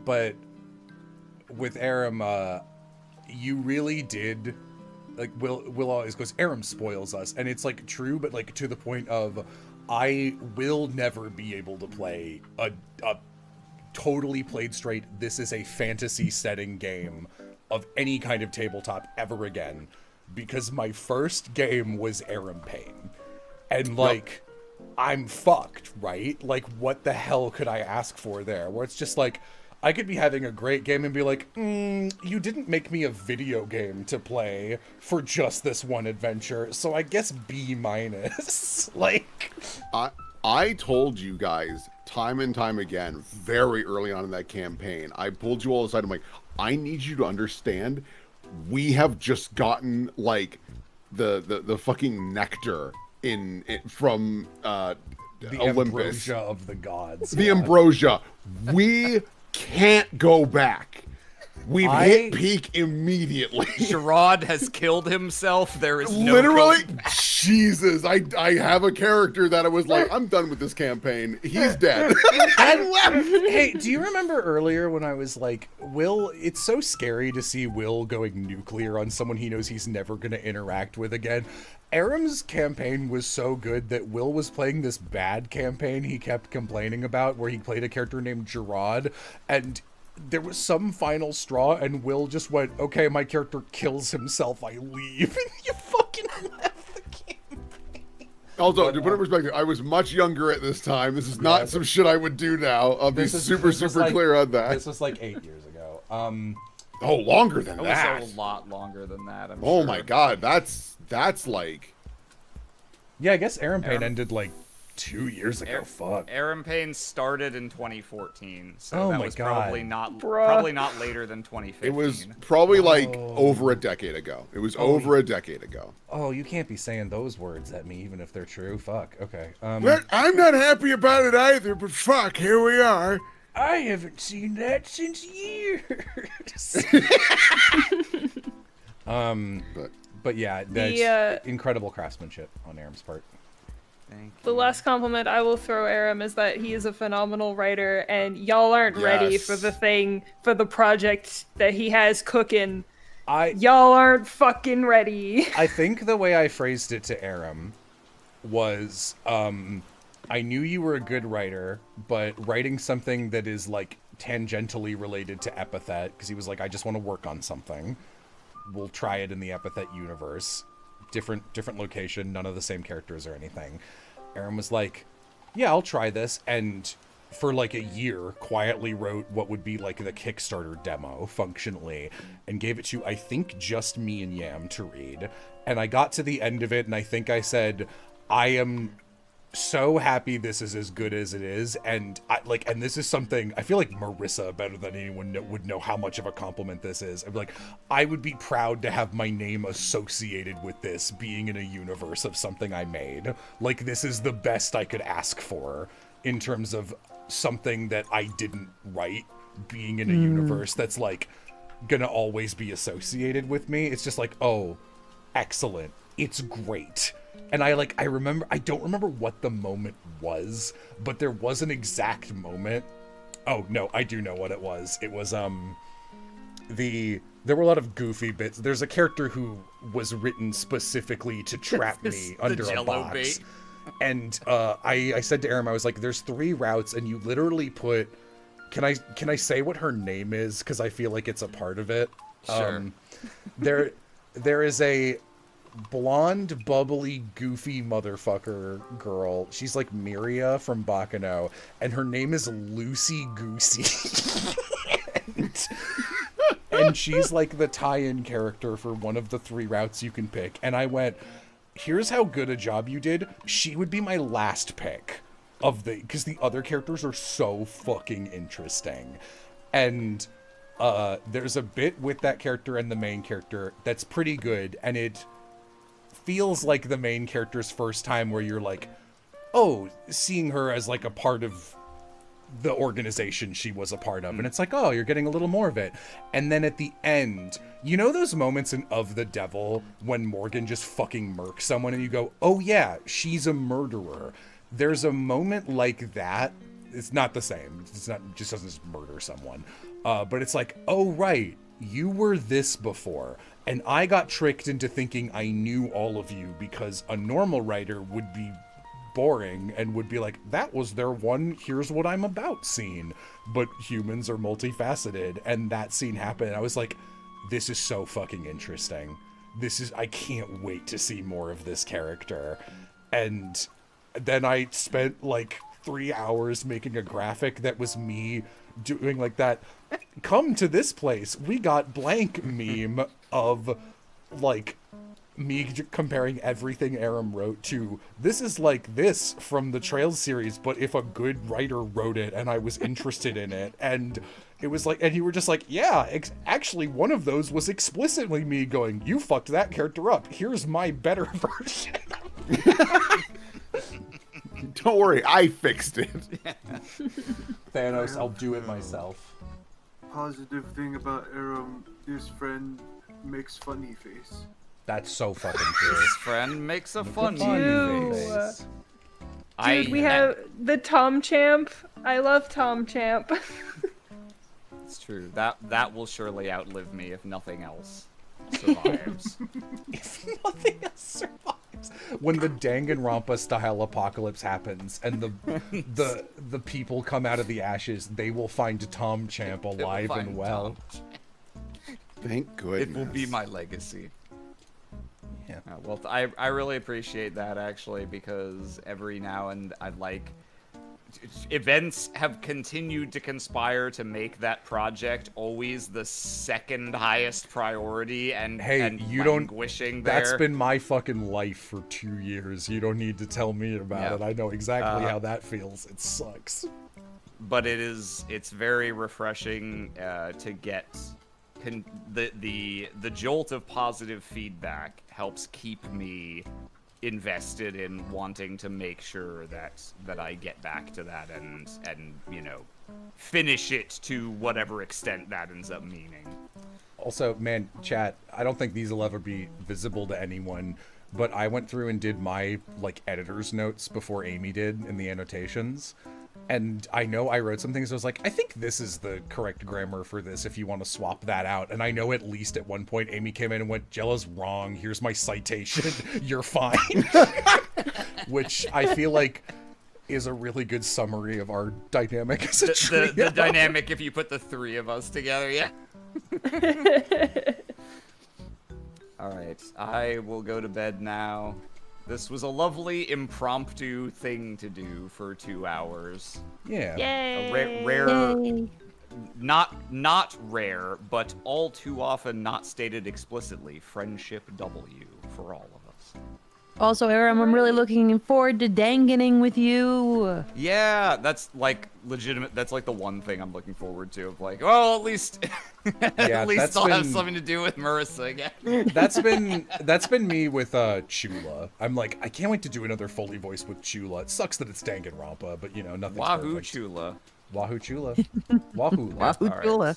But with Aram, you really did, like, Will always goes, Aram spoils us, and it's like true, but like to the point of I will never be able to play a totally played straight, this is a fantasy setting game of any kind of tabletop ever again, because my first game was Aram Pain, and like I'm fucked, right? Like, what the hell could I ask for there? Where it's just like, I could be having a great game and be like, you didn't make me a video game to play for just this one adventure, so I guess B-. Like, I told you guys time and time again, very early on in that campaign, I pulled you all aside. I'm like, I need you to understand, we have just gotten like the fucking nectar from the Olympus. ambrosia of the gods. The ambrosia. We can't go back. We've hit peak immediately. Sherrod has killed himself. There is no literally. Jesus, I have a character that I was like, I'm done with this campaign. He's dead. Hey, do you remember earlier when I was like, Will? It's so scary to see Will going nuclear on someone he knows he's never going to interact with again. Aram's campaign was so good that Will was playing this bad campaign he kept complaining about, where he played a character named Gerard, and there was some final straw, and Will just went, okay, my character kills himself, I leave. And you fucking left the campaign. Also, to put it in perspective, I was much younger at this time. This is not some shit I would do now. I'll be super clear on that. This was like 8 years ago. Oh, longer than that. It was a lot longer than that, I'm Oh sure. my god, that's like... Yeah, I guess Aram Pain ended like 2 years ago. Fuck. Aram Pain started in 2014, so Oh that my was God. probably not later than 2015. It was probably like over a decade ago. It was over a decade ago. Oh, you can't be saying those words at me, even if they're true. Fuck. Okay. Well, I'm not happy about it either, but fuck, here we are. I haven't seen that since years. But yeah, that's incredible craftsmanship on Aram's part. The last compliment I will throw Aram is that he is a phenomenal writer, and y'all aren't ready for the project that he has cooking. Y'all aren't fucking ready. I think the way I phrased it to Aram was, I knew you were a good writer, but writing something that is like tangentially related to Epithet, because he was like, I just want to work on something. We'll try it in the Epithet universe. Different location, none of the same characters or anything. Aram was like, yeah, I'll try this, and for like a year quietly wrote what would be like the Kickstarter demo functionally, and gave it to, I think, just me and Yam to read. And I got to the end of it, and I think I said, I am so happy this is as good as it is, and and this is something I feel like Marissa better than anyone would know how much of a compliment this is. I'd be like, I would be proud to have my name associated with this being in a universe of something I made. Like, this is the best I could ask for in terms of something that I didn't write being in a universe that's like gonna always be associated with me. It's just like, oh, excellent, it's great. And I remember, I don't remember what the moment was, but there was an exact moment. Oh, no, I do know what it was. It was, there were a lot of goofy bits. There's a character who was written specifically to trap me under a box. Bait. And I said to Aram, I was like, there's 3 routes, and you literally put, can I say what her name is? Because I feel like it's a part of it. Sure. There is a blonde, bubbly, goofy motherfucker girl. She's like Miria from Bakano, and her name is Lucy Goosey. and she's like the tie-in character for one of the 3 routes you can pick. And I went, here's how good a job you did. She would be my last pick of because the other characters are so fucking interesting. And there's a bit with that character and the main character that's pretty good, and it feels like the main character's first time where you're like, oh, seeing her as like a part of the organization she was a part of, and it's like, oh, you're getting a little more of it. And then at the end, you know those moments in Of the Devil when Morgan just fucking murks someone and you go, oh yeah, she's a murderer. There's a moment like that. It's not the same. It's not, just doesn't just murder someone. But it's like, oh right, you were this before. And I got tricked into thinking I knew all of you because a normal writer would be boring and would be like, that was their one here's what I'm about scene. But humans are multifaceted, and that scene happened, and I was like, this is so fucking interesting. I can't wait to see more of this character. And then I spent like 3 hours making a graphic that was me doing like that, come to this place, we got blank meme of like me comparing everything Aram wrote to, this is like this from the Trails series, but if a good writer wrote it and I was interested in it. And it was like, and you were just like, yeah, actually one of those was explicitly me going, you fucked that character up, here's my better version. Don't worry, I fixed it. Thanos, I'll do it myself. Positive thing about Aram, his friend makes funny face. That's so fucking true. His friend makes a funny face. Dude, we have the Tom Champ. I love Tom Champ. It's true. That will surely outlive me if nothing else survives. If nothing else survives. When the Danganronpa style apocalypse happens and the people come out of the ashes, they will find Tom Champ alive and well. Thank goodness. It will be my legacy. Yeah. Well, I really appreciate that, actually, because every now and I'd like... Events have continued to conspire to make that project always the second highest priority, and you languishing there. That's been my fucking life for 2 years. You don't need to tell me about it. I know exactly how that feels. It sucks. But it's very refreshing to get the jolt of positive feedback helps keep me invested in wanting to make sure that I get back to that and you know, finish it to whatever extent that ends up meaning. Also, man, chat, I don't think these will ever be visible to anyone, but I went through and did my like editor's notes before Amy did in the annotations. And I know I wrote some things, I was like, I think this is the correct grammar for this if you want to swap that out. And I know at least at one point Amy came in and went, Jella's wrong, here's my citation, you're fine. Which I feel like is a really good summary of our dynamic as a trio. The dynamic if you put the 3 of us together, yeah. Alright, I will go to bed now. This was a lovely impromptu thing to do for 2 hours. Yeah. Yay! A rare, not rare, but all too often not stated explicitly, friendship W for all of us. Also, Aram, I'm really looking forward to danganing with you. Yeah, that's like legitimate. That's like the one thing I'm looking forward to. Of like, well, at least, at least I'll have something to do with Marissa again. That's been me with Chula. I'm like, I can't wait to do another Foley voice with Chula. It sucks that it's Danganronpa, but you know, nothing's Wahoo perfect. Chula. Wahoo Chula. Wahoo. Wahoo Chula.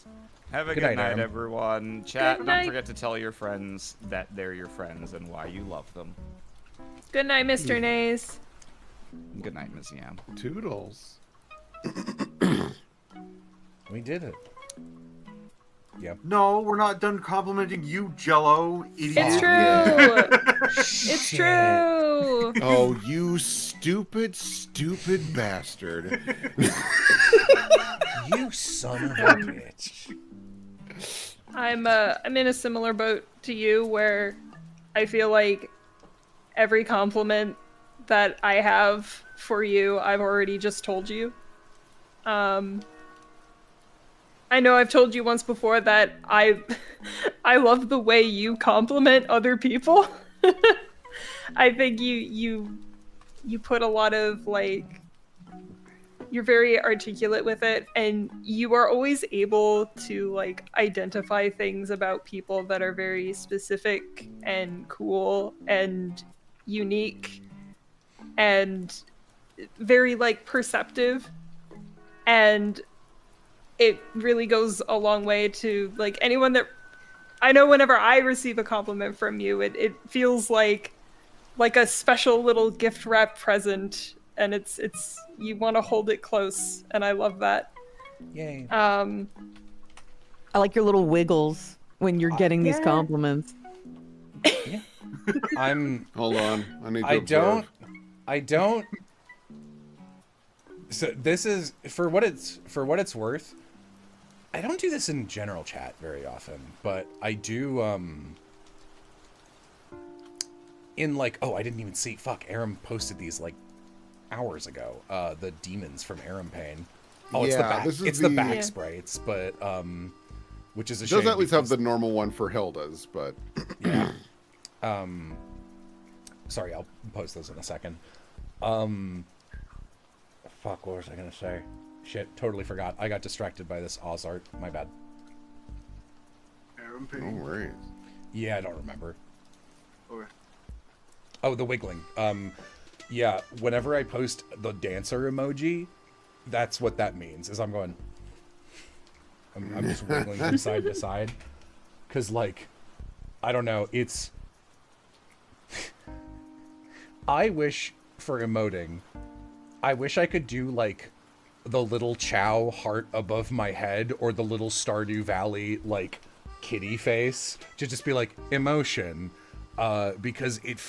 Have a good night, everyone. Chat. Don't forget to tell your friends that they're your friends and why you love them. Good night, Mr. Nays. Good night, Miss Yam. Toodles. We did it. Yep. No, we're not done complimenting you, Jello, idiot. It's true. It's true. Oh, you stupid, stupid bastard. You son of a bitch. I'm in a similar boat to you where I feel like every compliment that I have for you, I've already just told you. I know I've told you once before that I love the way you compliment other people. I think you put a lot of, like, you're very articulate with it, and you are always able to, like, identify things about people that are very specific and cool and unique and very, like, perceptive. And it really goes a long way to, like, anyone that I know. Whenever I receive a compliment from you, it feels like a special little gift wrap present, and it's you want to hold it close, and I love that. Yay. I like your little wiggles when you're getting these compliments. Yeah. Hold on. I don't. So this is for what it's worth. I don't do this in general chat very often, but I do in, like, oh, I didn't even see. Fuck, Aram posted these like hours ago. The demons from Aram Pain. Oh, it's the back sprites, but which is a shame. Does at least have the normal one for Hilda's, but yeah. Sorry, I'll post those in a second. Fuck, what was I gonna say? Shit, totally forgot. I got distracted by this Oz art. My bad. No worries. Yeah, I don't remember. Okay. Oh, the wiggling. Yeah, whenever I post the dancer emoji, that's what that means, is I'm going... I'm just wiggling from side to side. Because, like, I don't know, it's... I wish, for emoting, I wish I could do, like, the little Chow heart above my head, or the little Stardew Valley, like, kitty face, to just be like, emotion. Because it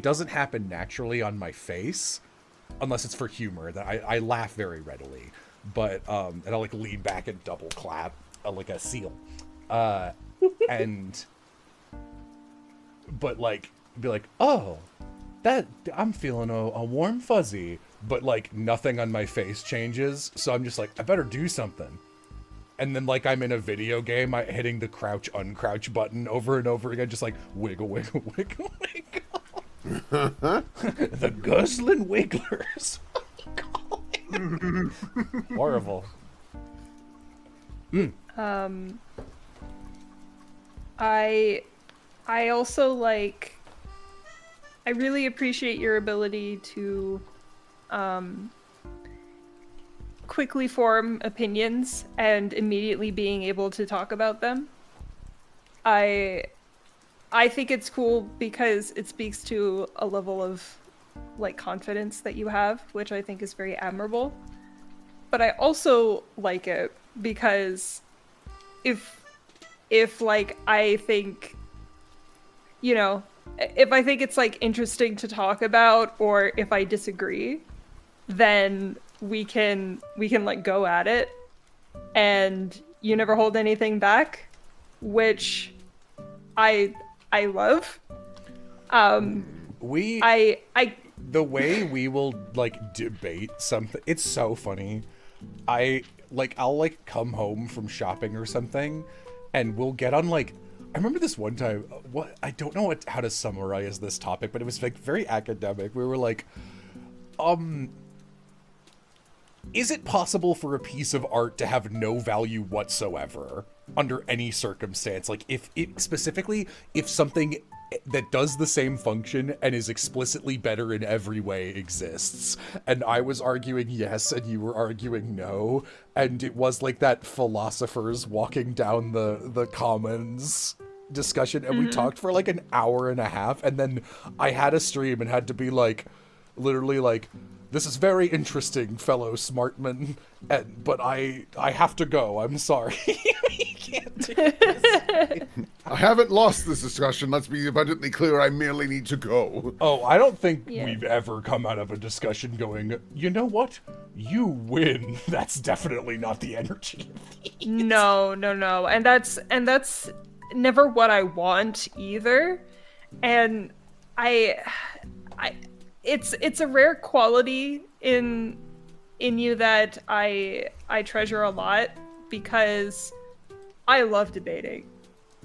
doesn't happen naturally on my face, unless it's for humor. That I laugh very readily, but, and I'll, like, lean back and double clap, like a seal. But, like, be like, oh, that, I'm feeling a warm fuzzy, but, like, nothing on my face changes, so I'm just like, I better do something. And then, like, I'm in a video game, hitting the crouch, uncrouch button over and over again, just like, wiggle, wiggle, wiggle, wiggle. The Guzzling Wigglers. Horrible. I also, like, I really appreciate your ability to quickly form opinions and immediately being able to talk about them. I think it's cool because it speaks to a level of, like, confidence that you have, which I think is very admirable. But I also like it because if like, I think, you know, if I think it's, like, interesting to talk about, or if I disagree, then we can like go at it, and you never hold anything back, which I love. The way we will, like, debate something, it's so funny. I'll like come home from shopping or something, and we'll get on, like, I remember this one time, I don't know how to summarize this topic, but it was, like, very academic. We were like, is it possible for a piece of art to have no value whatsoever under any circumstance? Like, if something that does the same function and is explicitly better in every way exists. And I was arguing yes, and you were arguing no. And it was like that philosophers walking down the commons discussion, and we talked for like an hour and a half, and then I had a stream and had to be like, literally like, this is very interesting, fellow smartman, but I have to go. I'm sorry. You can't do this. I haven't lost this discussion. Let's be abundantly clear. I merely need to go. Oh, I don't think we've ever come out of a discussion going, you know what? You win. That's definitely not the energy. No. And that's never what I want either. And it's a rare quality in you that I treasure a lot, because I love debating.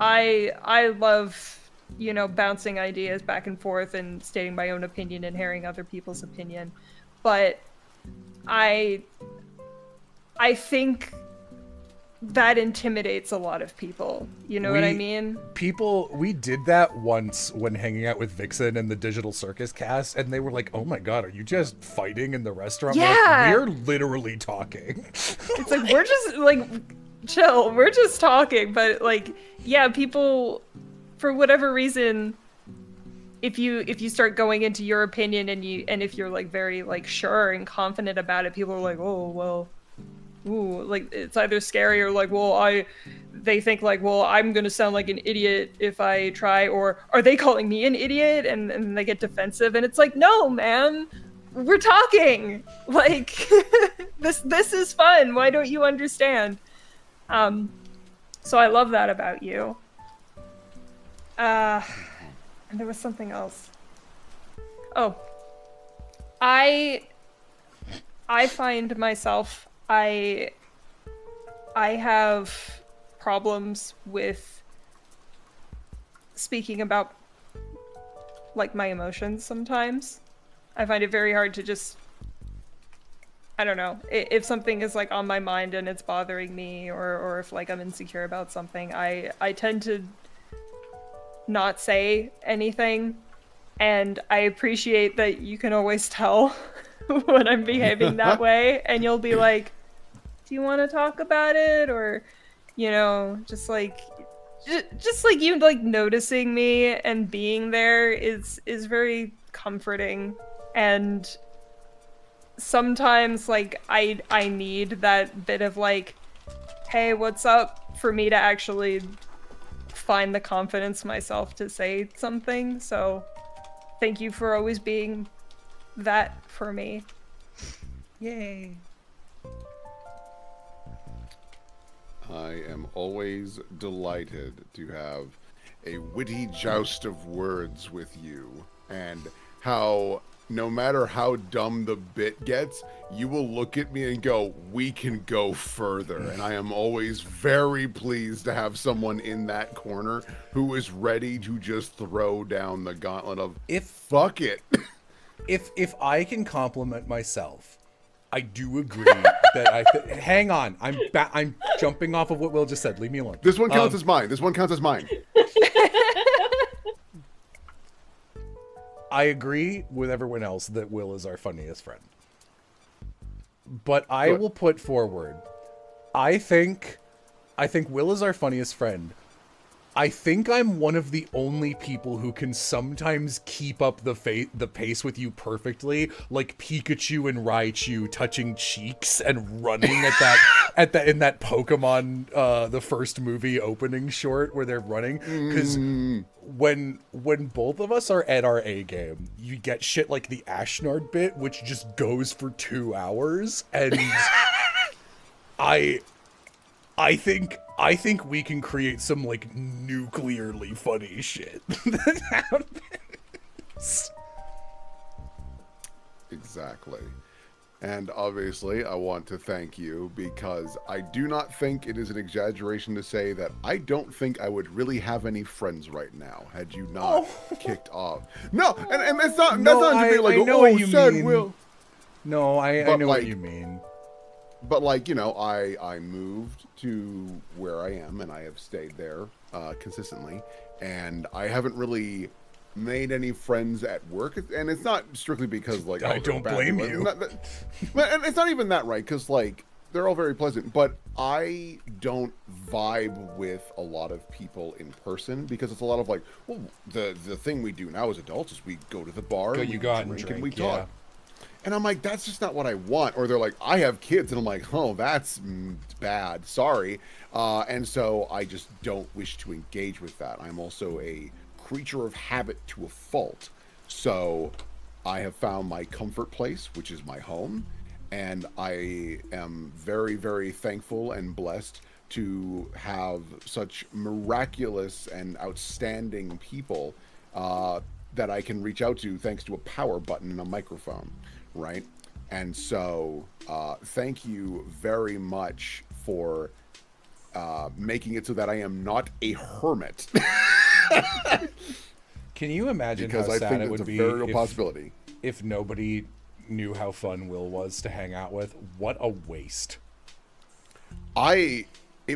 I love, you know, bouncing ideas back and forth and stating my own opinion and hearing other people's opinion. But I think that intimidates a lot of people. You know what I mean? We did that once when hanging out with Vixen and the Digital Circus cast, and they were like, "Oh my god, are you just fighting in the restaurant?" Yeah. We're literally talking. It's like, we're just like, chill, we're just talking. But like, yeah, people, for whatever reason, if you start going into your opinion and if you're like very like sure and confident about it, people are like, oh well, ooh, like it's either scary or like, well, they think like, well, I'm gonna sound like an idiot if I try, or are they calling me an idiot? And they get defensive, and it's like, no, man, we're talking. Like, this is fun. Why don't you understand? So I love that about you. And there was something else. Oh, I find myself, I have problems with speaking about like my emotions sometimes. I find it very hard to just, I don't know, if something is like on my mind and it's bothering me, or if like I'm insecure about something, I tend to not say anything. And I appreciate that you can always tell when I'm behaving that way, and you'll be like, do you want to talk about it? Or, you know, just like you like noticing me and being there is very comforting. And sometimes like I need that bit of like, hey, what's up, for me to actually find the confidence myself to say something. So thank you for always being that for me. Yay. I am always delighted to have a witty joust of words with you, and how no matter how dumb the bit gets, you will look at me and go, we can go further. And I am always very pleased to have someone in that corner who is ready to just throw down the gauntlet of, fuck it. If I can compliment myself, I do agree that hang on, I'm jumping off of what Will just said. Leave me alone. This one counts as mine. This one counts as mine. I agree with everyone else that Will is our funniest friend. But I will put forward, I think Will is our funniest friend. I think I'm one of the only people who can sometimes keep up the pace with you perfectly, like Pikachu and Raichu touching cheeks and running in that Pokemon the first movie opening short where they're running. Because when both of us are at our A game, you get shit like the Ashnard bit, which just goes for 2 hours, and I think we can create some like nuclearly funny shit that happens. Exactly. And obviously, I want to thank you, because I do not think it is an exaggeration to say that I don't think I would really have any friends right now had you not kicked off. No, and that's not to be like, I know oh, what you sad mean. Will. No, I know what you mean. But like, you know, I moved to where I am, and I have stayed there consistently, and I haven't really made any friends at work, and it's not strictly because like I don't blame you. And it's not even that, right? Because like they're all very pleasant, but I don't vibe with a lot of people in person, because it's a lot of like, well, the thing we do now as adults is we go to the bar, and we drink and we talk. Yeah. And I'm like, that's just not what I want. Or they're like, I have kids. And I'm like, oh, that's bad. Sorry. And so I just don't wish to engage with that. I'm also a creature of habit to a fault. So I have found my comfort place, which is my home. And I am very, very thankful and blessed to have such miraculous and outstanding people that I can reach out to thanks to a power button and a microphone, right? And so, thank you very much for making it so that I am not a hermit. Can you imagine because how I sad think it it's would a be very real possibility. if nobody knew how fun Will was to hang out with? What a waste. It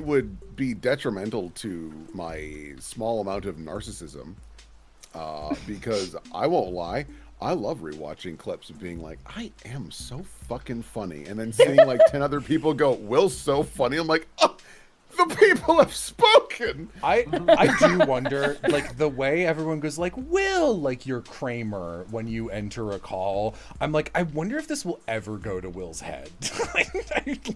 would be detrimental to my small amount of narcissism, because I won't lie, I love rewatching clips of being like, I am so fucking funny, and then seeing like 10 other people go, Will's so funny. I'm like, oh, the people have spoken. I do wonder, like, the way everyone goes like, Will, like you're Kramer when you enter a call. I'm like, I wonder if this will ever go to Will's head.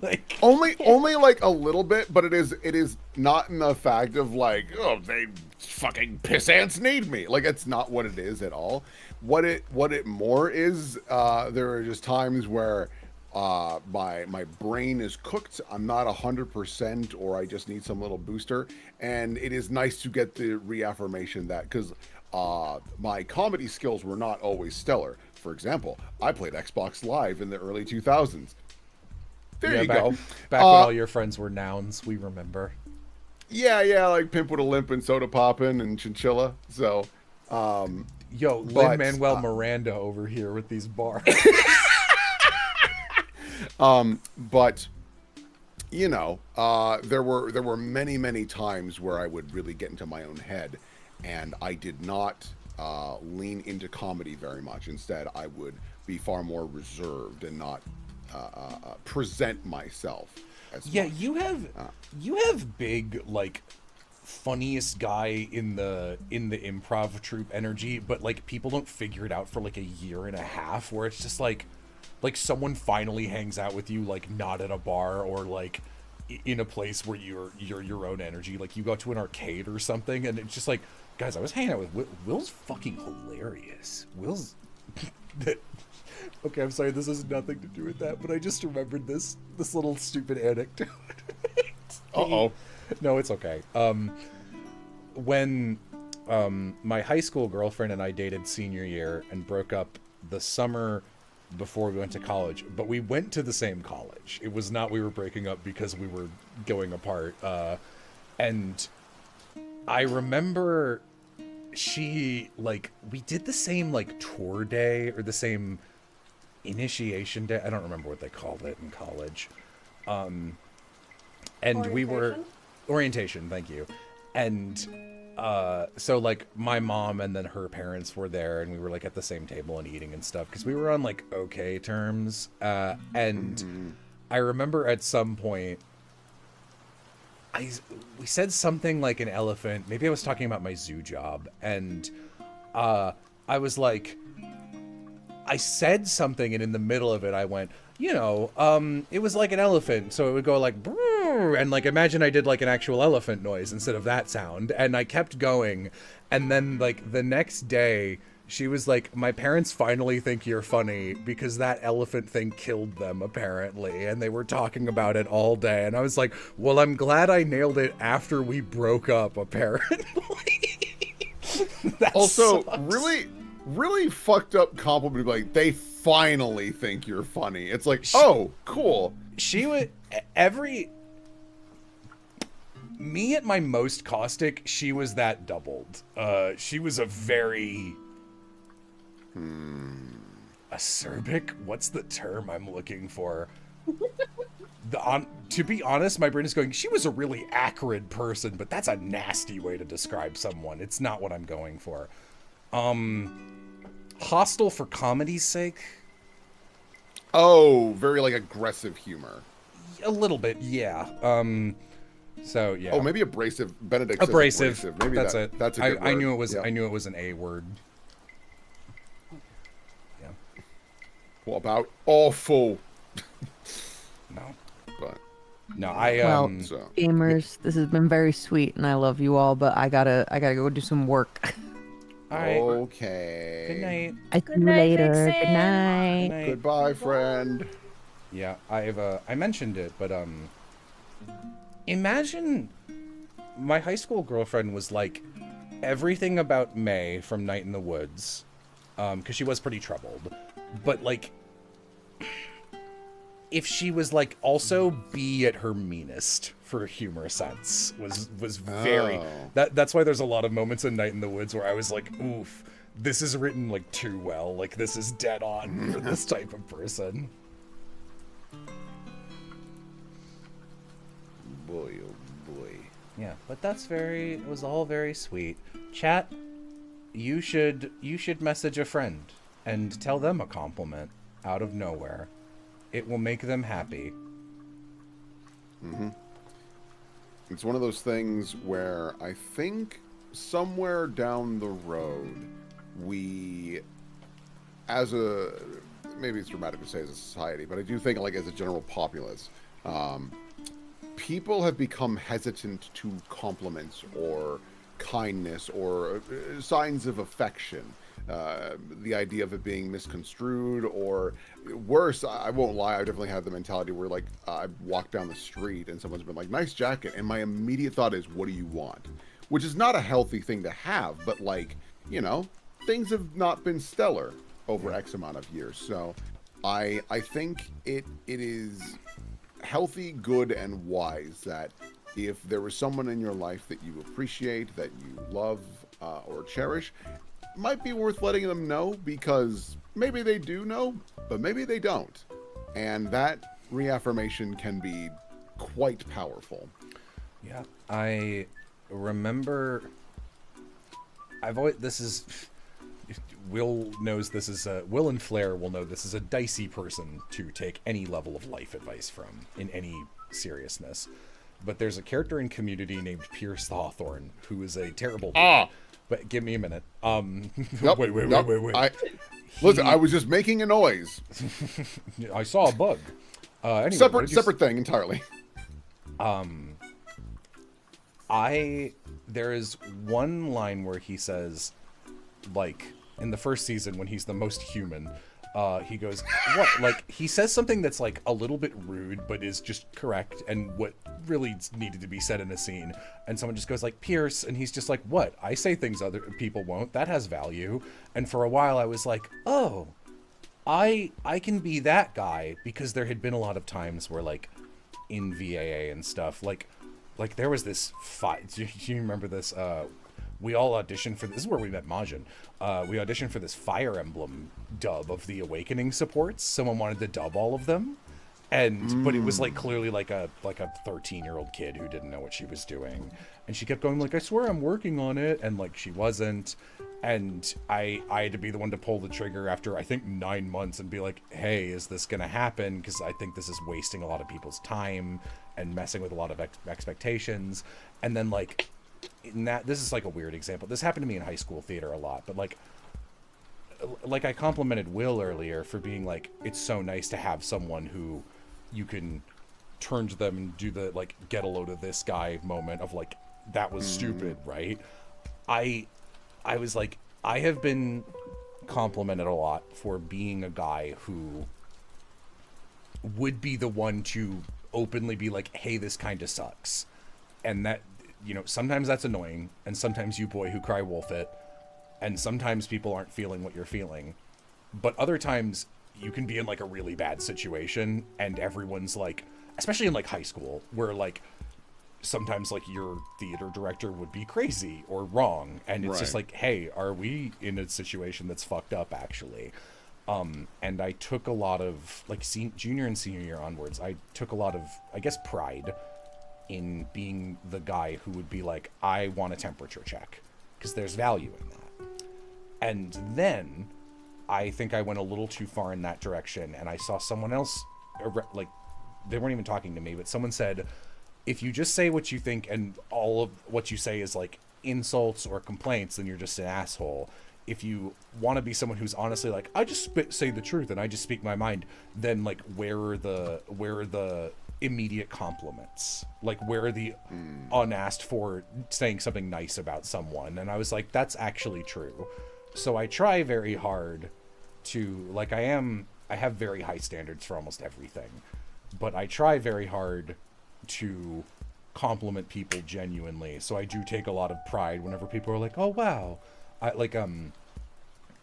like only like a little bit, but it is not in the fact of like, oh, they fucking piss ants need me. Like, it's not what it is at all. What it more is, there are just times where my brain is cooked. I'm not 100%, or I just need some little booster. And it is nice to get the reaffirmation that, because my comedy skills were not always stellar. For example, I played Xbox Live in the early 2000s. There you go. Back when all your friends were nouns, we remember. Yeah, like Pimp with a Limp and Soda Poppin' and Chinchilla. So, yo, Lin-Manuel Miranda over here with these bars. But you know, there were many times where I would really get into my own head, and I did not lean into comedy very much. Instead, I would be far more reserved and not present myself as much. You have big, like, funniest guy in the improv troupe energy, but like people don't figure it out for like a year and a half, where it's just like someone finally hangs out with you, like not at a bar or like in a place where you're your own energy, like you go to an arcade or something, and it's just like, guys, I was hanging out with Will's fucking hilarious. Will's okay, I'm sorry, this has nothing to do with that, but I just remembered this little stupid anecdote. Uh-oh. No, it's okay. When my high school girlfriend and I dated senior year and broke up the summer before we went to college, but we went to the same college. It was not we were breaking up because we were going apart. And I remember she, like, we did the same, like, tour day or the same initiation day. I don't remember what they called it in college. And we were... Orientation, thank you. And so like my mom and then her parents were there, and we were like at the same table and eating and stuff because we were on like okay terms. And I remember at some point we said something like an elephant. Maybe I was talking about my zoo job, and I was like, I said something, and in the middle of it I went, you know, it was like an elephant, so it would go like, and like imagine I did like an actual elephant noise instead of that sound, and I kept going, and then like the next day she was like, my parents finally think you're funny because that elephant thing killed them apparently, and they were talking about it all day, and I was like, well, I'm glad I nailed it after we broke up apparently. Also, sucks. really fucked up compliment, like they finally think you're funny. It's like, oh, cool. She would me at my most caustic, she was that doubled. She was a very acerbic. What's the term I'm looking for? To be honest, my brain is going, she was a really acrid person, but that's a nasty way to describe someone. It's not what I'm going for. Hostile for comedy's sake. Oh, very like aggressive humor. A little bit, yeah. So yeah. Oh, maybe abrasive. Benedict. Abrasive. Maybe that's it. That's a good word. I knew it was. Yeah. I knew it was an A word. Yeah. What about awful? No. But no, gamers, this has been very sweet, and I love you all, but I gotta go do some work. All right. Okay. Good night. I see you later. Good night. Good night. Goodbye, friend. Yeah, I mentioned it, but imagine my high school girlfriend was like everything about May from Night in the Woods, because she was pretty troubled, but like, if she was like also be at her meanest for a humor sense was very that's why there's a lot of moments in Night in the Woods where I was like, oof, this is written like too well, like this is dead on for this type of person. Boy, oh boy. Yeah, but it was all very sweet. Chat, you should message a friend and tell them a compliment out of nowhere. It will make them happy. Mm-hmm. It's one of those things where I think somewhere down the road, maybe it's dramatic to say as a society, but I do think like as a general populace, people have become hesitant to compliments or kindness or signs of affection. The idea of it being misconstrued, or worse, I won't lie, I definitely had the mentality where like I walk down the street and someone's been like, nice jacket, and my immediate thought is, what do you want? Which is not a healthy thing to have, but like, you know, things have not been stellar over X amount of years. So I think it is healthy, good, and wise that if there was someone in your life that you appreciate, that you love or cherish, might be worth letting them know, because maybe they do know, but maybe they don't. And that reaffirmation can be quite powerful. Yeah, I remember Will knows this is Will and Flair will know this is a dicey person to take any level of life advice from in any seriousness. But there's a character in Community named Pierce the Hawthorne who is a terrible dude. But give me a minute. Nope, wait. Listen, I was just making a noise. I saw a bug. Anyway, separate thing entirely. There is one line where he says, like, in the first season when he's the most human, he goes, what? Like, he says something that's like a little bit rude, but is just correct and what really needed to be said in a scene. And someone just goes like, Pierce, and he's just like, what? I say things other people won't. That has value. And for a while I was like, oh, I can be that guy, because there had been a lot of times where like in VAA and stuff, like there was this fight. Do you remember this? We all auditioned for this is where we met Majin. We auditioned for this Fire Emblem dub of the Awakening supports. Someone wanted to dub all of them, but it was like clearly like a 13-year-old kid who didn't know what she was doing, and she kept going like, I swear I'm working on it, and like she wasn't, and I had to be the one to pull the trigger after I think 9 months and be like, hey, is this gonna happen? Because I think this is wasting a lot of people's time and messing with a lot of expectations. And then like, this is like a weird example. This happened to me in high school theater a lot, but like I complimented Will earlier for being like, it's so nice to have someone who you can turn to them and do the like, get a load of this guy moment of like, that was stupid, right? I was like, I have been complimented a lot for being a guy who would be the one to openly be like, hey, this kind of sucks. And that, you know, sometimes that's annoying, and sometimes you boy who cry wolf it, and sometimes people aren't feeling what you're feeling. But other times you can be in like a really bad situation and everyone's like, especially in like high school, where like sometimes like your theater director would be crazy or wrong, and it's just like, hey, are we in a situation that's fucked up actually? And I took a lot of like junior and senior year onwards, I took a lot of, I guess, pride in being the guy who would be like, I want a temperature check, because there's value in that. And then I think I went a little too far in that direction, and I saw someone else, like, they weren't even talking to me, but someone said, if you just say what you think and all of what you say is like insults or complaints, then you're just an asshole. If you want to be someone who's honestly like, I just say the truth and I just speak my mind, then like, where are the immediate compliments? Like, where are the unasked for saying something nice about someone? And I was like, that's actually true. So I try very hard to, like, I have very high standards for almost everything, but I try very hard to compliment people genuinely, so I do take a lot of pride whenever people are like, oh wow,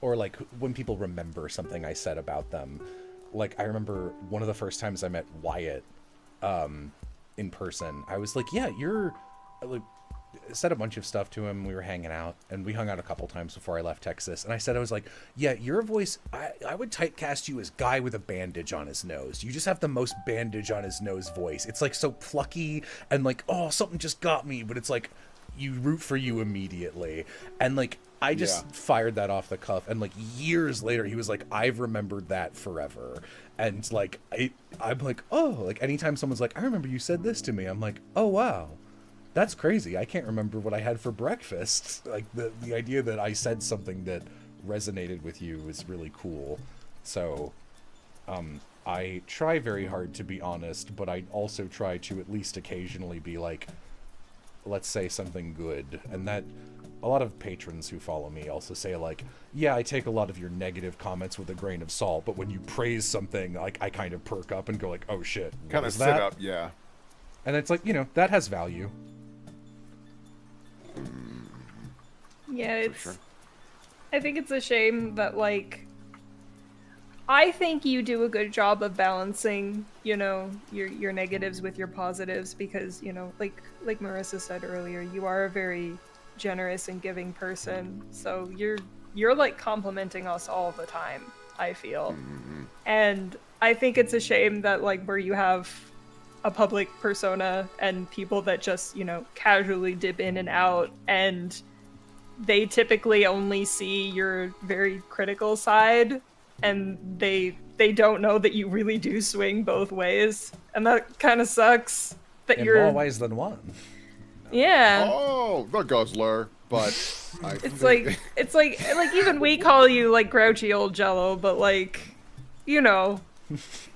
or like when people remember something I said about them. Like, I remember one of the first times I met Wyatt in person, I was like, yeah, you're like, said a bunch of stuff to him. We were hanging out, and we hung out a couple times before I left Texas, and I said, I was like, yeah, your voice, I would typecast you as guy with a bandage on his nose. You just have the most bandage on his nose voice. It's like so plucky and like, oh, something just got me, but it's like you root for you immediately. And like, I just fired that off the cuff, and like years later he was like, I've remembered that forever. And like I'm like, oh, like anytime someone's like, I remember you said this to me, I'm like, oh wow, that's crazy. I can't remember what I had for breakfast. Like the idea that I said something that resonated with you is really cool. So I try very hard to be honest, but I also try to at least occasionally be like, let's say something good. And that a lot of patrons who follow me also say like, yeah, I take a lot of your negative comments with a grain of salt, but when you praise something, like I kind of perk up and go like, oh shit, kind of sit up, yeah. And it's like, you know, that has value. Yeah, it's sure. I think it's a shame that like I think you do a good job of balancing, you know, your negatives with your positives, because, you know, like Marissa said earlier, you are a very generous and giving person, so you're like complimenting us all the time, I feel. And I think it's a shame that like where you have a public persona and people that just, you know, casually dip in and out, and they typically only see your very critical side, and they don't know that you really do swing both ways, and that kind of sucks. That in you're more ways than one. Yeah. Oh, the guzzler. But it's like even we call you like grouchy old Jello, but like, you know,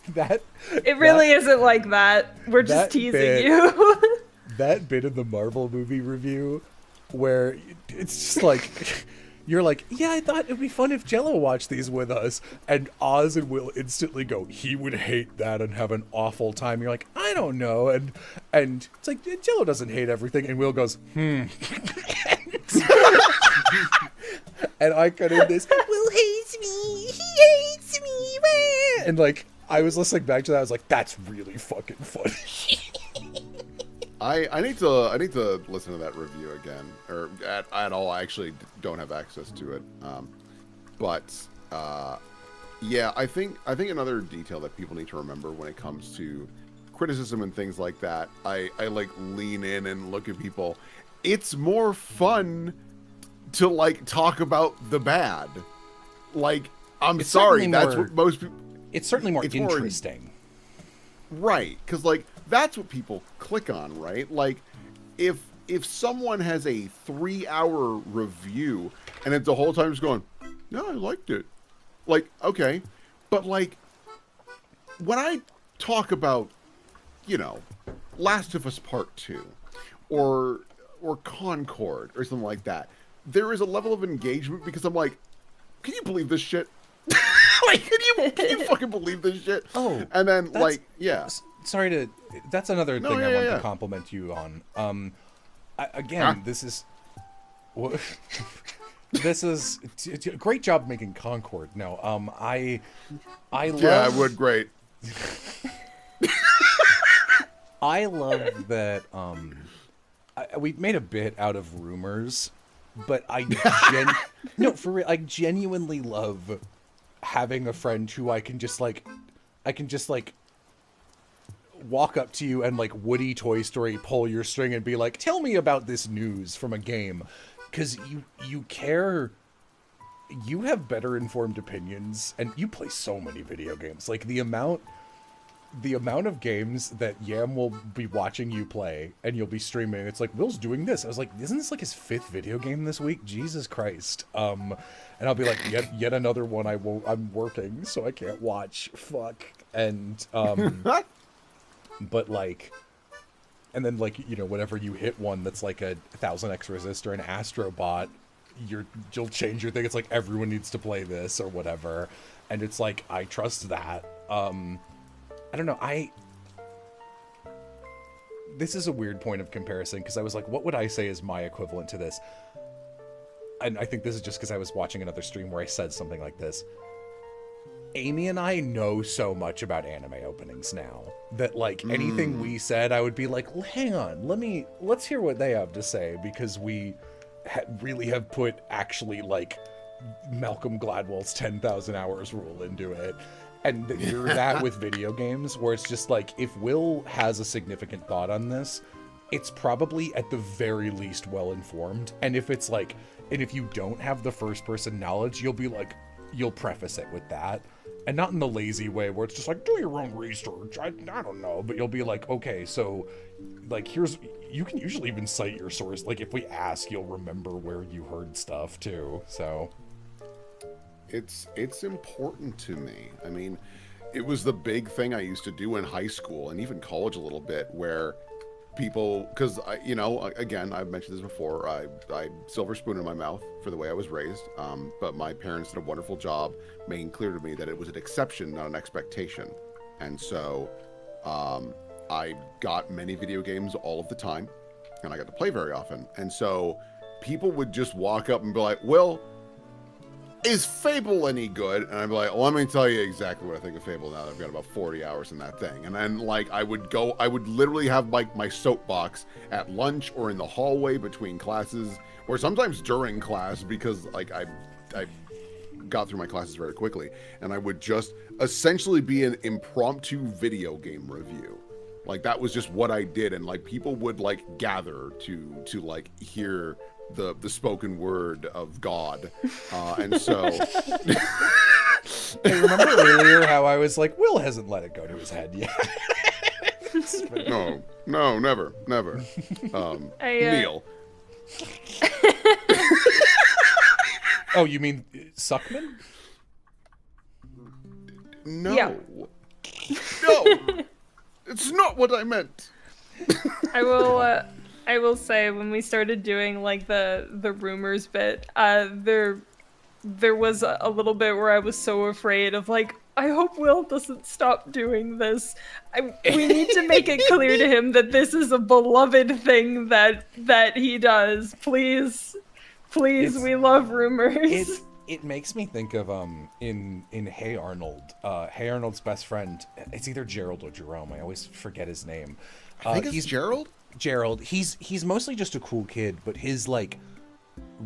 that it really isn't like that. We're just teasing you. That bit of the Marvel movie review where it's just like, you're like, yeah, I thought it'd be fun if Jello watched these with us, and Oz and Will instantly go, he would hate that and have an awful time. You're like, I don't know, and it's like, Jello doesn't hate everything, and Will goes, and I cut in this, Will hates me, he hates me, and like, I was listening back to that, I was like, that's really fucking funny. I need to listen to that review again, or at all. I actually don't have access to it, yeah, I think another detail that people need to remember when it comes to criticism and things like that, I like lean in and look at people. It's more fun to like talk about the bad. Like, I'm sorry, that's what most people. It's certainly more interesting, right? Because like, that's what people click on, right? Like, if someone has a 3-hour review and it's the whole time just going, no, I liked it. Like, okay. But like, when I talk about, you know, Last of Us Part 2 or Concord or something like that, there is a level of engagement because I'm like, can you believe this shit? Like, can you fucking believe this shit? Oh. And then like, yeah. Sorry to. That's another thing I want to compliment you on. This is. This is a great job making Concord. No, I love. Yeah, I would. Great. I love that. We made a bit out of rumors, but no, for real. I genuinely love having a friend who I can just like walk up to you and like Woody Toy Story pull your string and be like, tell me about this news from a game, because you care, you have better informed opinions, and you play so many video games. Like the amount of games that Yam will be watching you play and you'll be streaming, it's like, Will's doing this. I was like, isn't this like his 5th video game this week? Jesus Christ. And I'll be like, yet another one I'm working, so I can't watch. Fuck. And but like, and then like, you know, whenever you hit one that's like a 1000X resist or an Astrobot, you'll change your thing. It's like, everyone needs to play this or whatever. And it's like, I trust that. I don't know. this is a weird point of comparison because I was like, what would I say is my equivalent to this? And I think this is just because I was watching another stream where I said something like this. Amy and I know so much about anime openings now that like anything we said, I would be like, hang on, let's hear what they have to say, because we really have put actually like Malcolm Gladwell's 10,000 hours rule into it. And you're that with video games, where it's just like, if Will has a significant thought on this, it's probably at the very least well-informed. And if it's like, and if you don't have the first-person knowledge, you'll be like, you'll preface it with that. And not in the lazy way where it's just like, do your own research, I don't know. But you'll be like, okay, so, like, you can usually even cite your source. Like, if we ask, you'll remember where you heard stuff, too, so... It's important to me. I mean, it was the big thing I used to do in high school and even college a little bit, where people, because again, I've mentioned this before, I silver spoon in my mouth for the way I was raised, but my parents did a wonderful job making clear to me that it was an exception, not an expectation. And so I got many video games all of the time, and I got to play very often. And so people would just walk up and be like, well, is Fable any good? And I'd be like, well, let me tell you exactly what I think of Fable now that I've got about 40 hours in that thing. And then, like, I would literally have, like, my soapbox at lunch or in the hallway between classes, or sometimes during class, because, like, I got through my classes very quickly. And I would just essentially be an impromptu video game review. Like, that was just what I did. And, like, people would, like, gather to like, hear the spoken word of God, and so I remember earlier how I was like, Will hasn't let it go to his head yet. No, never. Neil. Oh, you mean Suckman? No. Yeah. No, it's not what I meant. I will say, when we started doing like the rumors bit, there was a little bit where I was so afraid of like, I hope Will doesn't stop doing this. We need to make it clear to him that this is a beloved thing that he does. Please, we love rumors. It makes me think of in Hey Arnold, Hey Arnold's best friend. It's either Gerald or Jerome. I always forget his name. I think it's Gerald. Gerald, he's mostly just a cool kid, but his like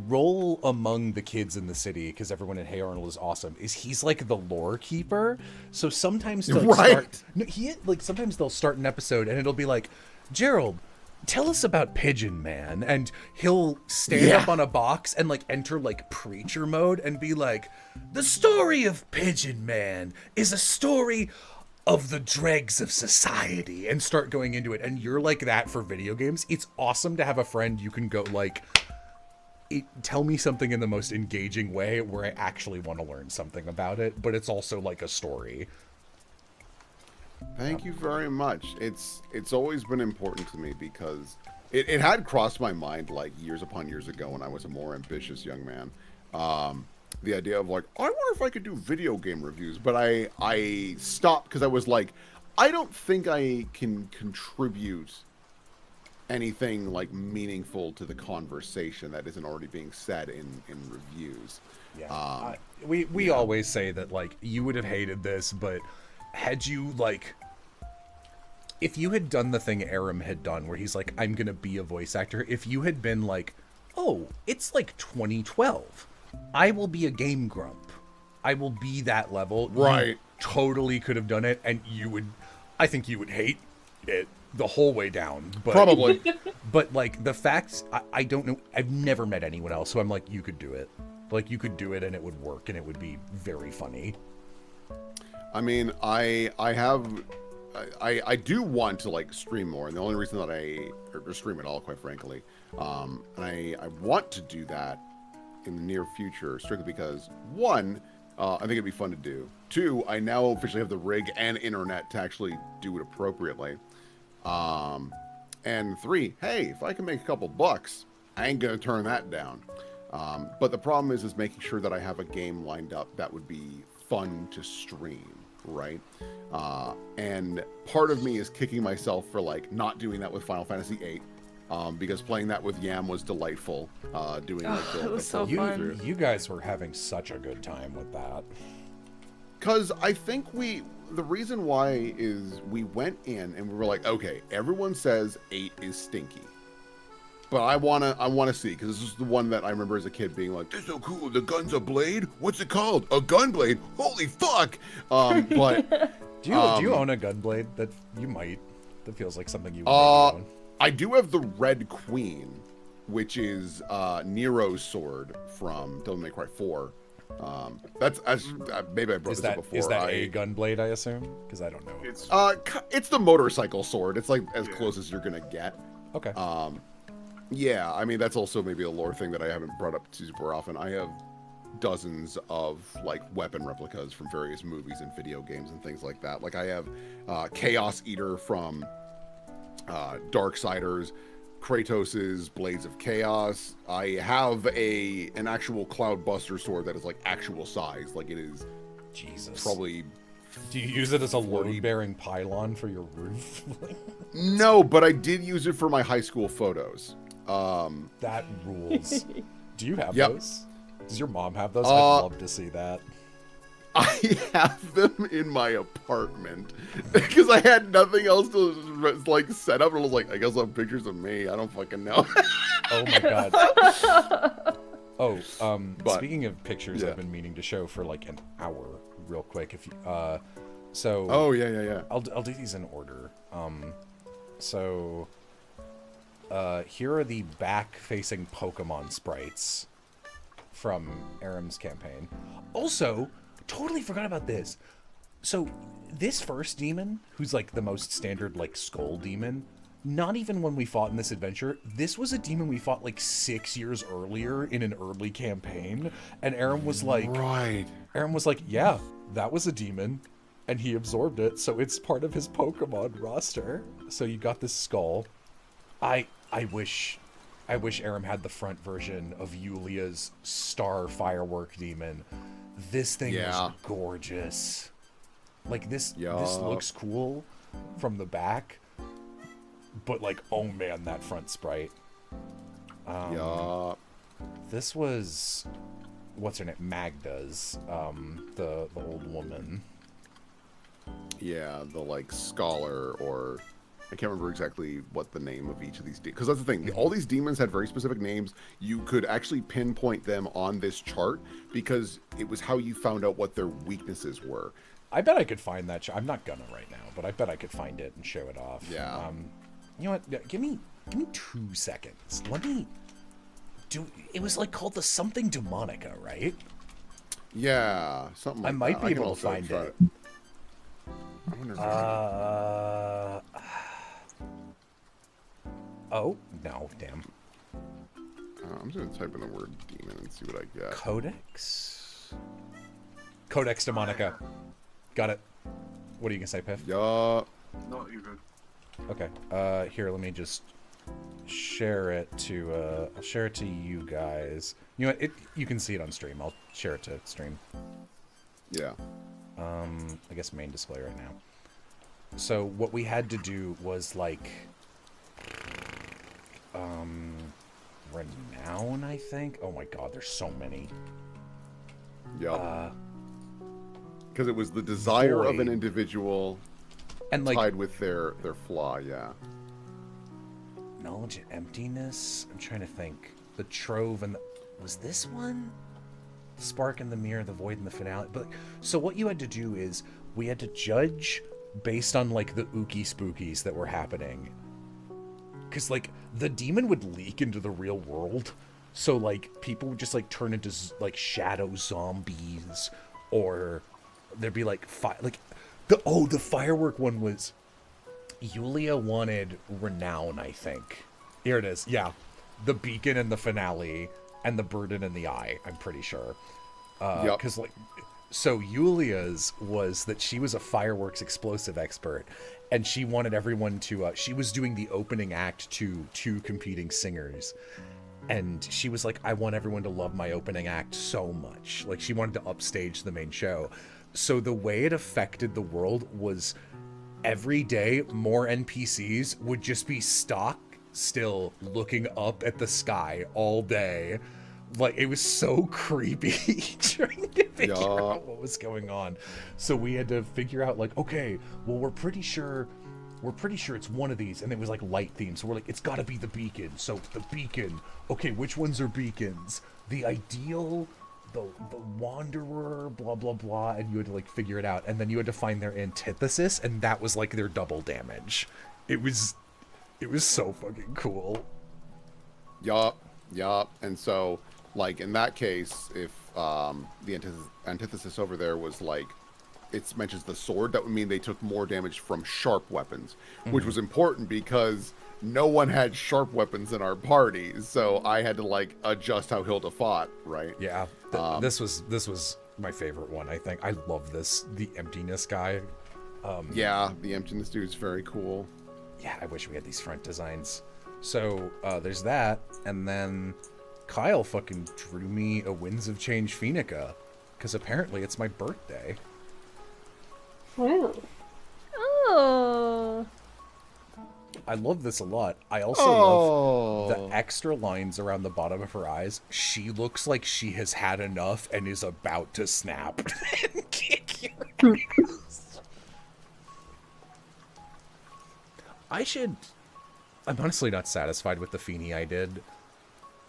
role among the kids in the city, because everyone in Hey Arnold is awesome, is he's like the lore keeper. So sometimes sometimes they'll start an episode and it'll be like, Gerald, tell us about Pigeon Man, and he'll stand up on a box and like enter like preacher mode and be like, the story of Pigeon Man is a story of the dregs of society, and start going into it. And you're like that for video games. It's awesome to have a friend you can go like, tell me something in the most engaging way where I actually want to learn something about it, but it's also like a story. Thank you very much. It's always been important to me, because it had crossed my mind like years upon years ago when I was a more ambitious young man. The idea of like, I wonder if I could do video game reviews, but I stopped because I was like, I don't think I can contribute anything like meaningful to the conversation that isn't already being said in reviews. Yeah. We always say that like, you would have hated this, but had you like, if you had done the thing Aram had done where he's like, I'm gonna be a voice actor, if you had been like, oh, it's like 2012, I will be a game grump, I will be that level, right? You totally could have done it, and I think you would hate it the whole way down, but probably. But like the facts, I don't know, I've never met anyone else, so I'm like, you could do it, like you could do it and it would work and it would be very funny. I mean, I do want to like stream more, and the only reason that or stream at all, quite frankly, and I want to do that in the near future, strictly because one, I think it'd be fun to do. Two, I now officially have the rig and internet to actually do it appropriately. And three, hey, if I can make a couple bucks, I ain't gonna turn that down. But the problem is making sure that I have a game lined up that would be fun to stream. right? And part of me is kicking myself for like not doing that with Final Fantasy VIII. Because playing that with Yam was delightful. Doing like it was so fun. You guys were having such a good time with that. Because I think the reason why is we went in and we were like, okay, everyone says 8 is stinky. But I wanna see, because this is the one that I remember as a kid being like, "This is so cool. The gun's a blade. What's it called? A gun blade? Holy fuck!" But do you own a gun blade? That you might. That feels like something you would own. I do have the Red Queen, which is Nero's sword from Devil May Cry 4. That's maybe I brought this up before. Is that a gun blade? I assume, because I don't know. It's the motorcycle sword. It's like as close as you're gonna get. Okay. Yeah, I mean that's also maybe a lore thing that I haven't brought up super often. I have dozens of like weapon replicas from various movies and video games and things like that. Like I have Chaos Eater from Darksiders, Kratos's Blades of Chaos. I have an actual Cloudbuster sword that is like actual size. Like it is Jesus. Probably. Do you use it as a load-bearing pylon for your roof? No, but I did use it for my high school photos. That rules. Do you have Yep. those? Does your mom have those? I'd love to see that. I have them in my apartment because I had nothing else to like set up. And I was like, I guess I'll have pictures of me. I don't fucking know. Oh my god. Oh, speaking of pictures, I've been meaning to show for like an hour, real quick. If you, so. Oh yeah. I'll do these in order. So. Here are the back-facing Pokemon sprites from Aram's campaign. Also, totally forgot about this. So, this first demon, who's like the most standard like skull demon, not even when we fought in this adventure, this was a demon we fought like 6 years earlier in an early campaign, and Aram was like, Aram was like, yeah, that was a demon, and he absorbed it, so it's part of his Pokemon roster. So you got this skull. I wish Aram had the front version of Yulia's Star Firework Demon. This thing is gorgeous. Like this looks cool from the back, but like, oh man, that front sprite. This was, what's her name? Magda's, the old woman. Yeah, the like scholar, or I can't remember exactly what the name of each of these because that's the thing. All these demons had very specific names. You could actually pinpoint them on this chart because it was how you found out what their weaknesses were. I bet I could find that. I'm not gonna right now, but I bet I could find it and show it off. Yeah. You know what? Give me 2 seconds. Let me do. It was like called the something Demonica, right? Yeah, something. Like I might that. be able to find it. I wonder if Oh, no, damn. I'm just going to type in the word demon and see what I get. Codex Demonica. Got it. What are you going to say, Piff? Yeah. No, you're good. Okay. Here, let me just share it to, I'll share it to you guys. You know what? You can see it on stream. I'll share it to stream. Yeah. I guess main display right now. So what we had to do was like, Renown, I think. Oh my god, there's so many. Yep. Because it was the desire of an individual and like, tied with their flaw, yeah. Knowledge and emptiness. I'm trying to think. The Trove and was this one? The Spark and the Mirror, the Void and the Finale. But so what you had to do is we had to judge based on like the ookie spookies that were happening. Because like the demon would leak into the real world, so like people would just like turn into like shadow zombies, or there'd be like the firework one was Yulia wanted Renown, I think. Here it is. Yeah, the beacon and the finale and the burden in the eye. I'm pretty sure. Because like, so Yulia's was that she was a fireworks explosive expert, and she wanted everyone to, she was doing the opening act to 2 competing singers. And she was like, I want everyone to love my opening act so much. Like, she wanted to upstage the main show. So the way it affected the world was every day more NPCs would just be stock still looking up at the sky all day. Like, it was so creepy trying to figure out what was going on. So we had to figure out, like, okay, well, we're pretty sure it's one of these. And it was like light themed. So we're like, it's gotta be the beacon. So the beacon. Okay, which ones are beacons? The ideal, the wanderer, blah, blah, blah. And you had to like figure it out. And then you had to find their antithesis. And that was like their double damage. It was so fucking cool. Yup. And so, like, in that case, if the antithesis over there was like, it mentions the sword, that would mean they took more damage from sharp weapons, which was important because no one had sharp weapons in our party, so I had to like adjust how Hilda fought, right? Yeah, this was my favorite one. I think I love the emptiness guy. Yeah, the emptiness dude is very cool. Yeah, I wish we had these front designs. So there's that, and then Kyle fucking drew me a Winds of Change Phoenica, because apparently it's my birthday. Wow. Oh. I love this a lot. I also love the extra lines around the bottom of her eyes. She looks like she has had enough and is about to snap and kick your ass. I'm honestly not satisfied with the Feeny I did.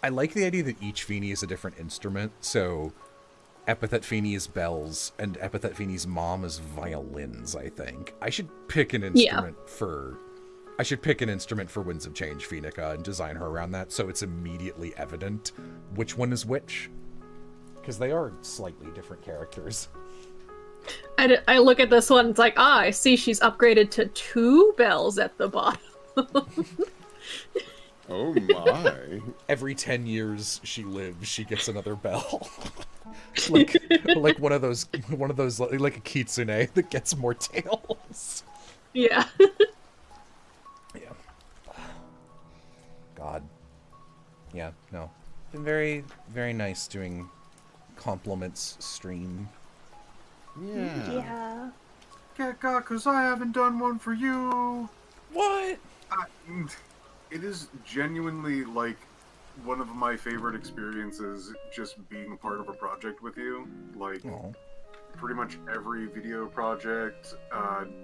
I like the idea that each Feeny is a different instrument, so Epithet Feeny is bells, and Epithet Feeny's mom is violins, I think. I should pick an instrument for Winds of Change Phoenica and design her around that so it's immediately evident which one is which. Because they are slightly different characters. I look at this one, it's like, I see she's upgraded to 2 bells at the bottom. Oh my. Every 10 years she lives, she gets another bell. like one of those like a kitsune that gets more tails. Yeah. Yeah. God. Yeah, no. Been very, very nice doing compliments stream. Yeah. Because I haven't done one for you. What? It is genuinely, like, one of my favorite experiences just being a part of a project with you. Like, pretty much every video project,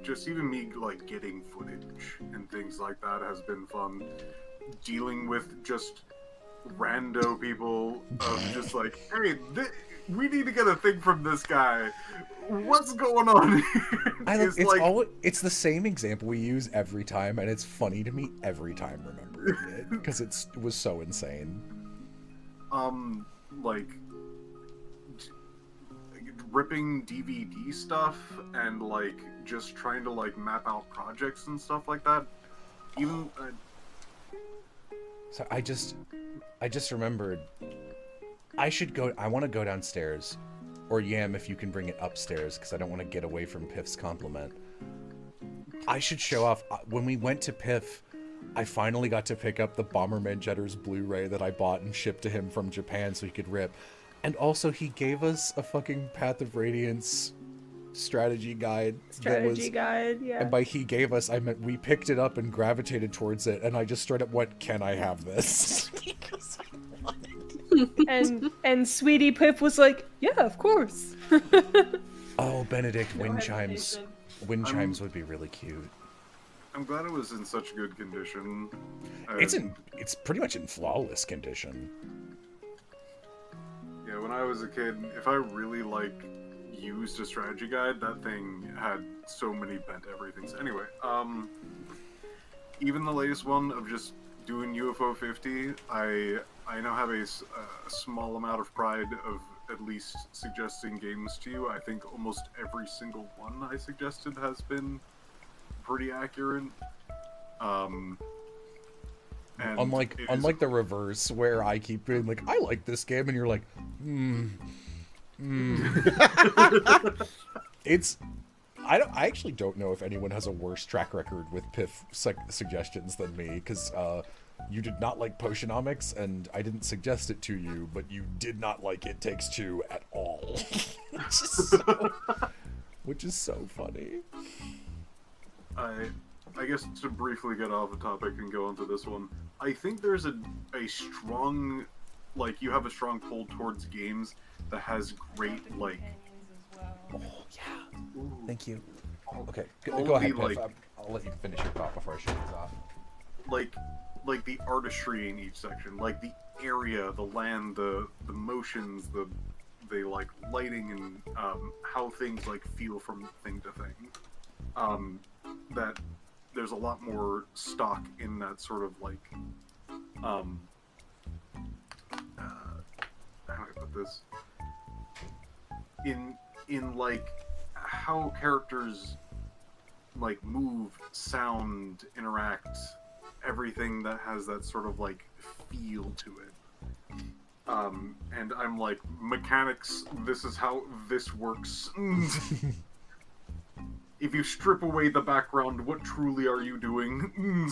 just even me, like, getting footage and things like that has been fun. Dealing with just rando people of just like, hey, we need to get a thing from this guy. What's going on here? It's the same example we use every time, and it's funny to me every time remembering it because it was so insane. Like ripping DVD stuff and like just trying to like map out projects and stuff like that. Even so, I just remembered. I want to go downstairs. Or Yam, if you can bring it upstairs, because I don't want to get away from Piff's compliment. I should show off. When we went to Piff, I finally got to pick up the Bomberman Jetter's Blu-ray that I bought and shipped to him from Japan so he could rip. And also, he gave us a fucking Path of Radiance strategy guide. Yeah. And by he gave us, I meant we picked it up and gravitated towards it, and I just straight up went, can I have this? Because I want it. and Sweetie Piff was like, yeah, of course. Oh, Benedict, wind chimes. Wind chimes would be really cute. I'm glad it was in such good condition. It's pretty much in flawless condition. Yeah, when I was a kid, if I really used a strategy guide, that thing had so many bent everythings. Anyway, even the latest one of just doing UFO 50, I now have a small amount of pride of at least suggesting games to you. I think almost every single one I suggested has been pretty accurate. And unlike the reverse, where I keep being like, I like this game, and you're like, I actually don't know if anyone has a worse track record with Piff suggestions than me, because you did not like Potionomics, and I didn't suggest it to you, but you did not like It Takes Two at all. which is so funny. I guess to briefly get off the topic and go onto this one, I think there's a strong, like, you have a strong pull towards games that has great, like... Oh, yeah. Thank you. Okay, all go ahead, the, Piff. like, I'll let you finish your thought before I shut this off. Like the artistry in each section, like the area, the land, the motions, the like lighting and how things like feel from thing to thing. That there's a lot more stock in that sort of like how do I put this? In like how characters like move, sound, interact, everything that has that sort of like feel to it. And I'm like, mechanics, this is how this works. If you strip away the background, what truly are you doing?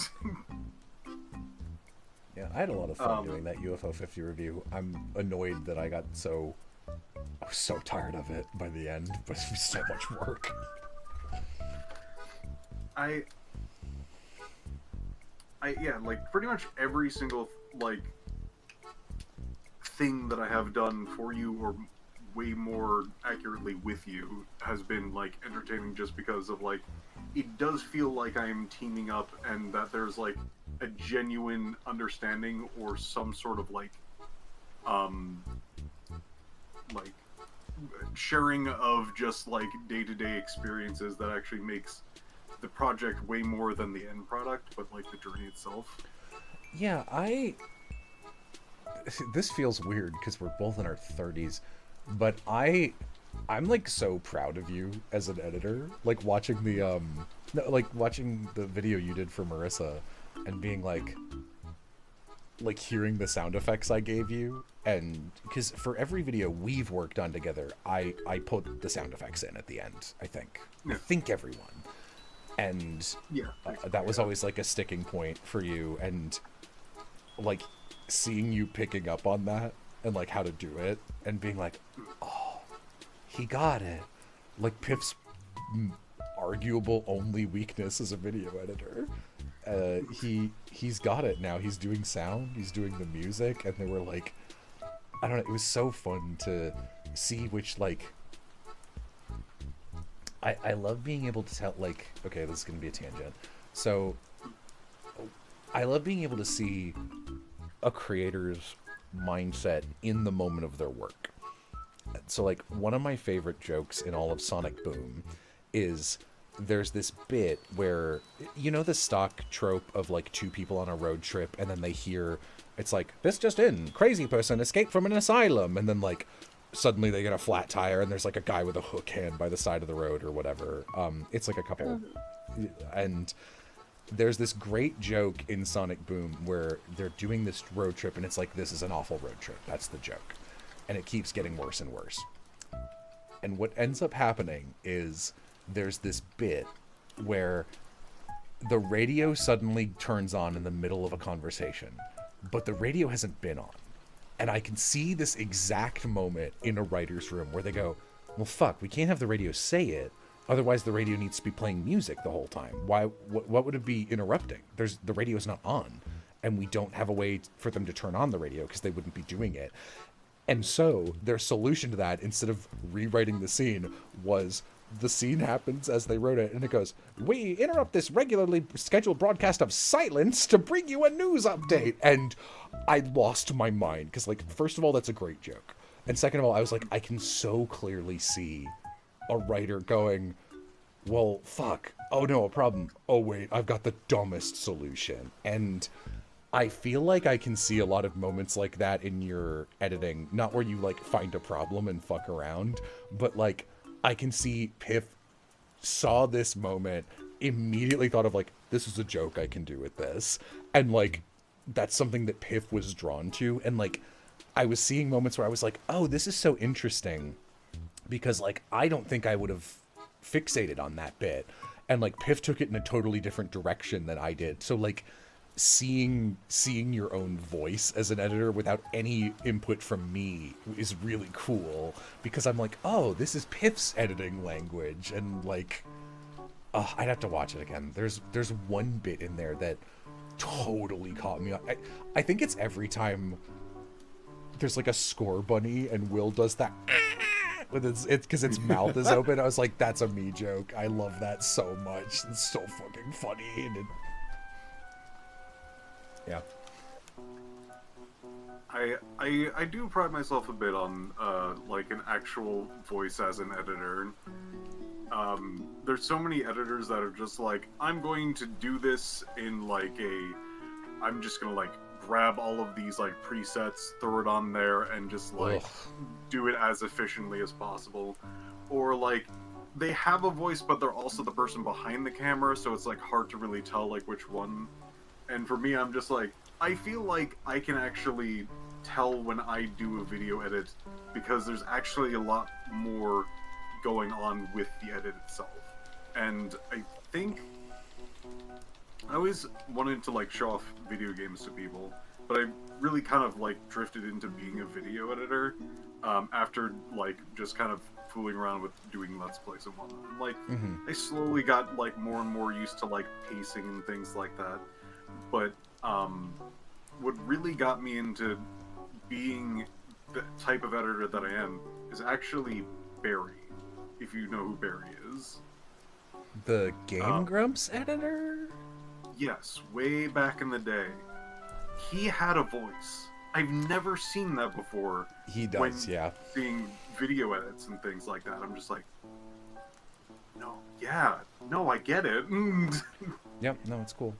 Yeah, I had a lot of fun doing that UFO 50 review. I'm annoyed that I was so tired of it by the end, but it was so much work. Yeah, like pretty much every single like thing that I have done for you, or way more accurately with you, has been like entertaining just because of like it does feel like I'm teaming up and that there's like a genuine understanding or some sort of like sharing of just like day-to-day experiences that actually makes the project way more than the end product, but like the journey itself. Yeah, this feels weird because we're both in our 30s, but I'm like so proud of you as an editor. Like watching watching the video you did for Marissa and being like hearing the sound effects I gave you, and because for every video we've worked on together, I put the sound effects in at the end. I think everyone. And that was always like a sticking point for you, and like seeing you picking up on that and like how to do it and being like, oh, he got it. Like Piff's arguable only weakness as a video editor, he's got it now. He's doing sound, he's doing the music, and they were like, I don't know, it was so fun to see which like I love being able to tell, like, okay, this is going to be a tangent. So, I love being able to see a creator's mindset in the moment of their work. So, like, one of my favorite jokes in all of Sonic Boom is there's this bit where, you know the stock trope of, like, two people on a road trip, and then they hear, it's like, this just in, crazy person escaped from an asylum, and then, like, suddenly they get a flat tire and there's like a guy with a hook hand by the side of the road or whatever. It's like a couple, and there's this great joke in Sonic Boom where they're doing this road trip and it's like, this is an awful road trip. That's the joke. And it keeps getting worse and worse. And what ends up happening is there's this bit where the radio suddenly turns on in the middle of a conversation, but the radio hasn't been on. And I can see this exact moment in a writer's room where they go, well, fuck, we can't have the radio say it. Otherwise, the radio needs to be playing music the whole time. Why? What would it be interrupting? The radio's not on. And we don't have a way for them to turn on the radio because they wouldn't be doing it. And so their solution to that, instead of rewriting the scene, was the scene happens as they wrote it, and it goes, we interrupt this regularly scheduled broadcast of silence to bring you a news update. And I lost my mind because, like, first of all, that's a great joke, and second of all, I was like, I can so clearly see a writer going, well, fuck, oh no, a problem, oh wait, I've got the dumbest solution. And I feel like I can see a lot of moments like that in your editing, not where you like find a problem and fuck around, but like I can see Piff saw this moment, immediately thought of like, this is a joke I can do with this. And like, that's something that Piff was drawn to. And like, I was seeing moments where I was like, oh, this is so interesting because like, I don't think I would have fixated on that bit. And like, Piff took it in a totally different direction than I did. So like, seeing your own voice as an editor without any input from me is really cool, because I'm like, oh, this is Piff's editing language, and like, oh, I'd have to watch it again. There's one bit in there that totally caught me. I think it's every time there's like a score bunny and Will does that with it's because its mouth is open. I was like, that's a me joke. I love that so much. It's so fucking funny. And yeah. I do pride myself a bit on like an actual voice as an editor. There's so many editors that are just like, I'm going to do this in like I'm just gonna like grab all of these like presets, throw it on there, and just like do it as efficiently as possible. Or like they have a voice, but they're also the person behind the camera, so it's like hard to really tell like which one. And for me, I'm just like, I feel like I can actually tell when I do a video edit, because there's actually a lot more going on with the edit itself. And I think I always wanted to like show off video games to people, but I really kind of like drifted into being a video editor after like just kind of fooling around with doing Let's Plays and whatnot. Like I slowly got like more and more used to like pacing and things like that. But what really got me into being the type of editor that I am is actually Barry, if you know who Barry is. The Game Grumps editor? Yes, way back in the day. He had a voice. I've never seen that before. He does, yeah. Seeing video edits and things like that, I'm just like, no, I get it. Yep, no, it's cool.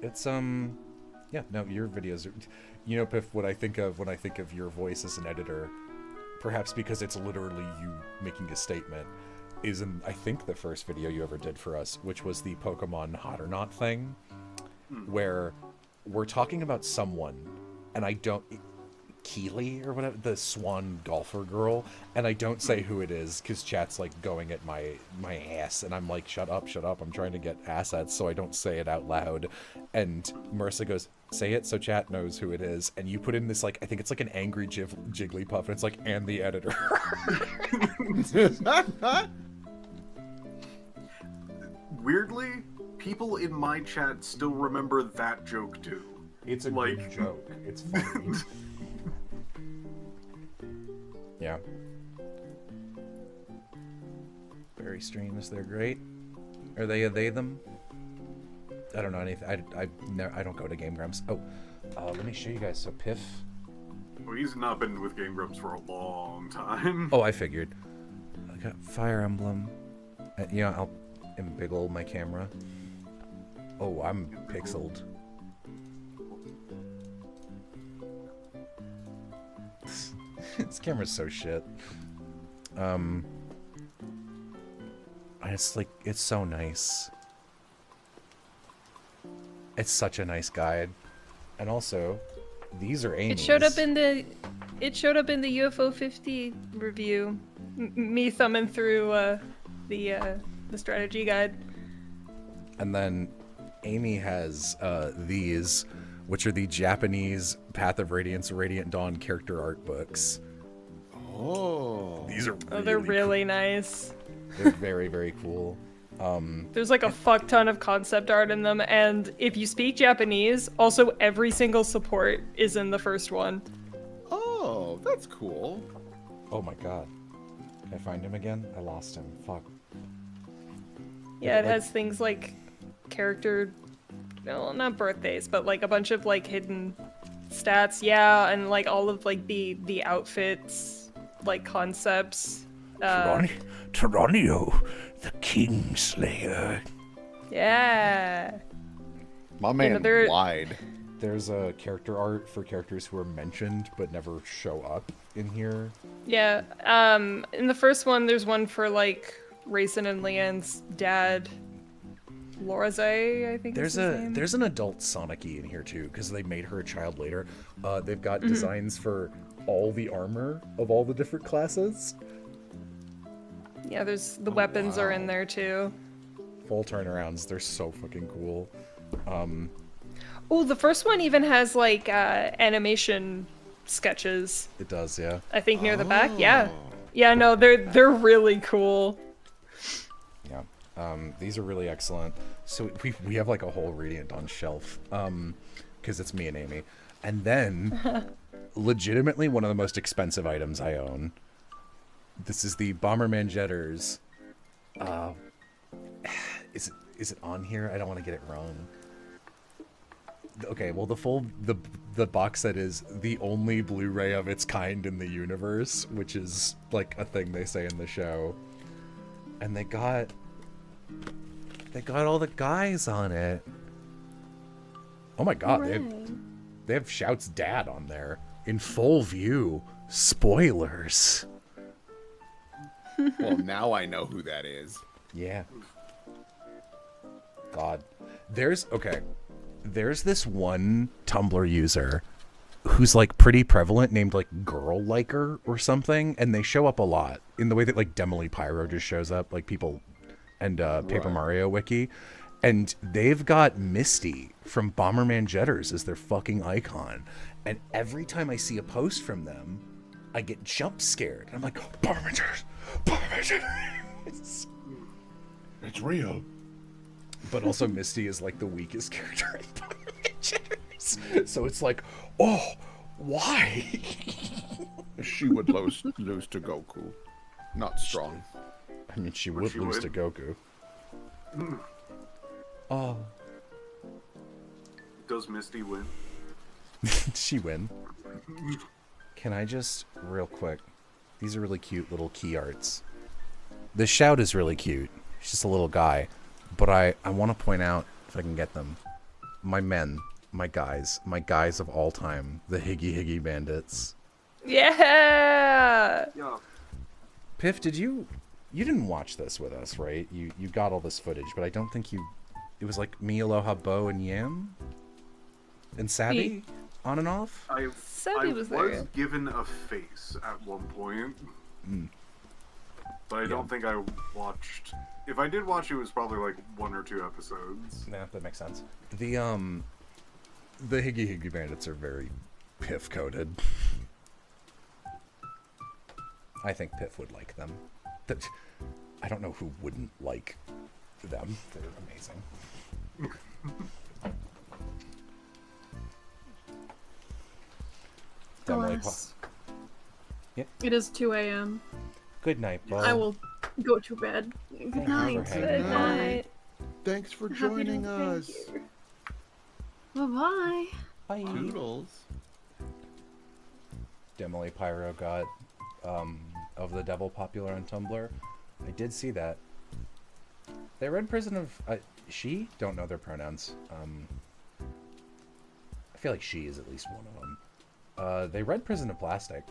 It's yeah, no, your videos are, you know, Piff, what I think of when I think of your voice as an editor, perhaps because it's literally you making a statement, is in, I think, the first video you ever did for us, which was the Pokemon Hot or Not thing, where we're talking about someone, and I don't, Keely or whatever, the Swan golfer girl, and I don't say who it is because chat's like going at my ass, and I'm like, shut up, I'm trying to get assets, so I don't say it out loud. And Marissa goes, say it so chat knows who it is, and you put in this like, I think it's like an angry Jigglypuff, and it's like, and the editor. Weirdly, people in my chat still remember that joke too. It's a like, good joke. It's funny. Yeah. Berry streams, they're great. Are they a they them? I don't know anything. I don't go to Game Grumps. Oh, let me show you guys. So Piff. Well, he's not been with Game Grumps for a long time. Oh, I figured. I got Fire Emblem. Yeah, I'll embiggle my camera. Oh, I'm pixeled. This camera's so shit. It's like, it's so nice. It's such a nice guide. And also, these are Amy's. It showed up in the UFO 50 review. Me thumbing through the strategy guide. And then Amy has these, which are the Japanese Path of Radiance, Radiant Dawn character art books. Oh. These are they're really nice. They're very, very cool. There's like a fuck ton of concept art in them, and if you speak Japanese, also every single support is in the first one. Oh, that's cool. Oh my god. Can I find him again? I lost him. Fuck. Yeah, it has things like character, well, not birthdays, but like a bunch of like hidden stats, yeah, and like all of like the outfits, like concepts. Tyranio, the Kingslayer. Yeah. My man lied. There's a character art for characters who are mentioned but never show up in here. Yeah. In the first one, there's one for like Raisin and Leanne's dad, Lorazay, I think. There's is his name. There's an adult Sonic-y in here too, because they made her a child later. They've got designs for all the armor of all the different classes. Yeah, there's the weapons are in there too. Full turnarounds, they're so fucking cool. Oh, the first one even has like animation sketches. It does, yeah. I think near the back. Yeah. Yeah, no, they're really cool. Yeah. These are really excellent. So we have like a whole Radiant on shelf. Because it's me and Amy. And then legitimately one of the most expensive items I own. This is the Bomberman Jetters. Is it on here? I don't want to get it wrong. Okay, well the box set is the only Blu-ray of its kind in the universe, which is like a thing they say in the show. And they got all the guys on it. Oh my god, they have Shout's dad on there in full view. Spoilers. Well, now I know who that is. Yeah. God. There's this one Tumblr user who's like pretty prevalent, named like Girl Liker or something, and they show up a lot in the way that like Demily Pyro just shows up, like people and Paper Mario Wiki. And they've got Misty from Bomberman Jetters as their fucking icon. And every time I see a post from them, I get jump scared. I'm like, Bomberman Jetters! Bomberman Jetters! It's real. But also Misty is like the weakest character in Bomberman Jetters. So it's like, oh, why? She would lose to Goku. Not strong. I mean, she would lose to Goku. Oh. Does Misty win? She win. Can I just, real quick, these are really cute little key arts. The Shout is really cute. He's just a little guy. But I want to point out, if I can get them, my men, my guys of all time, the Higgy Bandits. Yeah! Yeah. Piff, you didn't watch this with us, right? You got all this footage, but I don't think it was like me, Aloha, Bo, and Yam? And Savvy? On and off? I was there. given a face at one point. But I don't think I watched... If I did watch, it was probably like 1 or 2 episodes. Yeah, that makes sense. The Higgy Bandits are very Piff-coded. I think Piff would like them. I don't know who wouldn't like them. They're amazing. Alas. Yep. It is 2 a.m. Good night, Bo. I will go to bed. Good night. Good night. Thanks for Happy joining to us. thank you. Bye-bye. Bye. Toodles. Demily Pyro got of the Devil popular on Tumblr. I did see that. They read Prison of she? Don't know their pronouns. I feel like she is at least one of them. They read Prison of Plastic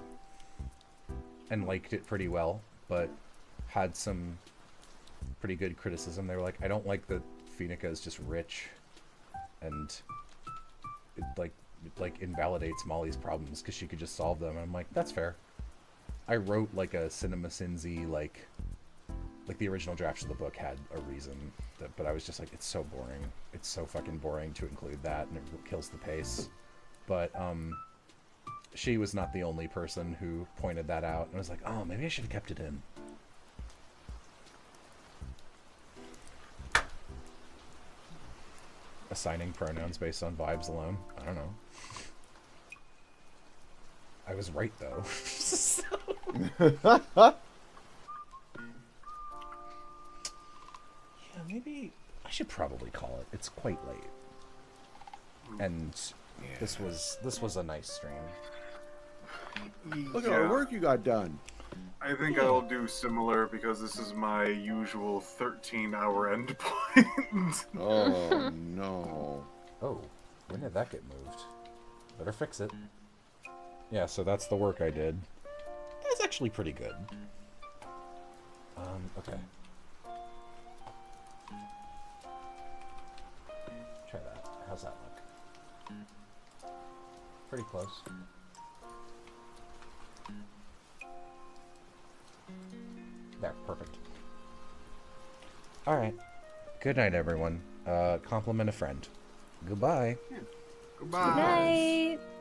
and liked it pretty well, but had some pretty good criticism. They were like, I don't like that Phoenica is just rich and it like invalidates Molly's problems because she could just solve them. And I'm like, that's fair. I wrote like a Cinema Sinsy like the original drafts of the book had a reason, but I was just like, it's so boring. It's so fucking boring to include that, and it kills the pace. But she was not the only person who pointed that out, and I was like, oh, maybe I should have kept it in. Assigning pronouns based on vibes alone? I don't know. I was right, though. Yeah, maybe I should probably call it. It's quite late. And this was a nice stream. Look at all the work you got done. I think I'll do similar because this is my usual 13-hour endpoint. Oh no. Oh, when did that get moved? Better fix it. Yeah, so that's the work I did. That's actually pretty good. Okay. Try that. How's that look? Pretty close. There, perfect. Alright. Good night, everyone. Compliment a friend. Goodbye. Yeah. Goodbye. Good night.